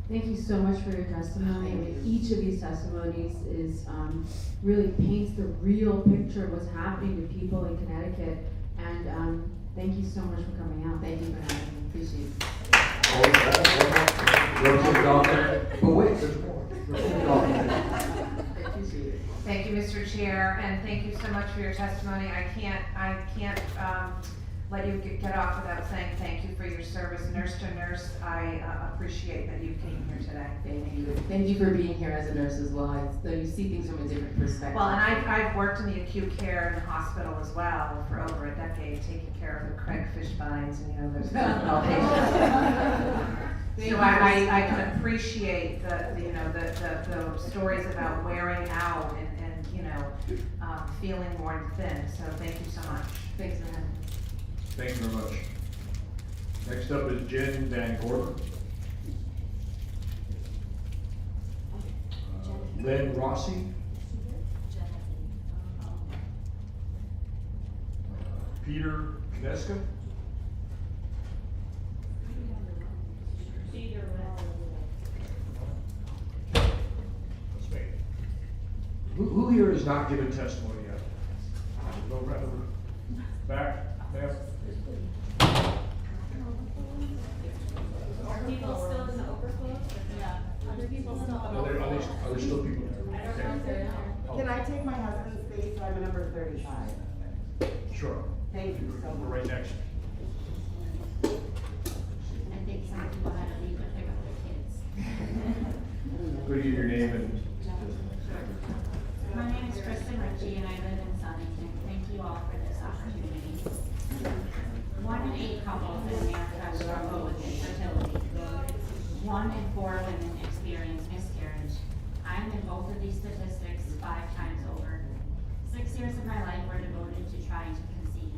Thank you so much for your testimony. I mean, each of these testimonies is, really paints the real picture of what's happening to people in Connecticut. And, thank you so much for coming out. Thank you for having me, appreciate it. But wait, there's more. I appreciate it. Thank you, Mr. Chair, and thank you so much for your testimony. I can't let you get off without saying thank you for your service, nurse to nurse. I appreciate that you came here today. Thank you. Thank you for being here as a nurse as well. You see things from a different perspective. Well, and I've worked in the acute care in the hospital as well for over a decade, taking care of the Craig Fishbeins and, you know, those difficult patients. So I can appreciate the stories about wearing out and you know, feeling worn thin. So thank you so much. Thanks for having me. Thank you very much. Next up is Jen Van Gordon. Lynn Rossi. Peter Kneska. That's me. Who here has not given testimony yet? Go right over. Back, there. Are people still in the overflow? Yeah. Other people still. Are there still people there? Okay. Can I take my husband's space? I'm a number 35. Sure. Thank you so We're much. right next. I think some people had to leave to pick up their kids. Could you give your name and? My name is Kristen Ritchie and I live in Southington. Thank you all for this opportunity. 1 in 8 couples in America struggle with infertility. 1 in 4 women experience miscarriage. I'm in both of these statistics 5 times over. 6 years of my life were devoted to trying to conceive.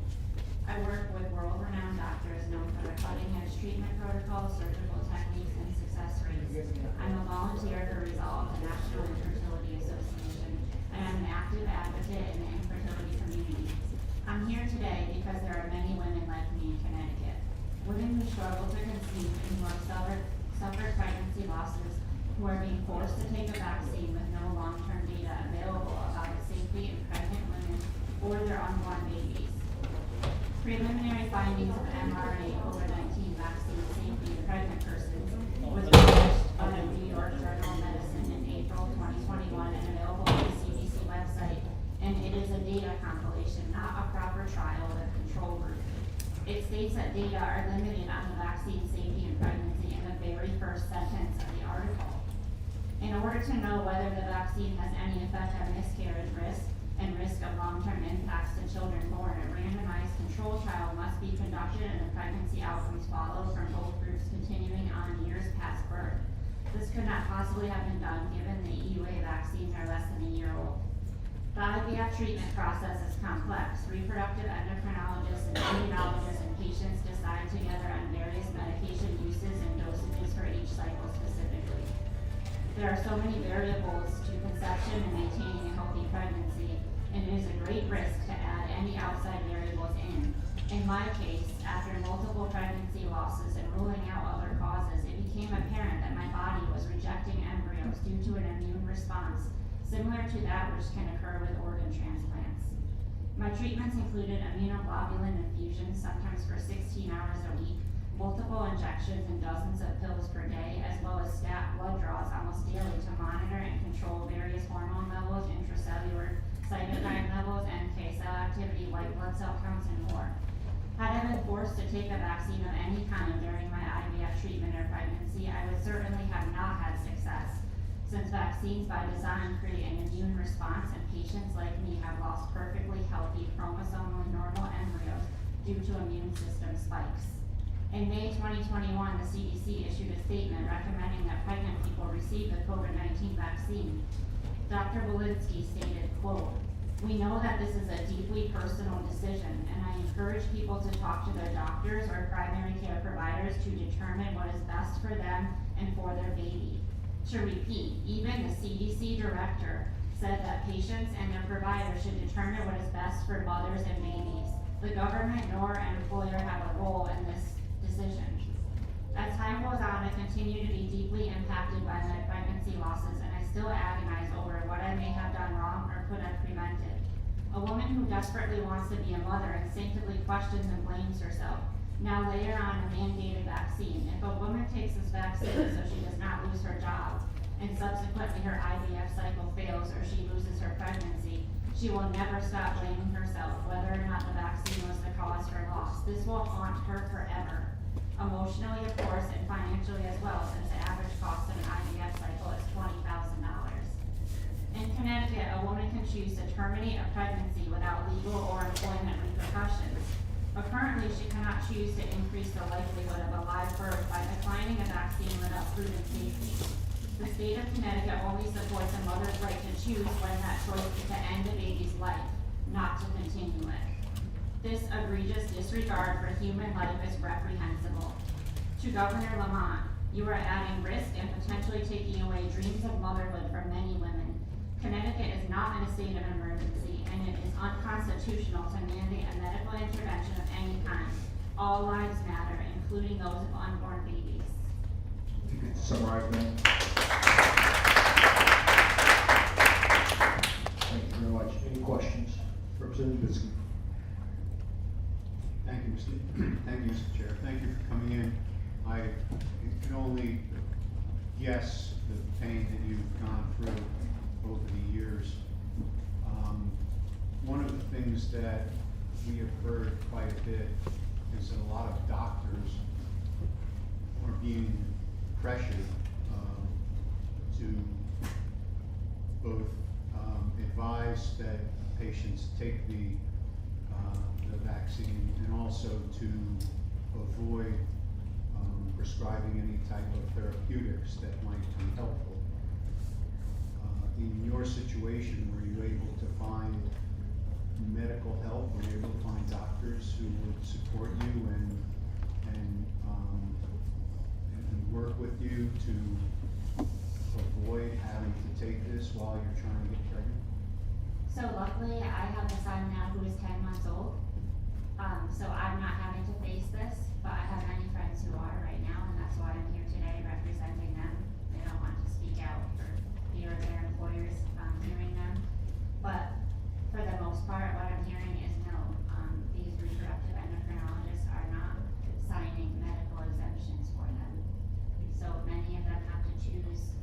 I work with world-renowned doctors known for their cutting-edge treatment protocols, surgical techniques, and success rates. I'm a volunteer for Resolve, the National Infertility Association, and I'm an active advocate in the infertility community. I'm here today because there are many women like me in Connecticut. Women who struggle to conceive and who have suffered pregnancy losses, who are being forced to take a vaccine with no long-term data available about its safety in pregnant women or their unborn babies. Preliminary findings of mRNA COVID-19 vaccine safety in pregnant persons was published by the New York Journal of Medicine in April 2021 and available on the CDC website, and it is a data compilation, not a proper trial of a control group. It states that data are limited on the vaccine vaccine safety in pregnancy in the very first sentence of the article. In order to know whether the vaccine has any effect on miscarriage risk and risk of long-term impacts to children born, a randomized control trial must be conducted and the pregnancy outcomes followed from both groups continuing on years past birth. This could not possibly have been done given the EUA vaccines are less than a year old. The IVF treatment process is complex. Reproductive endocrinologists and immunologists and patients decide together on various medication uses and dosages for each cycle specifically. There are so many variables to conception and maintaining a healthy pregnancy, and it is a great risk to add any outside variables in. In my case, after multiple pregnancy losses and ruling out other causes, it became apparent that my body was rejecting embryos due to an immune response similar to that which can occur with organ transplants. My treatments included immunoglobulin infusions, sometimes for 16 hours a week, multiple injections and dozens of pills per day, as well as stat blood draws almost daily to monitor and control various hormone levels, intracellular cytokine levels, NK cell activity, white blood cell counts, and more. Had I been forced to take a vaccine of any kind during my IVF treatment or pregnancy, I would certainly have not had success, since vaccines by design create an immune response and patients like me have lost perfectly healthy chromosomally normal embryos due to immune system spikes. In May 2021, the CDC issued a statement recommending that pregnant people receive the COVID-19 vaccine. Dr. Walensky stated, quote, "We know that this is a deeply personal decision, and I encourage people to talk to their doctors or primary care providers to determine what is best for them and for their baby." To repeat, even the CDC director said that patients and their providers should determine what is best for mothers and babies. The government nor an employer have a role in this decision. As time goes on, I continue to be deeply impacted by my pregnancy losses, and I still agonize over what I may have done wrong or could have prevented. A woman who desperately wants to be a mother instinctively questions and blames herself. Now layer on a mandated vaccine. If a woman takes this vaccine so she does not lose her job, and subsequently her IVF cycle fails or she loses her pregnancy, she will never stop blaming herself whether or not the vaccine was the cause for loss. This will haunt her forever. Emotionally, of course, and financially as well, since the average cost of an IVF cycle is $20,000. In Connecticut, a woman can choose to terminate a pregnancy without legal or employment repercussions. But currently, she cannot choose to increase the likelihood of a live birth by declining a vaccine without proven safety. The state of Connecticut only supports a mother's right to choose when that choice is to end a baby's life, not to continue it. This egregious disregard for human life is reprehensible. To Governor Lamont, you are adding risk and potentially taking away dreams of motherhood from many women. Connecticut is not in a state of emergency, and it is unconstitutional to mandate a medical intervention of any kind. All lives matter, including those of unborn babies. If you could summarize that. Thank you very much. Any questions? Representative Bisky. Thank you, Mr. Chair. Thank you for coming in. I can only guess the pain that you've gone through over the years. One of the things that we have heard quite a bit is that a lot of doctors are being pressured to both advise that patients take the vaccine and also to avoid prescribing any type of therapeutics that might be helpful. In your situation, were you able to find medical help? Were you able to find doctors who would support you and work with you to avoid having to take this while you're trying to get pregnant? So luckily, I have a son now who is 10 months old. So I'm not having to face this, but I have many friends who are right now, and that's why I'm here today representing them. They don't want to speak out for fear of their employers hearing them. But for the most part, what I'm hearing is no, these reproductive endocrinologists are not signing medical exemptions for them. So many of them have to choose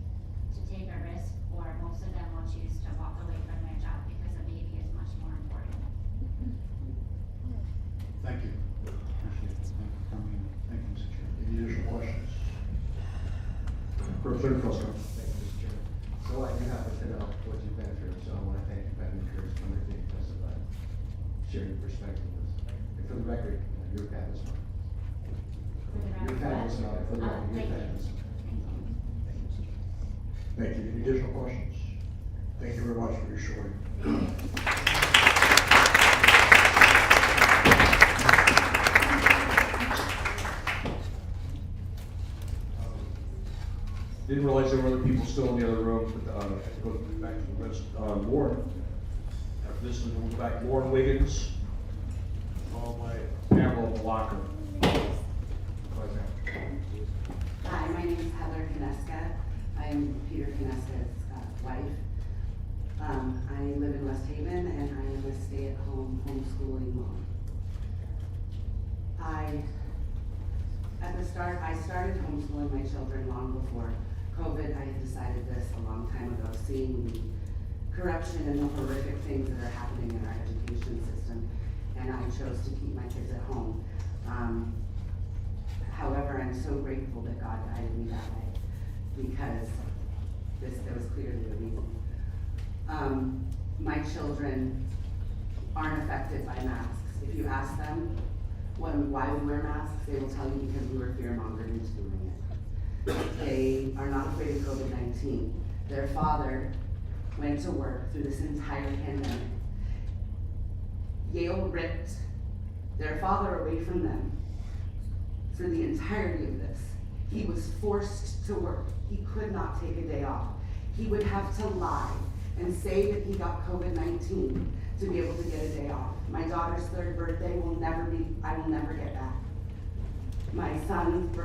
to take a risk, or most of them will choose to walk away from their job because a baby is much more important. Thank you. Appreciate it. Thank you for coming in. Thank you, Mr. Chair. Any Representative Fusco. Thank you, Mr. Chairman. So I do happen to know what you've been through, so I want to thank you for having the courage to come here and testify, share your perspective with us. And for the record, you're fabulous. You're fabulous, for the record, you're fabulous. Thank you. Any additional questions? Thank you very much for your showing. Didn't realize there were other people still in the other room, but, I have to go back to the rest, Lauren. After this, we'll go back, Lauren Wiggins, followed by Pamela Blocker. Hi, my name is Heather Kineska. I am Peter Kineska's wife. I live in West Haven and I am a stay-at-home homeschooling mom. I started homeschooling my children long before COVID. I had decided this a long time ago, seeing the corruption and the horrific things that are happening in our education system, and I chose to keep my kids at home. However, I'm so grateful that God guided me that way, because there was clearly a reason. My children aren't affected by masks. If you ask them why we wear masks, they will tell you because we were fear-mongered into doing it. They are not afraid of COVID-19. Their father went to work through this entire pandemic. Yale ripped their father away from them for the entirety of this. He was forced to work. He could not take a day off. He would have to lie and say that he got COVID-19 to be able to get a day off. My daughter's 3rd birthday I will never get back. My son's,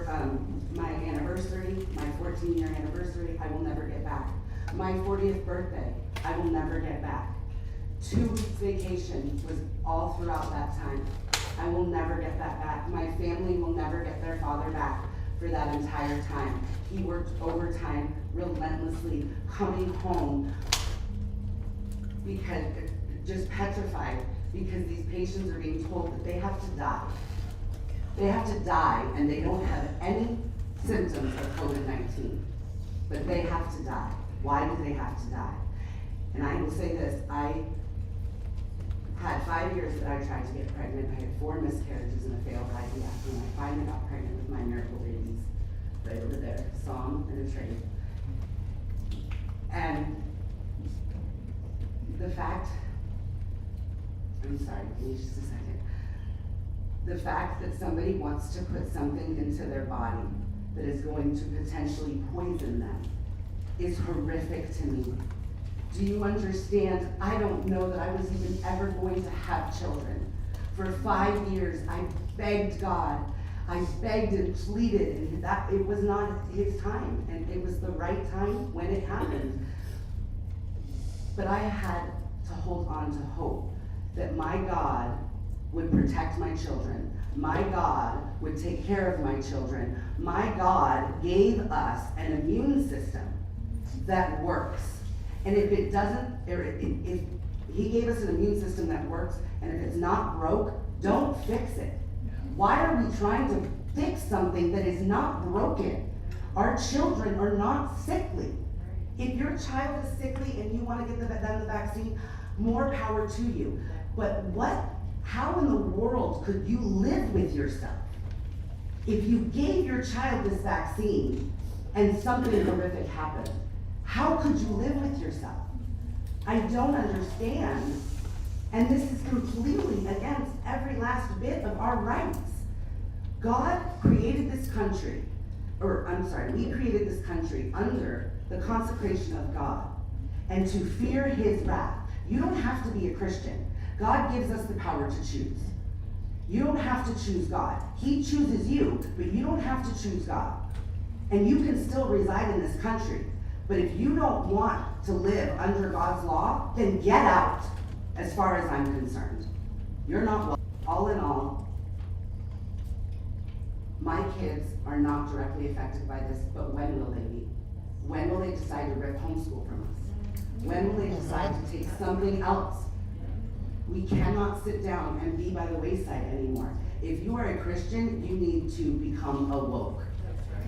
my anniversary, my 14-year anniversary, I will never get back. My 40th birthday, I will never get back. 2 weeks vacation was all throughout that time. I will never get that back. My family will never get their father back for that entire time. He worked overtime relentlessly, coming home because just petrified, because these patients are being told that they have to die. They have to die and they don't have any symptoms of COVID-19, but they have to die. Why do they have to die? And I will say this, I had 5 years that I tried to get pregnant. I had 4 miscarriages and a failed IVF, and I finally got pregnant with my miracle babies right over there, Psalm and a trade. And the fact, I'm sorry, give me just a second. The fact that somebody wants to put something into their body that is going to potentially poison them is horrific to me. Do you understand? I don't know that I was even ever going to have children. For 5 years, I begged God. I begged and pleaded, and that it was not his time, and it was the right time when it happened. But I had to hold on to hope that my God would protect my children. My God would take care of my children. My God gave us an immune system that works. And if it doesn't, if he gave us an immune system that works, and if it's not broke, don't fix it. Why are we trying to fix something that is not broken? Our children are not sickly. If your child is sickly and you want to get them the vaccine, more power to you. But how in the world could you live with yourself if you gave your child this vaccine and something horrific happened? How could you live with yourself? I don't understand. And this is completely against every last bit of our rights. God created this country, we created this country under the consecration of God and to fear his wrath. You don't have to be a Christian. God gives us the power to choose. You don't have to choose God. He chooses you, but you don't have to choose God. And you can still reside in this country. But if you don't want to live under God's law, then get out, as far as I'm concerned. You're not welcome. All in all, my kids are not directly affected by this, but when will they be? When will they decide to rip homeschool from us? When will they decide to take something else? We cannot sit down and be by the wayside anymore. If you are a Christian, you need to become awoke.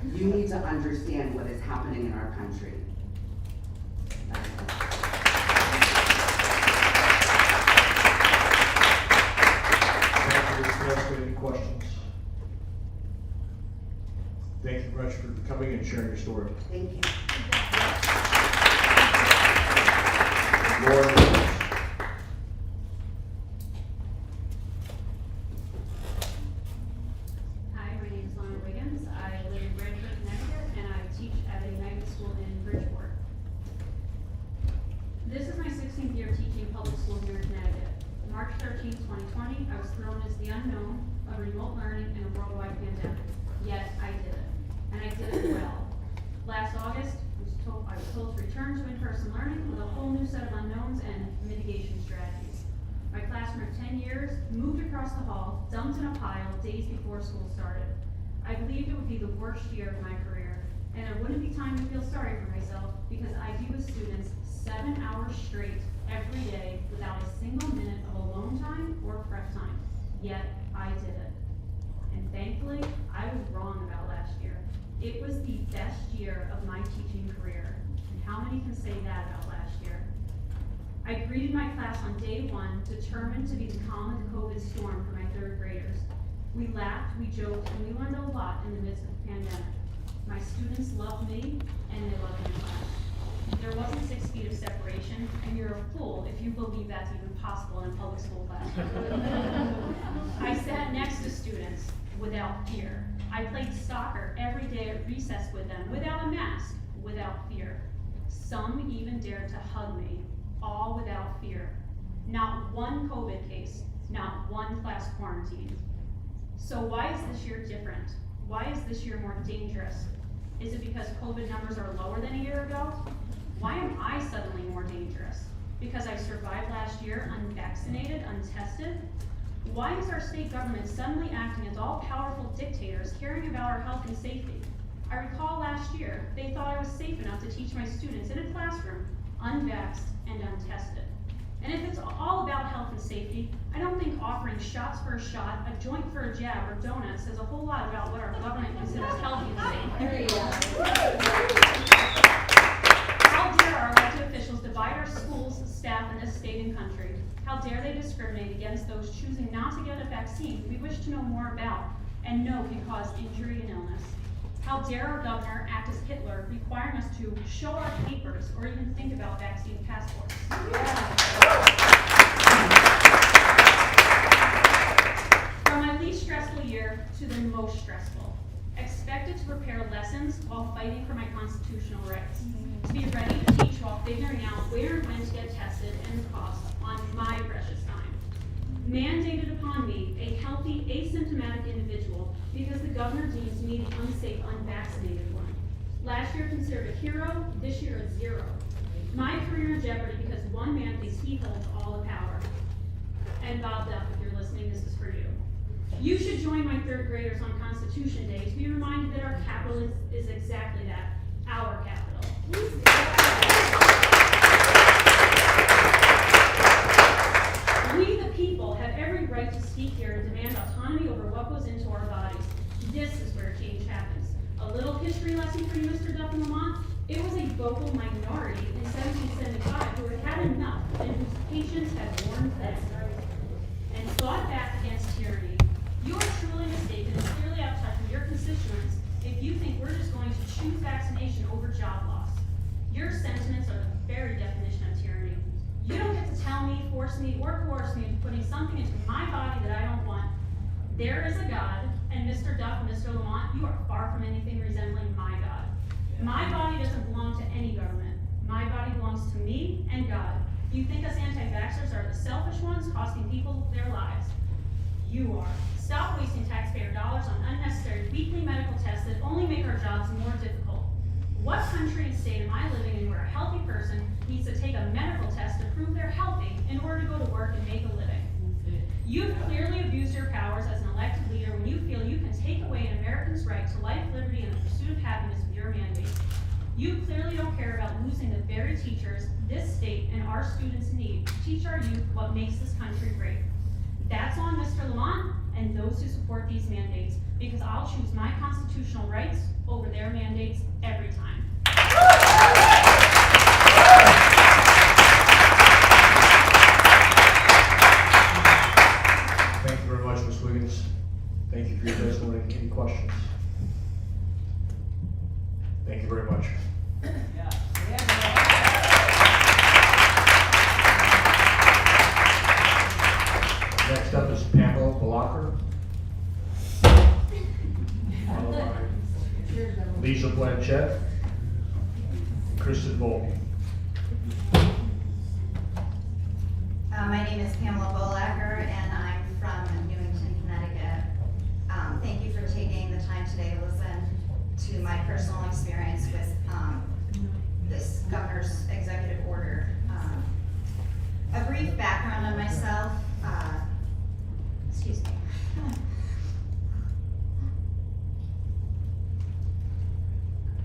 You need to understand what is happening in our country. That's it. Thank you, Mr. Preston. Any questions? Thank you very much for coming and sharing your story. Thank you. Lauren Williams. Hi, my name is Lauren Wiggins. I live in Grassroots, Connecticut, and I teach at a magnet school in Bridgeport. This is my 16th year teaching public school here in Connecticut. March 13, 2020, I was thrown as the unknown of remote learning in a worldwide pandemic. Yet I did it, and I did it well. Last August, I was told to return to in-person learning with a whole new set of unknowns and mitigation strategies. My classroom of 10 years moved across the hall, dumped in a pile days before school started. I believed it would be the worst year of my career, and there wouldn't be time to feel sorry for myself because I be with students 7 hours straight every day without a single minute of alone time or prep time. Yet I did it. And thankfully, I was wrong about last year. It was the best year of my teaching career. And how many can say that about last year? I greeted my class on day one, determined to be the calm of the COVID storm for my third graders. We laughed, we joked, and we learned a lot in the midst of the pandemic. My students loved me, and they loved my class. There wasn't 6 feet of separation, and you're a fool if you believe that's even possible in a public school classroom. I sat next to students without fear. I played soccer every day at recess with them, without a mask, without fear. Some even dared to hug me, all without fear. Not one COVID case, not one class quarantine. So why is this year different? Why is this year more dangerous? Is it because COVID numbers are lower than a year ago? Why am I suddenly more dangerous? Because I survived last year unvaccinated, untested? Why is our state government suddenly acting as all-powerful dictators caring about our health and safety? I recall last year, they thought I was safe enough to teach my students in a classroom, unvaxxed and untested. And if it's all about health and safety, I don't think offering shots for a shot, a joint for a jab, or donuts says a whole lot about what our government considers healthy and safe. How dare our elected officials divide our schools, staff, in this state and country? How dare they discriminate against those choosing not to get a vaccine we wish to know more about and know can cause injury and illness? How dare our governor act as Hitler, requiring us to show our papers or even think about vaccine passports? From my least stressful year to the most stressful. Expected to prepare lessons while fighting for my constitutional rights. To be ready to teach while figuring out where and when to get tested and the cost on my precious time. Mandated upon me, a healthy, asymptomatic individual, because the governor deems me the unsafe, unvaccinated one. Last year considered a hero, this year a zero. My career in jeopardy because one man thinks he holds all the power. And Bob Duff, if you're listening, this is for you. You should join my third graders on Constitution Day to be reminded that our capital is exactly that, our capital. We, the people, have every right to speak here and demand autonomy over what goes into our bodies. This is where change happens. A little history lesson for you, Mr. Duff and Lamont. It was a vocal minority in 1775 who had had enough and whose patience had worn thin and fought back against tyranny. You are truly mistaken and clearly out of touch with your constituents if you think we're just going to choose vaccination over job loss. Your sentiments are the very definition of tyranny. You don't get to tell me, force me, or coerce me into putting something into my body that I don't want. There is a God, and Mr. Duff and Mr. Lamont, you are far from anything resembling my God. My body doesn't belong to any government. My body belongs to me and God. You think us anti-vaxxers are the selfish ones costing people their lives? You are. Stop wasting taxpayer dollars on unnecessary weekly medical tests that only make our jobs more difficult. What country and state am I living in where a healthy person needs to take a medical test to prove they're healthy in order to go to work and make a living? You've clearly abused your powers as an elected leader when you feel you can take away an American's right to life, liberty, and the pursuit of happiness with your mandate. You clearly don't care about losing the very teachers this state and our students need to teach our youth what makes this country great. That's on Mr. Lamont and those who support these mandates, because I'll choose my constitutional rights over their mandates every time. Thank you very much, Ms. Wiggins. Thank you for your testimony. Any questions? Thank you very much. Next up is Pamela Blocker. Followed by Lisa Blanchett, Kristen Volpe. My name is Pamela Bolacker, and I'm from Newington, Connecticut. Thank you for taking the time today to listen to my personal experience with this governor's executive order. A brief background on myself. Excuse me.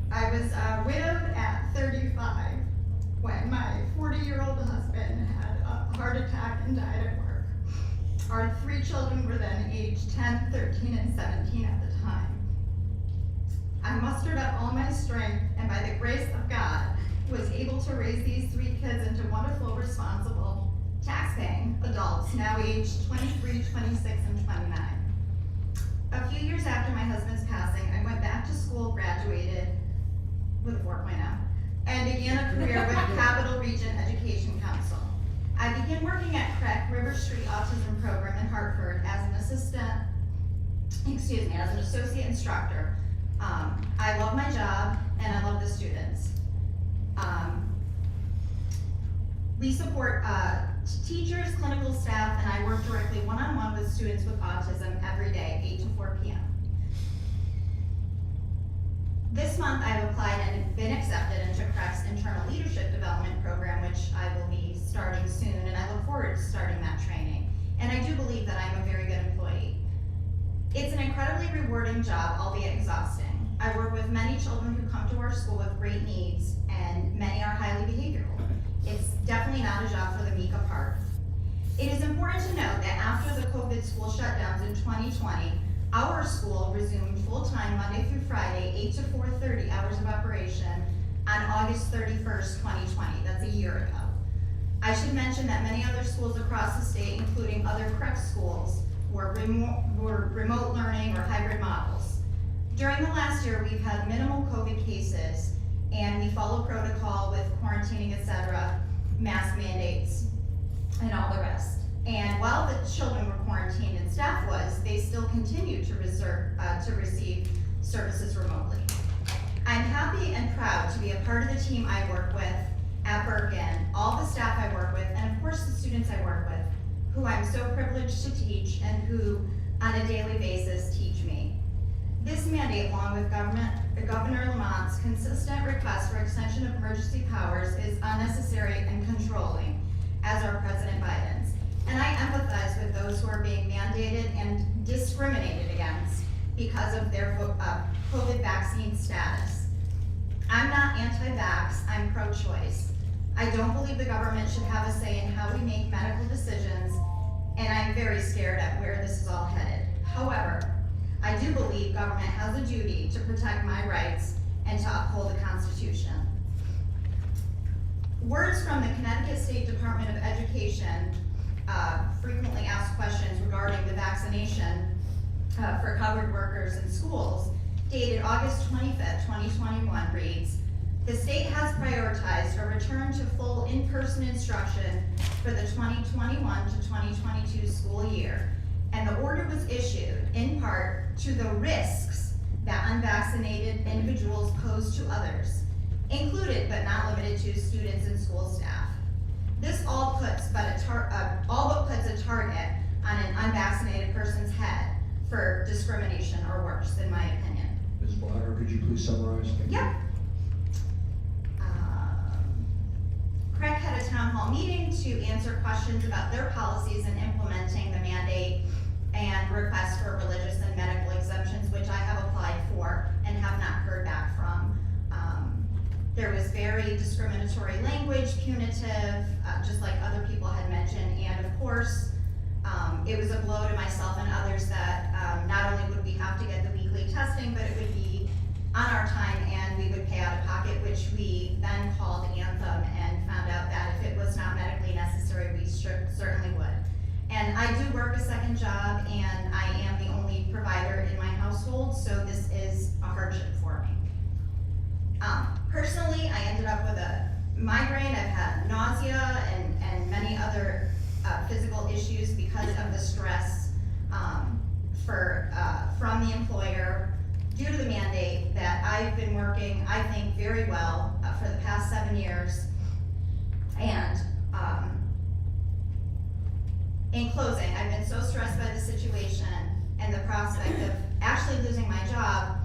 I was widowed at 35 when my 40-year-old husband had a heart attack and died at work. Our 3 children were then aged 10, 13, and 17 at the time. I mustered up all my strength, and by the grace of God, was able to raise these 3 kids into wonderful, responsible, tax-paying adults, now aged 23, 26, and 29. A few years after my husband's passing, I went back to school, graduated with a 4.0, and began a career with Capital Region Education Council. I began working at CREC River Street Autism Program in Hartford as an as an associate instructor. I love my job and I love the students. We support teachers, clinical staff, and I work directly one-on-one with students with autism every day, 8 to 4 p.m. This month I've applied and been accepted into CREC's Internal Leadership Development Program, which I will be starting soon, and I look forward to starting that training. And I do believe that I'm a very good employee. It's an incredibly rewarding job, albeit exhausting. I work with many children who come to our school with great needs, and many are highly behavioral. It's definitely not a job for the meek of heart. It is important to note that after the COVID school shutdowns in 2020, our school resumed full-time Monday through Friday, 8 to 4:30 hours of operation on August 31st, 2020. That's a year ago. I should mention that many other schools across the state, including other CREC schools, were remote learning or hybrid models. During the last year, we've had minimal COVID cases, and we follow protocol with quarantining, etc., mask mandates, and all the rest. And while the children were quarantined and staff was, they still continued to receive services remotely. I'm happy and proud to be a part of the team I work with at Bergen, all the staff I work with, and of course the students I work with, who I'm so privileged to teach and who on a daily basis teach me. This mandate, along with Governor Lamont's consistent request for extension of emergency powers, is unnecessary and controlling, as are President Biden's. And I empathize with those who are being mandated and discriminated against because of their COVID vaccine status. I'm not anti-vax, I'm pro-choice. I don't believe the government should have a say in how we make medical decisions, and I'm very scared at where this is all headed. However, I do believe government has a duty to protect my rights and to uphold the Constitution. Words from the Connecticut State Department of Education frequently asked questions regarding the vaccination for covered workers in schools, dated August 25th, 2021, reads, "The state has prioritized a return to full in-person instruction for the 2021 to 2022 school year, and the order was issued in part to the risks that unvaccinated individuals pose to others, included but not limited to students and school staff. This all but puts a target on an unvaccinated person's head for discrimination or worse, in my opinion." Ms. Blatter, could you please summarize? Yep. CREC had a town hall meeting to answer questions about their policies in implementing the mandate and requests for religious and medical exemptions, which I have applied for and have not heard back from. There was very discriminatory language, punitive, just like other people had mentioned, and of course, It was a blow to myself and others that not only would we have to get the weekly testing, but it would be on our time and we would pay out of pocket, which we then called Anthem and found out that if it was not medically necessary, we certainly would. And I do work a second job and I am the only provider in my household, so this is a hardship for me. Personally, I ended up with a migraine. I've had nausea and many other physical issues because of the stress from the employer due to the mandate that I've been working, I think, very well for the past 7 years. And in closing, I've been so stressed by the situation and the prospect of actually losing my job,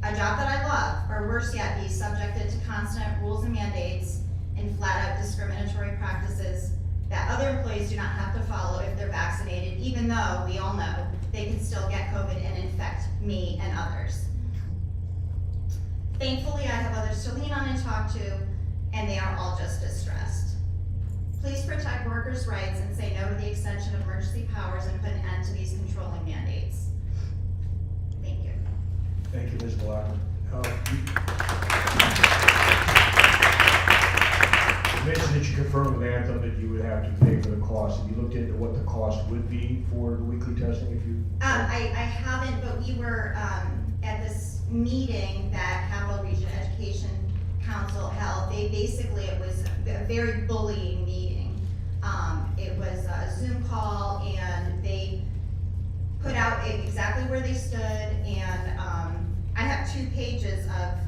a job that I love, or worse yet, be subjected to constant rules and mandates and flat-out discriminatory practices that other employees do not have to follow if they're vaccinated, even though we all know they can still get COVID and infect me and others. Thankfully, I have others to lean on and talk to, and they are all just as stressed. Please protect workers' rights and say no to the extension of emergency powers and put an end to these controlling mandates. Thank you. Thank you, Ms. Blackman. You mentioned that you confirmed with Anthem that you would have to pay for the cost. Have you looked into what the cost would be for the weekly testing if you? I haven't, but we were at this meeting that Capital Region Education Council held. It was a very bullying meeting. It was a Zoom call and they put out exactly where they stood, and I have 2 pages of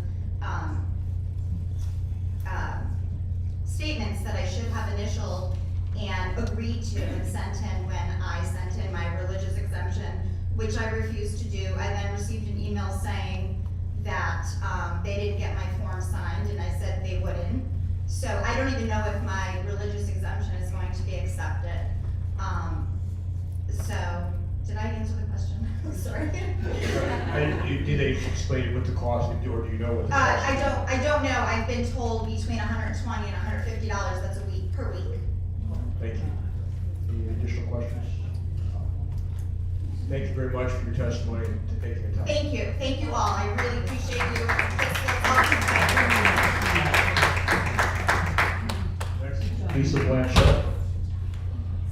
statements that I should have initialed and agreed to and sent in when I sent in my religious exemption, which I refused to do. I then received an email saying that they didn't get my form signed, and I said they wouldn't. So I don't even know if my religious exemption is going to be accepted. So, did I answer the question? Sorry. Did they explain what the cost, or do you know what the cost is? I don't know. I've been told between $120 and $150, that's per week. Thank you. Any additional questions? Thank you very much for your testimony and taking the time. Thank you all. I really appreciate you. Next, Lisa Blanchett,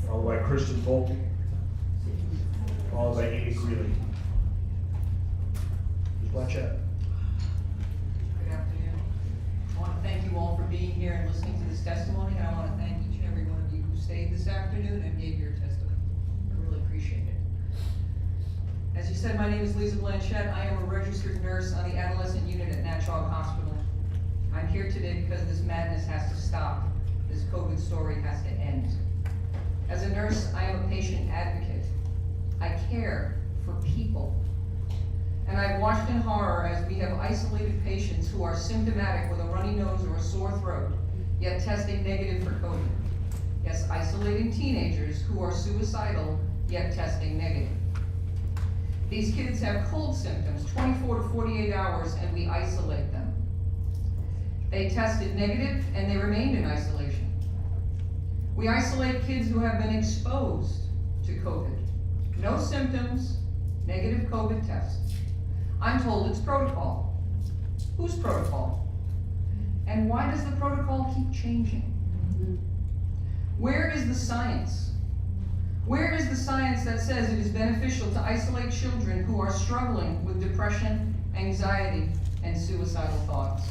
followed by Kristen Volpe, followed by Amy Greeley. Ms. Blanchett. Good afternoon. I want to thank you all for being here and listening to this testimony, and I want to thank each and every one of you who stayed this afternoon and gave your testimony. I really appreciate it. As you said, my name is Lisa Blanchett. I am a registered nurse on the adolescent unit at Natchog Hospital. I'm here today because this madness has to stop. This COVID story has to end. As a nurse, I am a patient advocate. I care for people. And I've watched in horror as we have isolated patients who are symptomatic with a runny nose or a sore throat, yet testing negative for COVID. Yes, isolating teenagers who are suicidal, yet testing negative. These kids have cold symptoms 24 to 48 hours and we isolate them. They tested negative and they remained in isolation. We isolate kids who have been exposed to COVID. No symptoms, negative COVID tests. I'm told it's protocol. Whose protocol? And why does the protocol keep changing? Where is the science? Where is the science that says it is beneficial to isolate children who are struggling with depression, anxiety, and suicidal thoughts?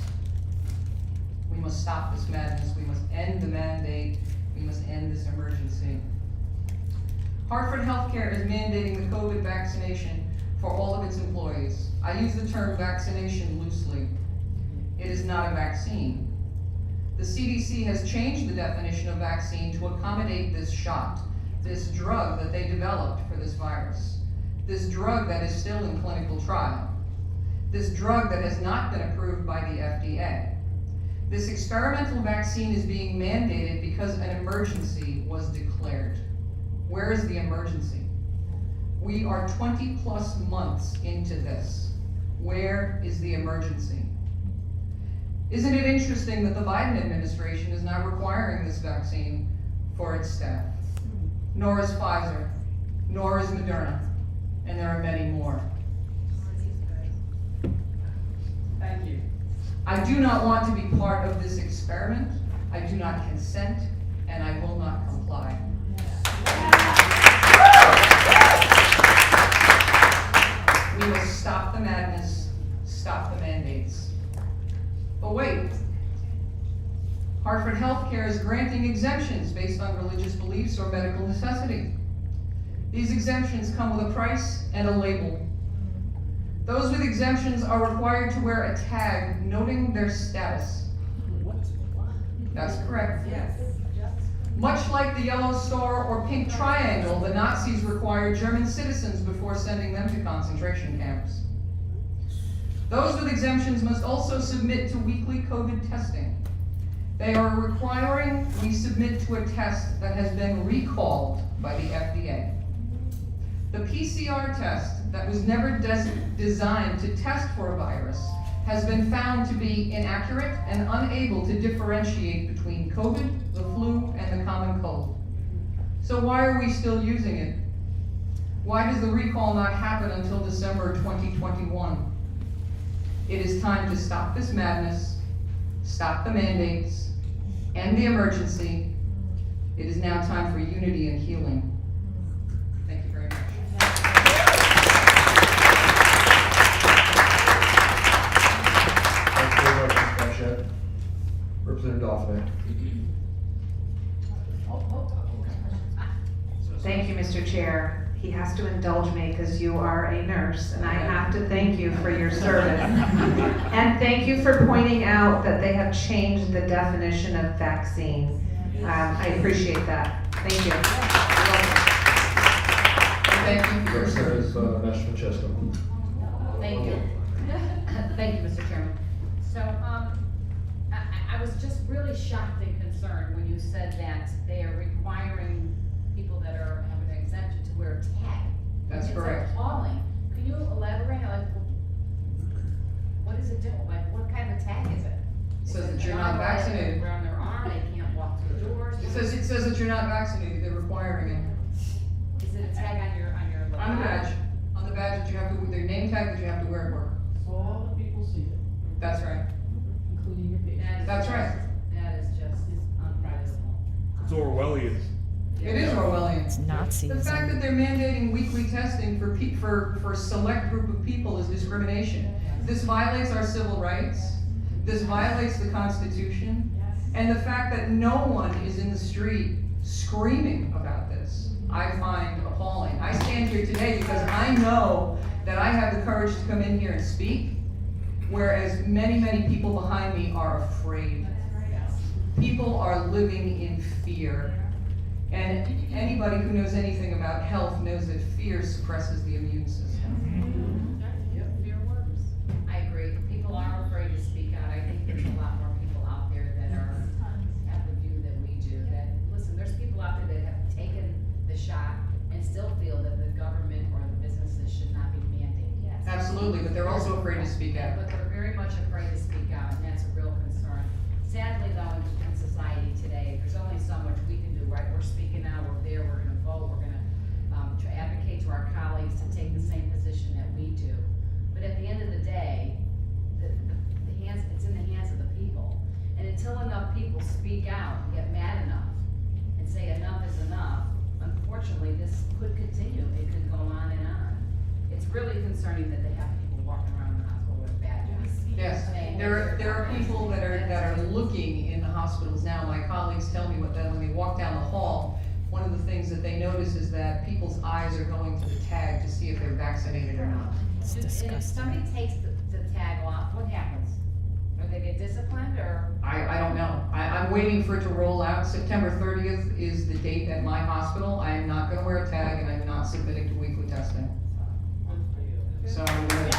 We must stop this madness. We must end the mandate. We must end this emergency. Hartford Healthcare is mandating the COVID vaccination for all of its employees. I use the term vaccination loosely. It is not a vaccine. The CDC has changed the definition of vaccine to accommodate this shot, this drug that they developed for this virus, this drug that is still in clinical trial, this drug that has not been approved by the FDA. This experimental vaccine is being mandated because an emergency was declared. Where is the emergency? We are 20+ months into this. Where is the emergency? Isn't it interesting that the Biden administration is not requiring this vaccine for its staff? Nor is Pfizer, nor is Moderna, and there are many more. Thank you. I do not want to be part of this experiment. I do not consent, and I will not comply. We will stop the madness, stop the mandates. But wait, Hartford Healthcare is granting exemptions based on religious beliefs or medical necessity. These exemptions come with a price and a label. Those with exemptions are required to wear a tag noting their status. That's correct. Yes. Much like the yellow star or pink triangle, the Nazis required German citizens before sending them to concentration camps. Those with exemptions must also submit to weekly COVID testing. They are requiring we submit to a test that has been recalled by the FDA. The PCR test that was never designed to test for a virus has been found to be inaccurate and unable to differentiate between COVID, the flu, and the common cold. So why are we still using it? Why does the recall not happen until December 2021? It is time to stop this madness, stop the mandates, end the emergency. It is now time for unity and healing. Thank you very much. Thank you very much, Ms. Blanchett. Representative Dauphiné. Thank you, Mr. Chair. He has to indulge me because you are a nurse, and I have to thank you for your service. And thank you for pointing out that they have changed the definition of vaccine. I appreciate that. Thank you. Thank you for your service. Representative Nash Francesco. Thank you. Thank you, Mr. Chairman. So, I was just really shocked and concerned when you said that they are requiring people that are having an exemption to wear a tag. That's correct. It's appalling. Can you elaborate, like, what does it do? Like, what kind of tag is it? Says that you're not vaccinated. Around their arm, they can't walk through doors. It says that you're not vaccinated. They're requiring it. Is it a tag on your On the badge. On the badge that you have to, their name tag that you have to wear at work. So all the people see it, That's right. including your patients. That's right. That is just unbelievable. It's Orwellian. It is Orwellian. It's Nazism. The fact that they're mandating weekly testing for a select group of people is discrimination. This violates our civil rights. This violates the Constitution. And the fact that no one is in the street screaming about this, I find appalling. I stand here today because I know that I have the courage to come in here and speak, whereas many, many people behind me are afraid. People are living in fear. And anybody who knows anything about health knows that fear suppresses the immune system. Fear works. I agree. People are afraid to speak out. I think there's a lot more people out there that have the view that we do. That, listen, there's people out there that have taken the shot and still feel that the government or the businesses should not be mandating. Yes. Absolutely, but they're also afraid to speak out. But they're very much afraid to speak out, and that's a real concern. Sadly, though, in society today, there's only so much we can do, right? We're speaking out, we're there, we're gonna vote, we're gonna advocate to our colleagues to take the same position that we do. But at the end of the day, it's in the hands of the people. And until enough people speak out, and get mad enough, and say enough is enough, unfortunately, this could continue. It could go on and on. It's really concerning that they have people walking around the hospital with badges. Yes, there are people that are looking in the hospitals now. My colleagues tell me when they walk down the hall, one of the things that they notice is that people's eyes are going to the tag to see if they're vaccinated or not. It's And if disgusting. somebody takes the tag off, what happens? Or they get disciplined, or? I don't know. I'm waiting for it to roll out. September 30th is the date at my hospital. I am not gonna wear a tag, and I'm not submitting to weekly testing. So I'm gonna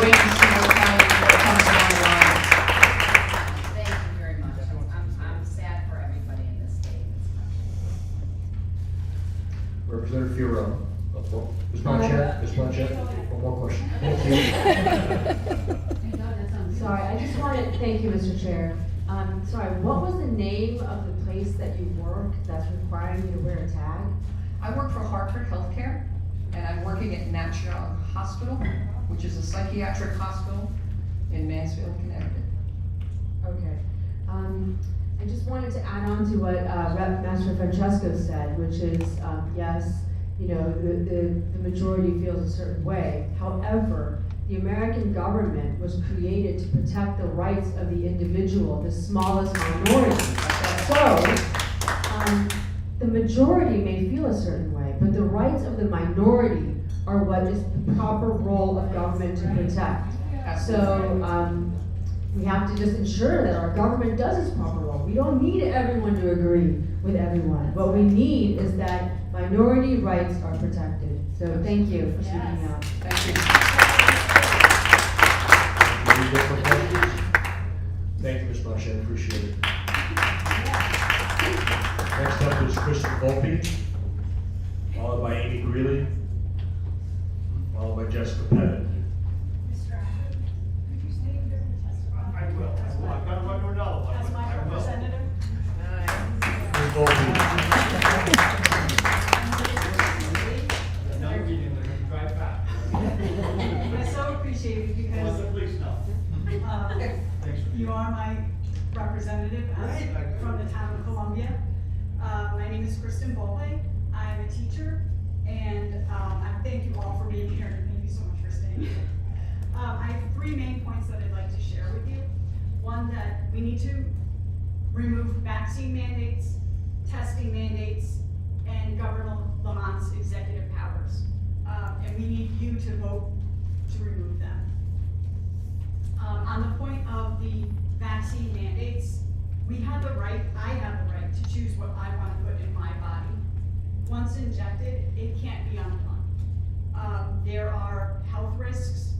wait and see what comes down the line. Thank you very much. I'm sad for everybody in this state. Representative Fiorillo. Ms. Blanchett, one more question. Thank you. Sorry, I just wanted, thank you, Mr. Chair. Sorry, what was the name of the place that you work that's requiring you to wear a tag? I work for Hartford Healthcare, and I'm working at Natchitoches Hospital, which is a psychiatric hospital in Mansfield, Connecticut. Okay. I just wanted to add on to what Rep. Master Francesco said, which is, yes, you know, the majority feels a certain way. However, the American government was created to protect the rights of the individual, the smallest minority. So, the majority may feel a certain way, but the rights of the minority are what is the proper role of government to protect. So, we have to just ensure that our government does its proper role. We don't need everyone to agree with everyone. What we need is that minority rights are protected. So thank you for speaking out. Thank you. Any different questions? Thank you, Ms. Marsh, I appreciate it. Next up is Kristen Volpe, followed by Amy Greeley, followed by Jessica Pettit. I will. I've got to run to another one. As my representative. Ms. Volpe. Another meeting, they're gonna drive back. I so appreciate it because Let the police know. Thanks for you are my representative Right. from the town of Columbia. My name is Kristen Volpe. I'm a teacher, and I thank you all for being here, and thank you so much for staying. I have 3 main points that I'd like to share with you. One, that we need to remove vaccine mandates, testing mandates, and Governor Lamont's executive powers. And we need you to vote to remove them. On the point of the vaccine mandates, we have the right, I have the right to choose what I want to put in my body. Once injected, it can't be undone. There are health risks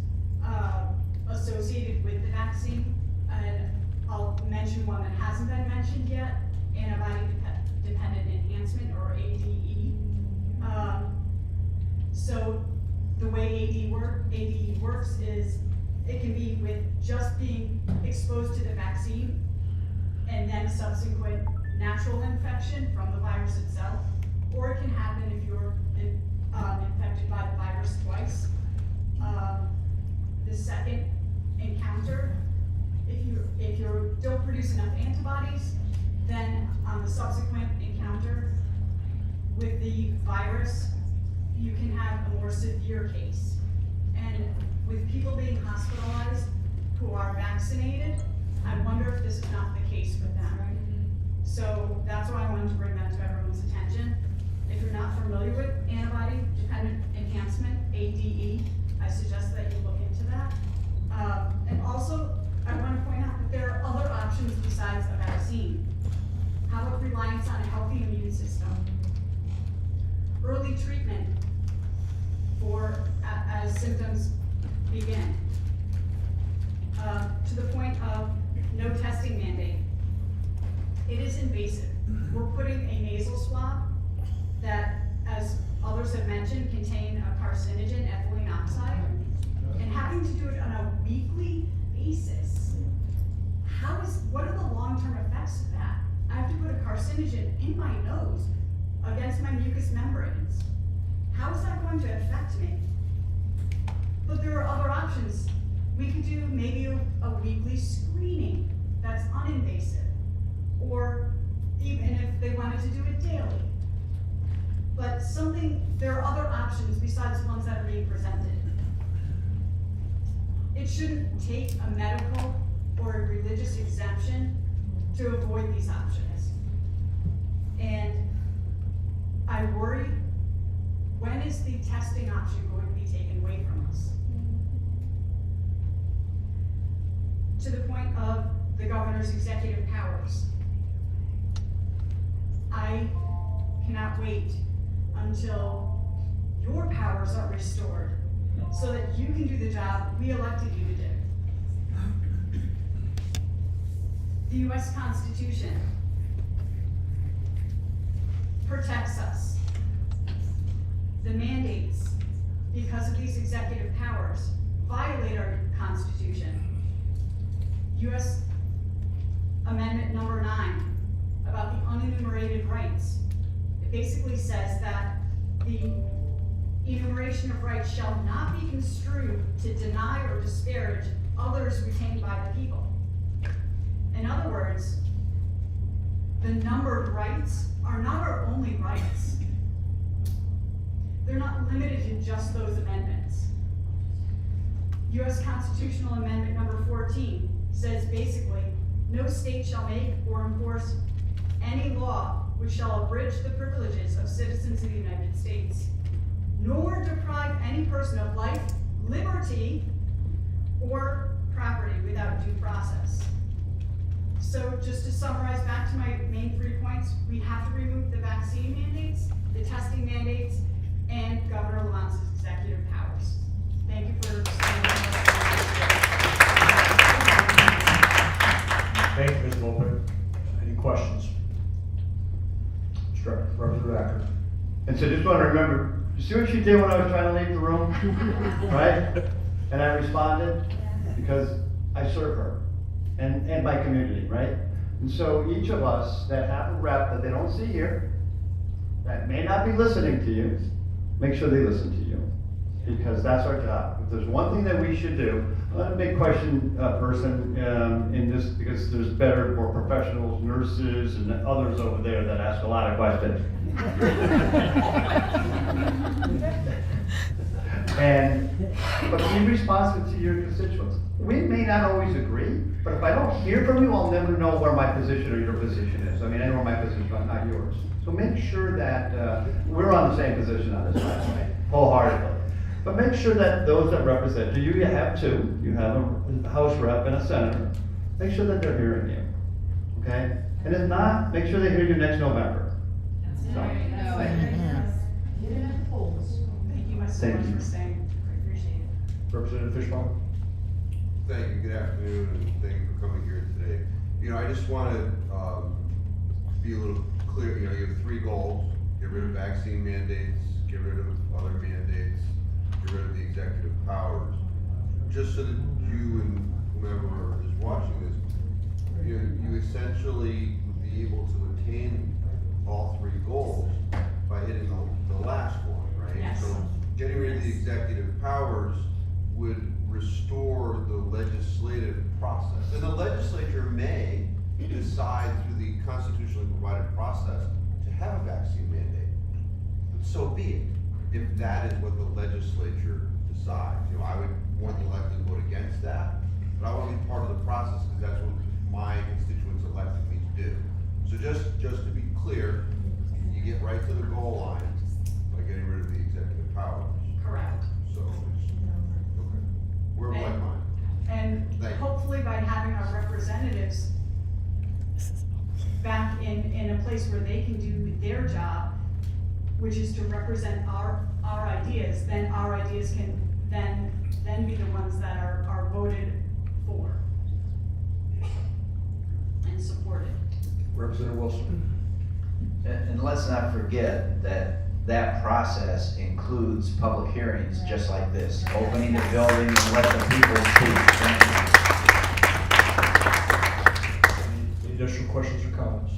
associated with the vaccine, and I'll mention one that hasn't been mentioned yet, antibody-dependent enhancement, or ADE. So the way ADE works is it can be with just being exposed to the vaccine and then subsequent natural infection from the virus itself, or it can happen if you're infected by the virus twice. The second encounter, if you don't produce enough antibodies, then on the subsequent encounter with the virus, you can have a more severe case. And with people being hospitalized who are vaccinated, I wonder if this is not the case with them. So that's why I wanted to bring that to everyone's attention. If you're not familiar with antibody-dependent enhancement, ADE, I suggest that you look into that. And also, I want to point out that there are other options besides a vaccine. How about reliance on a healthy immune system? Early treatment as symptoms begin. To the point of no testing mandate. It is invasive. We're putting a nasal swab that, as others have mentioned, contain a carcinogen, ethylene oxide, and having to do it on a weekly basis. What are the long-term effects of that? I have to put a carcinogen in my nose against my mucous membranes. How is that going to affect me? But there are other options. We could do maybe a weekly screening that's uninvasive, or even if they wanted to do it daily. But there are other options besides the ones that are being presented. It shouldn't take a medical or a religious exemption to avoid these options. And I worry, when is the testing option going to be taken away from us? To the point of the governor's executive powers. I cannot wait until your powers are restored so that you can do the job we elected you to do. The US Constitution protects us. The mandates, because of these executive powers, violate our Constitution. US Amendment number 9 about the unenumerated rights. It basically says that The enumeration of rights shall not be construed to deny or disparage others retained by the people. In other words, the numbered rights are not our only rights. They're not limited to just those amendments. U.S. Constitutional Amendment number 14 says basically, no state shall make or enforce any law which shall abridge the privileges of citizens of the United States, nor deprive any person of life, liberty, or property without due process. So just to summarize back to my main 3 points, we have to remove the vaccine mandates, the testing mandates, and Governor Lamont's executive powers. Thank you for Thank you, Ms. Volpe. Any questions? Representative Acker. And so just want to remember, you see what she did when I was trying to leave the room? Right? And I responded because I serve her and my community, right? And so each of us that have a rep that they don't see here, that may not be listening to you, make sure they listen to you, because that's our job. If there's one thing that we should do, I'm not a big question person in this, because there's better, more professionals, nurses, and others over there that ask a lot of questions. But be responsive to your constituents. We may not always agree, but if I don't hear from you, I'll never know where my position or your position is. I mean, I know my position, but not yours. So make sure that we're on the same position on this, right? Wholeheartedly. But make sure that those that represent you, you have two. You have a House rep and a senator. Make sure that they're hearing you, okay? And if not, make sure they hear you next November. So, Thank you, my supporters, for staying. I appreciate it. Representative Fishbaum. Thank you, good afternoon, and thank you for coming here today. I just want to be a little clear. You have 3 goals: get rid of vaccine mandates, get rid of other mandates, get rid of the executive powers. Just so that you and whomever is watching this, you essentially would be able to attain all 3 goals by hitting the last one, right? Yes. So getting rid of the executive powers would restore the legislative process. And the legislature may decide through the constitutionally provided process to have a vaccine mandate. But so be it, if that is what the legislature decides. I would more than likely vote against that, but I want to be part of the process because that's what my constituents elected me to do. So just to be clear, you get right to the goal line by getting rid of the executive powers. Correct. So it's, okay. We're like mine. And hopefully by having our representatives back in a place where they can do their job, which is to represent our ideas, then our ideas can then be the ones that are voted for and supported. Representative Wilson. And let's not forget that process includes public hearings just like this, opening the building and let the people speak. Thank you. Any additional questions or comments?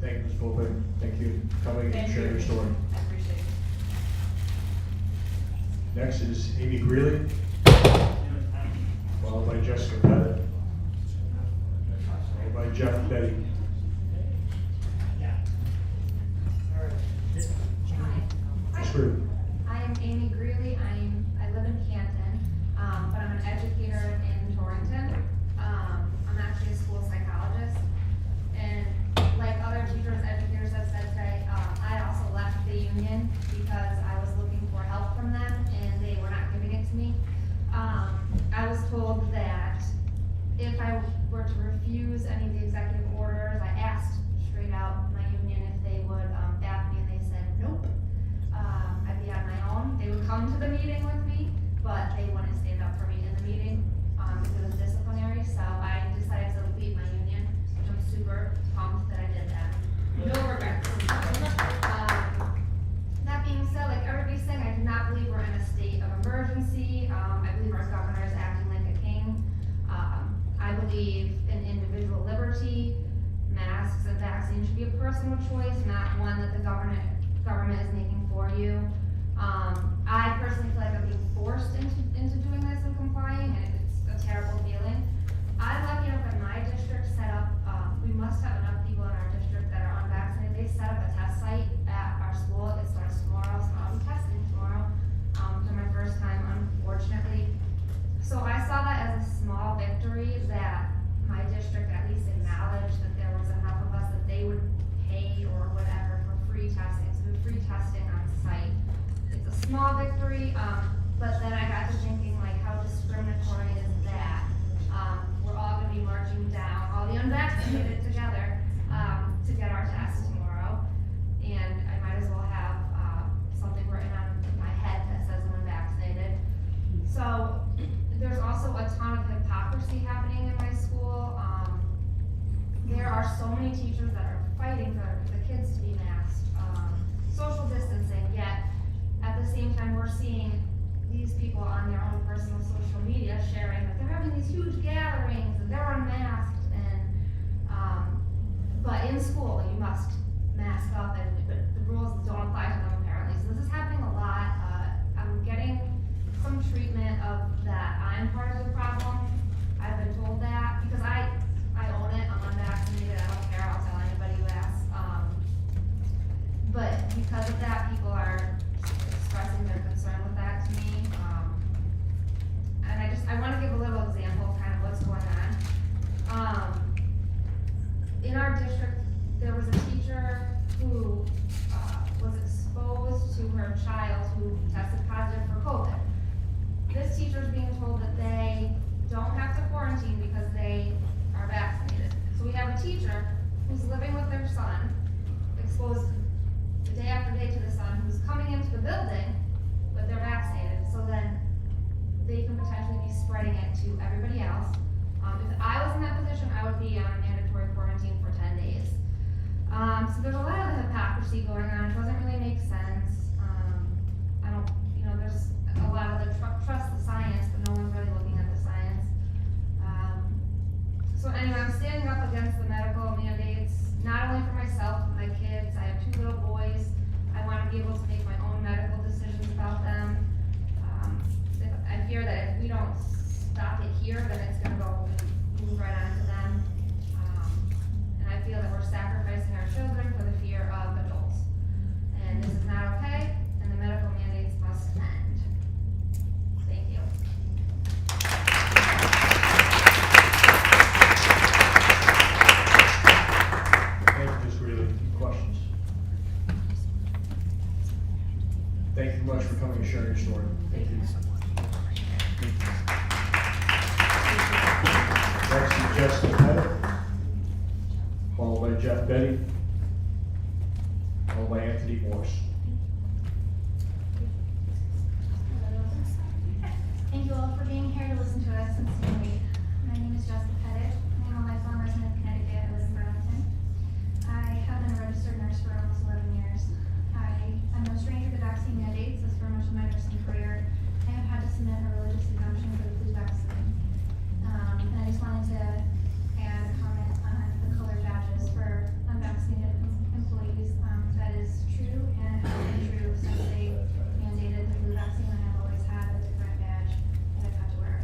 Thank you, Ms. Volpe. Thank you for coming and sharing your story. I appreciate it. Next is Amy Greeley, followed by Jessica Pettit, followed by Jeff Betty. I am Amy Greeley. I live in Canton, but I'm an educator in Torrington. I'm actually a school psychologist, and like other teachers, educators have said today, I also left the union because I was looking for help from them, and they were not giving it to me. I was told that if I were to refuse any of the executive orders, I asked straight out my union if they would back me, and they said nope. I'd be on my own. They would come to the meeting with me, but they wouldn't stand up for me in the meeting. It was disciplinary, so I decided to leave my union, which I'm super pumped that I did that. No regrets. That being said, like everybody's saying, I do not believe we're in a state of emergency. I believe our governor is acting like a king. I believe in individual liberty. Masks and vaccines should be a personal choice, not one that the government government is making for you. I personally feel like I'm being forced into doing this and complying, and it's a terrible feeling. I'm lucky enough that my district set up, we must have enough people in our district that are unvaccinated. They set up a test site at our school. It starts tomorrow, so I'll be testing tomorrow, for my first time, unfortunately. So I saw that as a small victory that my district at least acknowledged that there was enough of us that they would pay or whatever for free testing, so free testing on site. It's a small victory, but then I got to thinking, like, how discriminatory is that? We're all gonna be marching down, all the unvaccinated together, to get our test tomorrow. And I might as well have, something written on my head that says I'm unvaccinated. So, there's also a ton of hypocrisy happening in my school. There are so many teachers that are fighting for the kids to be masked, social distancing, yet at the same time, we're seeing these people on their own personal social media sharing that they're having these huge gatherings and they're unmasked, and but in school you must mask up, but the rules don't apply to them apparently. So this is happening a lot. I'm getting some treatment of that I'm part of the problem. I've been told that because I own it. I'm unvaccinated. I don't care. I'll tell anybody who asks. But because of that, people are expressing their concern with that to me. And I want to give a little example of kind of what's going on. In our district, there was a teacher who was exposed to her child who tested positive for COVID. This teacher is being told that they don't have to quarantine because they are vaccinated. So we have a teacher who's living with their son, exposed day after day to the son, who's coming into the building, but they're vaccinated. So then they can potentially be spreading it to everybody else. If I was in that position, I would be on a mandatory quarantine for 10 days. So there's a lot of hypocrisy going on. It doesn't really make sense. I don't, there's a lot of the trust the science, but no one's really looking at the science. So anyway, I'm standing up against the medical mandates, not only for myself, but my kids. I have 2 little boys. I want to be able to make my own medical decisions about them. I fear that if we don't stop it here, then it's going to move right on to them. And I feel that we're sacrificing our children for the fear of adults. And this is not okay, and the medical mandates must end. Thank you. Thank you, Ms. Greeley. Questions? Thank you much for coming and sharing your story. Thank you. Next is Jessica Pettit, followed by Jeff Betty, followed by Anthony Morse. Thank you all for being here to listen to us and see me. My name is Jessica Pettit. I'm a lifelong resident of Connecticut. I live in Burlington. I have been a registered nurse for almost 11 years. I am no stranger to vaccine mandates, as for much of my nursing career, I have had to submit a religious exemption for the flu vaccine. And I just wanted to add a comment on the color badges for unvaccinated employees. That is true, and it has been true since they mandated the flu vaccine. I have always had a different badge that I've had to wear.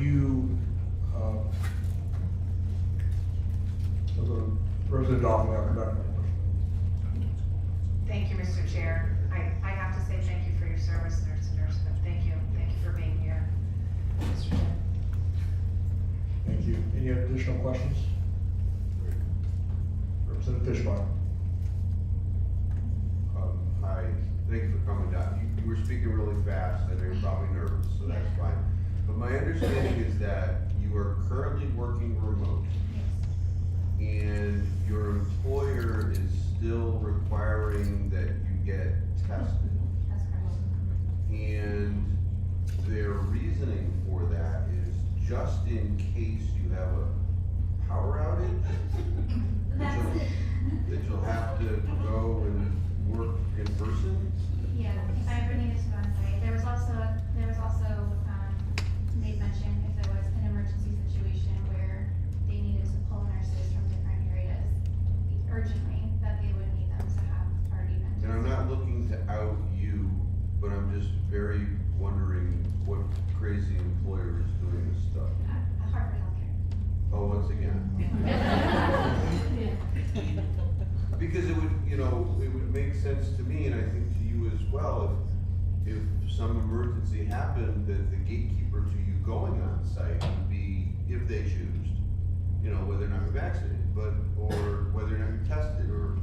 you, President Doffman, I'll come back. Thank you, Mr. Chair. I have to say thank you for your service, nurse and nurse, but thank you for being here, Mr. Chair. Thank you. Any additional questions? Representative Fishbein. Hi, thank you for coming down. You were speaking really fast, I know you're probably nervous, so that's fine. But my understanding is that you are currently working remote. And your employer is still requiring that you get tested. That's correct. And their reasoning for that is just in case you have a power outage, that you'll have to go and work in person? Yeah, if I ever needed to go on site. There was also, made mention if there was an emergency situation where they needed to pull nurses from different areas urgently, that they would need them to have already been tested. And I'm not looking to out you, but I'm just very wondering what crazy employer is doing this stuff. Hartford Healthcare. Oh, once again. Because it would, it would make sense to me, and I think to you as well, if some emergency happened, that the gatekeeper to you going on site would be, if they choose, whether or not you're vaccinated, or whether or not you're tested, or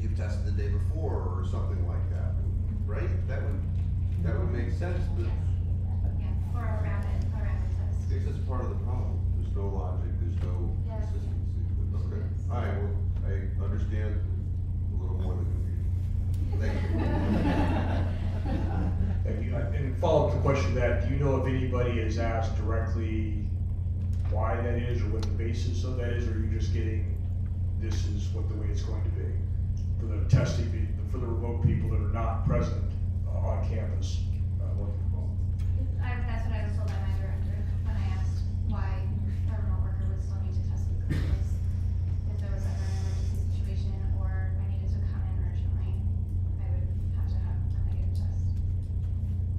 you've tested the day before, or something like that, right? That would make sense, but Yeah, or a rapid test. I guess that's part of the problem. There's no logic, there's no consistency. Okay, all right, well, I understand a little more than confusion. Thank you. Thank you. And follow up to the question of that, do you know if anybody has asked directly why that is, or what the basis of that is, or are you just getting, this is what the way it's going to be? For the testing, for the remote people that are not present on campus, working from home? That's what I was told by my director when I asked why a remote worker would still need to test the was if there was ever an emergency situation or I needed to come in urgently, I would have to have a negative test.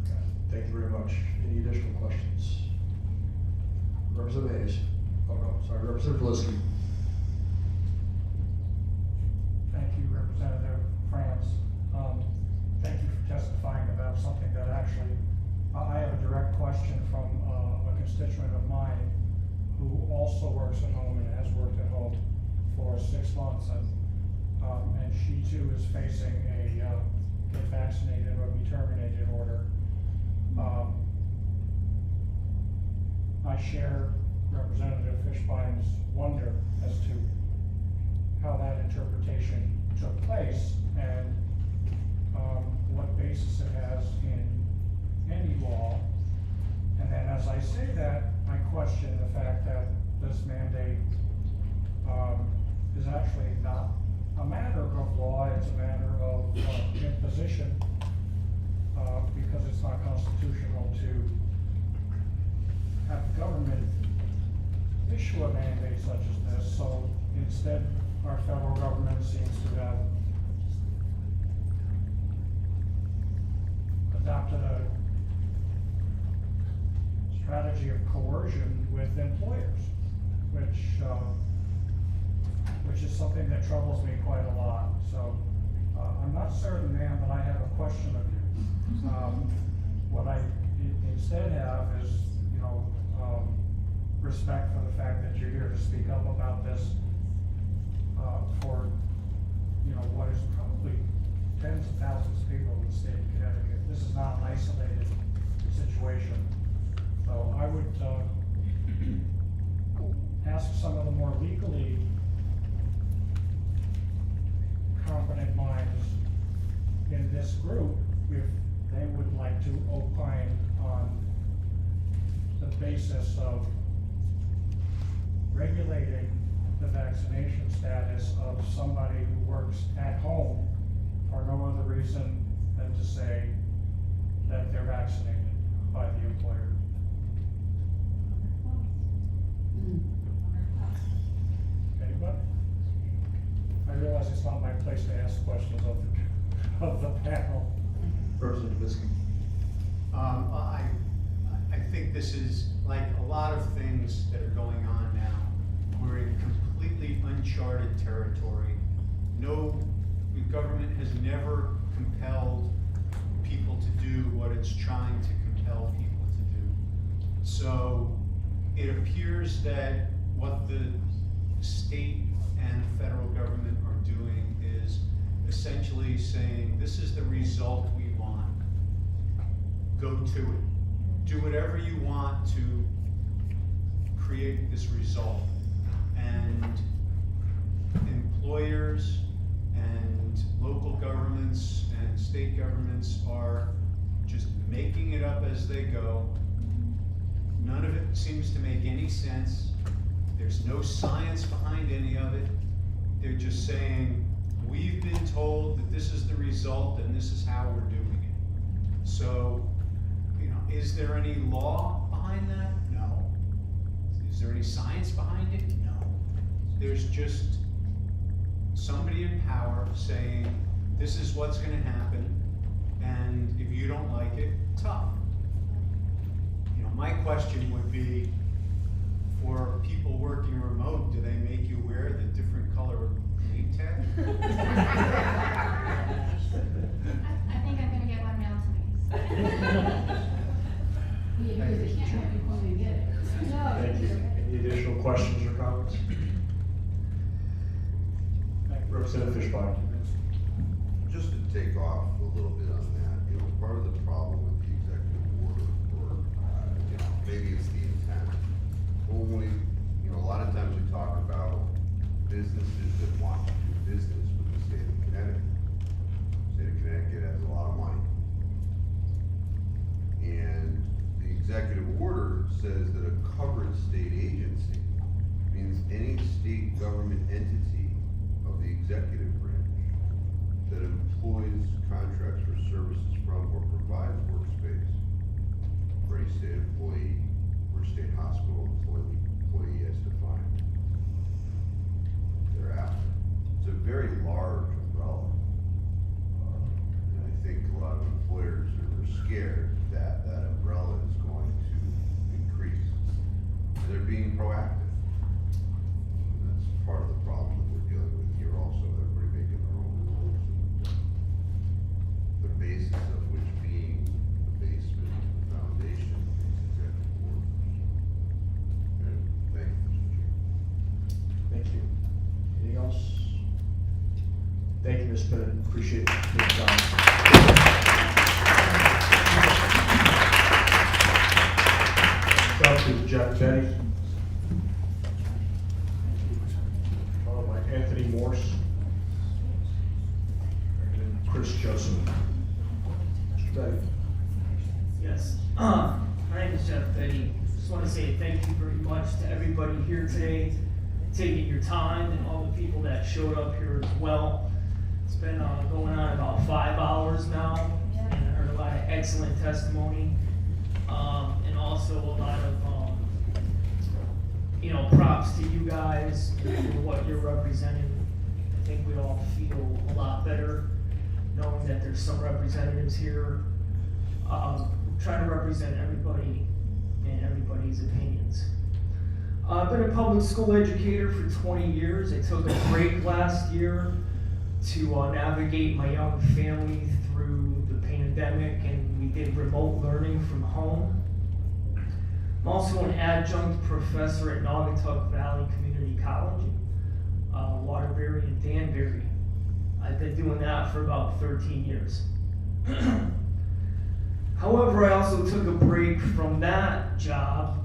Okay. Thank you very much. Any additional questions? Representative Hayes. Oh, no, sorry, Representative Liskey. Thank you, Representative France. Thank you for testifying about something that actually, I have a direct question from a constituent of mine who also works at home and has worked at home for 6 months, and she too is facing a get vaccinated or be terminated order. I share Representative Fishbein's wonder as to how that interpretation took place and what basis it has in any law. And then as I say that, I question the fact that this mandate is actually not a matter of law, it's a matter of imposition, because it's not constitutional to have the government issue a mandate such as this. So instead, our federal government seems to have adopted a strategy of coercion with employers, which is something that troubles me quite a lot. So I'm not certain, ma'am, that I have a question of you. What I instead have is, respect for the fact that you're here to speak up about this for, what is probably tens of thousands of people in the state of Connecticut. This is not an isolated situation. So I would ask some of the more legally competent minds in this group if they would like to opine on the basis of regulating the vaccination status of somebody who works at home for no other reason than to say that they're vaccinated by the employer. Anybody? I realize it's not my place to ask questions of the panel. Representative Liskey. I think this is like a lot of things that are going on now, we're in completely uncharted territory. The government has never compelled people to do what it's trying to compel people to do. So it appears that what the state and the federal government are doing is essentially saying, this is the result we want. Go to it. Do whatever you want to create this result. And employers and local governments and state governments are just making it up as they go. None of it seems to make any sense. There's no science behind any of it. They're just saying, we've been told that this is the result and this is how we're doing it. So, is there any law behind that? No. Is there any science behind it? No. There's just somebody in power saying, this is what's going to happen, and if you don't like it, tough. My question would be, for people working remote, do they make you wear the different color name tag? I think I'm gonna get one mailed to me. Yeah, because they can't have you come and get it. Thank you. Any additional questions or comments? Representative Fishbein. Just to take off a little bit on that, part of the problem with the executive order, or maybe it's the intent. When we, a lot of times we talk about businesses that want to do business with the state of Connecticut. The state of Connecticut has a lot of money. And the executive order says that a covered state agency means any state government entity of the executive branch that employs contracts for services from or provides workspace for a state employee or state hospital employee as defined thereafter. It's a very large umbrella. And I think a lot of employers are scared that that umbrella is going to increase. And they're being proactive. And that's part of the problem that we're dealing with here also. Everybody making their own rules. The basis of which being the basement, the foundation of these executive orders. And thank you, Mr. Chair. Thank you. Anything else? Thank you, Ms. Bennett. Appreciate your time. Dr. Jack Betty. Followed by Anthony Morse. And then Chris Joseph. Mr. Betty. Yes. My name is Jeff Betty. Just want to say thank you very much to everybody here today, taking your time, and all the people that showed up here as well. It's been going on about 5 hours now, and I heard a lot of excellent testimony, and also a lot of props to you guys for what you're representing. I think we all feel a lot better knowing that there's some representatives here trying to represent everybody and everybody's opinions. I've been a public school educator for 20 years. I took a break last year to navigate my young family through the pandemic, and we did remote learning from home. I'm also an adjunct professor at Naugatuck Valley Community College, Waterbury and Danbury. I've been doing that for about 13 years. However, I also took a break from that job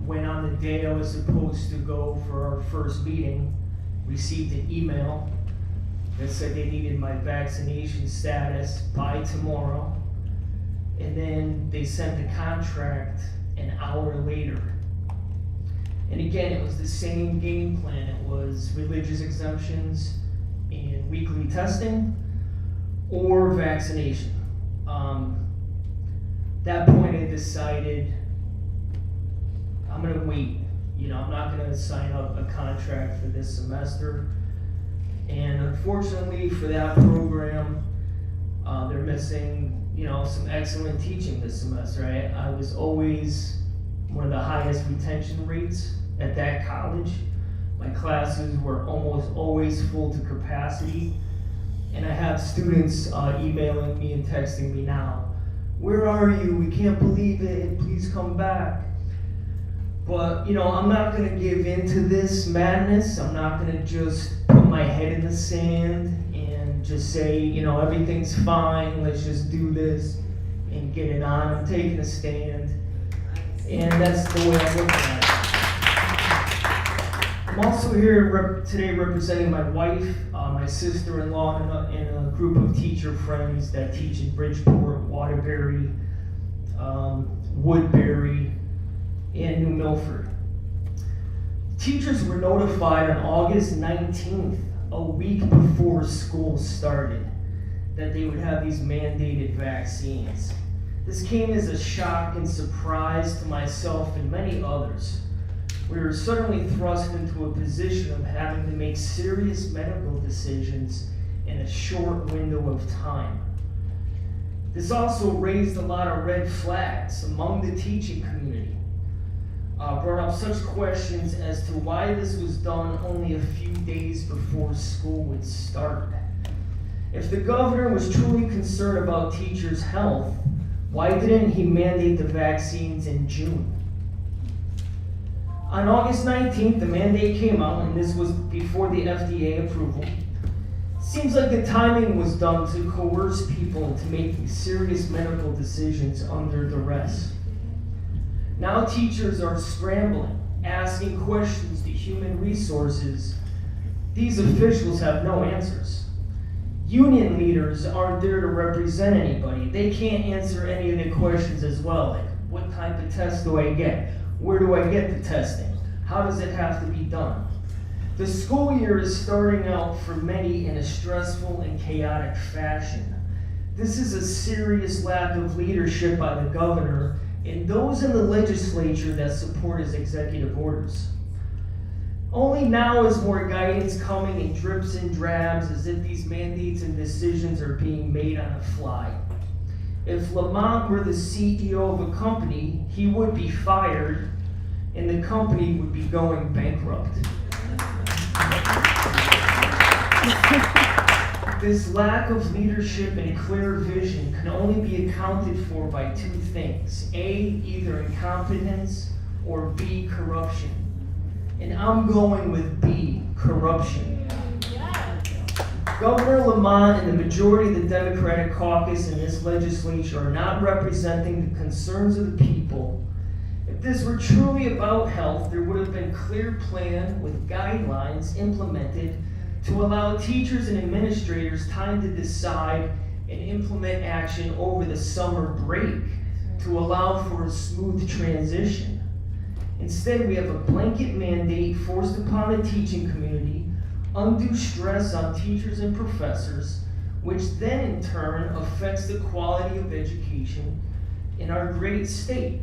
when on the day I was supposed to go for our first meeting, received an email that said they needed my vaccination status by tomorrow, and then they sent the contract an hour later. And again, it was the same game plan. It was religious exemptions and weekly testing or vaccination. That point I decided I'm gonna wait. I'm not gonna sign up a contract for this semester. And unfortunately for that program, they're missing, some excellent teaching this semester. I was always one of the highest retention rates at that college. My classes were almost always full to capacity. And I have students emailing me and texting me now, "Where are you? We can't believe it. Please come back." But, I'm not going to give in to this madness. I'm not going to just put my head in the sand and just say, everything's fine. Let's just do this and get it on. I'm taking a stand. And that's the way I'm looking at it. I'm also here today representing my wife, my sister-in-law, and a group of teacher friends that teach in Bridgeport, Waterbury, Woodbury, and New Milford. Teachers were notified on August 19th, a week before school started, that they would have these mandated vaccines. This came as a shock and surprise to myself and many others. We were suddenly thrust into a position of having to make serious medical decisions in a short window of time. This also raised a lot of red flags among the teaching community. Brought up such questions as to why this was done only a few days before school would start. If the governor was truly concerned about teachers' health, why didn't he mandate the vaccines in June? On August 19th, the mandate came out, and this was before the FDA approval. Seems like the timing was done to coerce people into making serious medical decisions under duress. Now teachers are scrambling, asking questions to human resources. These officials have no answers. Union leaders aren't there to represent anybody. They can't answer any of the questions as well, like what type of test do I get? Where do I get the testing? How does it have to be done? The school year is starting out for many in a stressful and chaotic fashion. This is a serious lack of leadership by the governor and those in the legislature that support his executive orders. Only now is more guidance coming in drips and drabs as if these mandates and decisions are being made on the fly. If Lamont were the CEO of a company, he would be fired and the company would be going bankrupt. This lack of leadership and clear vision can only be accounted for by two things. A, either incompetence, or B, corruption. And I'm going with B, corruption. Governor Lamont and the majority of the Democratic caucus in this legislature are not representing the concerns of the people. If this were truly about health, there would have been a clear plan with guidelines implemented to allow teachers and administrators time to decide and implement action over the summer break to allow for a smooth transition. Instead, we have a blanket mandate forced upon the teaching community, undue stress on teachers and professors, which then in turn affects the quality of education in our great state.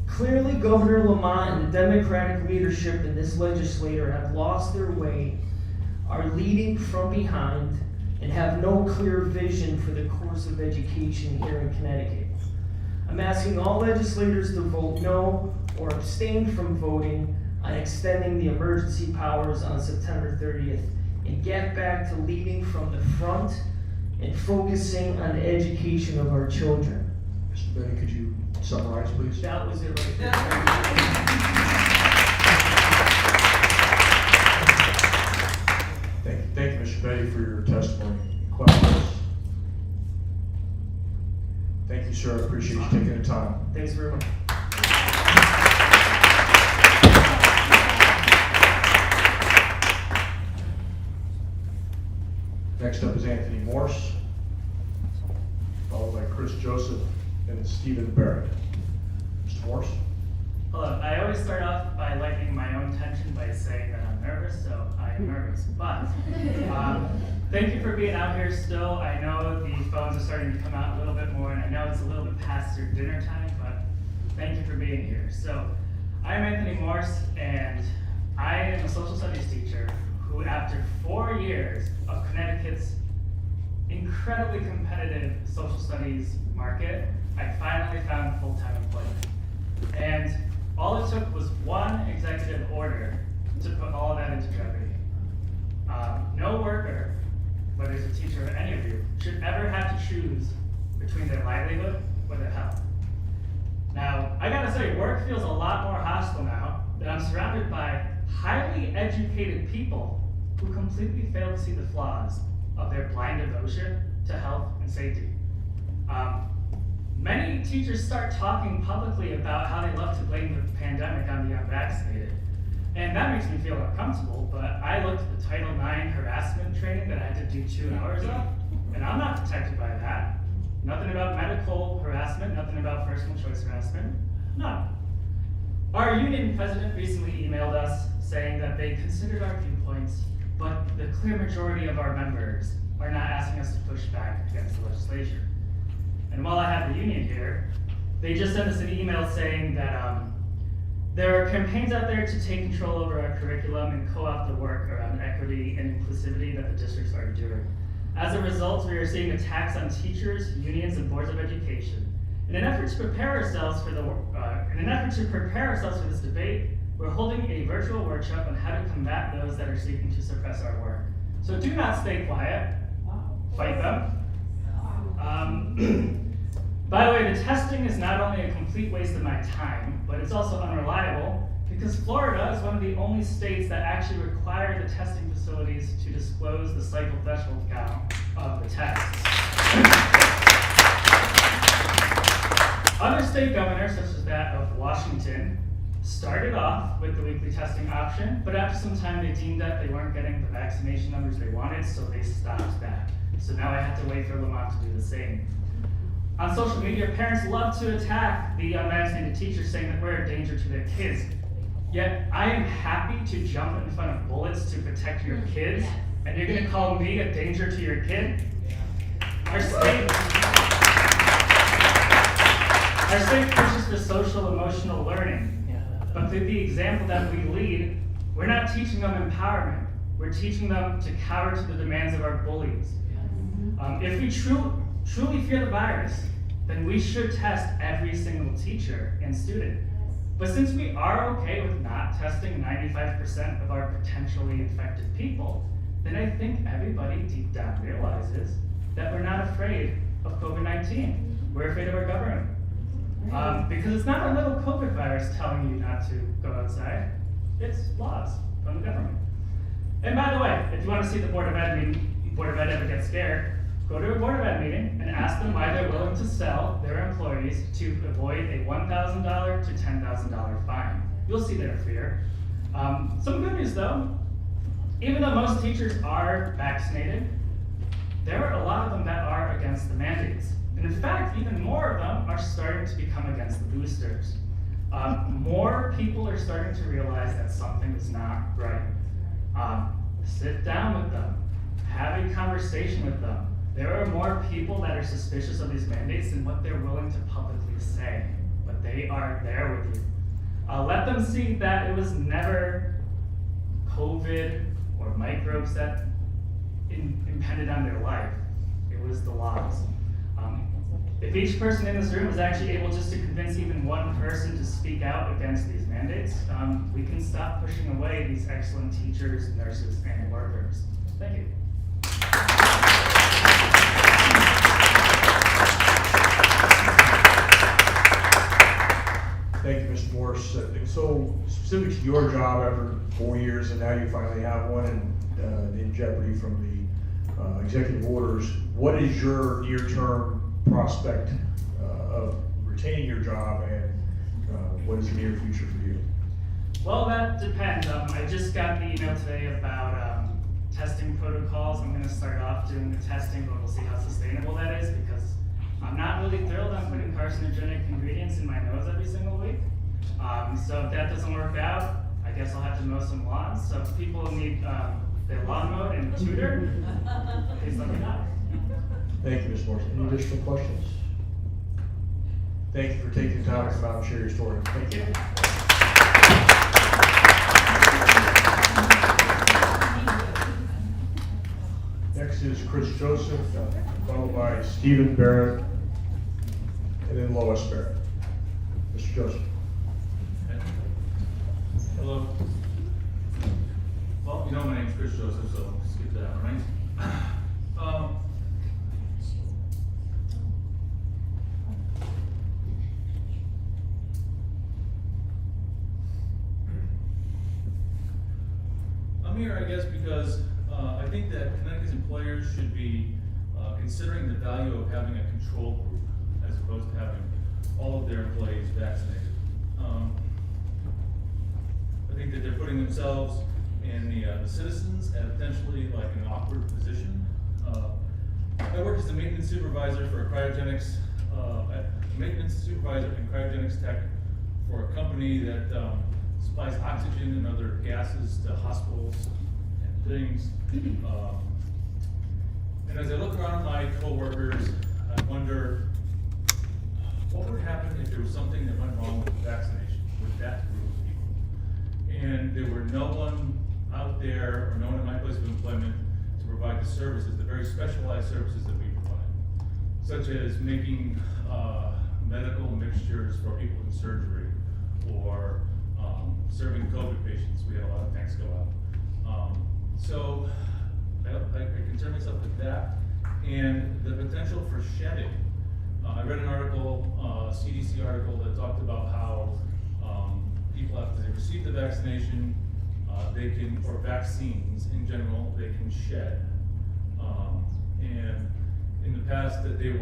Clearly, Governor Lamont and the Democratic leadership in this legislature have lost their way, are leading from behind, and have no clear vision for the course of education here in Connecticut. I'm asking all legislators to vote no or abstain from voting on extending the emergency powers on September 30th and get back to leading from the front and focusing on the education of our children. Mr. Betty, could you summarize, please? That was it right there. Thank you, Mr. Betty, for your testimony. Questions? Thank you, sir. I appreciate you taking the time. Thanks very much. Next up is Anthony Morse, followed by Chris Joseph and Stephen Barrett. Mr. Morse? Hello. I always start off by lightening my own tension by saying that I'm nervous, so I am nervous. But thank you for being out here still. I know the phones are starting to come out a little bit more, and I know it's a little bit past your dinner time, but thank you for being here. So I'm Anthony Morse, and I am a social studies teacher who, after 4 years of Connecticut's incredibly competitive social studies market, I finally found full-time employment. And all it took was one executive order to put all of that into jeopardy. No worker, whether it's a teacher or any of you, should ever have to choose between their livelihood or their health. Now, I gotta say, work feels a lot more hostile now that I'm surrounded by highly educated people who completely fail to see the flaws of their blind devotion to health and safety. Many teachers start talking publicly about how they love to blame the pandemic on the unvaccinated. And that makes me feel uncomfortable, but I looked at the Title IX harassment training that I had to do 2 hours of, and I'm not protected by that. Nothing about medical harassment, nothing about personal choice harassment, none. Our union president recently emailed us saying that they considered our viewpoints, but the clear majority of our members are not asking us to push back against the legislature. And while I have the union here, they just sent us an email saying that there are campaigns out there to take control over our curriculum and co-opt the work around equity and inclusivity that the districts are doing. As a result, we are seeing attacks on teachers, unions, and boards of education. In an effort to prepare ourselves for this debate, we're holding a virtual workshop on how to combat those that are seeking to suppress our work. So do not stay quiet. Fight them. By the way, the testing is not only a complete waste of my time, but it's also unreliable because Florida is one of the only states that actually require the testing facilities to disclose the cycle threshold count of the tests. Other state governors, such as that of Washington, started off with the weekly testing option, but after some time they deemed that they weren't getting the vaccination numbers they wanted, so they stopped that. So now I have to wait for Lamont to do the same. On social media, parents love to attack the unvaccinated teachers, saying that we're a danger to their kids. Yet I am happy to jump in front of bullets to protect your kids, and you're gonna call me a danger to your kid? Our state pushes for social emotional learning, but through the example that we lead, we're not teaching them empowerment. We're teaching them to cower to the demands of our bullies. If we truly fear the virus, then we should test every single teacher and student. But since we are okay with not testing 95% of our potentially infected people, then I think everybody deep down realizes that we're not afraid of COVID-19. We're afraid of our government. Because it's not a little COVID virus telling you not to go outside, it's laws from the government. And by the way, if you want to see the Board of Ed ever get scared, go to a Board of Ed meeting and ask them why they're willing to sell their employees to avoid a $1,000 to $10,000 fine. You'll see their fear. Some good news though, even though most teachers are vaccinated, there are a lot of them that are against the mandates. And in fact, even more of them are starting to become against the boosters. More people are starting to realize that something is not right. Sit down with them, have a conversation with them. There are more people that are suspicious of these mandates than what they're willing to publicly say, but they are there with you. Let them see that it was never COVID or microbes that impended on their life. It was the laws. If each person in this room is actually able just to convince even one person to speak out against these mandates, we can stop pushing away these excellent teachers, nurses, and workers. Thank you. Thank you, Mr. Morris. So specific to your job after 4 years, and now you finally have one in jeopardy from the executive orders, what is your near-term prospect of retaining your job, and what is the near future for you? Well, that depends. I just got the email today about testing protocols. I'm going to start off doing the testing, but we'll see how sustainable that is because I'm not really thrilled on putting carcinogenic ingredients in my nose every single week. So if that doesn't work out, I guess I'll have to mow some lawns. So if people need their lawn mowed and tutored, please let me know. Thank you, Ms. Morris. Any additional questions? Thank you for taking the time to come out and share your story. Thank you. Next is Chris Joseph, followed by Stephen Barrett, and then Lois Barrett. Mr. Joseph. Hello. Well, you know my name's Chris Joseph, so skip that, right? I'm here, I guess, because I think that Connecticut's employers should be considering the value of having a control group as opposed to having all of their employees vaccinated. I think that they're putting themselves and the citizens at potentially like an awkward position. I work as the maintenance supervisor for a cryogenics, maintenance supervisor and cryogenics tech for a company that supplies oxygen and other gases to hospitals and things. And as I look around my coworkers, I wonder what would happen if there was something that went wrong with vaccination with that group of people. And there were no one out there or no one in my place of employment to provide the services, the very specialized services that we provide, such as making medical mixtures for people in surgery or serving COVID patients. We had a lot of tanks go out. So I concern myself with that and the potential for shedding. I read an article, a CDC article that talked about how people after they receive the vaccination, they can, or vaccines in general, they can shed. And in the past that the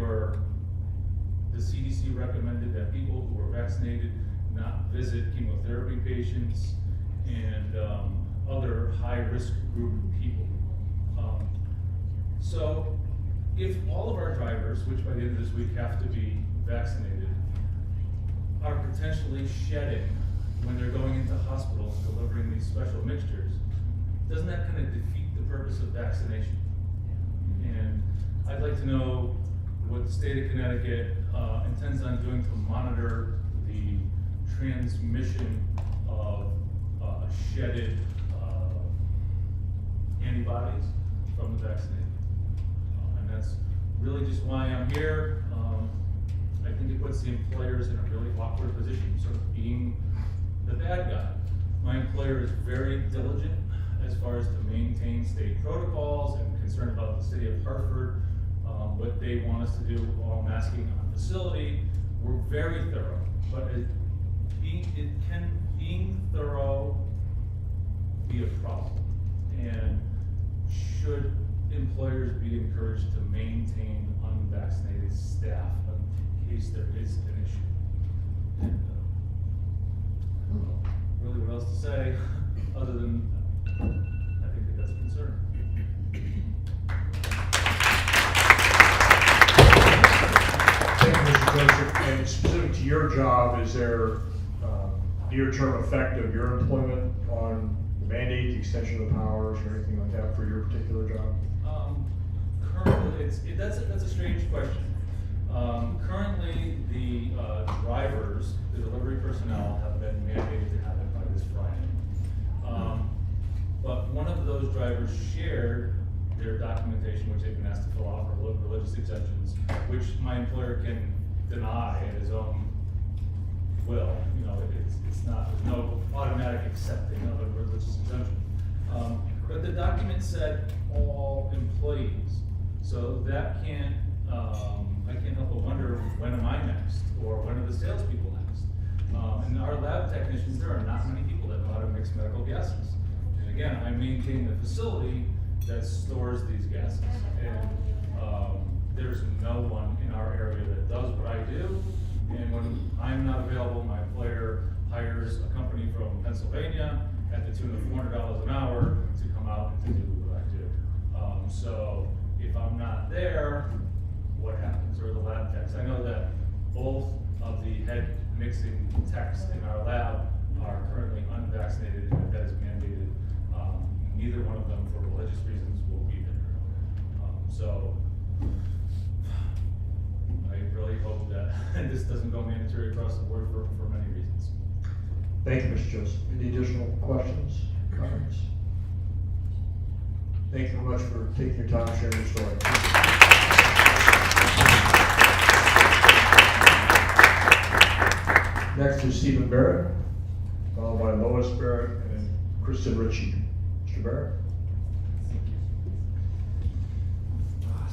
CDC recommended that people who were vaccinated not visit chemotherapy patients and other high-risk group people. So if all of our drivers, which by the end of this week have to be vaccinated, are potentially shedding when they're going into hospitals delivering these special mixtures, doesn't that kind of defeat the purpose of vaccination? And I'd like to know what the state of Connecticut intends on doing to monitor the transmission of shedded antibodies from the vaccinated. And that's really just why I'm here. I think it puts the employers in a really awkward position, sort of being the bad guy. My employer is very diligent as far as to maintain state protocols and concerned about the city of Hartford, what they want us to do, all masking on facility. We're very thorough, but being thorough be a problem? And should employers be encouraged to maintain unvaccinated staff in case there is an issue? And, I don't know really what else to say other than I think that that's a concern. Thank you, Mr. Joseph. And specific to your job, is there near-term effect of your employment on the mandate, the extension of the powers, or anything like that for your particular job? Currently, that's a strange question. Currently, the drivers, the delivery personnel, have been mandated to have it by this Friday. But one of those drivers shared their documentation, which they've been asked to fill out for religious exemptions, which my employer can deny at his own will. You know, it's not, there's no automatic accepting of a religious exemption. But the document said all employees, so that can't, I can't help but wonder, when am I next? Or when are the salespeople next? And our lab technicians, there are not many people that know how to mix medical gases. And again, I maintain the facility that stores these gases. And there's no one in our area that does what I do. And when I'm not available, my employer hires a company from Pennsylvania at the tune of $400 an hour to come out and to do what I do. So if I'm not there, what happens? Or the lab techs? I know that both of the head mixing techs in our lab are currently unvaccinated, and that is mandated. Neither one of them, for religious reasons, will be there. So I really hope that this doesn't go mandatory across the board for many reasons. Thank you, Mr. Joseph. Any additional questions, comments? Thank you very much for taking your time sharing your story. Next is Stephen Barrett, followed by Lois Barrett and Kristen Ritchie. Mr. Barrett?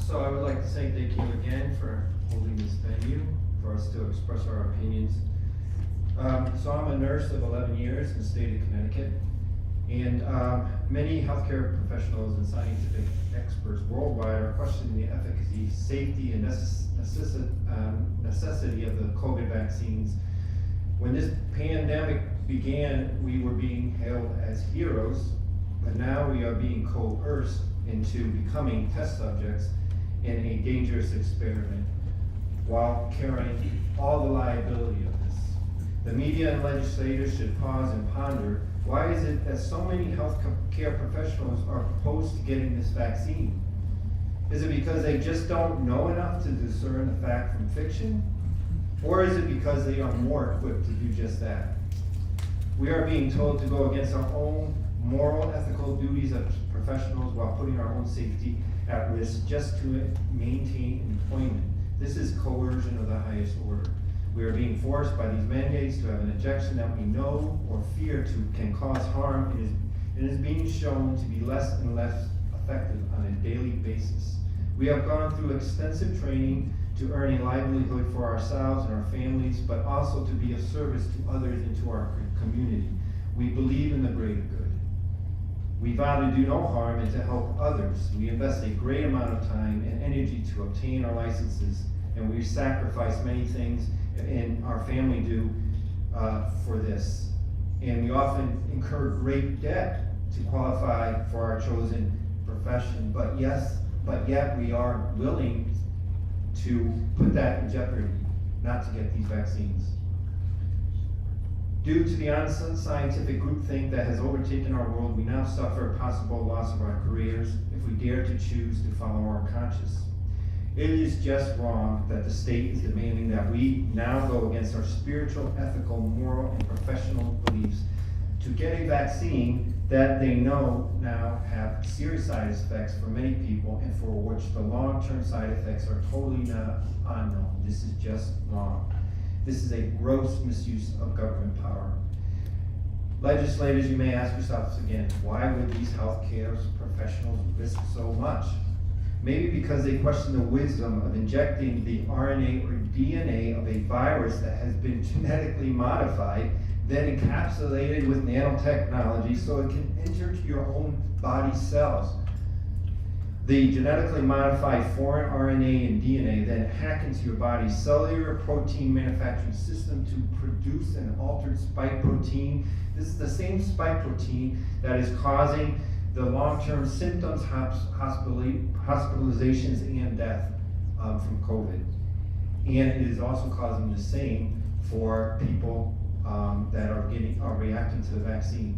So I would like to say thank you again for holding this venue for us to express our opinions. So I'm a nurse of 11 years in the state of Connecticut, and many healthcare professionals and scientific experts worldwide are questioning the efficacy, safety, and necessity of the COVID vaccines. When this pandemic began, we were being hailed as heroes, but now we are being coerced into becoming test subjects in a dangerous experiment while carrying all the liability of this. The media and legislators should pause and ponder, why is it that so many healthcare professionals are opposed to getting this vaccine? Is it because they just don't know enough to discern the fact from fiction? Or is it because they are more equipped to do just that? We are being told to go against our own moral, ethical duties as professionals while putting our own safety at risk just to maintain employment. This is coercion of the highest order. We are being forced by these mandates to have an injection that we know or fear can cause harm and is being shown to be less and less effective on a daily basis. We have gone through extensive training to earn a livelihood for ourselves and our families, but also to be of service to others and to our community. We believe in the greater good. We vow to do no harm and to help others. We invest a great amount of time and energy to obtain our licenses, and we sacrifice many things, and our family do, for this. And we often incur great debt to qualify for our chosen profession, but yet we are willing to put that in jeopardy, not to get these vaccines. Due to the unscientific groupthink that has overtaken our world, we now suffer possible loss of our careers if we dare to choose to follow our conscience. It is just wrong that the state is demanding that we now go against our spiritual, ethical, moral, and professional beliefs to get a vaccine that they know now have serious side effects for many people and for which the long-term side effects are totally not unknown. This is just wrong. This is a gross misuse of government power. Legislators, you may ask yourselves again, why would these healthcare professionals risk so much? Maybe because they question the wisdom of injecting the RNA or DNA of a virus that has been genetically modified, then encapsulated with nanotechnology so it can enter your own body cells. The genetically modified foreign RNA and DNA then hack into your body's cellular protein manufacturing system to produce an altered spike protein. This is the same spike protein that is causing the long-term symptoms, hospitalizations, and death from COVID. And it is also causing the same for people that are reacting to the vaccine.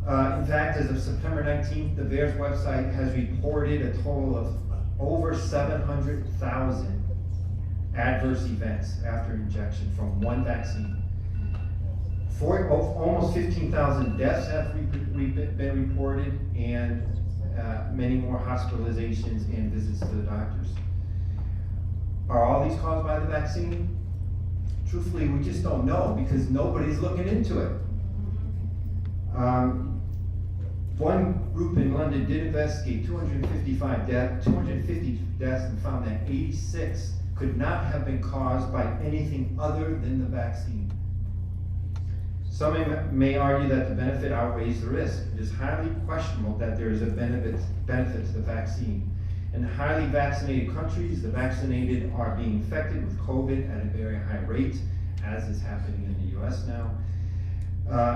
In fact, as of September 19th, the VAERS website has reported a total of over 700,000 adverse events after injection from one vaccine. Almost 15,000 deaths have been reported, and many more hospitalizations and visits to the doctors. Are all these caused by the vaccine? Truthfully, we just don't know because nobody's looking into it. One group in London did investigate 250 deaths and found that 86 could not have been caused by anything other than the vaccine. Some may argue that the benefit outweighs the risk. It is highly questionable that there is a benefit to the vaccine. In highly vaccinated countries, the vaccinated are being infected with COVID at a very high rate, as is happening in the US now.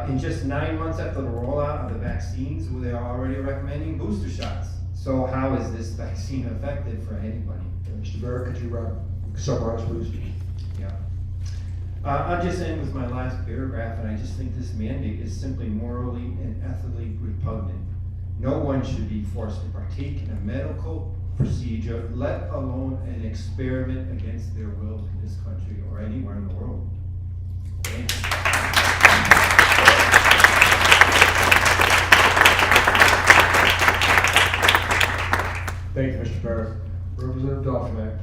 In just 9 months after the rollout of the vaccines, they are already recommending booster shots. So how is this vaccine effective for anybody? Mr. Barrett, could you summarize, please? Yeah. I'll just end with my last paragraph, and I just think this mandate is simply morally and ethically repugnant. No one should be forced to partake in a medical procedure, let alone an experiment against their will in this country or anywhere in the world. Thank you. Thank you, Mr. Barrett. Representative Dauphiné.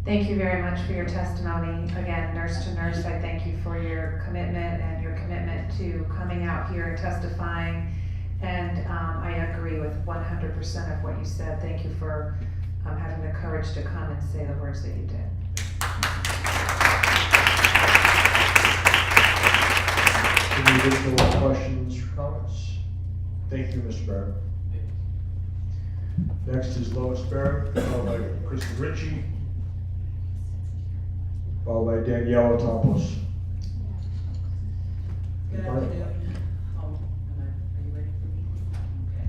Thank you very much for your testimony. Again, nurse to nurse, I thank you for your commitment and your commitment to coming out here and testifying. And I agree with 100% of what you said. Thank you for having the courage to come and say the words that you did. Any additional questions or comments? Thank you, Mr. Barrett. Next is Lois Barrett, followed by Kristen Ritchie, followed by Daniela Tompos. Good afternoon. Are you ready for me? Okay.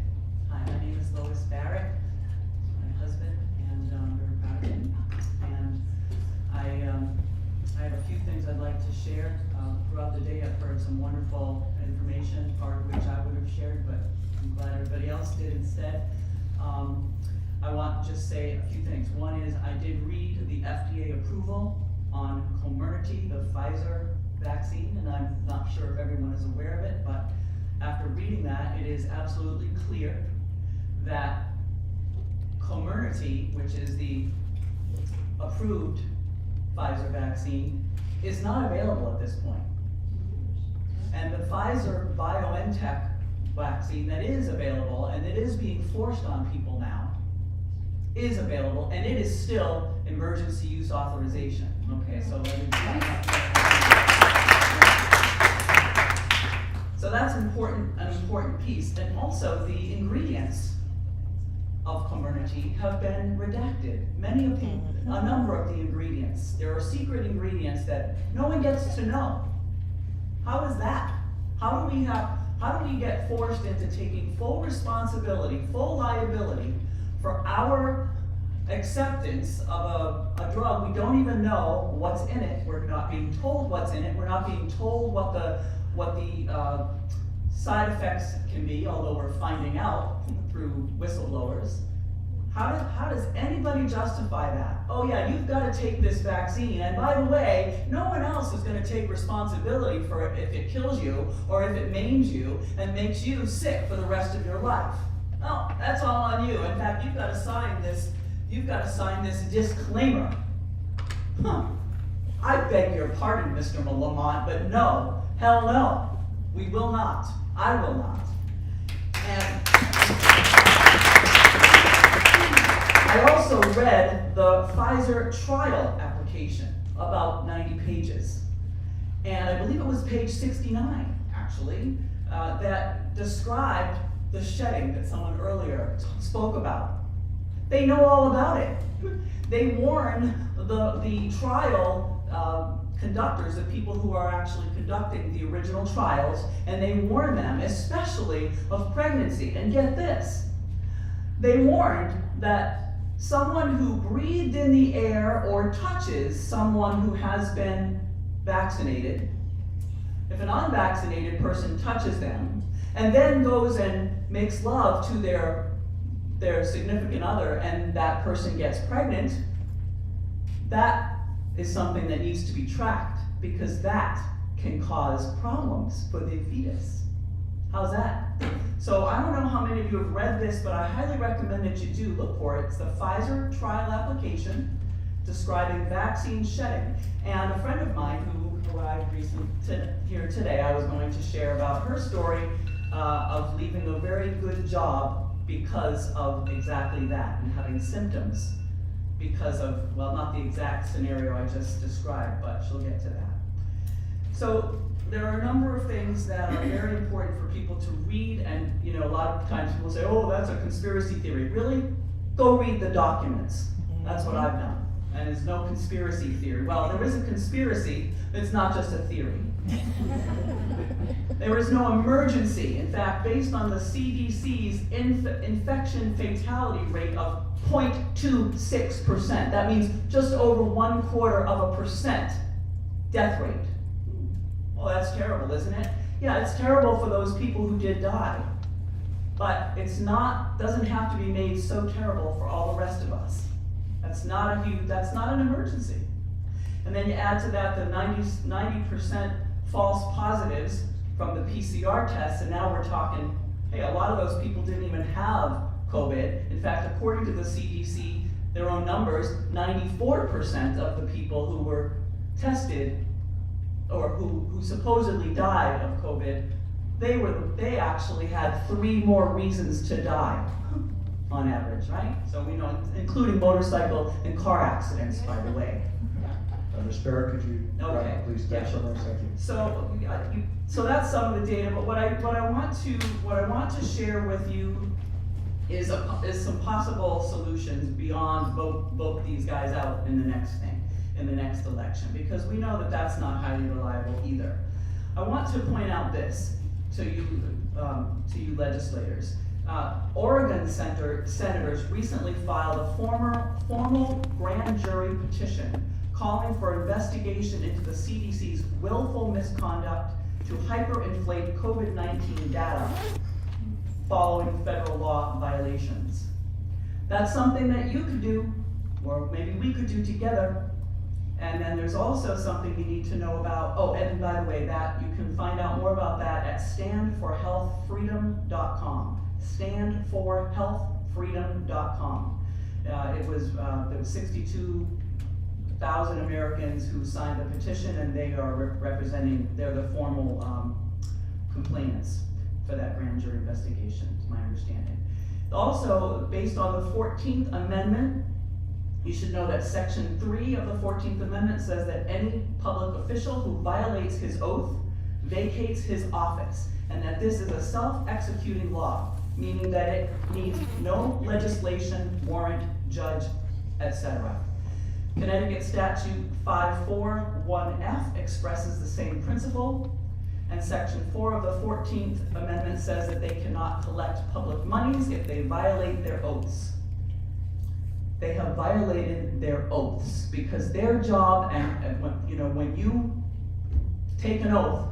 Hi, my name is Lois Barrett, my husband, and I'm very proud of him. And I have a few things I'd like to share. Throughout the day, I've heard some wonderful information, part of which I would have shared, but I'm glad everybody else did instead. I want to just say a few things. One is I did read the FDA approval on Comirnaty, the Pfizer vaccine, and I'm not sure if everyone is aware of it, but after reading that, it is absolutely clear that Comirnaty, which is the approved Pfizer vaccine, is not available at this point. And the Pfizer BioNTech vaccine that is available and that is being forced on people now is available, and it is still emergency use authorization. Okay, so let me so that's important, an important piece. And also the ingredients of Comirnaty have been redacted. A number of the ingredients. There are secret ingredients that no one gets to know. How is that? How do we get forced into taking full responsibility, full liability for our acceptance of a drug? We don't even know what's in it. We're not being told what's in it. We're not being told what the side effects can be, although we're finding out through whistleblowers. How does anybody justify that? Oh yeah, you've got to take this vaccine, and by the way, no one else is going to take responsibility for it if it kills you or if it maims you and makes you sick for the rest of your life. No, that's all on you. In fact, you've got to sign this. You've got to sign this disclaimer. I beg your pardon, Mr. Lamont, but no, hell no, we will not. I will not. And I also read the Pfizer trial application, about 90 pages. And I believe it was page 69, actually, that described the shedding that someone earlier spoke about. They know all about it. They warn the trial conductors, the people who are actually conducting the original trials, and they warn them, especially of pregnancy. And get this, they warned that someone who breathed in the air or touches someone who has been vaccinated, if an unvaccinated person touches them and then goes and makes love to their significant other and that person gets pregnant, that is something that needs to be tracked, because that can cause problems for the fetus. How's that? So I don't know how many of you have read this, but I highly recommend that you do look for it. It's the Pfizer trial application describing vaccine shedding. And a friend of mine who I recently here today, I was going to share about her story of leaving a very good job because of exactly that, and having symptoms because of, well, not the exact scenario I just described, but she'll get to that. So there are a number of things that are very important for people to read, and a lot of times people say, oh, that's a conspiracy theory. Really? Go read the documents. That's what I've done. And there's no conspiracy theory. Well, there is a conspiracy, but it's not just a theory. There is no emergency. In fact, based on the CDC's infection fatality rate of 0.26%, that means just over 1/4% death rate. Well, that's terrible, isn't it? Yeah, it's terrible for those people who did die. But doesn't have to be made so terrible for all the rest of us. That's not an emergency. And then you add to that the 90% false positives from the PCR tests, and now we're talking, hey, a lot of those people didn't even have COVID. In fact, according to the CDC, their own numbers, 94% of the people who were tested or who supposedly died of COVID, they actually had 3 more reasons to die on average, right? So we know, including motorcycle and car accidents, by the way. Ms. Barrett, could you please summarize? Thank you. So that's some of the data. But what I want to share with you is some possible solutions beyond vote these guys out in the next election, because we know that that's not highly reliable either. I want to point out this to you legislators. Oregon senators recently filed a formal grand jury petition calling for investigation into the CDC's willful misconduct to hyperinflate COVID-19 data following federal law violations. That's something that you could do, or maybe we could do together. And then there's also something you need to know about. Oh, and by the way, that you can find out more about that at standforhealthfreedom.com. Standforhealthfreedom.com. There was 62,000 Americans who signed the petition, and they are they're the formal complainants for that grand jury investigation, is my understanding. Also, based on the 14th Amendment, you should know that Section 3 of the 14th Amendment says that any public official who violates his oath vacates his office, and that this is a self-executing law, meaning that it needs no legislation, warrant, judge, etc. Connecticut Statute 541F expresses the same principle, and Section 4 of the 14th Amendment says that they cannot collect public monies if they violate their oaths. They have violated their oaths, because their job, and when you take an oath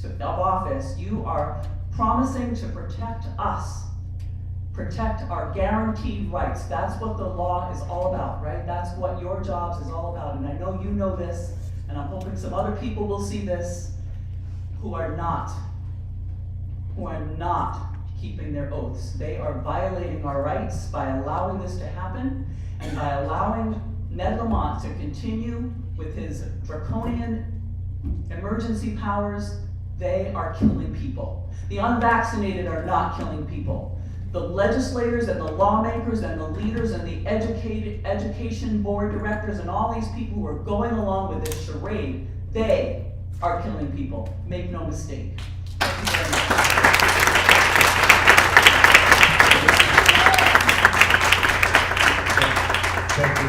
of office, you are promising to protect us, protect our guaranteed rights. That's what the law is all about, right? That's what your jobs is all about. And I know you know this, and I'm hoping some other people will see this who are not keeping their oaths. They are violating our rights by allowing this to happen, and by allowing Ned Lamont to continue with his draconian emergency powers. They are killing people. The unvaccinated are not killing people. The legislators and the lawmakers and the leaders and the education board directors and all these people who are going along with this charade, they are killing people. Make no mistake. Thank you very much. Thank you,